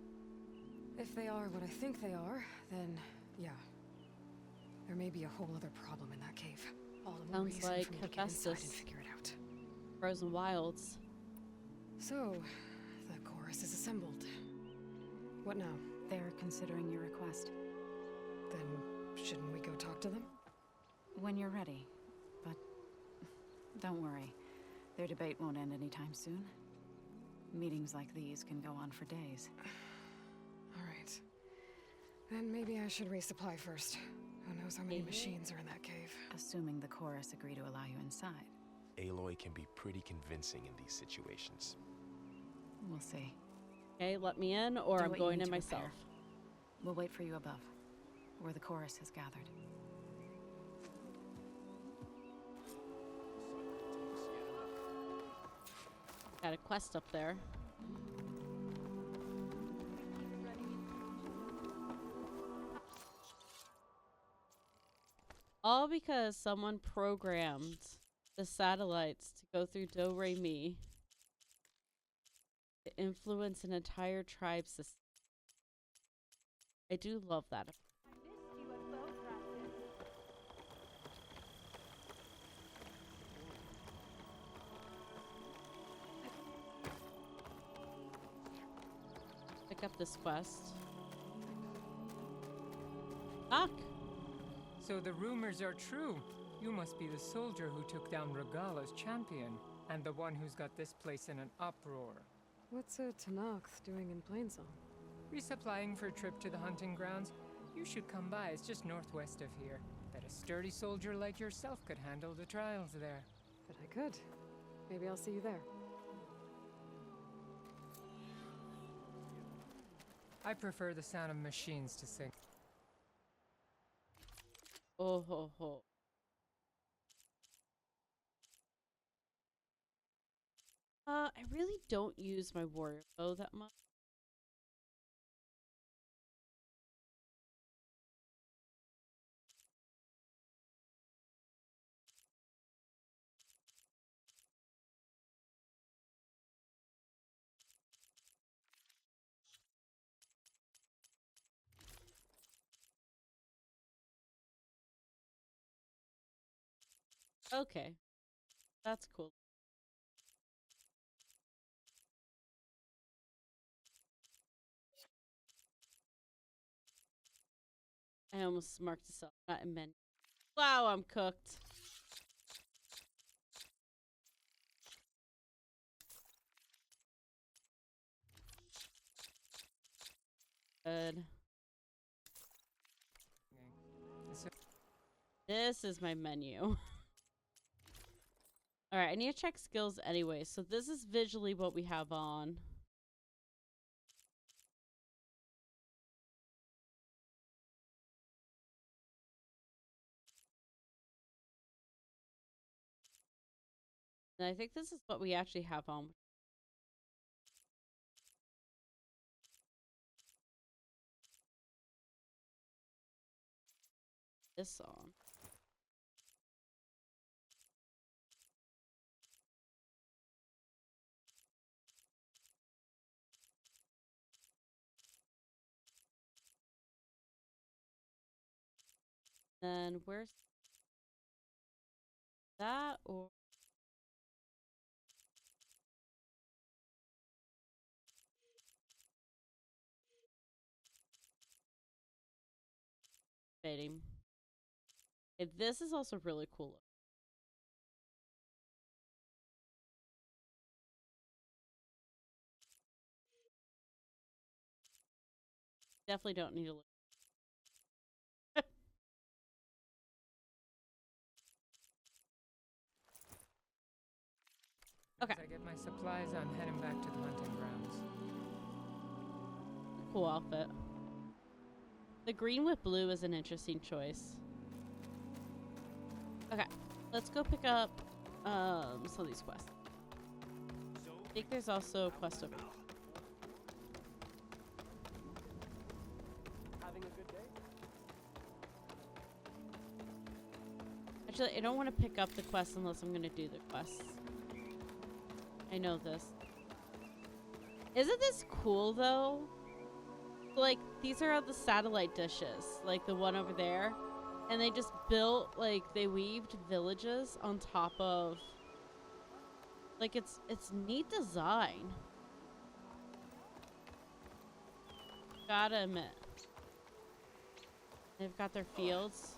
If they are what I think they are, then yeah. There may be a whole other problem in that cave. All the more Sounds reason like for me to get inside and Hephaestus. figure it out. Frozen Wilds. So, the chorus is assembled. What now? They're considering your request. Then, shouldn't we go talk to them? When you're ready. But don't worry. Their debate won't end anytime soon. Meetings like these can go on for days. All right. Then maybe I should resupply first. Who knows how many machines are in that cave? Assuming the chorus agree to allow you inside. Aloy can be pretty convincing in these situations. We'll see. Okay, let me in, or Do I'm what you going need in to myself. repair. We'll wait for you above, where the chorus has gathered. Got a quest up there. All because someone programmed the satellites to go through Do Re Mi to influence an entire tribe system. I do love that. Pick up this quest. Knock. So the rumors are true. You must be the soldier who took down Regala's champion, and the one who's got this place in an uproar. What's a Tanakh doing in Plainsong? Resupplying for a trip to the hunting grounds? You should come by, it's just northwest of here. Bet a sturdy soldier like yourself could handle the trials there. But I could. Maybe I'll see you there. I prefer the sound of machines to sing. Oh ho ho. I really don't use my warrior bow that much. Okay. That's cool. I almost marked this up. Not in menu. Wow, I'm cooked. Good. This is my menu. Alright, I need to check skills anyway. So this is visually what we have on. And I think this is what we actually have on. This on. Then where's that or fading? Okay, this is also really cool. Definitely don't need to look. Okay. As I get my supplies, I'm heading back to the hunting grounds. Cool outfit. The green with blue is an interesting choice. Okay, let's go pick up some of these quests. I think there's also a quest over here. Having a good day? Actually, I don't want to pick up the quest unless I'm going to do the quests. I know this. Isn't this cool, though? Like, these are the satellite dishes. Like, the one over there. And they just built, like, they weaved villages on top of... Like, it's neat design. Gotta admit. They've got their fields.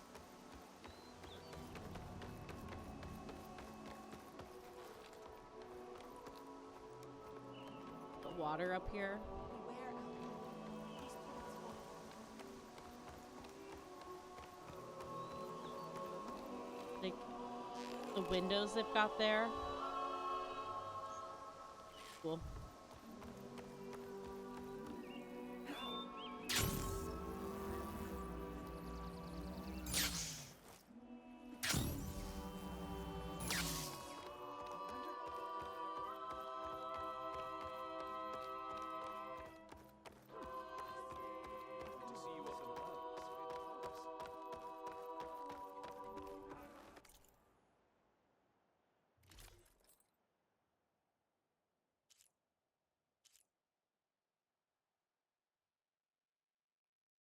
The water up here. Like, the windows they've got there. Cool.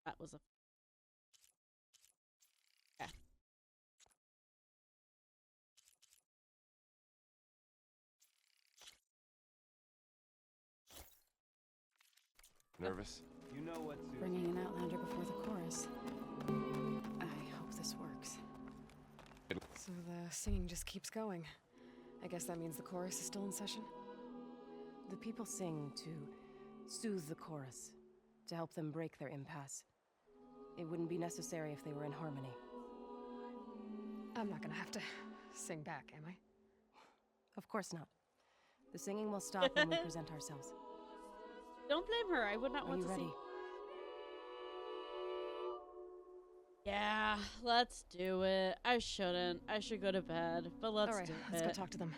That was a... Yeah. Nervous? You know what to... Bringing an Outlander before the chorus. I hope this works. So the singing just keeps going. I guess that means the chorus is still in session? The people sing to soothe the chorus, to help them break their impasse. It wouldn't be necessary if they were in harmony. I'm not gonna have to sing back, am I? Of course not. The singing will stop when we present ourselves. Don't blame her. I would not want to ready? see. Yeah, let's do it. I shouldn't. I should go to bed, but let's do it. Let's go talk to them.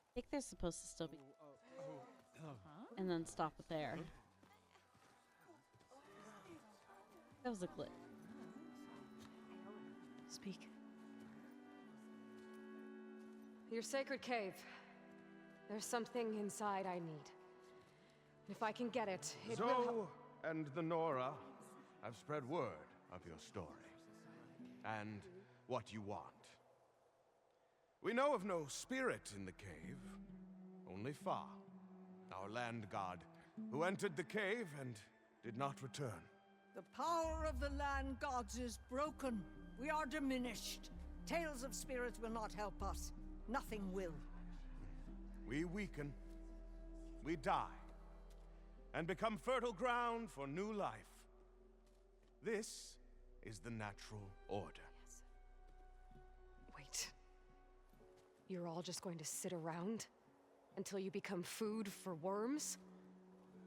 I think they're supposed to still be... And then stop it there. That was a glitch. Speak. Your sacred cave. There's something inside I need. If I can get it, it will help. Zoe and the Nora have spread word of your story. And what you want. We know of no spirit in the cave, only Fa, our land god, who entered the cave and did not return. The power of the land gods is broken. We are diminished. Tales of spirits will not help us. Nothing will. We weaken, we die, and become fertile ground for new life. This is the natural order. Wait. You're all just going to sit around until you become food for worms?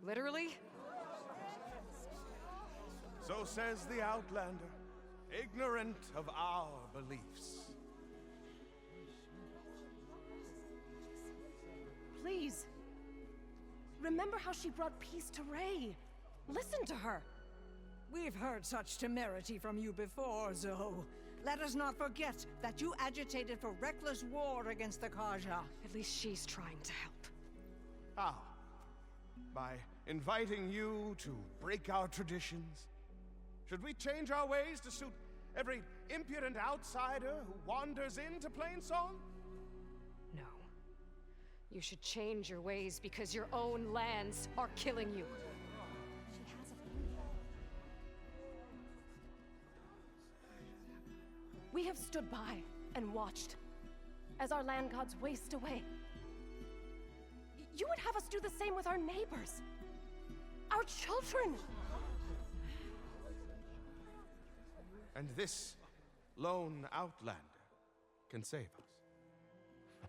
Literally? So says the Outlander, ignorant of our beliefs. Please. Remember how she brought peace to Ray. Listen to her. We've heard such temerity from you before, Zoe. Let us not forget that you agitated for reckless war against the Kaja. At least she's trying to help. How? By inviting you to break our traditions? Should we change our ways to suit every impudent outsider who wanders into Plainsong? No. You should change your ways because your own lands are killing you. She has a point. We have stood by and watched as our land gods waste away. You would have us do the same with our neighbors, our children. And this lone outlander can save us.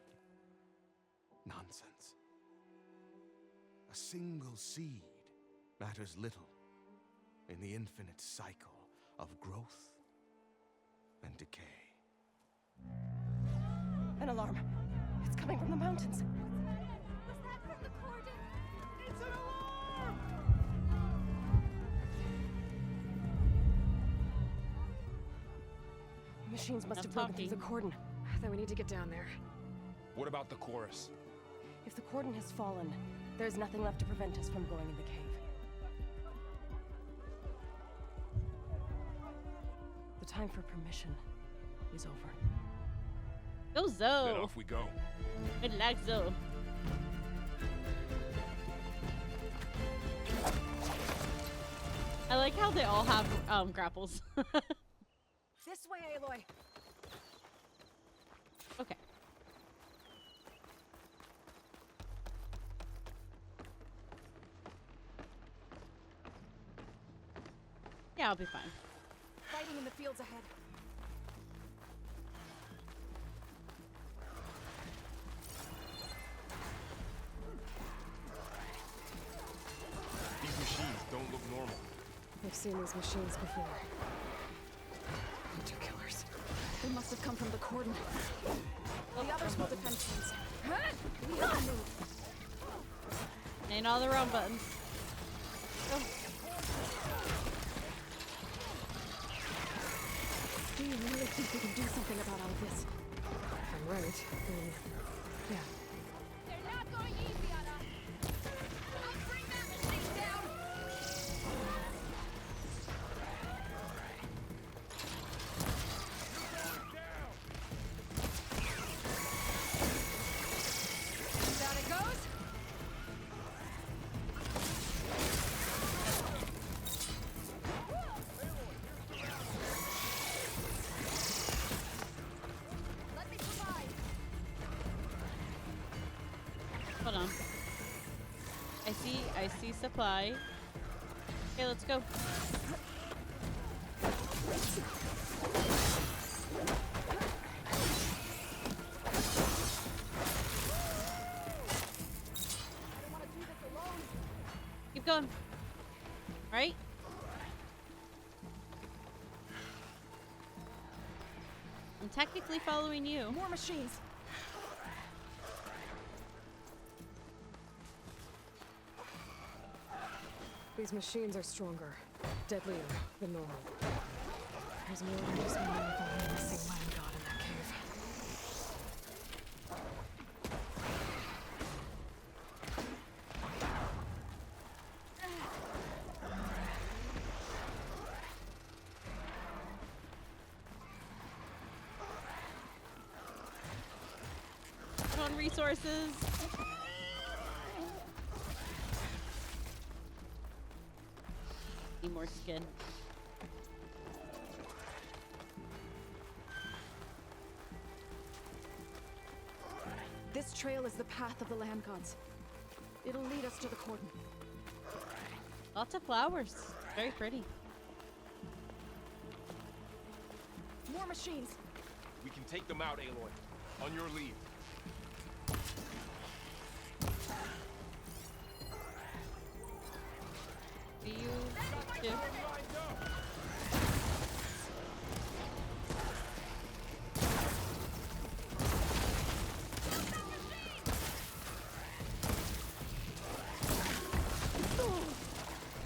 Nonsense. A single seed matters little in the infinite cycle of growth and decay. An alarm. It's coming from the mountains. Was that from the cordon? It's an alarm! Machines must Enough have broken through the talking. cordon. Then we need to get down there. What about the chorus? If the cordon has fallen, there's nothing left to prevent us from going in the cave. The time for permission is over. Go Then Zoe. off we go. Good luck, Zoe. I like how they all have grapples. This way, Aloy. Okay. Yeah, I'll be fine. Fighting in the fields ahead. These machines don't look normal. I've seen these machines before. Hunter killers. They must have come from the cordon. The others will defend things. Ain't all the wrong buttons. Do you really think we can do something about all of this? If I'm right, then... yeah. They're not going easy on us. I'll bring that machine down. Down it goes. Let me provide. Hold on. I see supply. Okay, let's go. Keep going. Right? I'm technically following you. More machines. These machines are stronger, deadlier than normal. There's more than just one missing land god in that cave. Come on, resources. Need more skin. This trail is the path of the land gods. It'll lead us to the cordon. Lots of flowers. Very pretty. More machines. We can take them out, Aloy. On your lead. Do you do?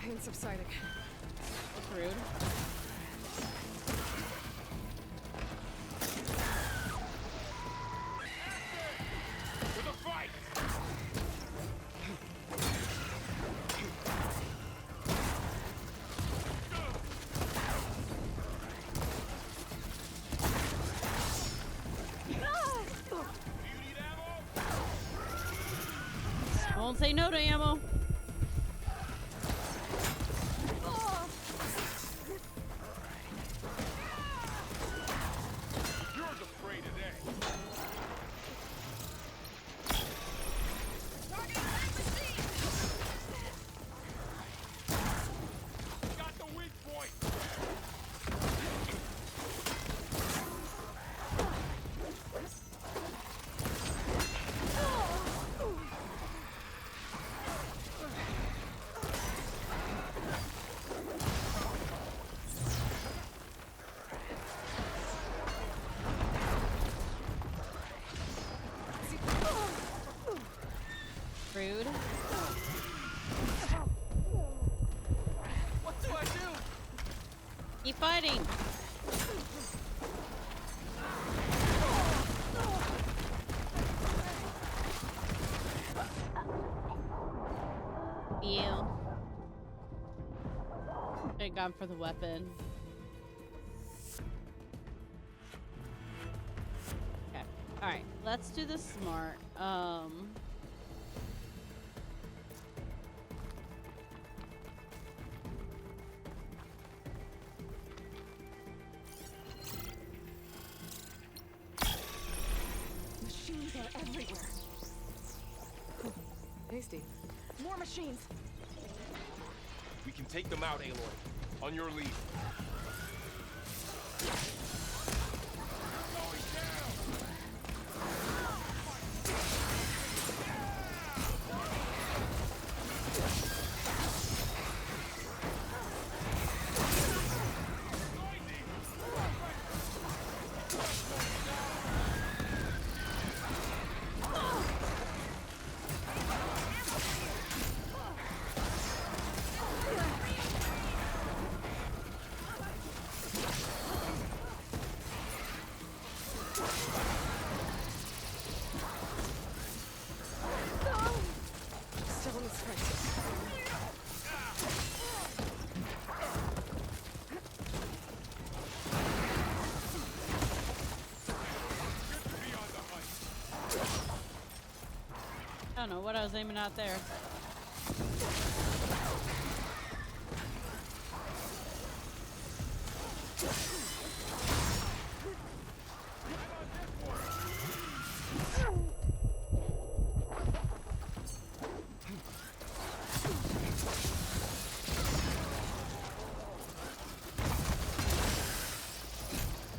Pain subsiding. That's rude. For the fight! Don't say no to ammo. Yours a prey today. Got the weak point. Rude. What do I do? Keep fighting. You. Should have gone for the weapon. Okay. Alright, let's do this smart. Machines are everywhere. Hasty. More machines. We can take them out, Aloy. On your lead. Still in the sprint. I don't know what I was aiming at there.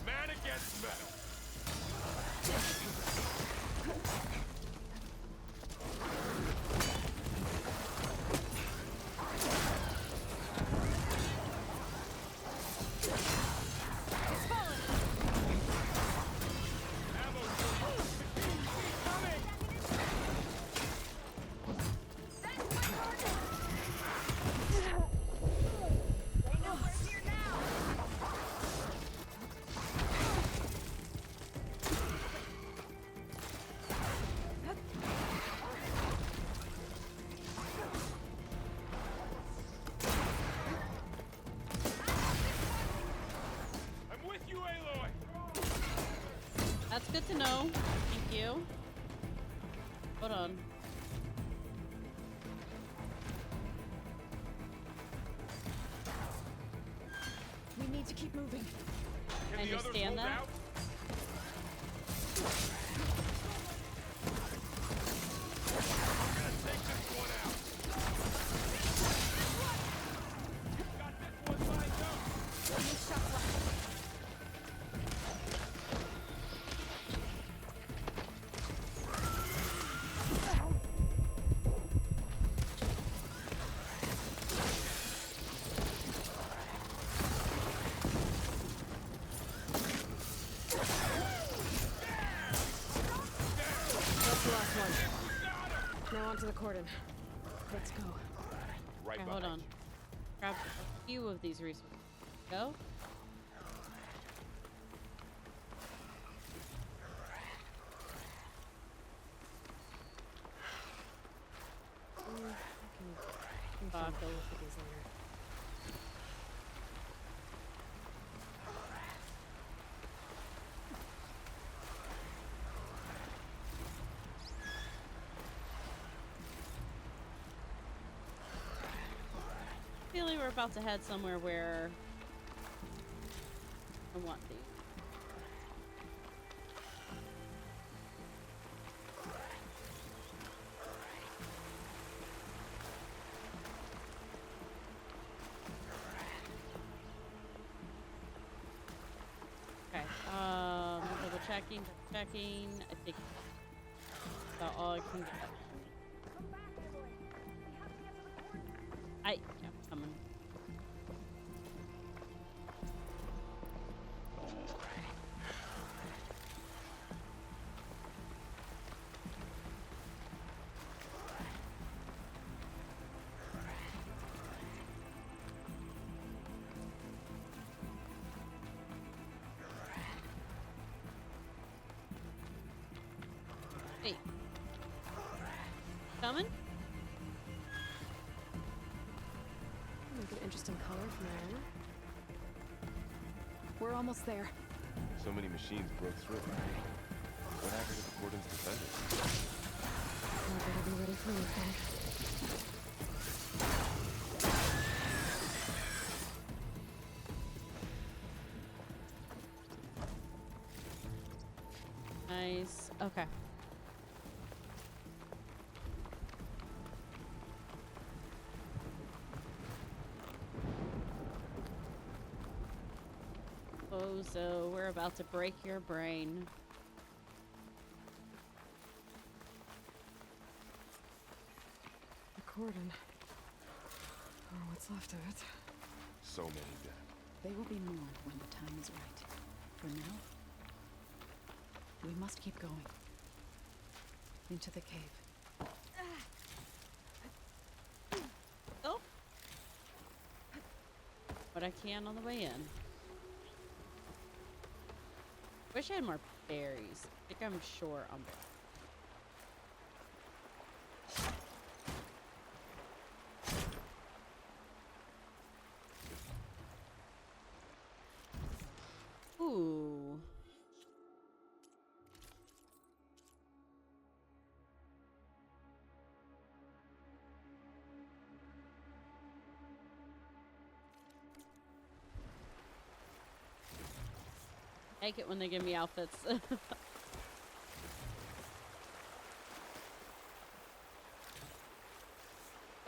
Man against metal. I'm with you, Aloy. That's good to know. Thank you. Hold on. We need to keep moving. I understand that. That's the last one. Now onto the cordon. Let's go. Right Okay, hold on. Grab a few of these resources. Go. I can Fuck. go with these later. feeling we're about to head somewhere where I want these. Okay, double checking. I think about all I can get. Yeah, coming. Hey. Coming? Make an interesting color for my armor. We're almost there. So many machines broke through. What happened to the Cordon's defenders? I better be ready for anything. Nice. Okay. Oh, so we're about to break your brain. The cordon. Oh, what's left of it. So many dead. They will be more when the time is right. For now, we must keep going. Into the cave. Oh. What I can on the way in. Wish I had more berries. I think I'm short on berries. Ooh. I like it when they give me outfits.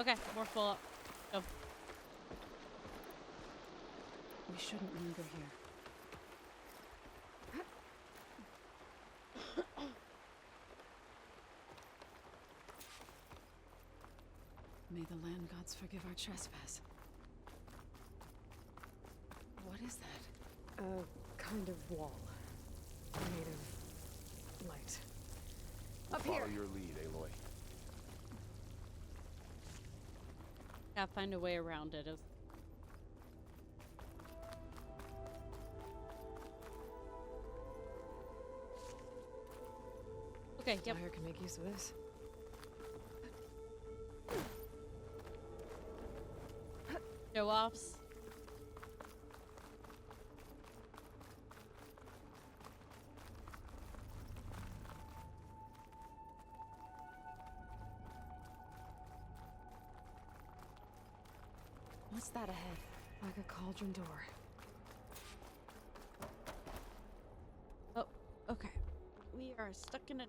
Okay, we're full up. Go. We shouldn't linger here. May the land gods forgive our trespass. What is that? A kind of wall. Made of light. We'll Up follow here! your lead, Aloy. Gotta find a way around it. Okay, yep. Fire can make use of this. Show offs. What's that ahead? Like a cauldron door. Oh, okay. We are stuck in a...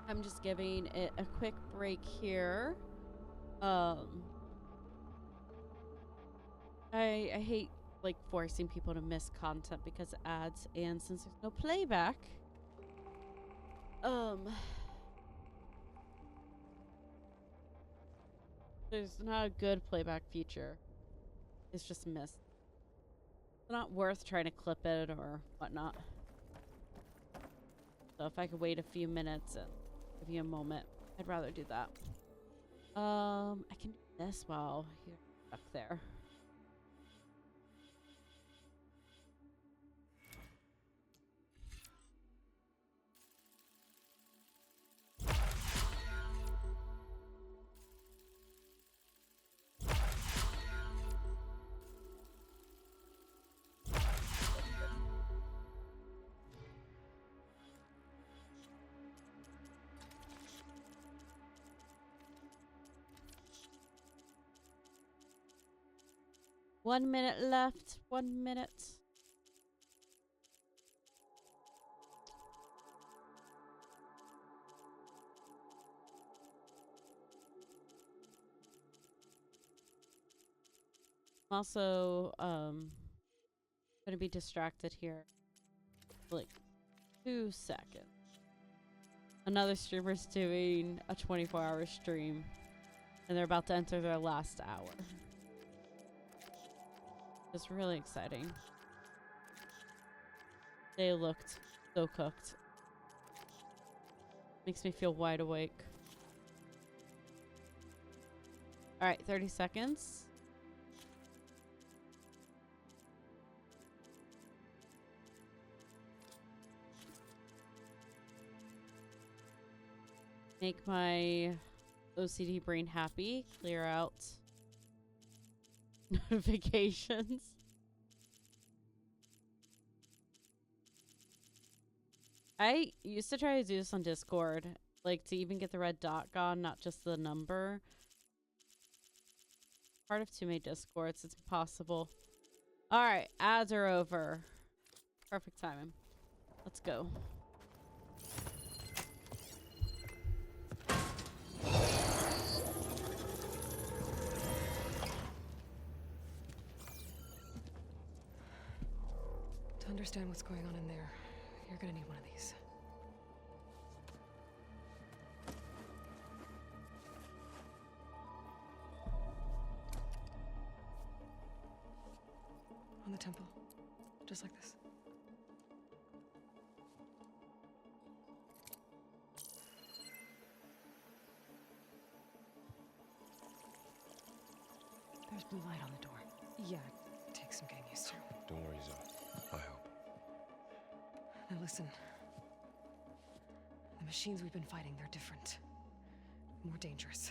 I'm just giving it a quick break here. I hate like forcing people to miss content because of ads, and since there's no playback, there's not a good playback feature. It's just missed. It's not worth trying to clip it or whatnot. So if I could wait a few minutes and give you a moment, I'd rather do that. I can do this while you're stuck there. One minute left. 1 minute. I'm also gonna be distracted here for like 2 seconds. Another streamer's doing a 24-hour stream and they're about to enter their last hour. It's really exciting. They looked so cooked. Makes me feel wide awake. Alright, 30 seconds. Make my OCD brain happy. Clear out notifications. I used to try to do this on Discord, like to even get the red dot gone, not just the number. Part of too many Discords, it's impossible. Alright, ads are over. Perfect timing. Let's go. To understand what's going on in there, you're gonna need one of these. On the temple. Just like this. There's blue light on the door. Yeah, it takes some getting used to. Don't worry, Zoe. I'll help. Now listen. The machines we've been fighting, they're different. More dangerous.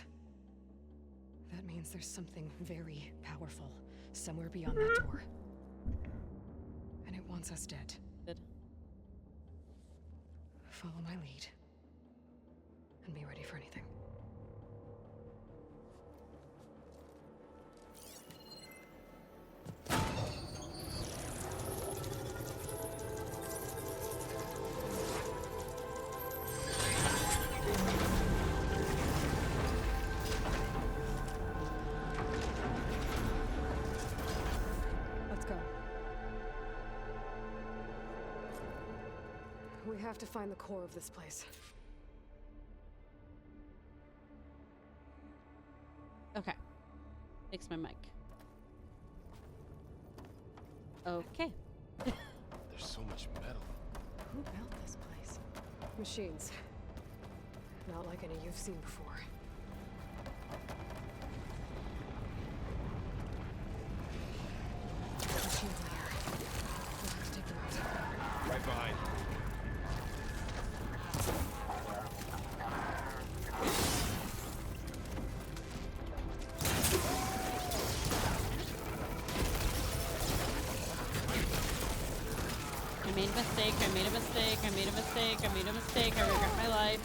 That means there's something very powerful somewhere beyond that door. And it wants us dead. Good. Follow my lead. And be ready for anything. We have to find the core of this place. Okay. Fix my mic. Okay. There's so much metal. Who built this place? Machines. Not like any you've seen before. Machines in here. We'll have to take them out. Right behind. I made a mistake, I made a mistake, I made a mistake, I made a mistake, I regret my life.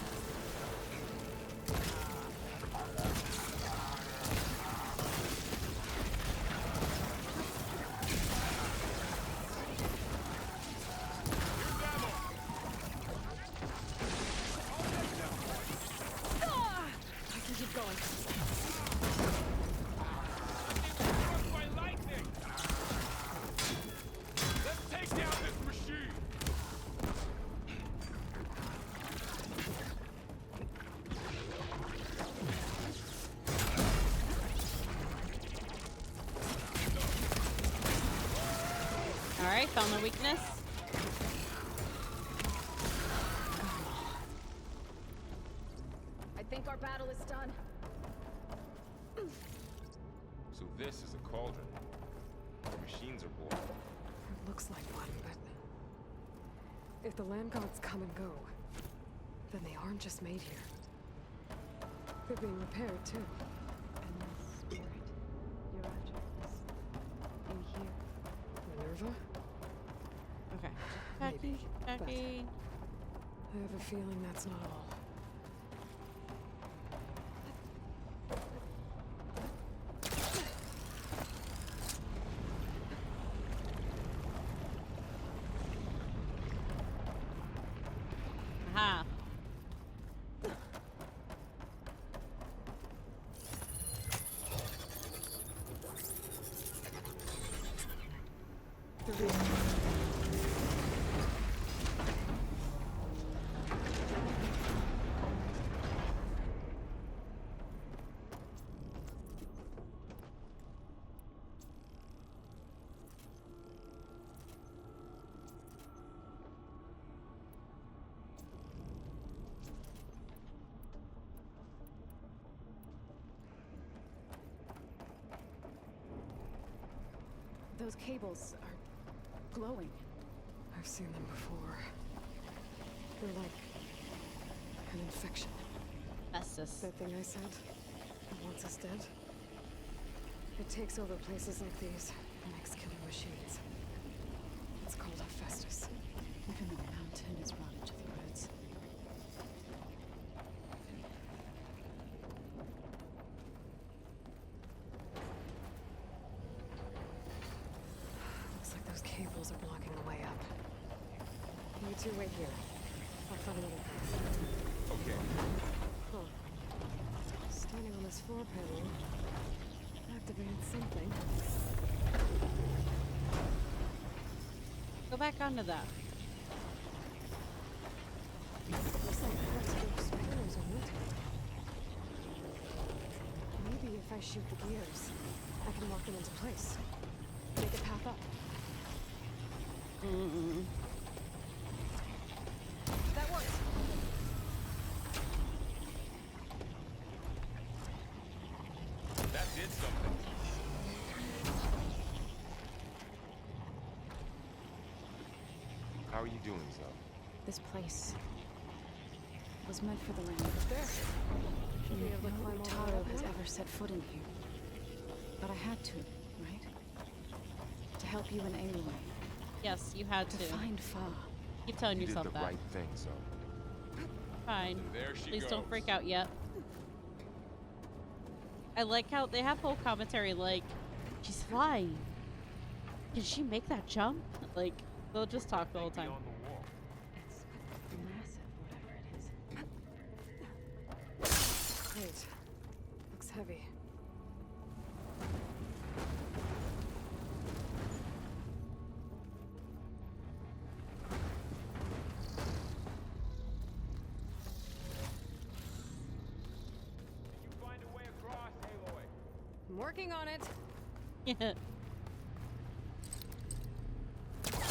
I can keep going. Let's take down this machine! Alright, found the weakness. think our battle is done. So this is a cauldron. The machines are born. It looks like one, but if the land gods come and go, then they aren't just made here. They're being repaired too. And the spirit you're after is in here. Minerva? Okay. Maybe, Jackie. I have a feeling that's not all. Aha. Those cables are glowing. I've seen them before. They're like an infection. Estes. That thing I said that wants us dead. It takes over places like these and makes killing machines. It's called Hephaestus. Even the mountain is rotted to the roots. Looks like those cables are blocking the way up. You two wait here. I'll find another path. Okay. Huh. Standing on this floor panel activated something. Go back onto that. Looks like electrical spanners on it. Maybe if I shoot the gears, I can lock them into place. Make a path up. That works. That did something. How are you doing, Zoe? This place was meant for the land. There. Should be able to No climb all the way Taro up has now. ever set foot in here. But I had to, right? To help you and Aloy. Yes, you had to. Find Fa. Keep telling You did yourself the that. right thing, Zoe. Fine. There she Please goes. don't freak out yet. I like how they have whole commentary like, she's flying. Can she make that jump? Like, they'll just talk the whole time. It's massive, whatever it is. Great. Looks heavy. Find a way across, Aloy. I'm working on it. Yeah.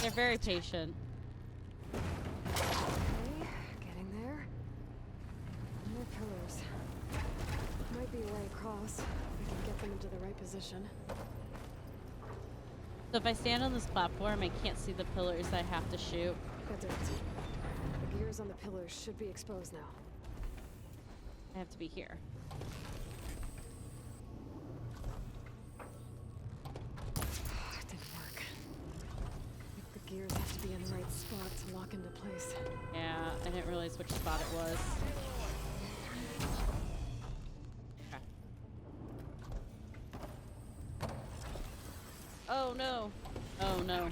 They're very patient. Okay, getting there. More pillars. Might be a way across. If I can get them into the right position. So if I stand on this platform, I can't see the pillars I have to shoot. That did it. The gears on the pillars should be exposed now. I have to be here. It didn't work. The gears have to be in the right spot to lock into place. Yeah, I didn't realize which spot it was. Okay. Oh no. Oh no.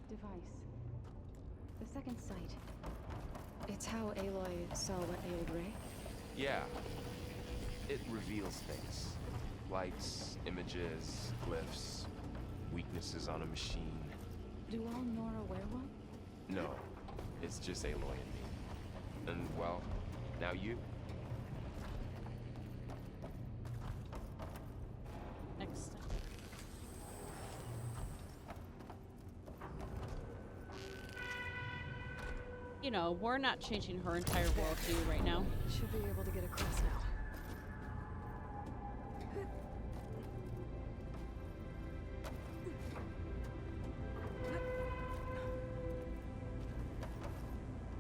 Device. The second sight. It's how Aloy saw what ailed Ray. Yeah. It reveals things. Lights, images, glyphs, weaknesses on a machine. Do all Nora wear one? No, it's just Aloy and me. And, well, now you. Next. you know, we're not changing her entire world to you right now. Should be able to get across now.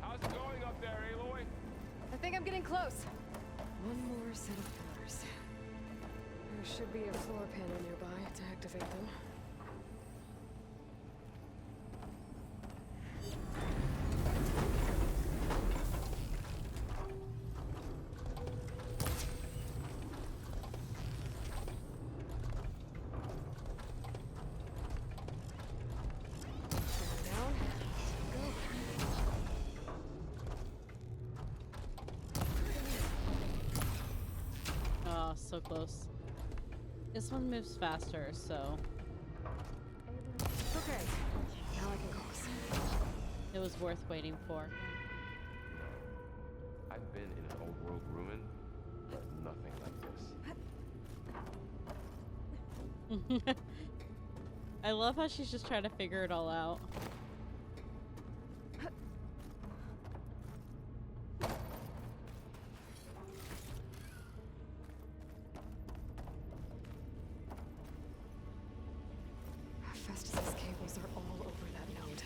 How's it going up there, Aloy? I think I'm getting close. One more set of pillars. There should be a floor panel nearby to activate them. Oh, so close. This one moves faster, so Okay, now I can cross. it was worth waiting for. I've been in an old world ruin, but nothing like this. I love how she's just trying to figure it all out. Festus's cables are all over that node.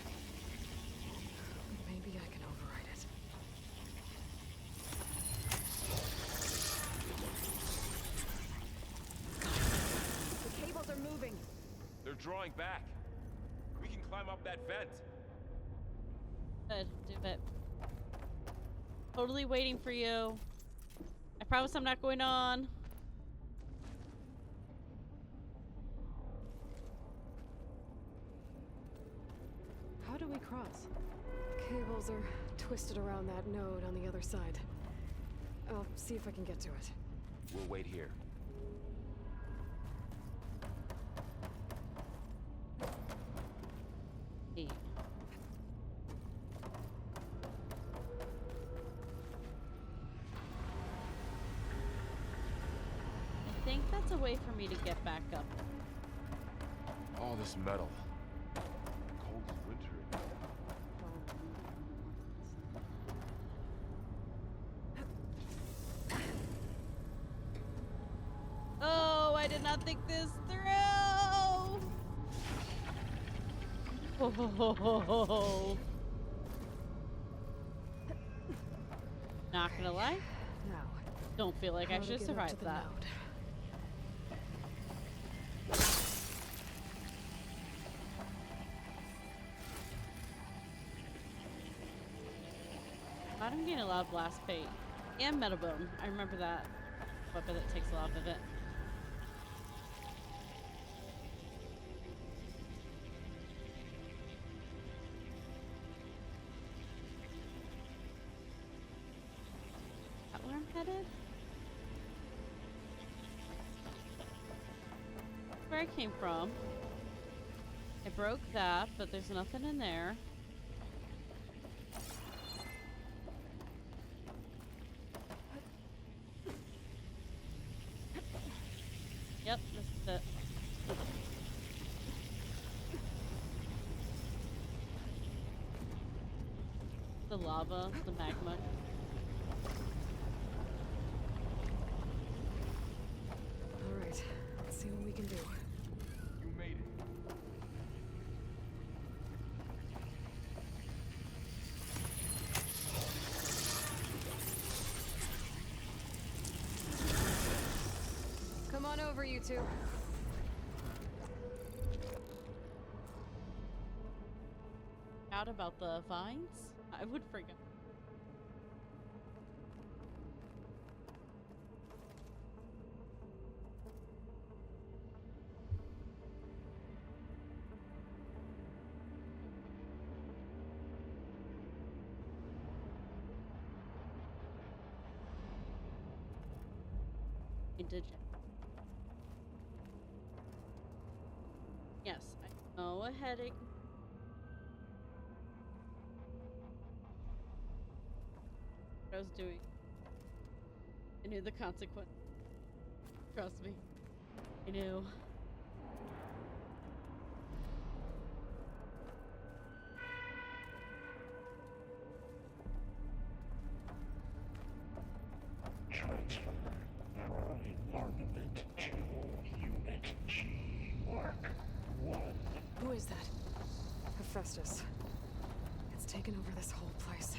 Maybe I can override it. The cables are moving. They're drawing back. We can climb up that vent. Good, do it. Totally waiting for you. I promise I'm not going on. How do we cross? Cables are twisted around that node on the other side. I'll see if I can get to it. We'll wait here. Hey. I think that's a way for me to get back up. All this metal. Cold as winter. Oh, I did not think this through. Oh. Not gonna lie. Now, Don't feel like I how to should get up to survive the that. node. I'm getting a loud blast bait and metabone. I remember that weapon that takes a lot of it. Is that where I'm headed? That's where I came from. I broke that, but there's nothing in there. Yep, this is it. The lava, the magma. All right, let's see what we can do. You made it. Come on over, you two. Out about the vines? I would forget. Did you? Yes, I know a headache. What I was doing. I knew the consequence. Trust me. I knew. Hephaestus. It's taken over this whole place.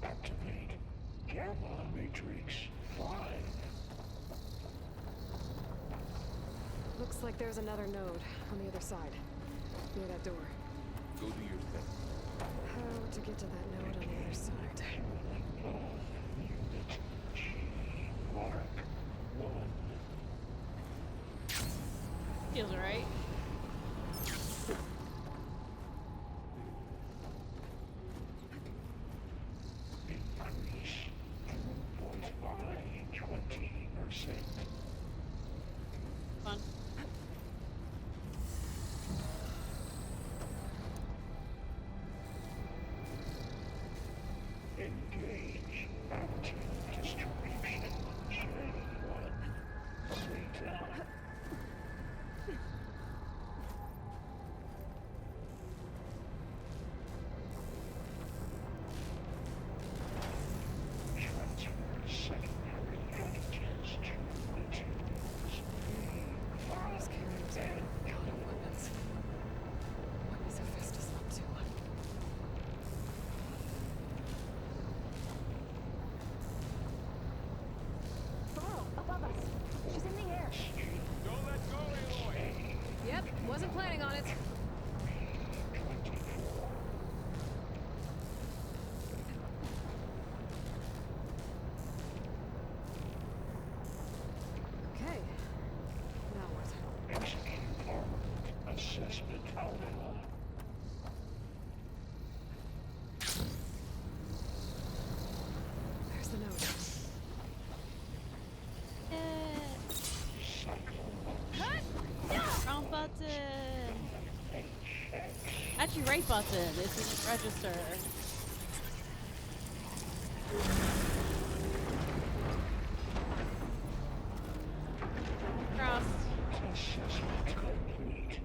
Activate Gamma Matrix 5. Looks like there's another node on the other side, near that door. Go do your thing. How to get to that node on the other side? Mark 1. Feels right. Increase throughput by 20%. Fun. Engage active distribution. J1. Zeta. Transfer secondary antigens to materials. These carriers are a lot of weapons. What is Hephaestus up to? Burrow, above us. She's in the air. Don't let go, Aloy! Yep, wasn't planning on it. Okay. Now what? Execute armored assessment alpha. There's the node. Wrong button. Actually, right button. It didn't register. Cross. Assessment complete.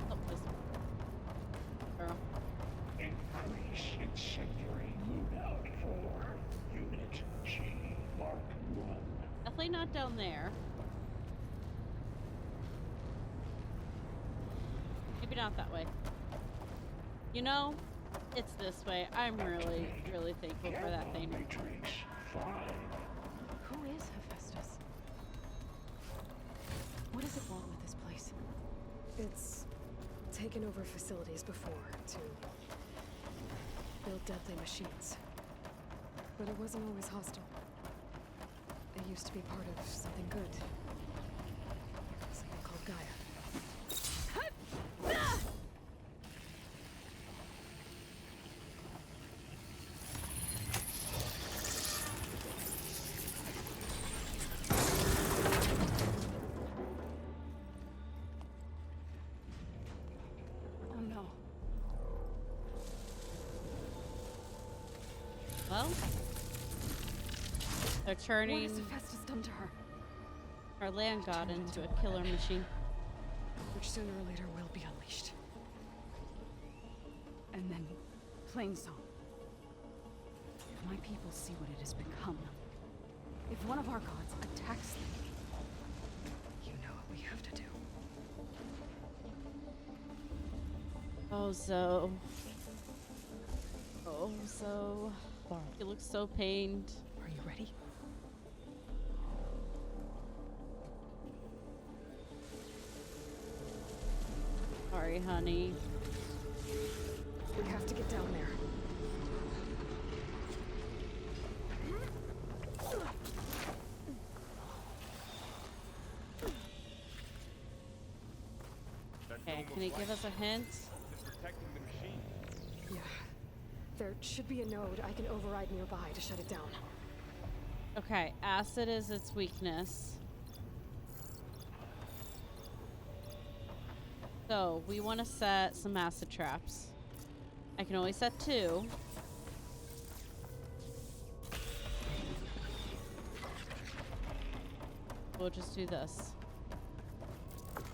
Oh, this. Girl. Increase incendiary loadout for Unit G Mark 1. Definitely not down there. Maybe not that way. You know, it's this way. I'm really, really thankful for that thing. Matrix 5. Who is Hephaestus? What does it want with this place? It's taken over facilities before to build deadly machines. But it wasn't always hostile. It used to be part of something good. Something called Gaia. Oh no. Well, they're What turning has Hephaestus done to her? our land god into a killer machine. Which sooner or later will be unleashed. And then, plain song. If my people see what it has become, if one of our gods attacks them, You know what we have to do. Oh, Zoe. Oh, Zoe. She looks so pained. Are you ready? Sorry, honey. We have to get down there. Okay, can you give us a hint? It's protecting the machine. Yeah. There should be a node I can override nearby to shut it down. Okay, acid is its weakness. So, we want to set some acid traps. I can only set 2. We'll just do this. Any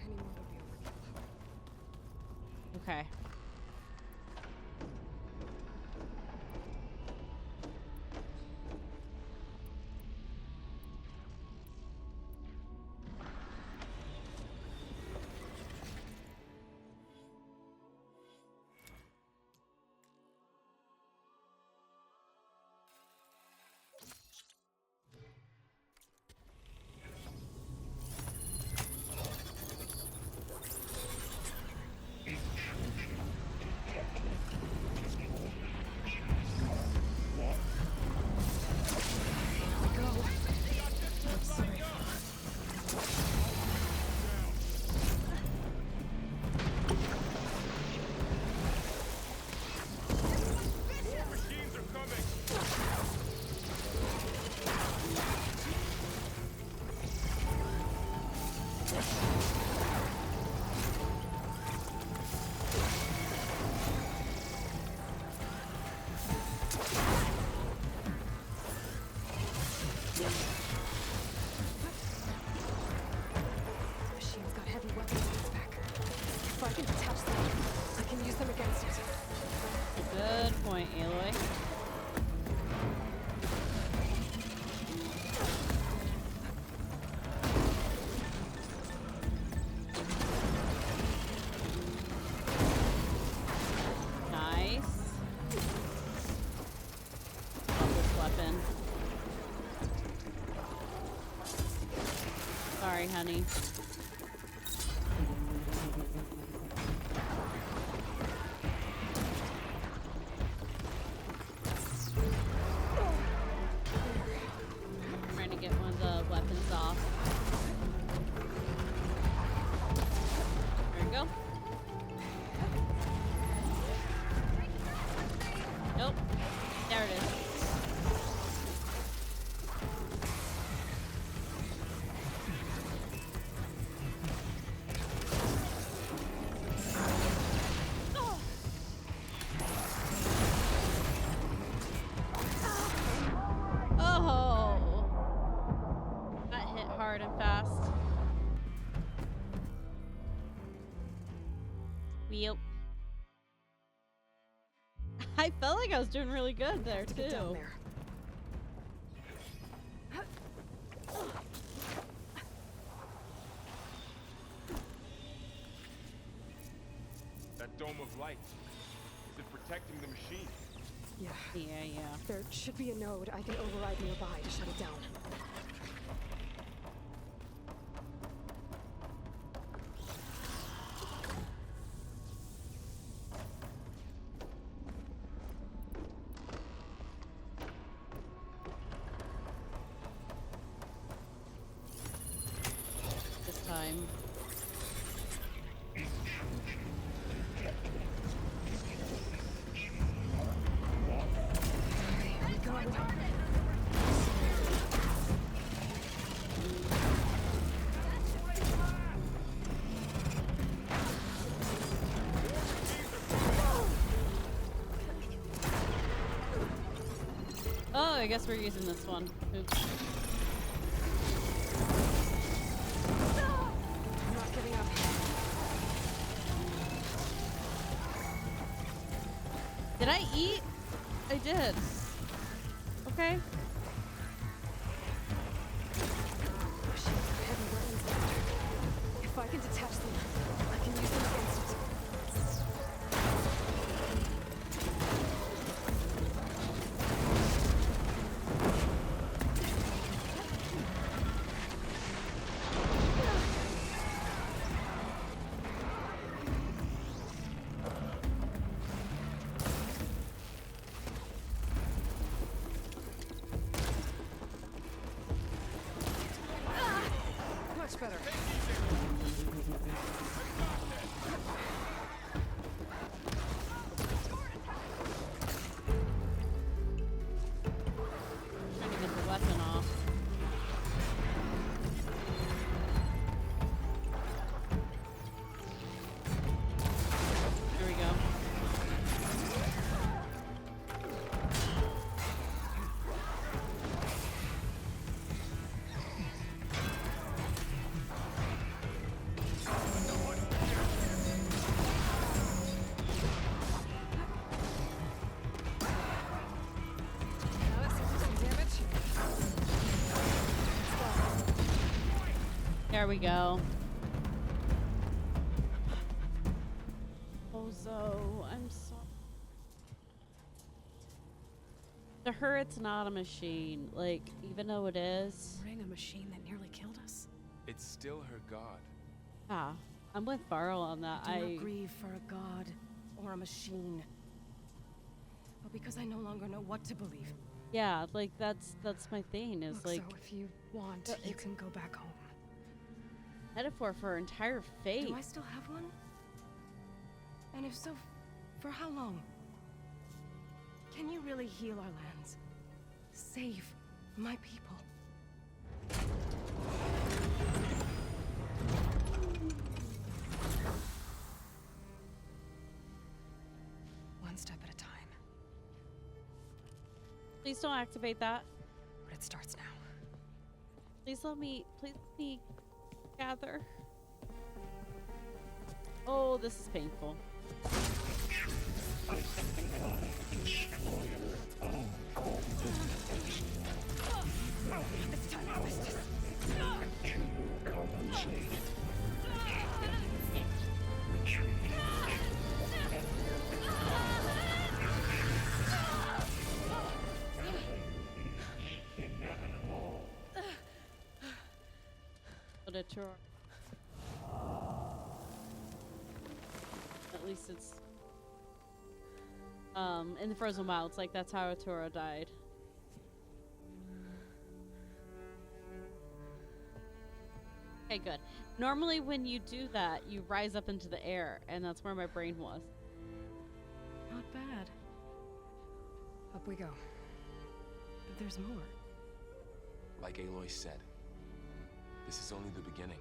more would be overkill. Okay. I can detach them, I can use them against it. Good point, Aloy. Nice. Love this weapon. Sorry, honey. Trying to get one of the weapons off. There we go. Nope. There it is. Oh! That hit hard and fast. Yep. I felt like I was doing really good there To get down too. there. That dome of light. Is it protecting the machine? Yeah. Yeah. There should be a node I can override nearby to shut it down. This time. Oh, I guess we're using this one. Oops. I'm not giving up. Did I eat? I did. Okay. Machines have heavy weapons left. If I can detach them, I can use them against it. Much better. Trying to get the weapon off. There we go. Now that seems to do some damage. There we go. Ozo, I'm sorry. To her, it's not a machine. Like, even though it is. Ring a machine that nearly killed us. It's still her god. Ah, I'm with Varl on that. I do not grieve for a god or a machine, but because I no longer know what to believe. Yeah, like that's my thing. Is Look, like so if you want, you can go back home. headed for her entire fate. Do I still have one? And if so, for how long? Can you really heal our lands? Save my people? One step at a time. Please don't activate that. But it starts now. Please let me gather. Oh, this is painful. But a tour. At least it's in the Frozen Wilds, like that's how Toro died. Okay, good. Normally when you do that, you rise up into the air, and that's where my brain was. Not bad. Up we go. But there's more. Like Aloy said, this is only the beginning.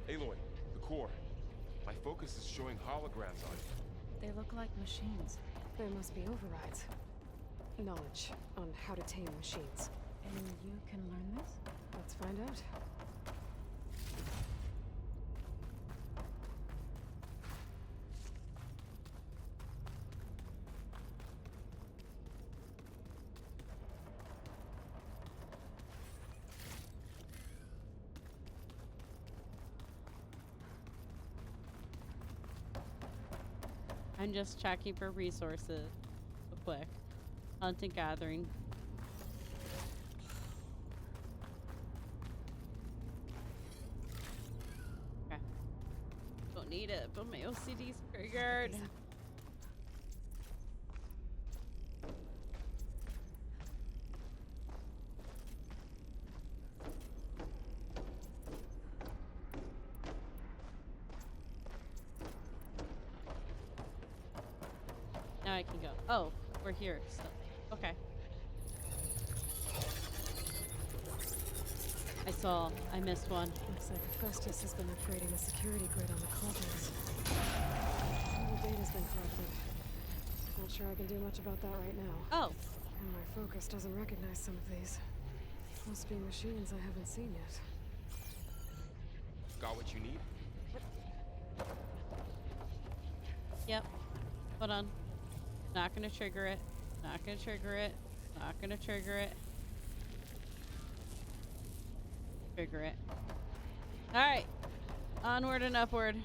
Aloy, the core. My focus is showing holograms on it. They look like machines. There must be overrides. Knowledge on how to tame machines. And you can learn this? Let's find out. I'm just checking for resources. Real quick. Hunt and gathering. Okay. Don't need it, but my OCD's triggered. Now I can go. Oh, we're here. So, okay. I missed one. Looks like Festus has been upgrading the security grid on the cauldrons. All the data's been corrupted. Not sure I can do much about that right now. Oh. And my focus doesn't recognize some of these. Must be machines I haven't seen yet. Got what you need? Yep. Hold on. Not gonna trigger it. Not gonna trigger it. Not gonna trigger it. Trigger it. Alright. Onward and upward.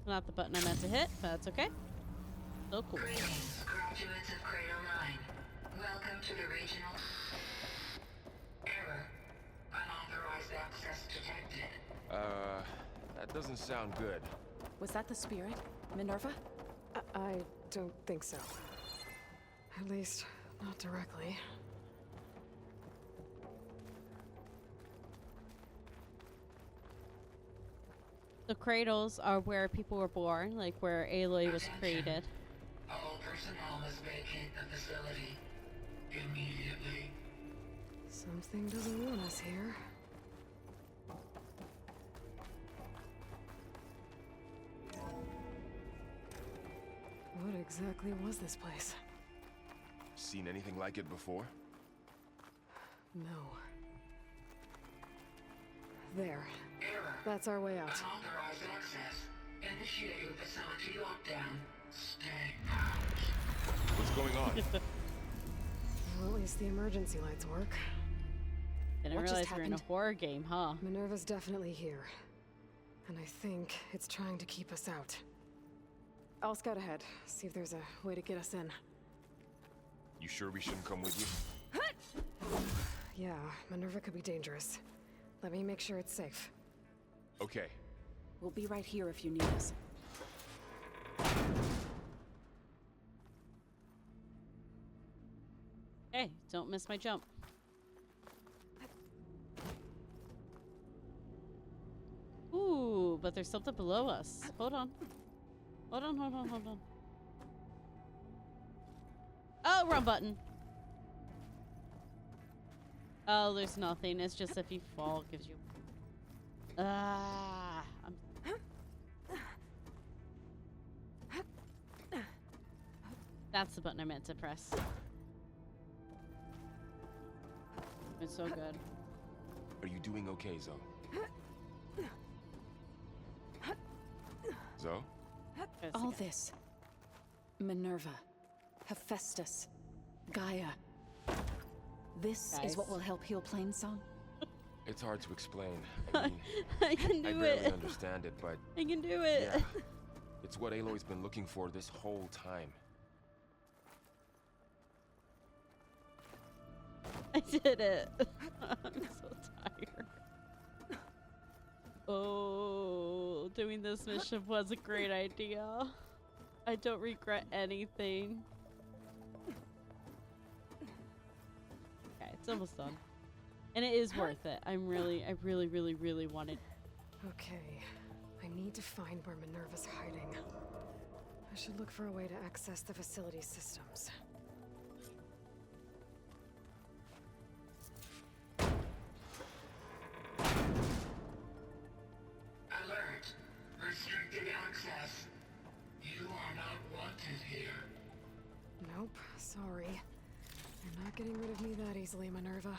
Not the button I meant to hit, but that's okay. So cool. Greetings, graduates of Cradle 9. Welcome to the regional... Error. Unauthorized access detected. That doesn't sound good. Was that the spirit? Minerva? I don't think so. At least, not directly. The cradles are where people were born, like where Aloy was created. All personnel must vacate the facility immediately. Something doesn't want us here. What exactly was this place? Seen anything like it before? No. There. Error. That's our way out. Unauthorized access. Initiating facility lockdown. Stay out. What's going on? Well, at least the emergency lights work. Didn't What realize just we're in a happened? horror game, huh? Minerva's definitely here. And I think it's trying to keep us out. I'll scout ahead, see if there's a way to get us in. You sure we shouldn't come with you? Yeah, Minerva could be dangerous. Let me make sure it's safe. Okay. We'll be right here if you need us. Hey, don't miss my jump. Ooh, but there's something below us. Hold on. Hold on, hold on, hold on. Oh, wrong button. Oh, there's nothing. It's just if you fall, it gives you... That's the button I meant to press. It's so good. Are you doing okay, Zoe? Zoe? All this. Minerva. Hephaestus. Gaia. This is what will help heal Plainsong? It's hard to explain. I mean, I can do I barely it. understand it, but I can do it. yeah, it's what Aloy's been looking for this whole time. I did it. I'm so tired. Oh, doing this mission was a great idea. I don't regret anything. Okay, it's almost done. And it is worth it. I really wanted. Okay, I need to find where Minerva's hiding. I should look for a way to access the facility systems. Alert! Restricted access. You are not wanted here. Nope, sorry. You're not getting rid of me that easily, Minerva.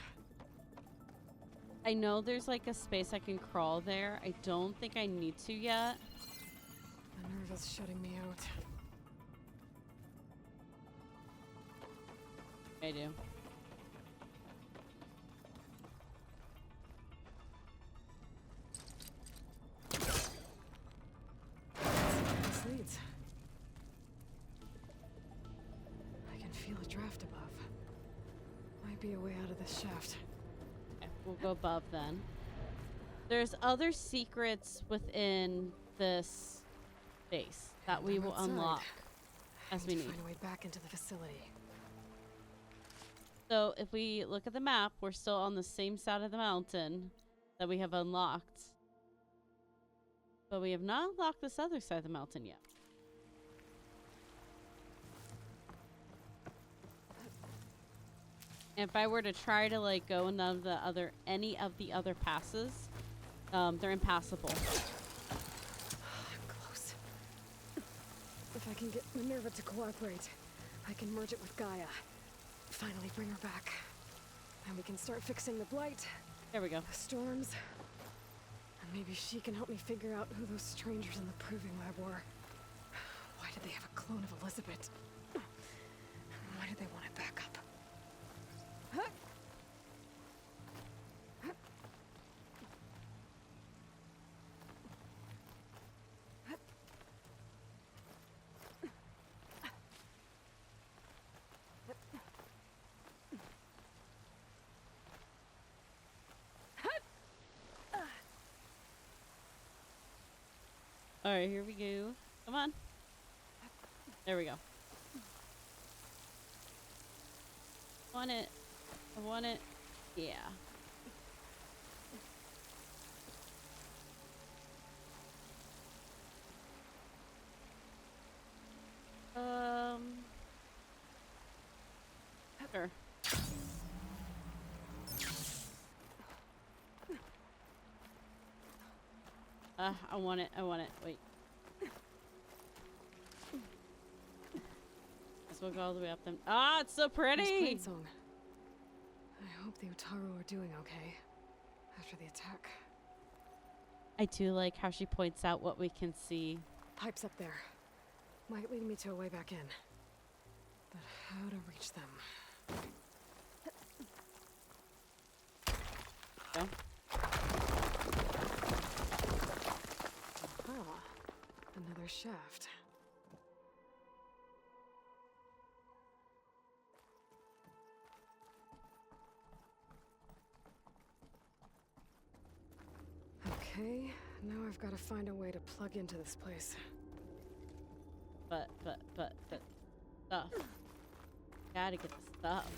I know there's like a space I can crawl there. I don't think I need to yet. Minerva's shutting me out. I do. This leads. I can feel a draft above. Might be a way out of this shaft. Okay, we'll go above then. There's other secrets within this base that we will unlock as we need. Find a way back into the facility. So if we look at the map, we're still on the same side of the mountain that we have unlocked. But we have not unlocked this other side of the mountain yet. And if I were to try to like go in any of the other passes, they're impassable. Close. If I can get Minerva to cooperate, I can merge it with Gaia. Finally bring her back. And we can start fixing the blight. There we go. The storms. And maybe she can help me figure out who those strangers in the proving lab were. Why did they have a clone of Elizabeth? Why did they want it back up? All right, here we go. Come on. There we go. Want it. I want it. Yeah. Sure. I want it. I want it. Wait. Guess we'll go all the way up them. Ah, it's so pretty. There's Plainsong. I hope the Utaru are doing okay after the attack. I do like how she points out what we can see. Pipes up there. Might lead me to a way back in. But how to reach them? Go. Aha. Another shaft. Okay, now I've got to find a way to plug into this place. But stuff. Gotta get the stuff.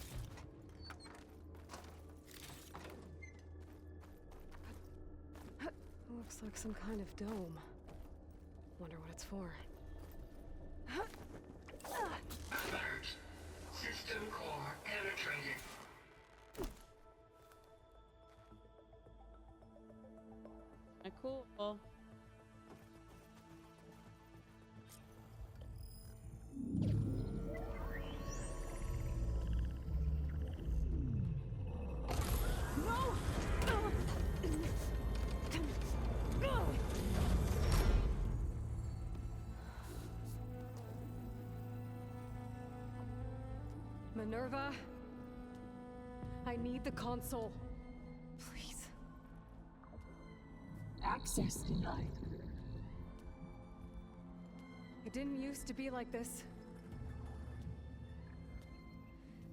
Looks like some kind of dome. Wonder what it's for. Alert. System core penetrated. Cool. Minerva, I need the console. Please. Access denied. It didn't used to be like this.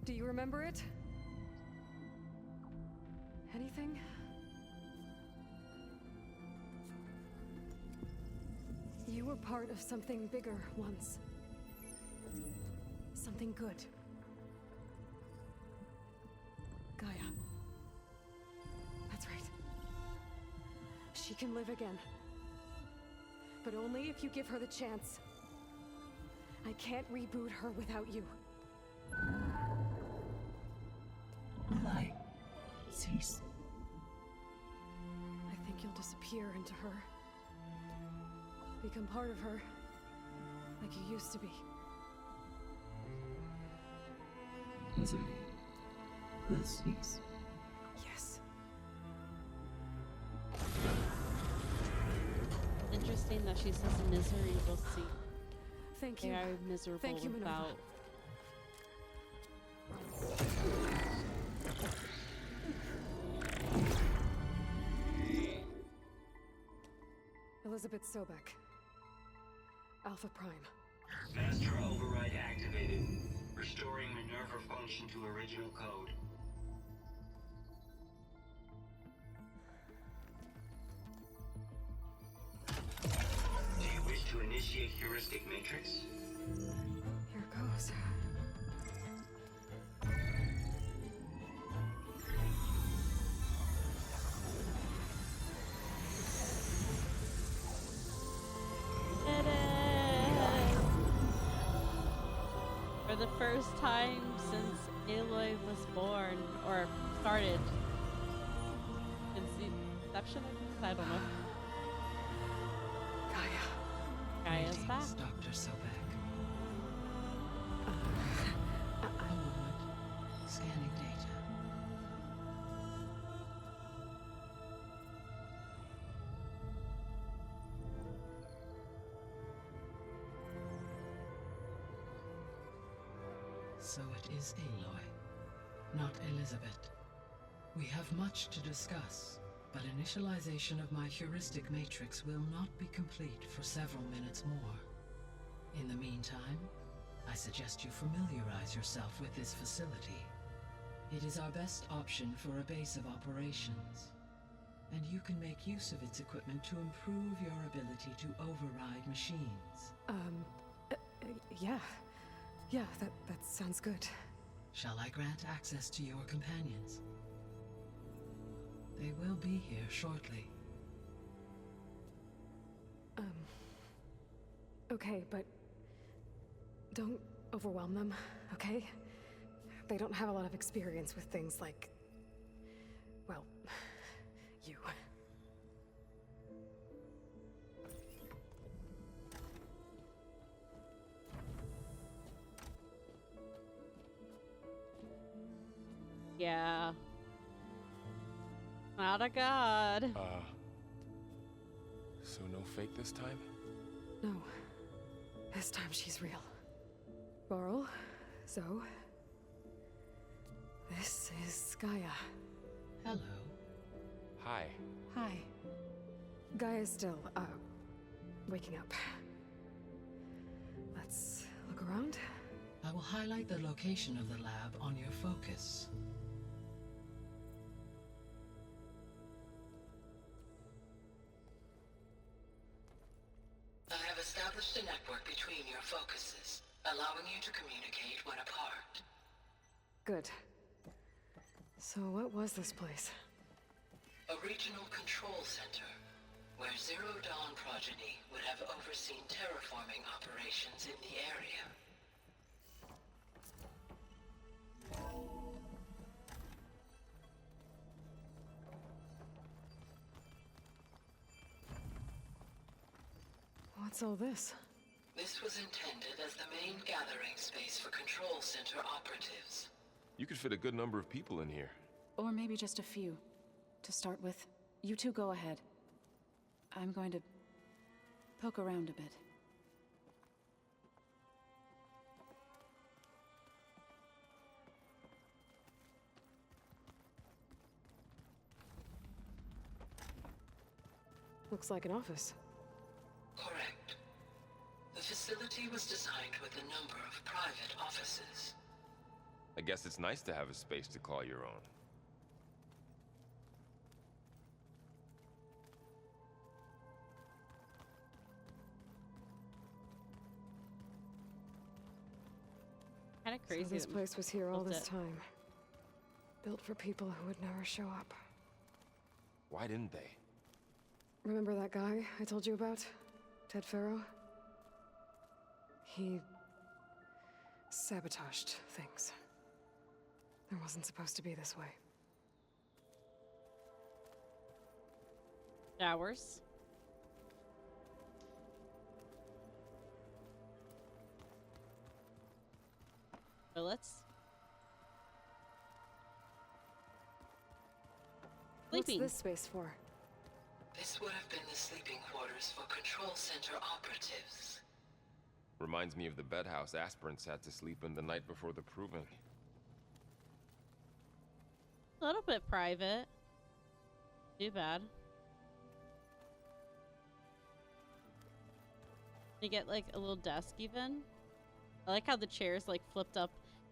Do you remember it? Anything? You were part of something bigger once. Something good. Gaia. That's right. She can live again. But only if you give her the chance. I can't reboot her without you. Light. Cease. I think you'll disappear into her. Become part of her. Like you used to be. Misery will cease. Yes. Interesting that she says misery will cease. Thank you. They are miserable Thank you, Minerva. without. Elizabeth Sobek. Alpha Prime. Master override activated. Restoring Minerva function to original code. Do you wish to initiate heuristic matrix? Here goes. For the first time since Aloy was born, or started. Inception, I don't know. Gaia's back. Dr. Sobek. Scanning data. So it is Aloy, not Elizabeth. We have much to discuss, but initialization of my heuristic matrix will not be complete for several minutes more. In the meantime, I suggest you familiarize yourself with this facility. It is our best option for a base of operations, and you can make use of its equipment to improve your ability to override machines. Yeah. Yeah, that sounds good. Shall I grant access to your companions? They will be here shortly. Okay, but don't overwhelm them, okay? They don't have a lot of experience with things like, well, you. Yeah. Not a god. So no fake this time? No. This time she's real. Varl, Zoe. This is Gaia. Hello. Hi. Hi. Gaia's still, waking up. Let's look around. I will highlight the location of the lab on your focus. I have established a network between your focuses, allowing you to communicate when apart. Good. So what was this place? A regional control center, where Zero Dawn progeny would have overseen terraforming operations in the area. What's all this? This was intended as the main gathering space for control center operatives. You could fit a good number of people in here. Or maybe just a few. To start with, you two go ahead. I'm going to poke around a bit. Looks like an office. Correct. The facility was designed with a number of private offices. I guess it's nice to have a space to call your own. Kind of crazy. So this place was here all built this it. time. Built for people who would never show up. Why didn't they? Remember that guy I told you about? Ted Farrow? He sabotaged things. It wasn't supposed to be this way. Showers. Toilets. Sleeping. What's this space for? This would have been the sleeping quarters for Control Center operatives. Reminds me of the bedhouse aspirants had to sleep in the night before the proving. A little bit private. Too bad. You get like a little desk even. I like how the chairs like flipped up.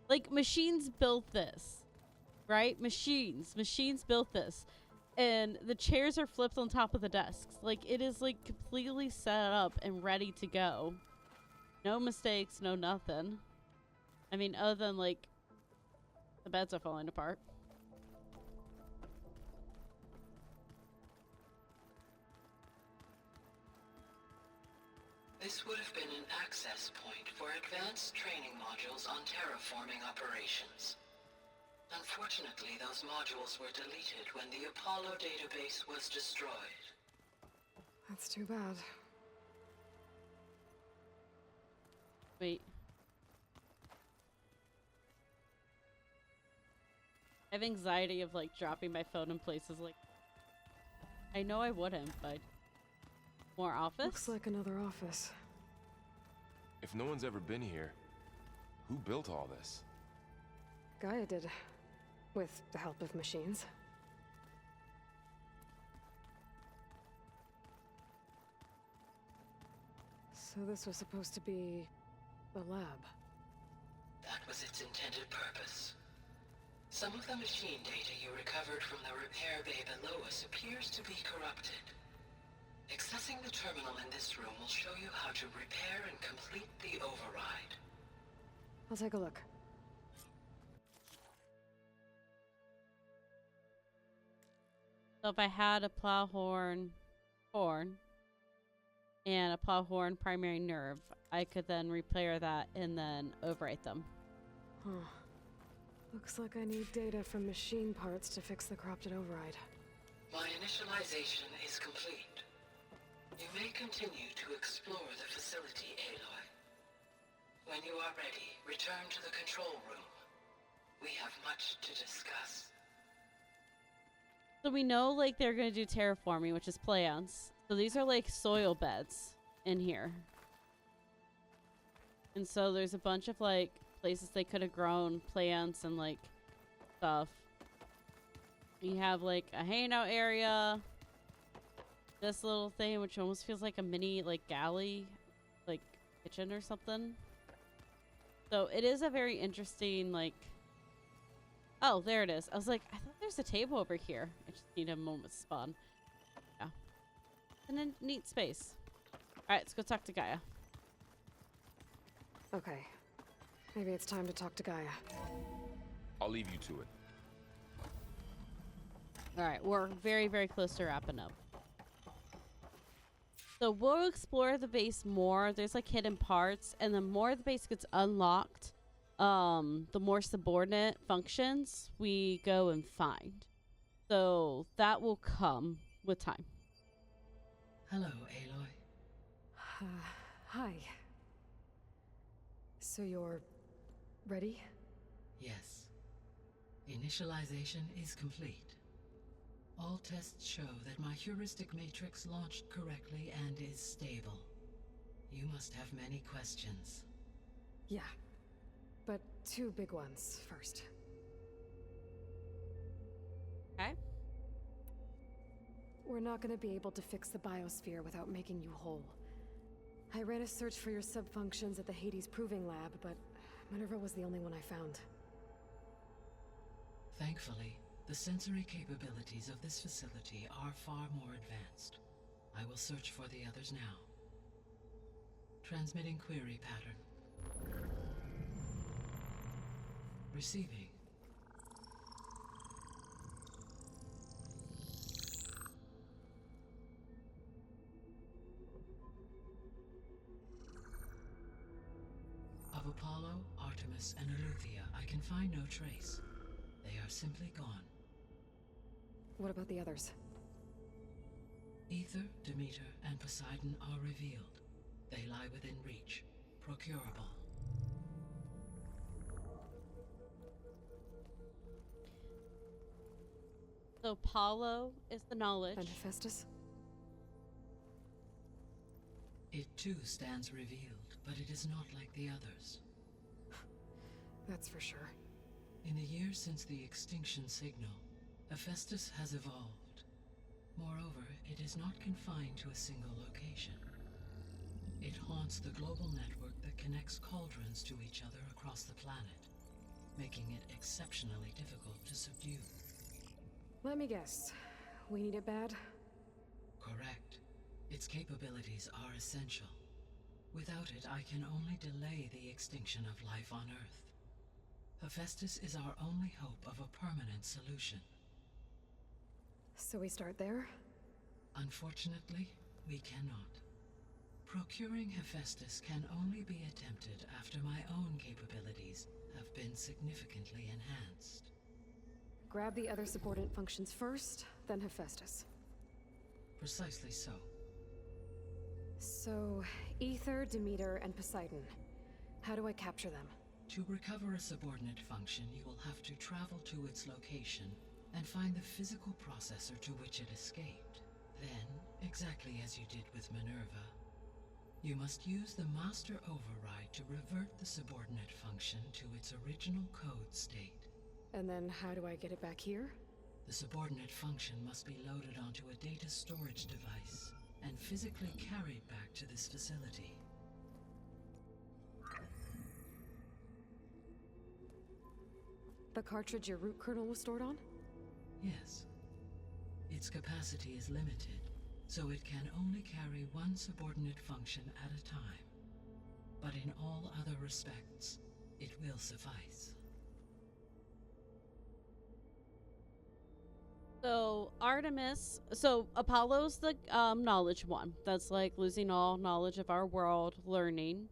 Like machines built this, right? Machines built this. And the chairs are flipped on top of the desks. Like it is like completely set up and ready to go. No mistakes, no nothing. I mean, other than like the beds are falling apart. This would have been an access point for advanced training modules on terraforming operations. Unfortunately, those modules were deleted when the Apollo database was destroyed. That's too bad. Wait. I have anxiety of like dropping my phone in places like I know I wouldn't, but more office? Looks like another office. If no one's ever been here, who built all this? Gaia did. With the help of machines. So this was supposed to be a lab. That was its intended purpose. Some of the machine data you recovered from the repair bay below us appears to be corrupted. Accessing the terminal in this room will show you how to repair and complete the override. I'll take a look. So if I had a plow horn, and a plow horn primary nerve, I could then repair that and then overwrite them. Huh. Looks like I need data from machine parts to fix the corrupted override. My initialization is complete. You may continue to explore the facility, Aloy. When you are ready, return to the control room. We have much to discuss. So we know like they're gonna do terraforming, which is plants. So these are like soil beds in here. And so there's a bunch of like places they could have grown plants and like stuff. You have like a hangout area. This little thing, which almost feels like a mini like galley, like kitchen or something. So it is a very interesting like. Oh, there it is. I was like, I thought there's a table over here. I just need a moment to spawn. Yeah. And a neat space. Alright, let's go talk to Gaia. Okay. Maybe it's time to talk to Gaia. I'll leave you to it. Alright, we're very, very close to wrapping up. So we'll explore the base more. There's like hidden parts. And the more the base gets unlocked, the more subordinate functions we go and find. So that will come with time. Hello, Aloy. Hi. So you're ready? Yes. Initialization is complete. All tests show that my heuristic matrix launched correctly and is stable. You must have many questions. Yeah. But two big ones first. Okay. We're not gonna be able to fix the biosphere without making you whole. I ran a search for your subfunctions at the Hades Proving Lab, but Minerva was the only one I found. Thankfully, the sensory capabilities of this facility are far more advanced. I will search for the others now. Transmitting query pattern. Receiving. Of Apollo, Artemis, and Eleuthia, I can find no trace. They are simply gone. What about the others? Ether, Demeter, and Poseidon are revealed. They lie within reach. Procurable. So Apollo is the knowledge. And Hephaestus? It too stands revealed, but it is not like the others. That's for sure. In the years since the extinction signal, Hephaestus has evolved. Moreover, it is not confined to a single location. It haunts the global network that connects cauldrons to each other across the planet, making it exceptionally difficult to subdue. Let me guess. We need it bad? Correct. Its capabilities are essential. Without it, I can only delay the extinction of life on Earth. Hephaestus is our only hope of a permanent solution. So we start there? Unfortunately, we cannot. Procuring Hephaestus can only be attempted after my own capabilities have been significantly enhanced. Grab the other subordinate functions first, then Hephaestus. Precisely so. So, Ether, Demeter, and Poseidon. How do I capture them? To recover a subordinate function, you will have to travel to its location and find the physical processor to which it escaped. Then, exactly as you did with Minerva, you must use the master override to revert the subordinate function to its original code state. And then how do I get it back here? The subordinate function must be loaded onto a data storage device and physically carried back to this facility. The cartridge your root kernel was stored on? Yes. Its capacity is limited, so it can only carry one subordinate function at a time. But in all other respects, it will suffice. So Apollo's the knowledge one. That's like losing all knowledge of our world, learning.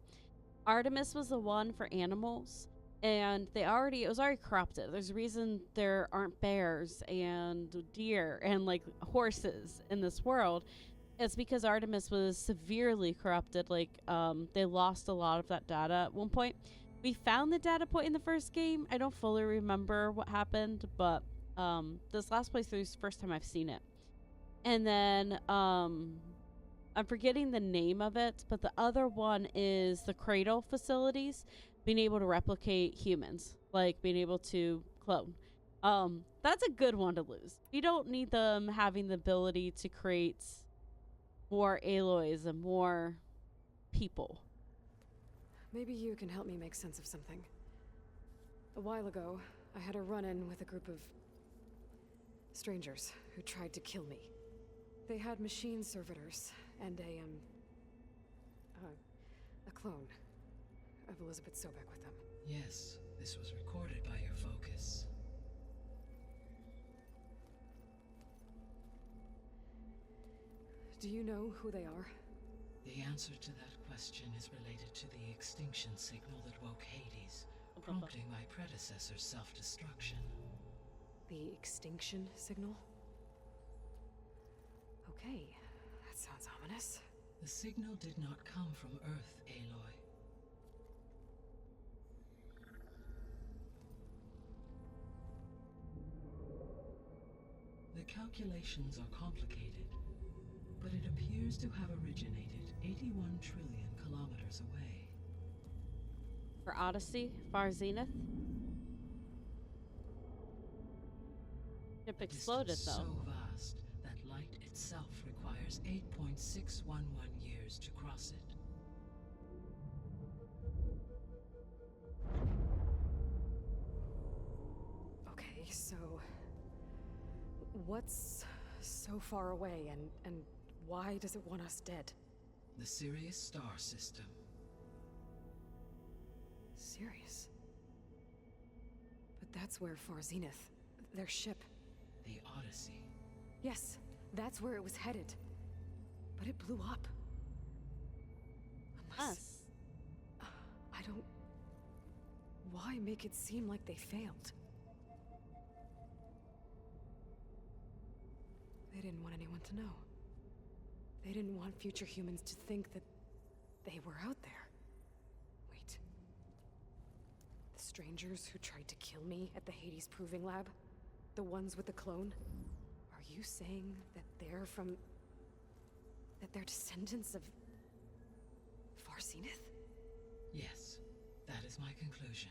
Artemis was the one for animals, and it was already corrupted. There's a reason there aren't bears and deer and like horses in this world. It's because Artemis was severely corrupted. Like they lost a lot of that data at one point. We found the data point in the first game. I don't fully remember what happened, but this last playthrough is the first time I've seen it. And then I'm forgetting the name of it, but the other one is the cradle facilities, being able to replicate humans, like being able to clone. That's a good one to lose. You don't need them having the ability to create more Aloys and more people. Maybe you can help me make sense of something. A while ago, I had a run-in with a group of strangers who tried to kill me. They had machine servitors and a clone of Elizabeth Sobek with them. Yes, this was recorded by your focus. Do you know who they are? The answer to that question is related to the extinction signal that woke Hades, prompting my predecessor's self-destruction. The extinction signal? Okay, that sounds ominous. The signal did not come from Earth, Aloy. The calculations are complicated, but it appears to have originated 81 trillion kilometers away. For Odyssey, Far Zenith. Ship exploded though. So vast that light itself requires 8.611 years to cross it. Okay, so what's so far away, and why does it want us dead? The Sirius star system. Sirius? But that's where Far Zenith, their ship. The Odyssey. Yes, that's where it was headed. But it blew up. Us. I don't... Why make it seem like they failed? They didn't want anyone to know. They didn't want future humans to think that they were out there. Wait. The strangers who tried to kill me at the Hades Proving Lab? The ones with the clone? Are you saying that they're from... that they're descendants of... Far Zenith? Yes, that is my conclusion.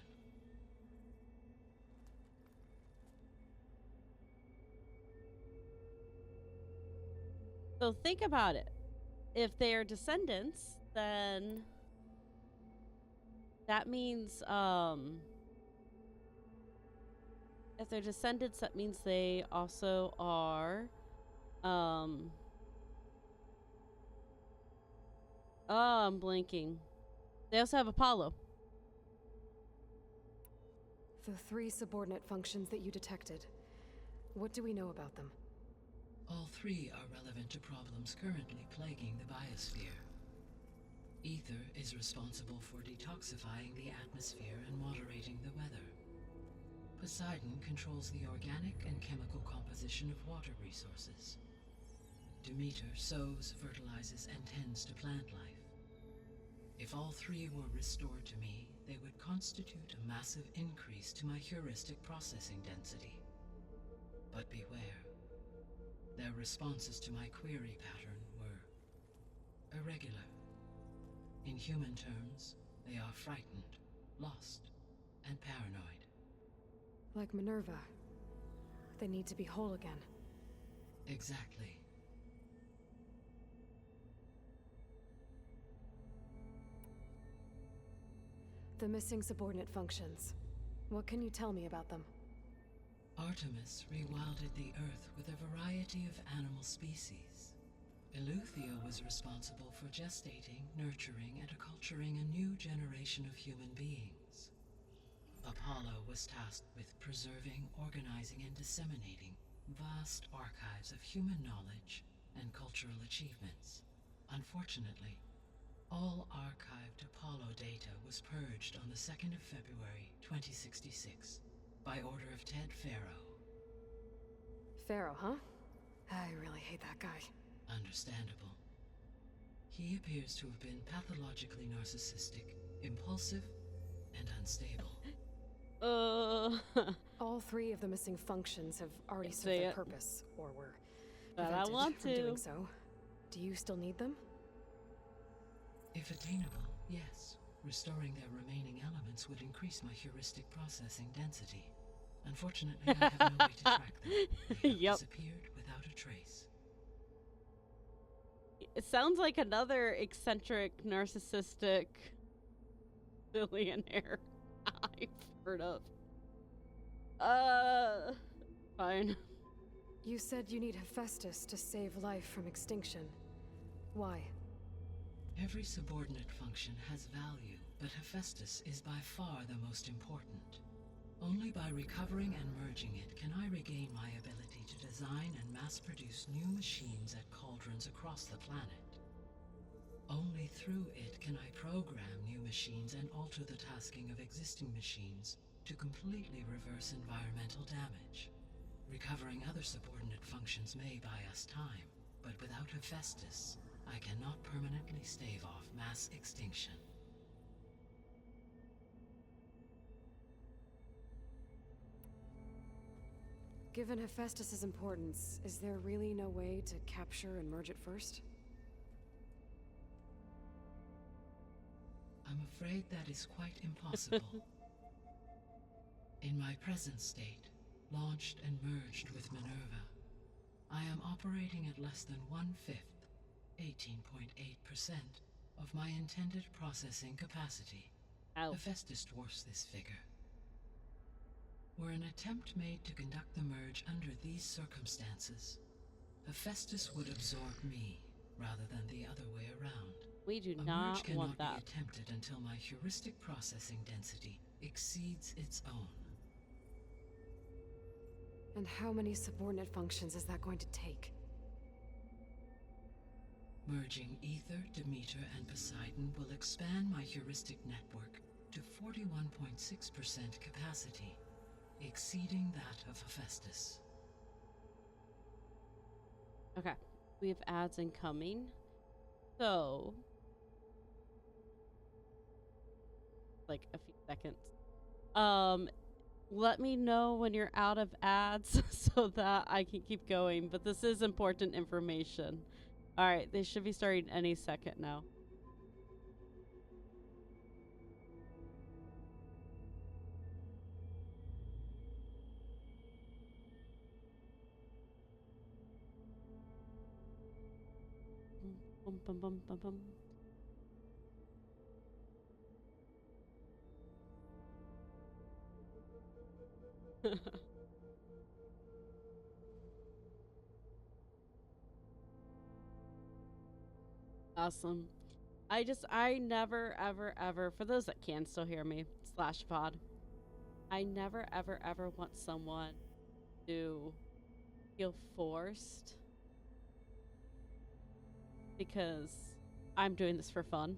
So think about it. If they are descendants, then that means if they're descendants, that means they also are oh, I'm blanking. They also have Apollo. The 3 subordinate functions that you detected. What do we know about them? All 3 are relevant to problems currently plaguing the biosphere. Ether is responsible for detoxifying the atmosphere and moderating the weather. Poseidon controls the organic and chemical composition of water resources. Demeter sows, fertilizes, and tends to plant life. If all 3 were restored to me, they would constitute a massive increase to my heuristic processing density. But beware. Their responses to my query pattern were irregular. In human terms, they are frightened, lost, and paranoid. Like Minerva. They need to be whole again. Exactly. The missing subordinate functions. What can you tell me about them? Artemis rewilded the Earth with a variety of animal species. Eleuthia was responsible for gestating, nurturing, and acculturating a new generation of human beings. Apollo was tasked with preserving, organizing, and disseminating vast archives of human knowledge and cultural achievements. Unfortunately, all archived Apollo data was purged on the 2nd of February, 2066, by order of Ted Faro. Pharaoh, huh? I really hate that guy. Understandable. He appears to have been pathologically narcissistic, impulsive, and unstable. All 3 of the missing functions have already served their purpose, or were but I want from to. doing so. Do you still need them? If attainable, yes. Restoring their remaining elements would increase my heuristic processing density. Unfortunately, I have no way to track them. They have disappeared without a trace. It sounds like another eccentric, narcissistic billionaire I've heard of. Fine. You said you need Hephaestus to save life from extinction. Why? Every subordinate function has value, but Hephaestus is by far the most important. Only by recovering and merging it can I regain my ability to design and mass-produce new machines at cauldrons across the planet. Only through it can I program new machines and alter the tasking of existing machines to completely reverse environmental damage. Recovering other subordinate functions may buy us time, but without Hephaestus, I cannot permanently stave off mass extinction. Given Hephaestus's importance, is there really no way to capture and merge it first? I'm afraid that is quite impossible. In my present state, launched and merged with Minerva, I am operating at less than 1/5, 18.8% of my intended processing capacity. Hephaestus dwarfs this figure. Were an attempt made to conduct the merge under these circumstances, Hephaestus would absorb me rather than the other way around. We do A not merge cannot want that. be attempted until my heuristic processing density exceeds its own. And how many subordinate functions is that going to take? Merging Ether, Demeter, and Poseidon will expand my heuristic network to 41.6% capacity, exceeding that of Hephaestus. Okay, we have ads incoming. So, like a few seconds. Let me know when you're out of ads so that I can keep going. But this is important information. All right, they should be starting any second now. Bum, bum, bum, bum, bum. Awesome. I never, ever, ever, for those that can still hear me, /VOD, I never, ever, ever want someone to feel forced because I'm doing this for fun.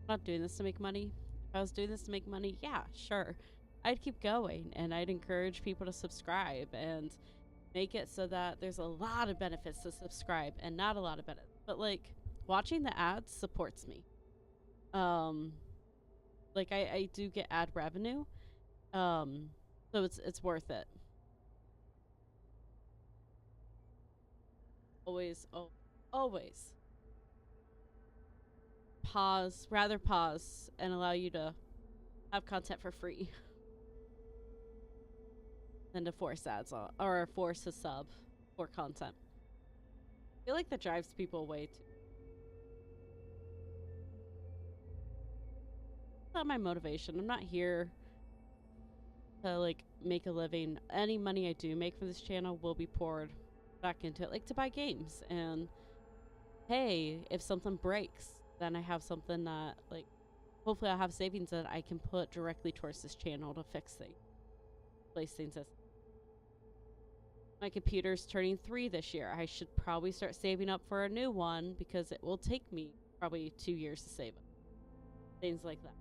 I'm not doing this to make money. If I was doing this to make money, yeah, sure. I'd keep going and I'd encourage people to subscribe and make it so that there's a lot of benefits to subscribe and not a lot of benefits. But like watching the ads supports me. Like I do get ad revenue. So it's worth it. Always pause and allow you to have content for free than to force ads on, or force a sub for content. I feel like that drives people away too. It's not my motivation. I'm not here to like make a living. Any money I do make for this channel will be poured back into it, like to buy games. And hey, if something breaks, then I have something that like hopefully I'll have savings that I can put directly towards this channel to fix things, place things. My computer's turning 3 this year. I should probably start saving up for a new one because it will take me probably 2 years to save it. Things like that.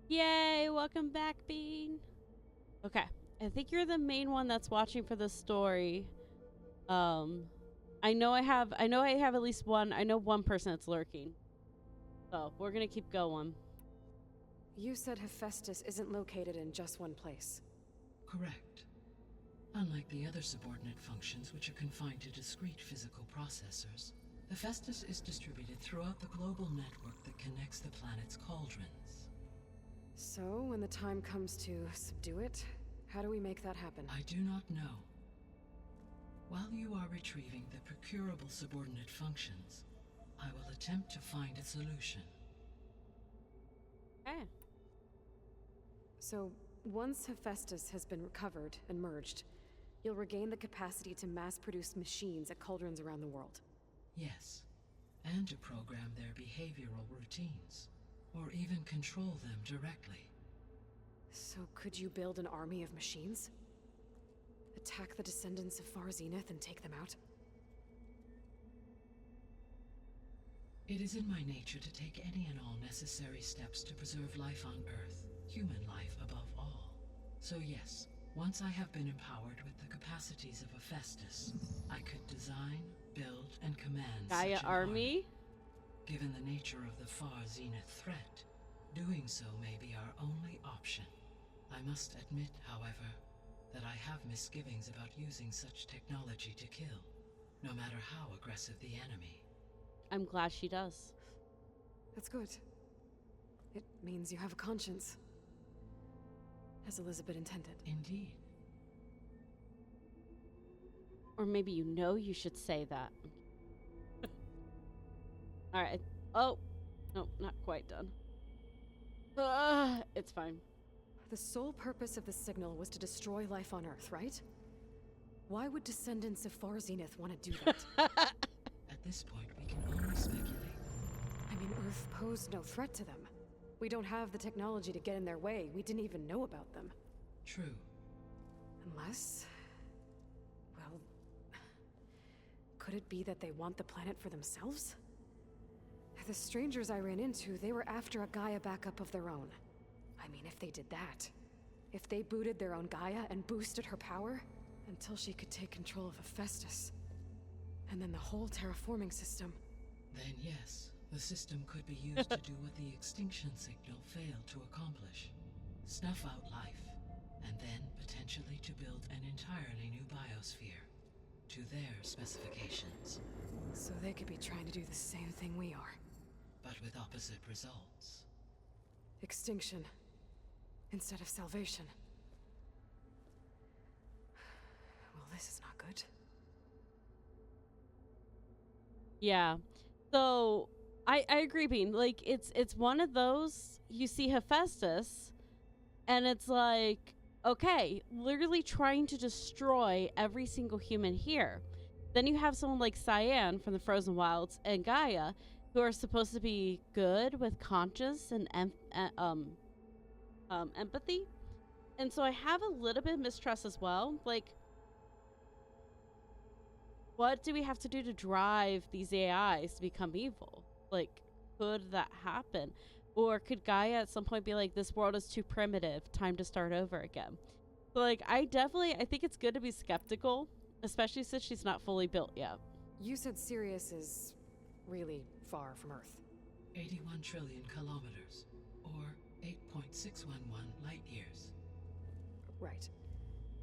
Yay, welcome back, Bean. Okay, I think you're the main one that's watching for the story. I know I have at least one. I know one person that's lurking. So we're gonna keep going. You said Hephaestus isn't located in just one place. Correct. Unlike the other subordinate functions, which are confined to discrete physical processors, Hephaestus is distributed throughout the global network that connects the planet's cauldrons. So, when the time comes to subdue it, how do we make that happen? I do not know. While you are retrieving the procurable subordinate functions, I will attempt to find a solution. Okay. So, once Hephaestus has been recovered and merged, you'll regain the capacity to mass-produce machines at cauldrons around the world. Yes, and to program their behavioral routines, or even control them directly. So could you build an army of machines? Attack the descendants of Far Zenith and take them out? It is in my nature to take any and all necessary steps to preserve life on Earth, human life above all. So yes, once I have been empowered with the capacities of Hephaestus, I could design, build, and command Gaia such an army? Given the nature of the Far Zenith threat, doing so may be our only option. I must admit, however, that I have misgivings about using such technology to kill, no matter how aggressive the enemy. I'm glad she does. That's good. It means you have a conscience. As Elizabeth intended. Indeed. Or maybe you know you should say that. Alright. Oh. No, not quite done. It's fine. The sole purpose of the signal was to destroy life on Earth, right? Why would descendants of Far Zenith want to do that? At this point, we can only speculate. I mean, Earth posed no threat to them. We don't have the technology to get in their way. We didn't even know about them. True. Unless... well... could it be that they want the planet for themselves? The strangers I ran into, they were after a Gaia backup of their own. I mean, if they did that... if they booted their own Gaia and boosted her power... until she could take control of Hephaestus. And then the whole terraforming system. Then yes, the system could be used to do what the extinction signal failed to accomplish. Snuff out life, and then potentially to build an entirely new biosphere. To their specifications. So they could be trying to do the same thing we are. But with opposite results. Extinction. Instead of salvation. Well, this is not good. Yeah. So I agree, Bean. Like it's one of those, you see Hephaestus and it's like, okay, literally trying to destroy every single human here. Then you have someone like Cyan from the Frozen Wilds and Gaia, who are supposed to be good with conscience and empathy. And so I have a little bit of mistrust as well. Like, what do we have to do to drive these AIs to become evil? Like, could that happen? Or could Gaia at some point be like, this world is too primitive, time to start over again? So, like, I think it's good to be skeptical, especially since she's not fully built yet. You said Sirius is really far from Earth. 81 trillion kilometers, or 8.611 light years. Right.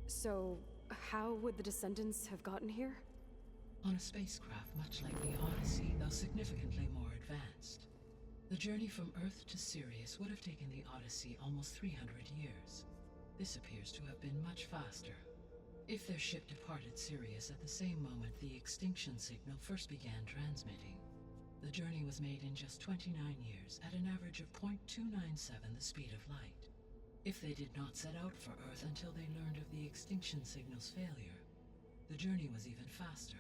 So, how would the descendants have gotten here? On a spacecraft much like the Odyssey, though significantly more advanced. The journey from Earth to Sirius would have taken the Odyssey almost 300 years. This appears to have been much faster. If their ship departed Sirius at the same moment the extinction signal first began transmitting, the journey was made in just 29 years at an average of 0.297 the speed of light. If they did not set out for Earth until they learned of the extinction signal's failure, the journey was even faster.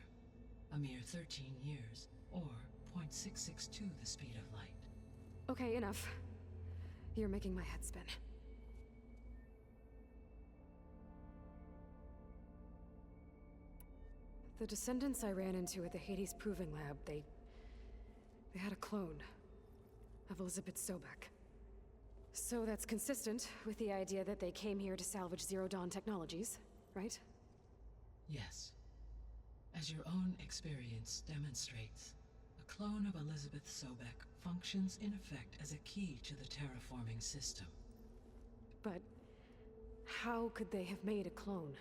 A mere 13 years, or 0.662 the speed of light. Okay, enough. You're making my head spin. The descendants I ran into at the Hades Proving Lab, they had a clone of Elizabeth Sobek. So that's consistent with the idea that they came here to salvage Zero Dawn technologies, right? Yes. As your own experience demonstrates, a clone of Elizabeth Sobek functions in effect as a key to the terraforming system. But how could they have made a clone?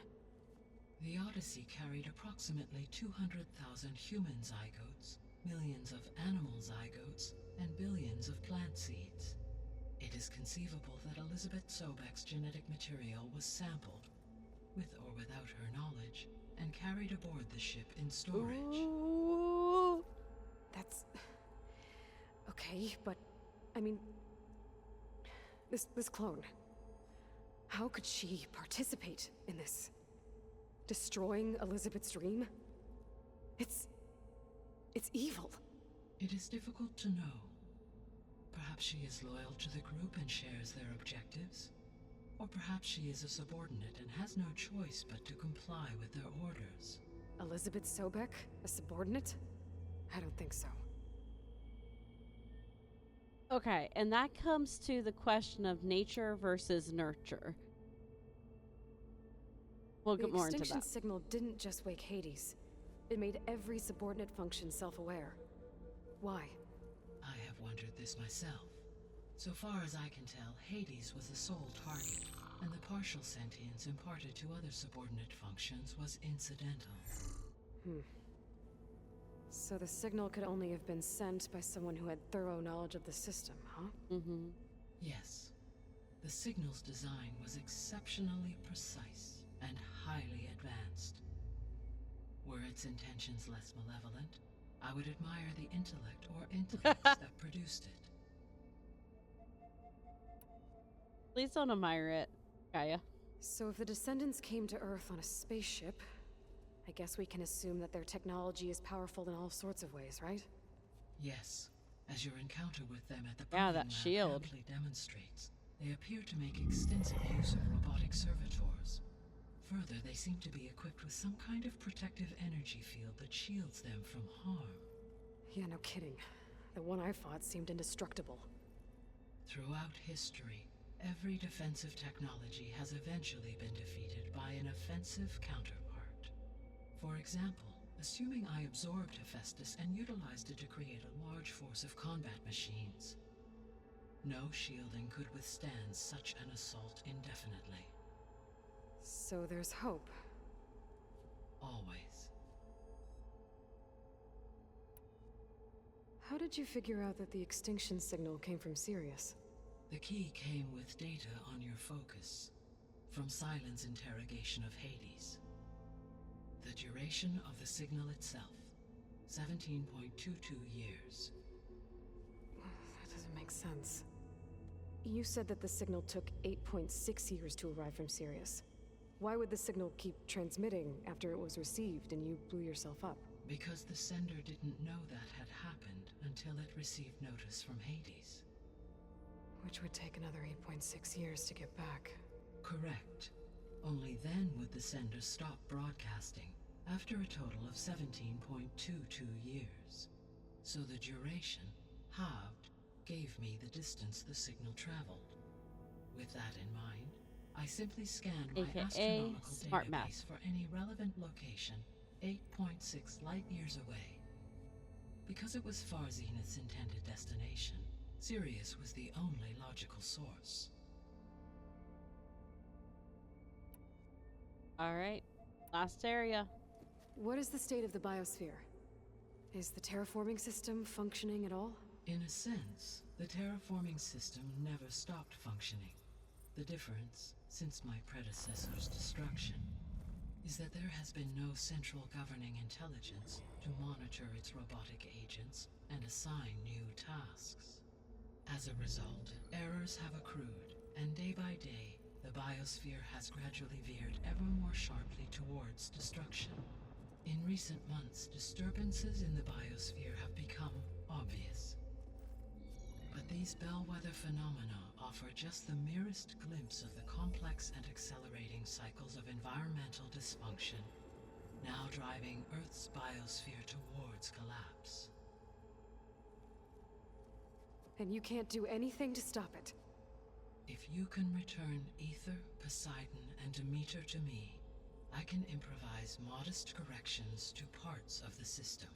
The Odyssey carried approximately 200,000 human zygotes, millions of animal zygotes, and billions of plant seeds. It is conceivable that Elizabeth Sobek's genetic material was sampled, with or without her knowledge, and carried aboard the ship in storage. Ooh. That's... okay, but... I mean... This clone... how could she participate in this? Destroying Elizabeth's dream? It's evil. It is difficult to know. Perhaps she is loyal to the group and shares their objectives. Or perhaps she is a subordinate and has no choice but to comply with their orders. Elizabeth Sobek? A subordinate? I don't think so. Okay, and that comes to the question of nature versus nurture. We'll get more into that. The extinction signal didn't just wake Hades. It made every subordinate function self-aware. Why? I have wondered this myself. So far as I can tell, Hades was the sole target. and the partial sentience imparted to other subordinate functions was incidental. So the signal could only have been sent by someone who had thorough knowledge of the system, huh? Yes. The signal's design was exceptionally precise and highly advanced. Were its intentions less malevolent, I would admire the intellect or intellects that produced it. Please don't admire it, Gaia. So if the descendants came to Earth on a spaceship, I guess we can assume that their technology is powerful in all sorts of ways, right? Yes. As your encounter with them at the that proving lab shield amply demonstrates, they appear to make extensive use of robotic servitors. Further, they seem to be equipped with some kind of protective energy field that shields them from harm. Yeah, no kidding. The one I fought seemed indestructible. Throughout history, every defensive technology has eventually been defeated by an offensive counterpart. For example, assuming I absorbed Hephaestus and utilized it to create a large force of combat machines. No shielding could withstand such an assault indefinitely. So there's hope. Always. How did you figure out that the extinction signal came from Sirius? The key came with data on your focus, from Silent's interrogation of Hades. The duration of the signal itself, 17.22 years. That doesn't make sense. You said that the signal took 8.6 years to arrive from Sirius. Why would the signal keep transmitting after it was received and you blew yourself up? Because the sender didn't know that had happened until it received notice from Hades. Which would take another 8.6 years to get back. Correct. Only then would the sender stop broadcasting, after a total of 17.22 years. So the duration, halved, gave me the distance the signal traveled. With that in mind, I simply scanned my AKA astronomical smart database math. for any relevant location 8.6 light-years away. Because it was Far Zenith's intended destination, Sirius was the only logical source. Alright, last area. What is the state of the biosphere? Is the terraforming system functioning at all? In a sense, the terraforming system never stopped functioning. The difference, since my predecessor's destruction, is that there has been no central governing intelligence to monitor its robotic agents and assign new tasks. As a result, errors have accrued, and day by day, the biosphere has gradually veered ever more sharply towards destruction. In recent months, disturbances in the biosphere have become obvious. But these bellwether phenomena offer just the merest glimpse of the complex and accelerating cycles of environmental dysfunction, now driving Earth's biosphere towards collapse. And you can't do anything to stop it? If you can return Ether, Poseidon, and Demeter to me, I can improvise modest corrections to parts of the system.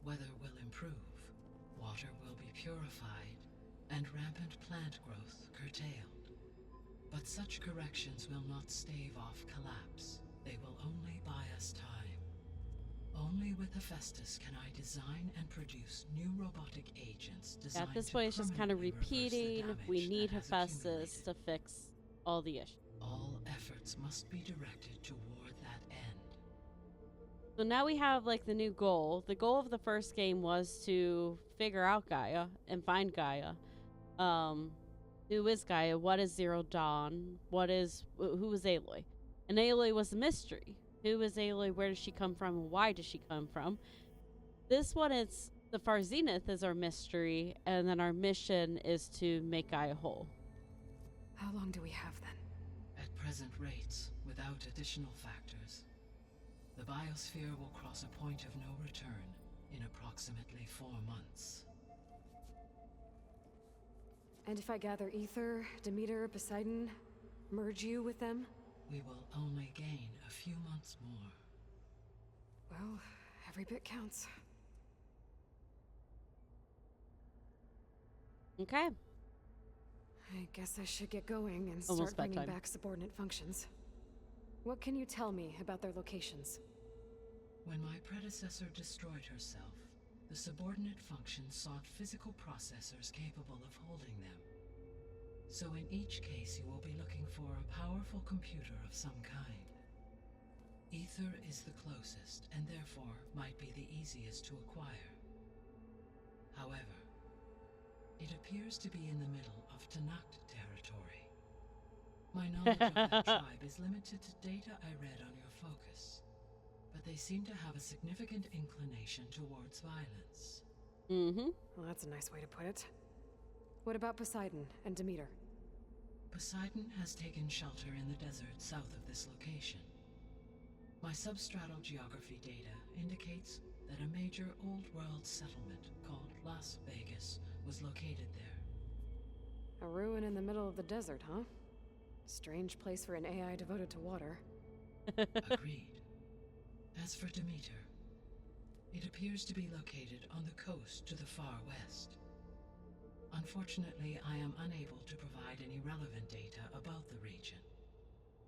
Weather will improve, water will be purified, and rampant plant growth curtailed. But such corrections will not stave off collapse. They will only buy us time. Only with Hephaestus can I design and produce new robotic agents designed At this to point, it's just kind of permanently reverse the repeating. damage We need that has Hephaestus accumulated. to fix all the issues. All efforts must be directed toward that end. So now we have like the new goal. The goal of the first game was to figure out Gaia and find Gaia. Who is Gaia? What is Zero Dawn? Who is Aloy? And Aloy was a mystery. Who is Aloy? Where does she come from? And why does she come from? This one is the Far Zenith is our mystery, and then our mission is to make Gaia whole. How long do we have then? At present rates, without additional factors, the biosphere will cross a point of no return in approximately 4 months. And if I gather Ether, Demeter, Poseidon, merge you with them? We will only gain a few months more. Well, every bit counts. Okay. I guess I should get going and Almost start bringing bedtime. back subordinate functions. What can you tell me about their locations? When my predecessor destroyed herself, the subordinate functions sought physical processors capable of holding them. So in each case, you will be looking for a powerful computer of some kind. Ether is the closest, and therefore might be the easiest to acquire. However, it appears to be in the middle of Tanakh territory. My knowledge of that tribe is limited to data I read on your focus, but they seem to have a significant inclination towards violence. Mm-hmm. Well, that's a nice way to put it. What about Poseidon and Demeter? Poseidon has taken shelter in the desert south of this location. My substratal geography data indicates that a major old-world settlement called Las Vegas was located there. A ruin in the middle of the desert, huh? Strange place for an AI devoted to water. Agreed. As for Demeter, it appears to be located on the coast to the far west. Unfortunately, I am unable to provide any relevant data about the region.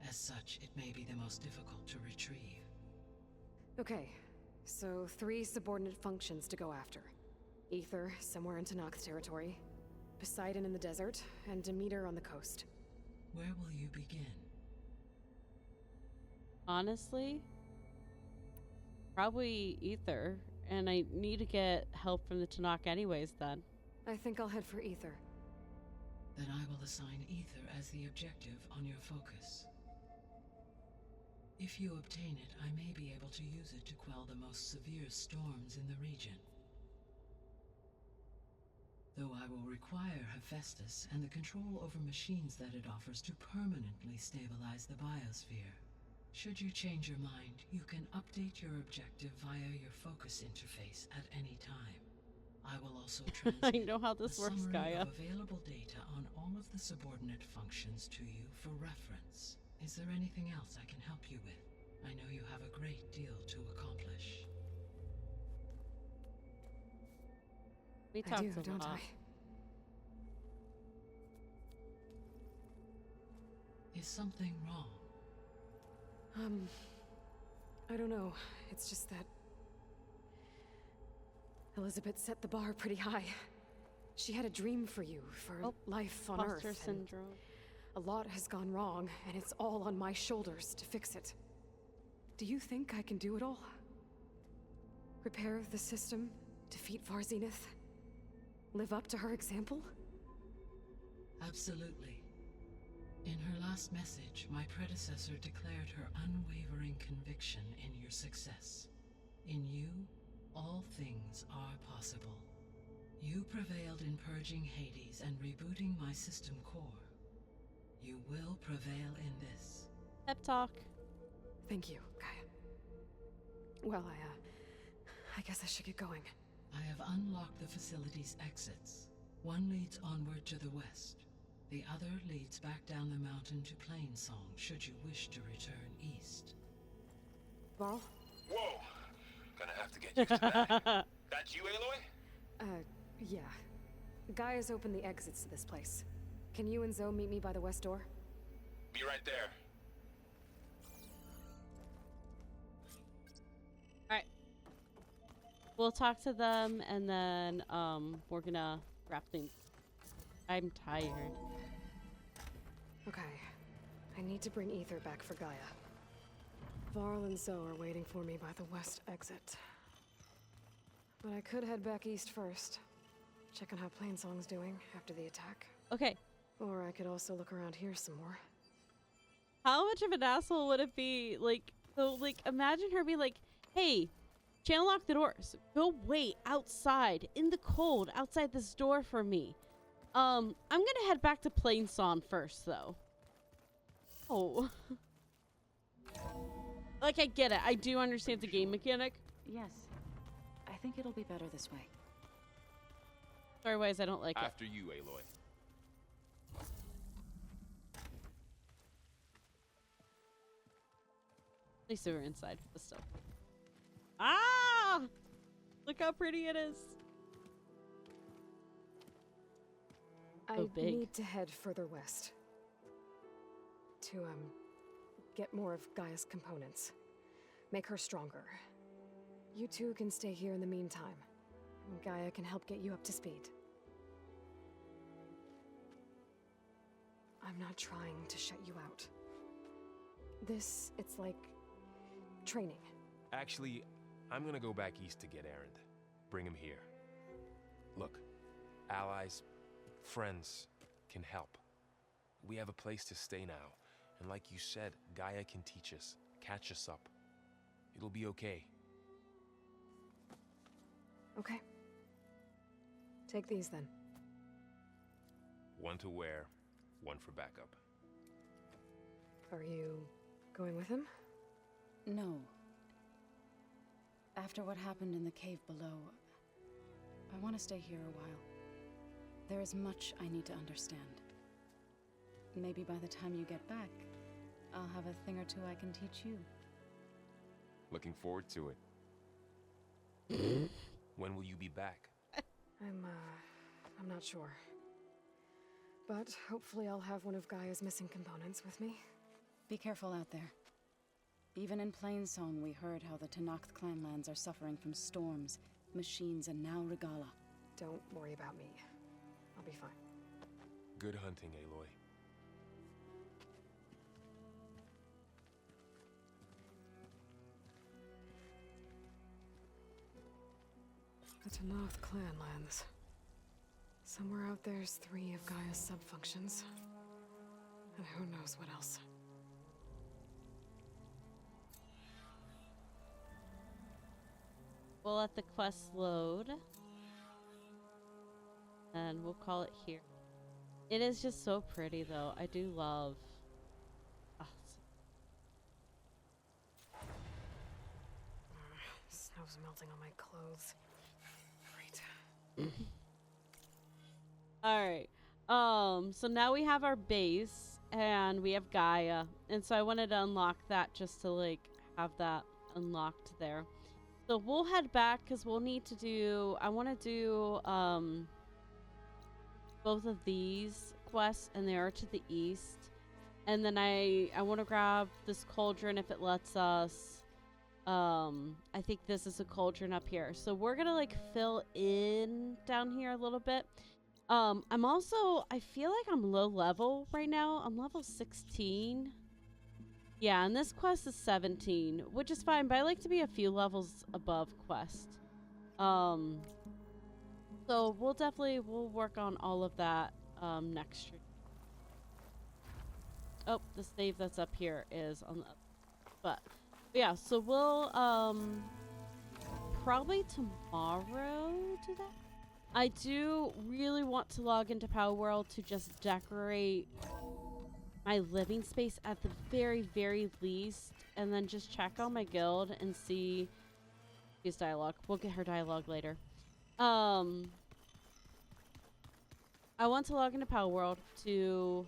As such, it may be the most difficult to retrieve. Okay, so 3 subordinate functions to go after. Ether, somewhere in Tanakh territory. Poseidon in the desert, and Demeter on the coast. Where will you begin? Honestly, probably Ether. And I need to get help from the Tanakh anyways then. I think I'll head for Ether. Then I will assign Ether as the objective on your focus. If you obtain it, I may be able to use it to quell the most severe storms in the region. Though I will require Hephaestus and the control over machines that it offers to permanently stabilize the biosphere. Should you change your mind, you can update your objective via your focus interface at any time. I will also transmit I know how this a works, summary Gaia. of available data on all of the subordinate functions to you for reference. Is there anything else I can help you with? I know you have a great deal to accomplish. We I talked do, a don't lot. Is something wrong? I don't know. It's just that Elizabeth set the bar pretty high. She had a dream for you, for life on Earth. Imposter syndrome. A lot has gone wrong, and it's all on my shoulders to fix it. Do you think I can do it all? Repair the system, defeat Varzenith, live up to her example? Absolutely. In her last message, my predecessor declared her unwavering conviction in your success. In you, all things are possible. You prevailed in purging Hades and rebooting my system core. You will prevail in this. Pep talk. Thank you, Gaia. Well, I guess I should get going. I have unlocked the facility's exits. One leads onward to the west. The other leads back down the mountain to Plainsong, should you wish to return east. Varl? Whoa! Gonna have to get used to that. That's you, Aloy? Yeah. Gaia's opened the exits to this place. Can you and Zoe meet me by the west door? Be right there. Alright. We'll talk to them and then we're gonna wrap things. I'm tired. Okay. I need to bring Ether back for Gaia. Varl and Zoe are waiting for me by the west exit. But I could head back east first. Check on how Plainsong's doing after the attack. Okay. Or I could also look around here some more. How much of an asshole would it be? Like, so, like, imagine her be like, hey, channel lock the doors. Go wait outside in the cold outside this door for me. I'm gonna head back to Plainsong first, though. Oh. Like, I get it. I do understand the game mechanic. Yes. I think it'll be better this way. Otherwise, I don't like it. After you, Aloy. At least they were inside, but still. Ah! Look how pretty it is. So big. need to head further west. To, get more of Gaia's components. Make her stronger. You two can stay here in the meantime. Gaia can help get you up to speed. I'm not trying to shut you out. It's like training. Actually, I'm gonna go back east to get Erend. Bring him here. Look, allies, friends can help. We have a place to stay now, and like you said, Gaia can teach us, catch us up. It'll be okay. Okay. Take these then. One to wear, one for backup. Are you going with him? No. After what happened in the cave below, I want to stay here a while. There is much I need to understand. Maybe by the time you get back, I'll have a thing or two I can teach you. Looking forward to it. When will you be back? I'm not sure. But hopefully I'll have one of Gaia's missing components with me. Be careful out there. Even in Plainsong, we heard how the Tenakth clanlands are suffering from storms, machines, and now Regala. Don't worry about me. I'll be fine. Good hunting, Aloy. The Tenakth clanlands. Somewhere out there's 3 of Gaia's subfunctions. And who knows what else. We'll let the quest load. And we'll call it here. It is just so pretty though. I do love... Oh, Snow's melting on my clothes. Great. Alright. So now we have our base and we have Gaia. And so I wanted to unlock that just to like have that unlocked there. So we'll head back because we'll need to do, I want to do both of these quests, and they are to the east. And then I want to grab this cauldron if it lets us. I think this is a cauldron up here. So we're going to like fill in down here a little bit. I'm also, I feel like I'm low level right now. I'm level 16. Yeah, and this quest is 17, which is fine, but I like to be a few levels above quest. So we'll work on all of that next year. Oh, the save that's up here is on the, but yeah, so we'll probably tomorrow do that. I do really want to log into Power World to just decorate my living space at the very, very least, and then just check on my guild and see his dialogue. We'll get her dialogue later. I want to log into Power World to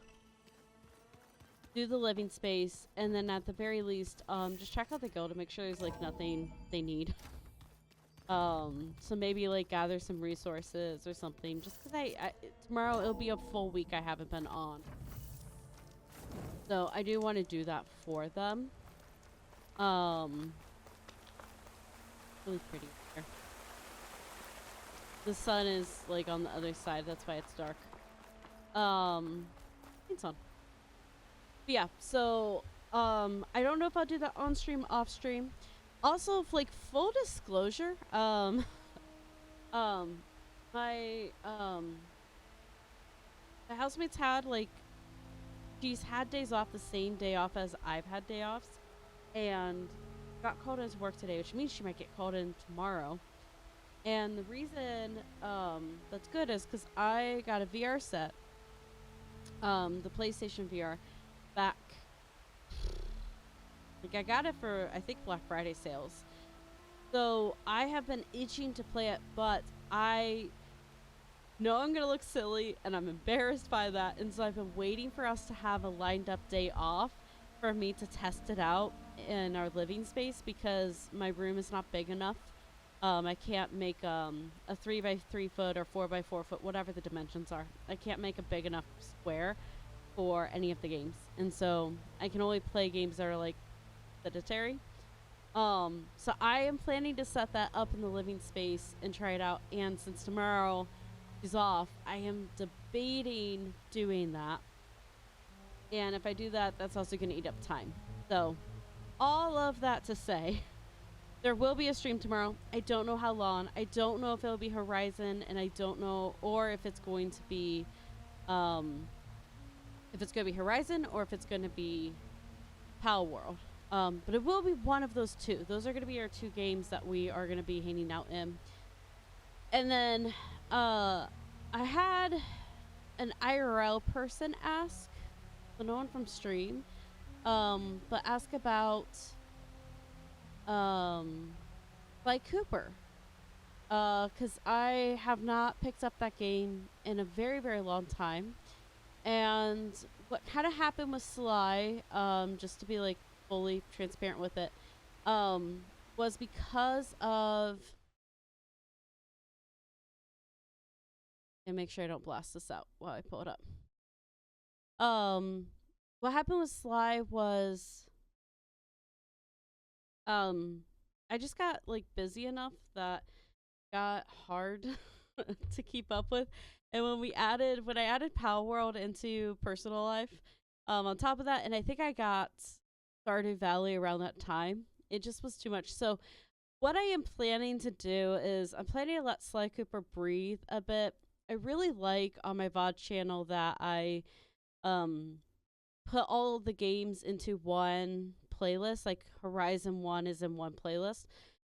do the living space, and then at the very least, just check out the guild to make sure there's like nothing they need. So maybe like gather some resources or something, just because I tomorrow it'll be a full week I haven't been on. So I do want to do that for them. Really pretty here. The sun is like on the other side, that's why it's dark. It's on. But yeah, so I don't know if I'll do that on stream, off stream. Also, like full disclosure, my housemates had like, she's had days off the same day off as I've had day offs, and got called into work today, which means she might get called in tomorrow. And the reason that's good is because I got a VR set, the PlayStation VR, back. Like I got it for I think Black Friday sales. So I have been itching to play it, but I know I'm gonna look silly and I'm embarrassed by that, and so I've been waiting for us to have a lined up day off for me to test it out in our living space, because my room is not big enough I can't make a 3x3 foot or 4x4 foot, whatever the dimensions are. I can't make a big enough square for any of the games, and so I can only play games that are like sedentary. So I am planning to set that up in the living space and try it out. And since tomorrow is off, I am debating doing that. And if I do that, that's also going to eat up time. So all of that to say, there will be a stream tomorrow. I don't know how long. I don't know if it'll be Horizon, and I don't know, or if it's going to be, Horizon, or if it's going to be Pal World. But it will be one of those two. Those are going to be our two games that we are going to be hanging out in. And then I had an IRL person ask, so no one from stream, but ask about Sly Cooper. Because I have not picked up that game in a very, very long time. And what kind of happened with Sly, just to be like fully transparent with it, was because of, and make sure I don't blast this out while I pull it up. What happened with Sly was, I just got like busy enough that it got hard to keep up with. And when I added Pal World into personal life, on top of that, and I think I got Stardew Valley around that time, it just was too much. So what I am planning to do is I'm planning to let Sly Cooper breathe a bit. I really like on my VOD channel that I put all of the games into one playlist, like Horizon 1 is in one playlist.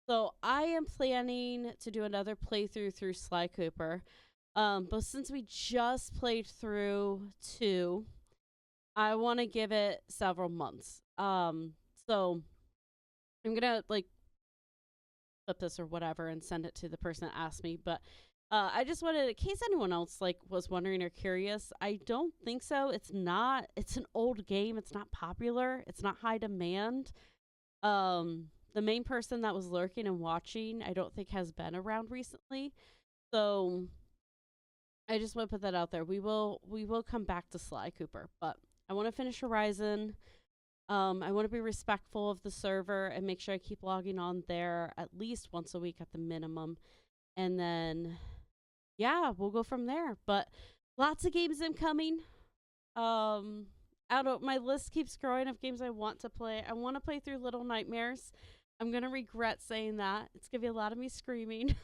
So I am planning to do another playthrough through Sly Cooper. But since we just played through 2, I want to give it several months. So I'm gonna like flip this or whatever and send it to the person that asked me. But I just wanted, in case anyone else like was wondering or curious, I don't think so. It's not. It's an old game. It's not popular. It's not high demand. The main person that was lurking and watching, I don't think has been around recently. So I just want to put that out there. We will come back to Sly Cooper, but I want to finish Horizon. I want to be respectful of the server and make sure I keep logging on there at least once a week at the minimum. And then, yeah, we'll go from there. But lots of games incoming. My list keeps growing of games I want to play. I want to play through Little Nightmares. I'm going to regret saying that. It's going to be a lot of me screaming.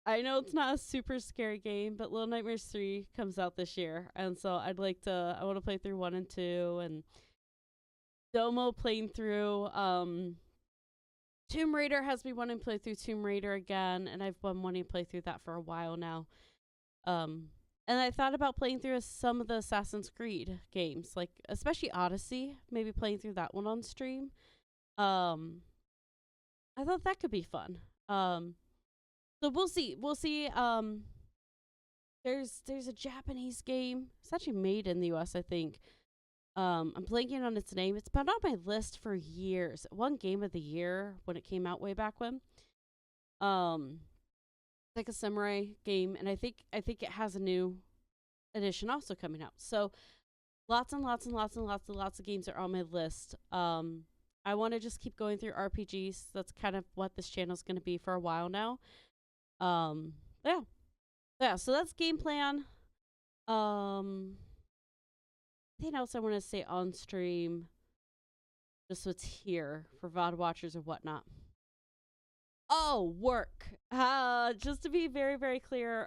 I know it's not a super scary game, but Little Nightmares 3 comes out this year. And so I want to play through 1 and 2, and Domo playing through, Tomb Raider has me wanting to play through Tomb Raider again, and I've been wanting to play through that for a while now. And I thought about playing through some of the Assassin's Creed games, like especially Odyssey, maybe playing through that one on stream. I thought that could be fun. So we'll see. There's a Japanese game. It's actually made in the US, I think. I'm blanking on its name. It's been on my list for years. It won Game of the Year when it came out way back when. Like a samurai game, and I think it has a new edition also coming out. So lots and lots and lots and lots and lots of games are on my list. I want to just keep going through RPGs. That's kind of what this channel is going to be for a while now. Yeah. So that's game plan. Anything else I want to say on stream? Just what's here for VOD watchers or whatnot. Oh, work. Just to be very, very clear.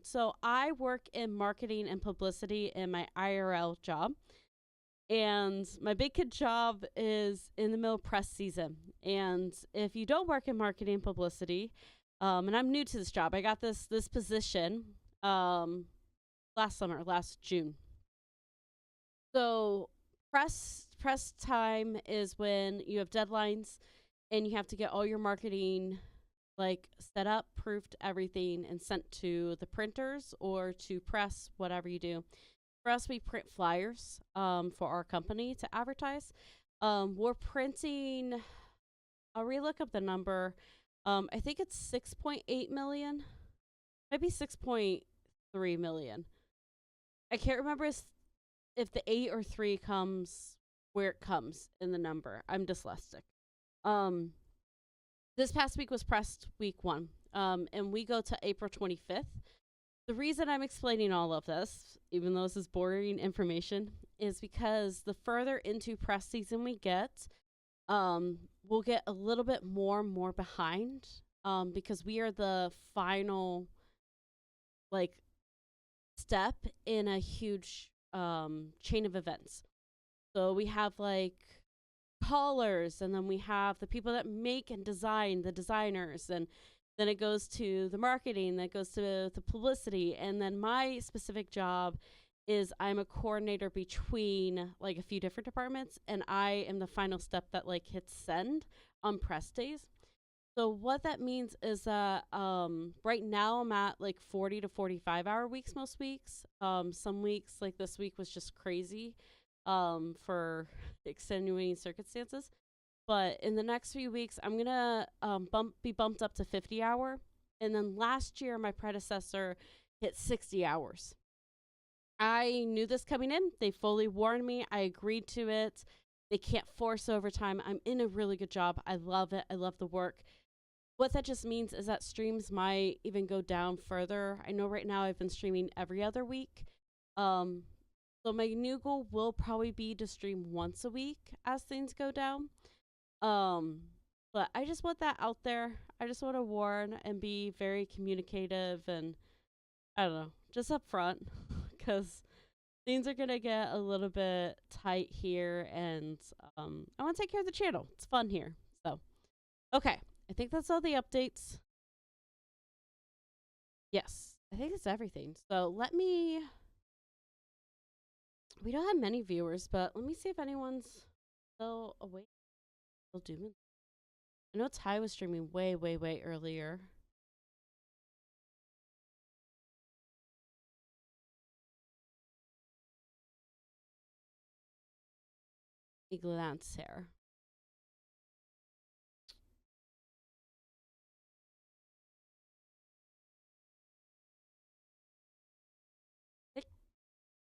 So I work in marketing and publicity in my IRL job. And my big kid job is in the middle of press season. And if you don't work in marketing and publicity, and I'm new to this job, I got this position last June. So press time is when you have deadlines and you have to get all your marketing like set up, proofed, everything, and sent to the printers or to press, whatever you do. For us, we print flyers for our company to advertise. We're printing, I'll relook up the number. I think it's 6.8 million, maybe 6.3 million. I can't remember if the 8 or 3 comes where it comes in the number. I'm dyslexic. This past week was pressed week 1, and we go to April 25th. The reason I'm explaining all of this, even though this is boring information, is because the further into press season we get, we'll get a little bit more behind, because we are the final, like, step in a huge chain of events. So we have like callers, and then we have the people that make and design, the designers, and then it goes to the marketing, that goes to the publicity, and then my specific job is I'm a coordinator between like a few different departments, and I am the final step that like hits send on press days. So what that means is that right now I'm at like 40 to 45 hour weeks most weeks. Some weeks, like this week, was just crazy for extenuating circumstances. But in the next few weeks, I'm going to be bumped up to 50 hour. And then last year, my predecessor hit 60 hours. I knew this coming in. They fully warned me. I agreed to it. They can't force overtime. I'm in a really good job. I love it. I love the work. What that just means is that streams might even go down further. I know right now I've been streaming every other week. So my new goal will probably be to stream once a week as things go down. But I just want that out there. I just want to warn and be very communicative and, I don't know, just upfront, because things are going to get a little bit tight here, and I want to take care of the channel. It's fun here. So, okay. I think that's all the updates. Yes, I think it's everything. So let me... We don't have many viewers, but let me see if anyone's still awake. Still doing. I know Ty was streaming way earlier. Let me glance here.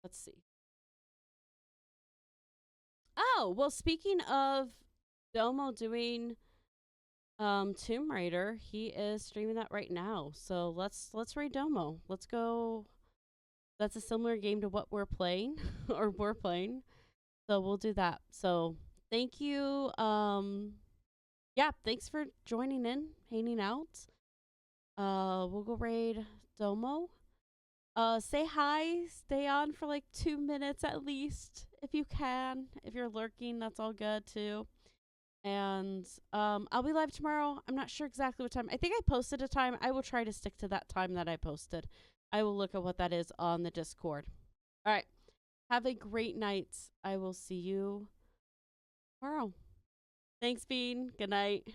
Let's see. Oh, well, speaking of Domo doing Tomb Raider, he is streaming that right now. So let's raid Domo. Let's go. That's a similar game to what we're playing or we're playing. So we'll do that. So thank you. Yeah, thanks for joining in, hanging out. We'll go raid Domo. Say hi, stay on for like 2 minutes at least, if you can. If you're lurking, that's all good too. And I'll be live tomorrow. I'm not sure exactly what time. I think I posted a time. I will try to stick to that time that I posted. I will look at what that is on the Discord. All right. Have a great night. I will see you tomorrow. Thanks, Bean. Good night.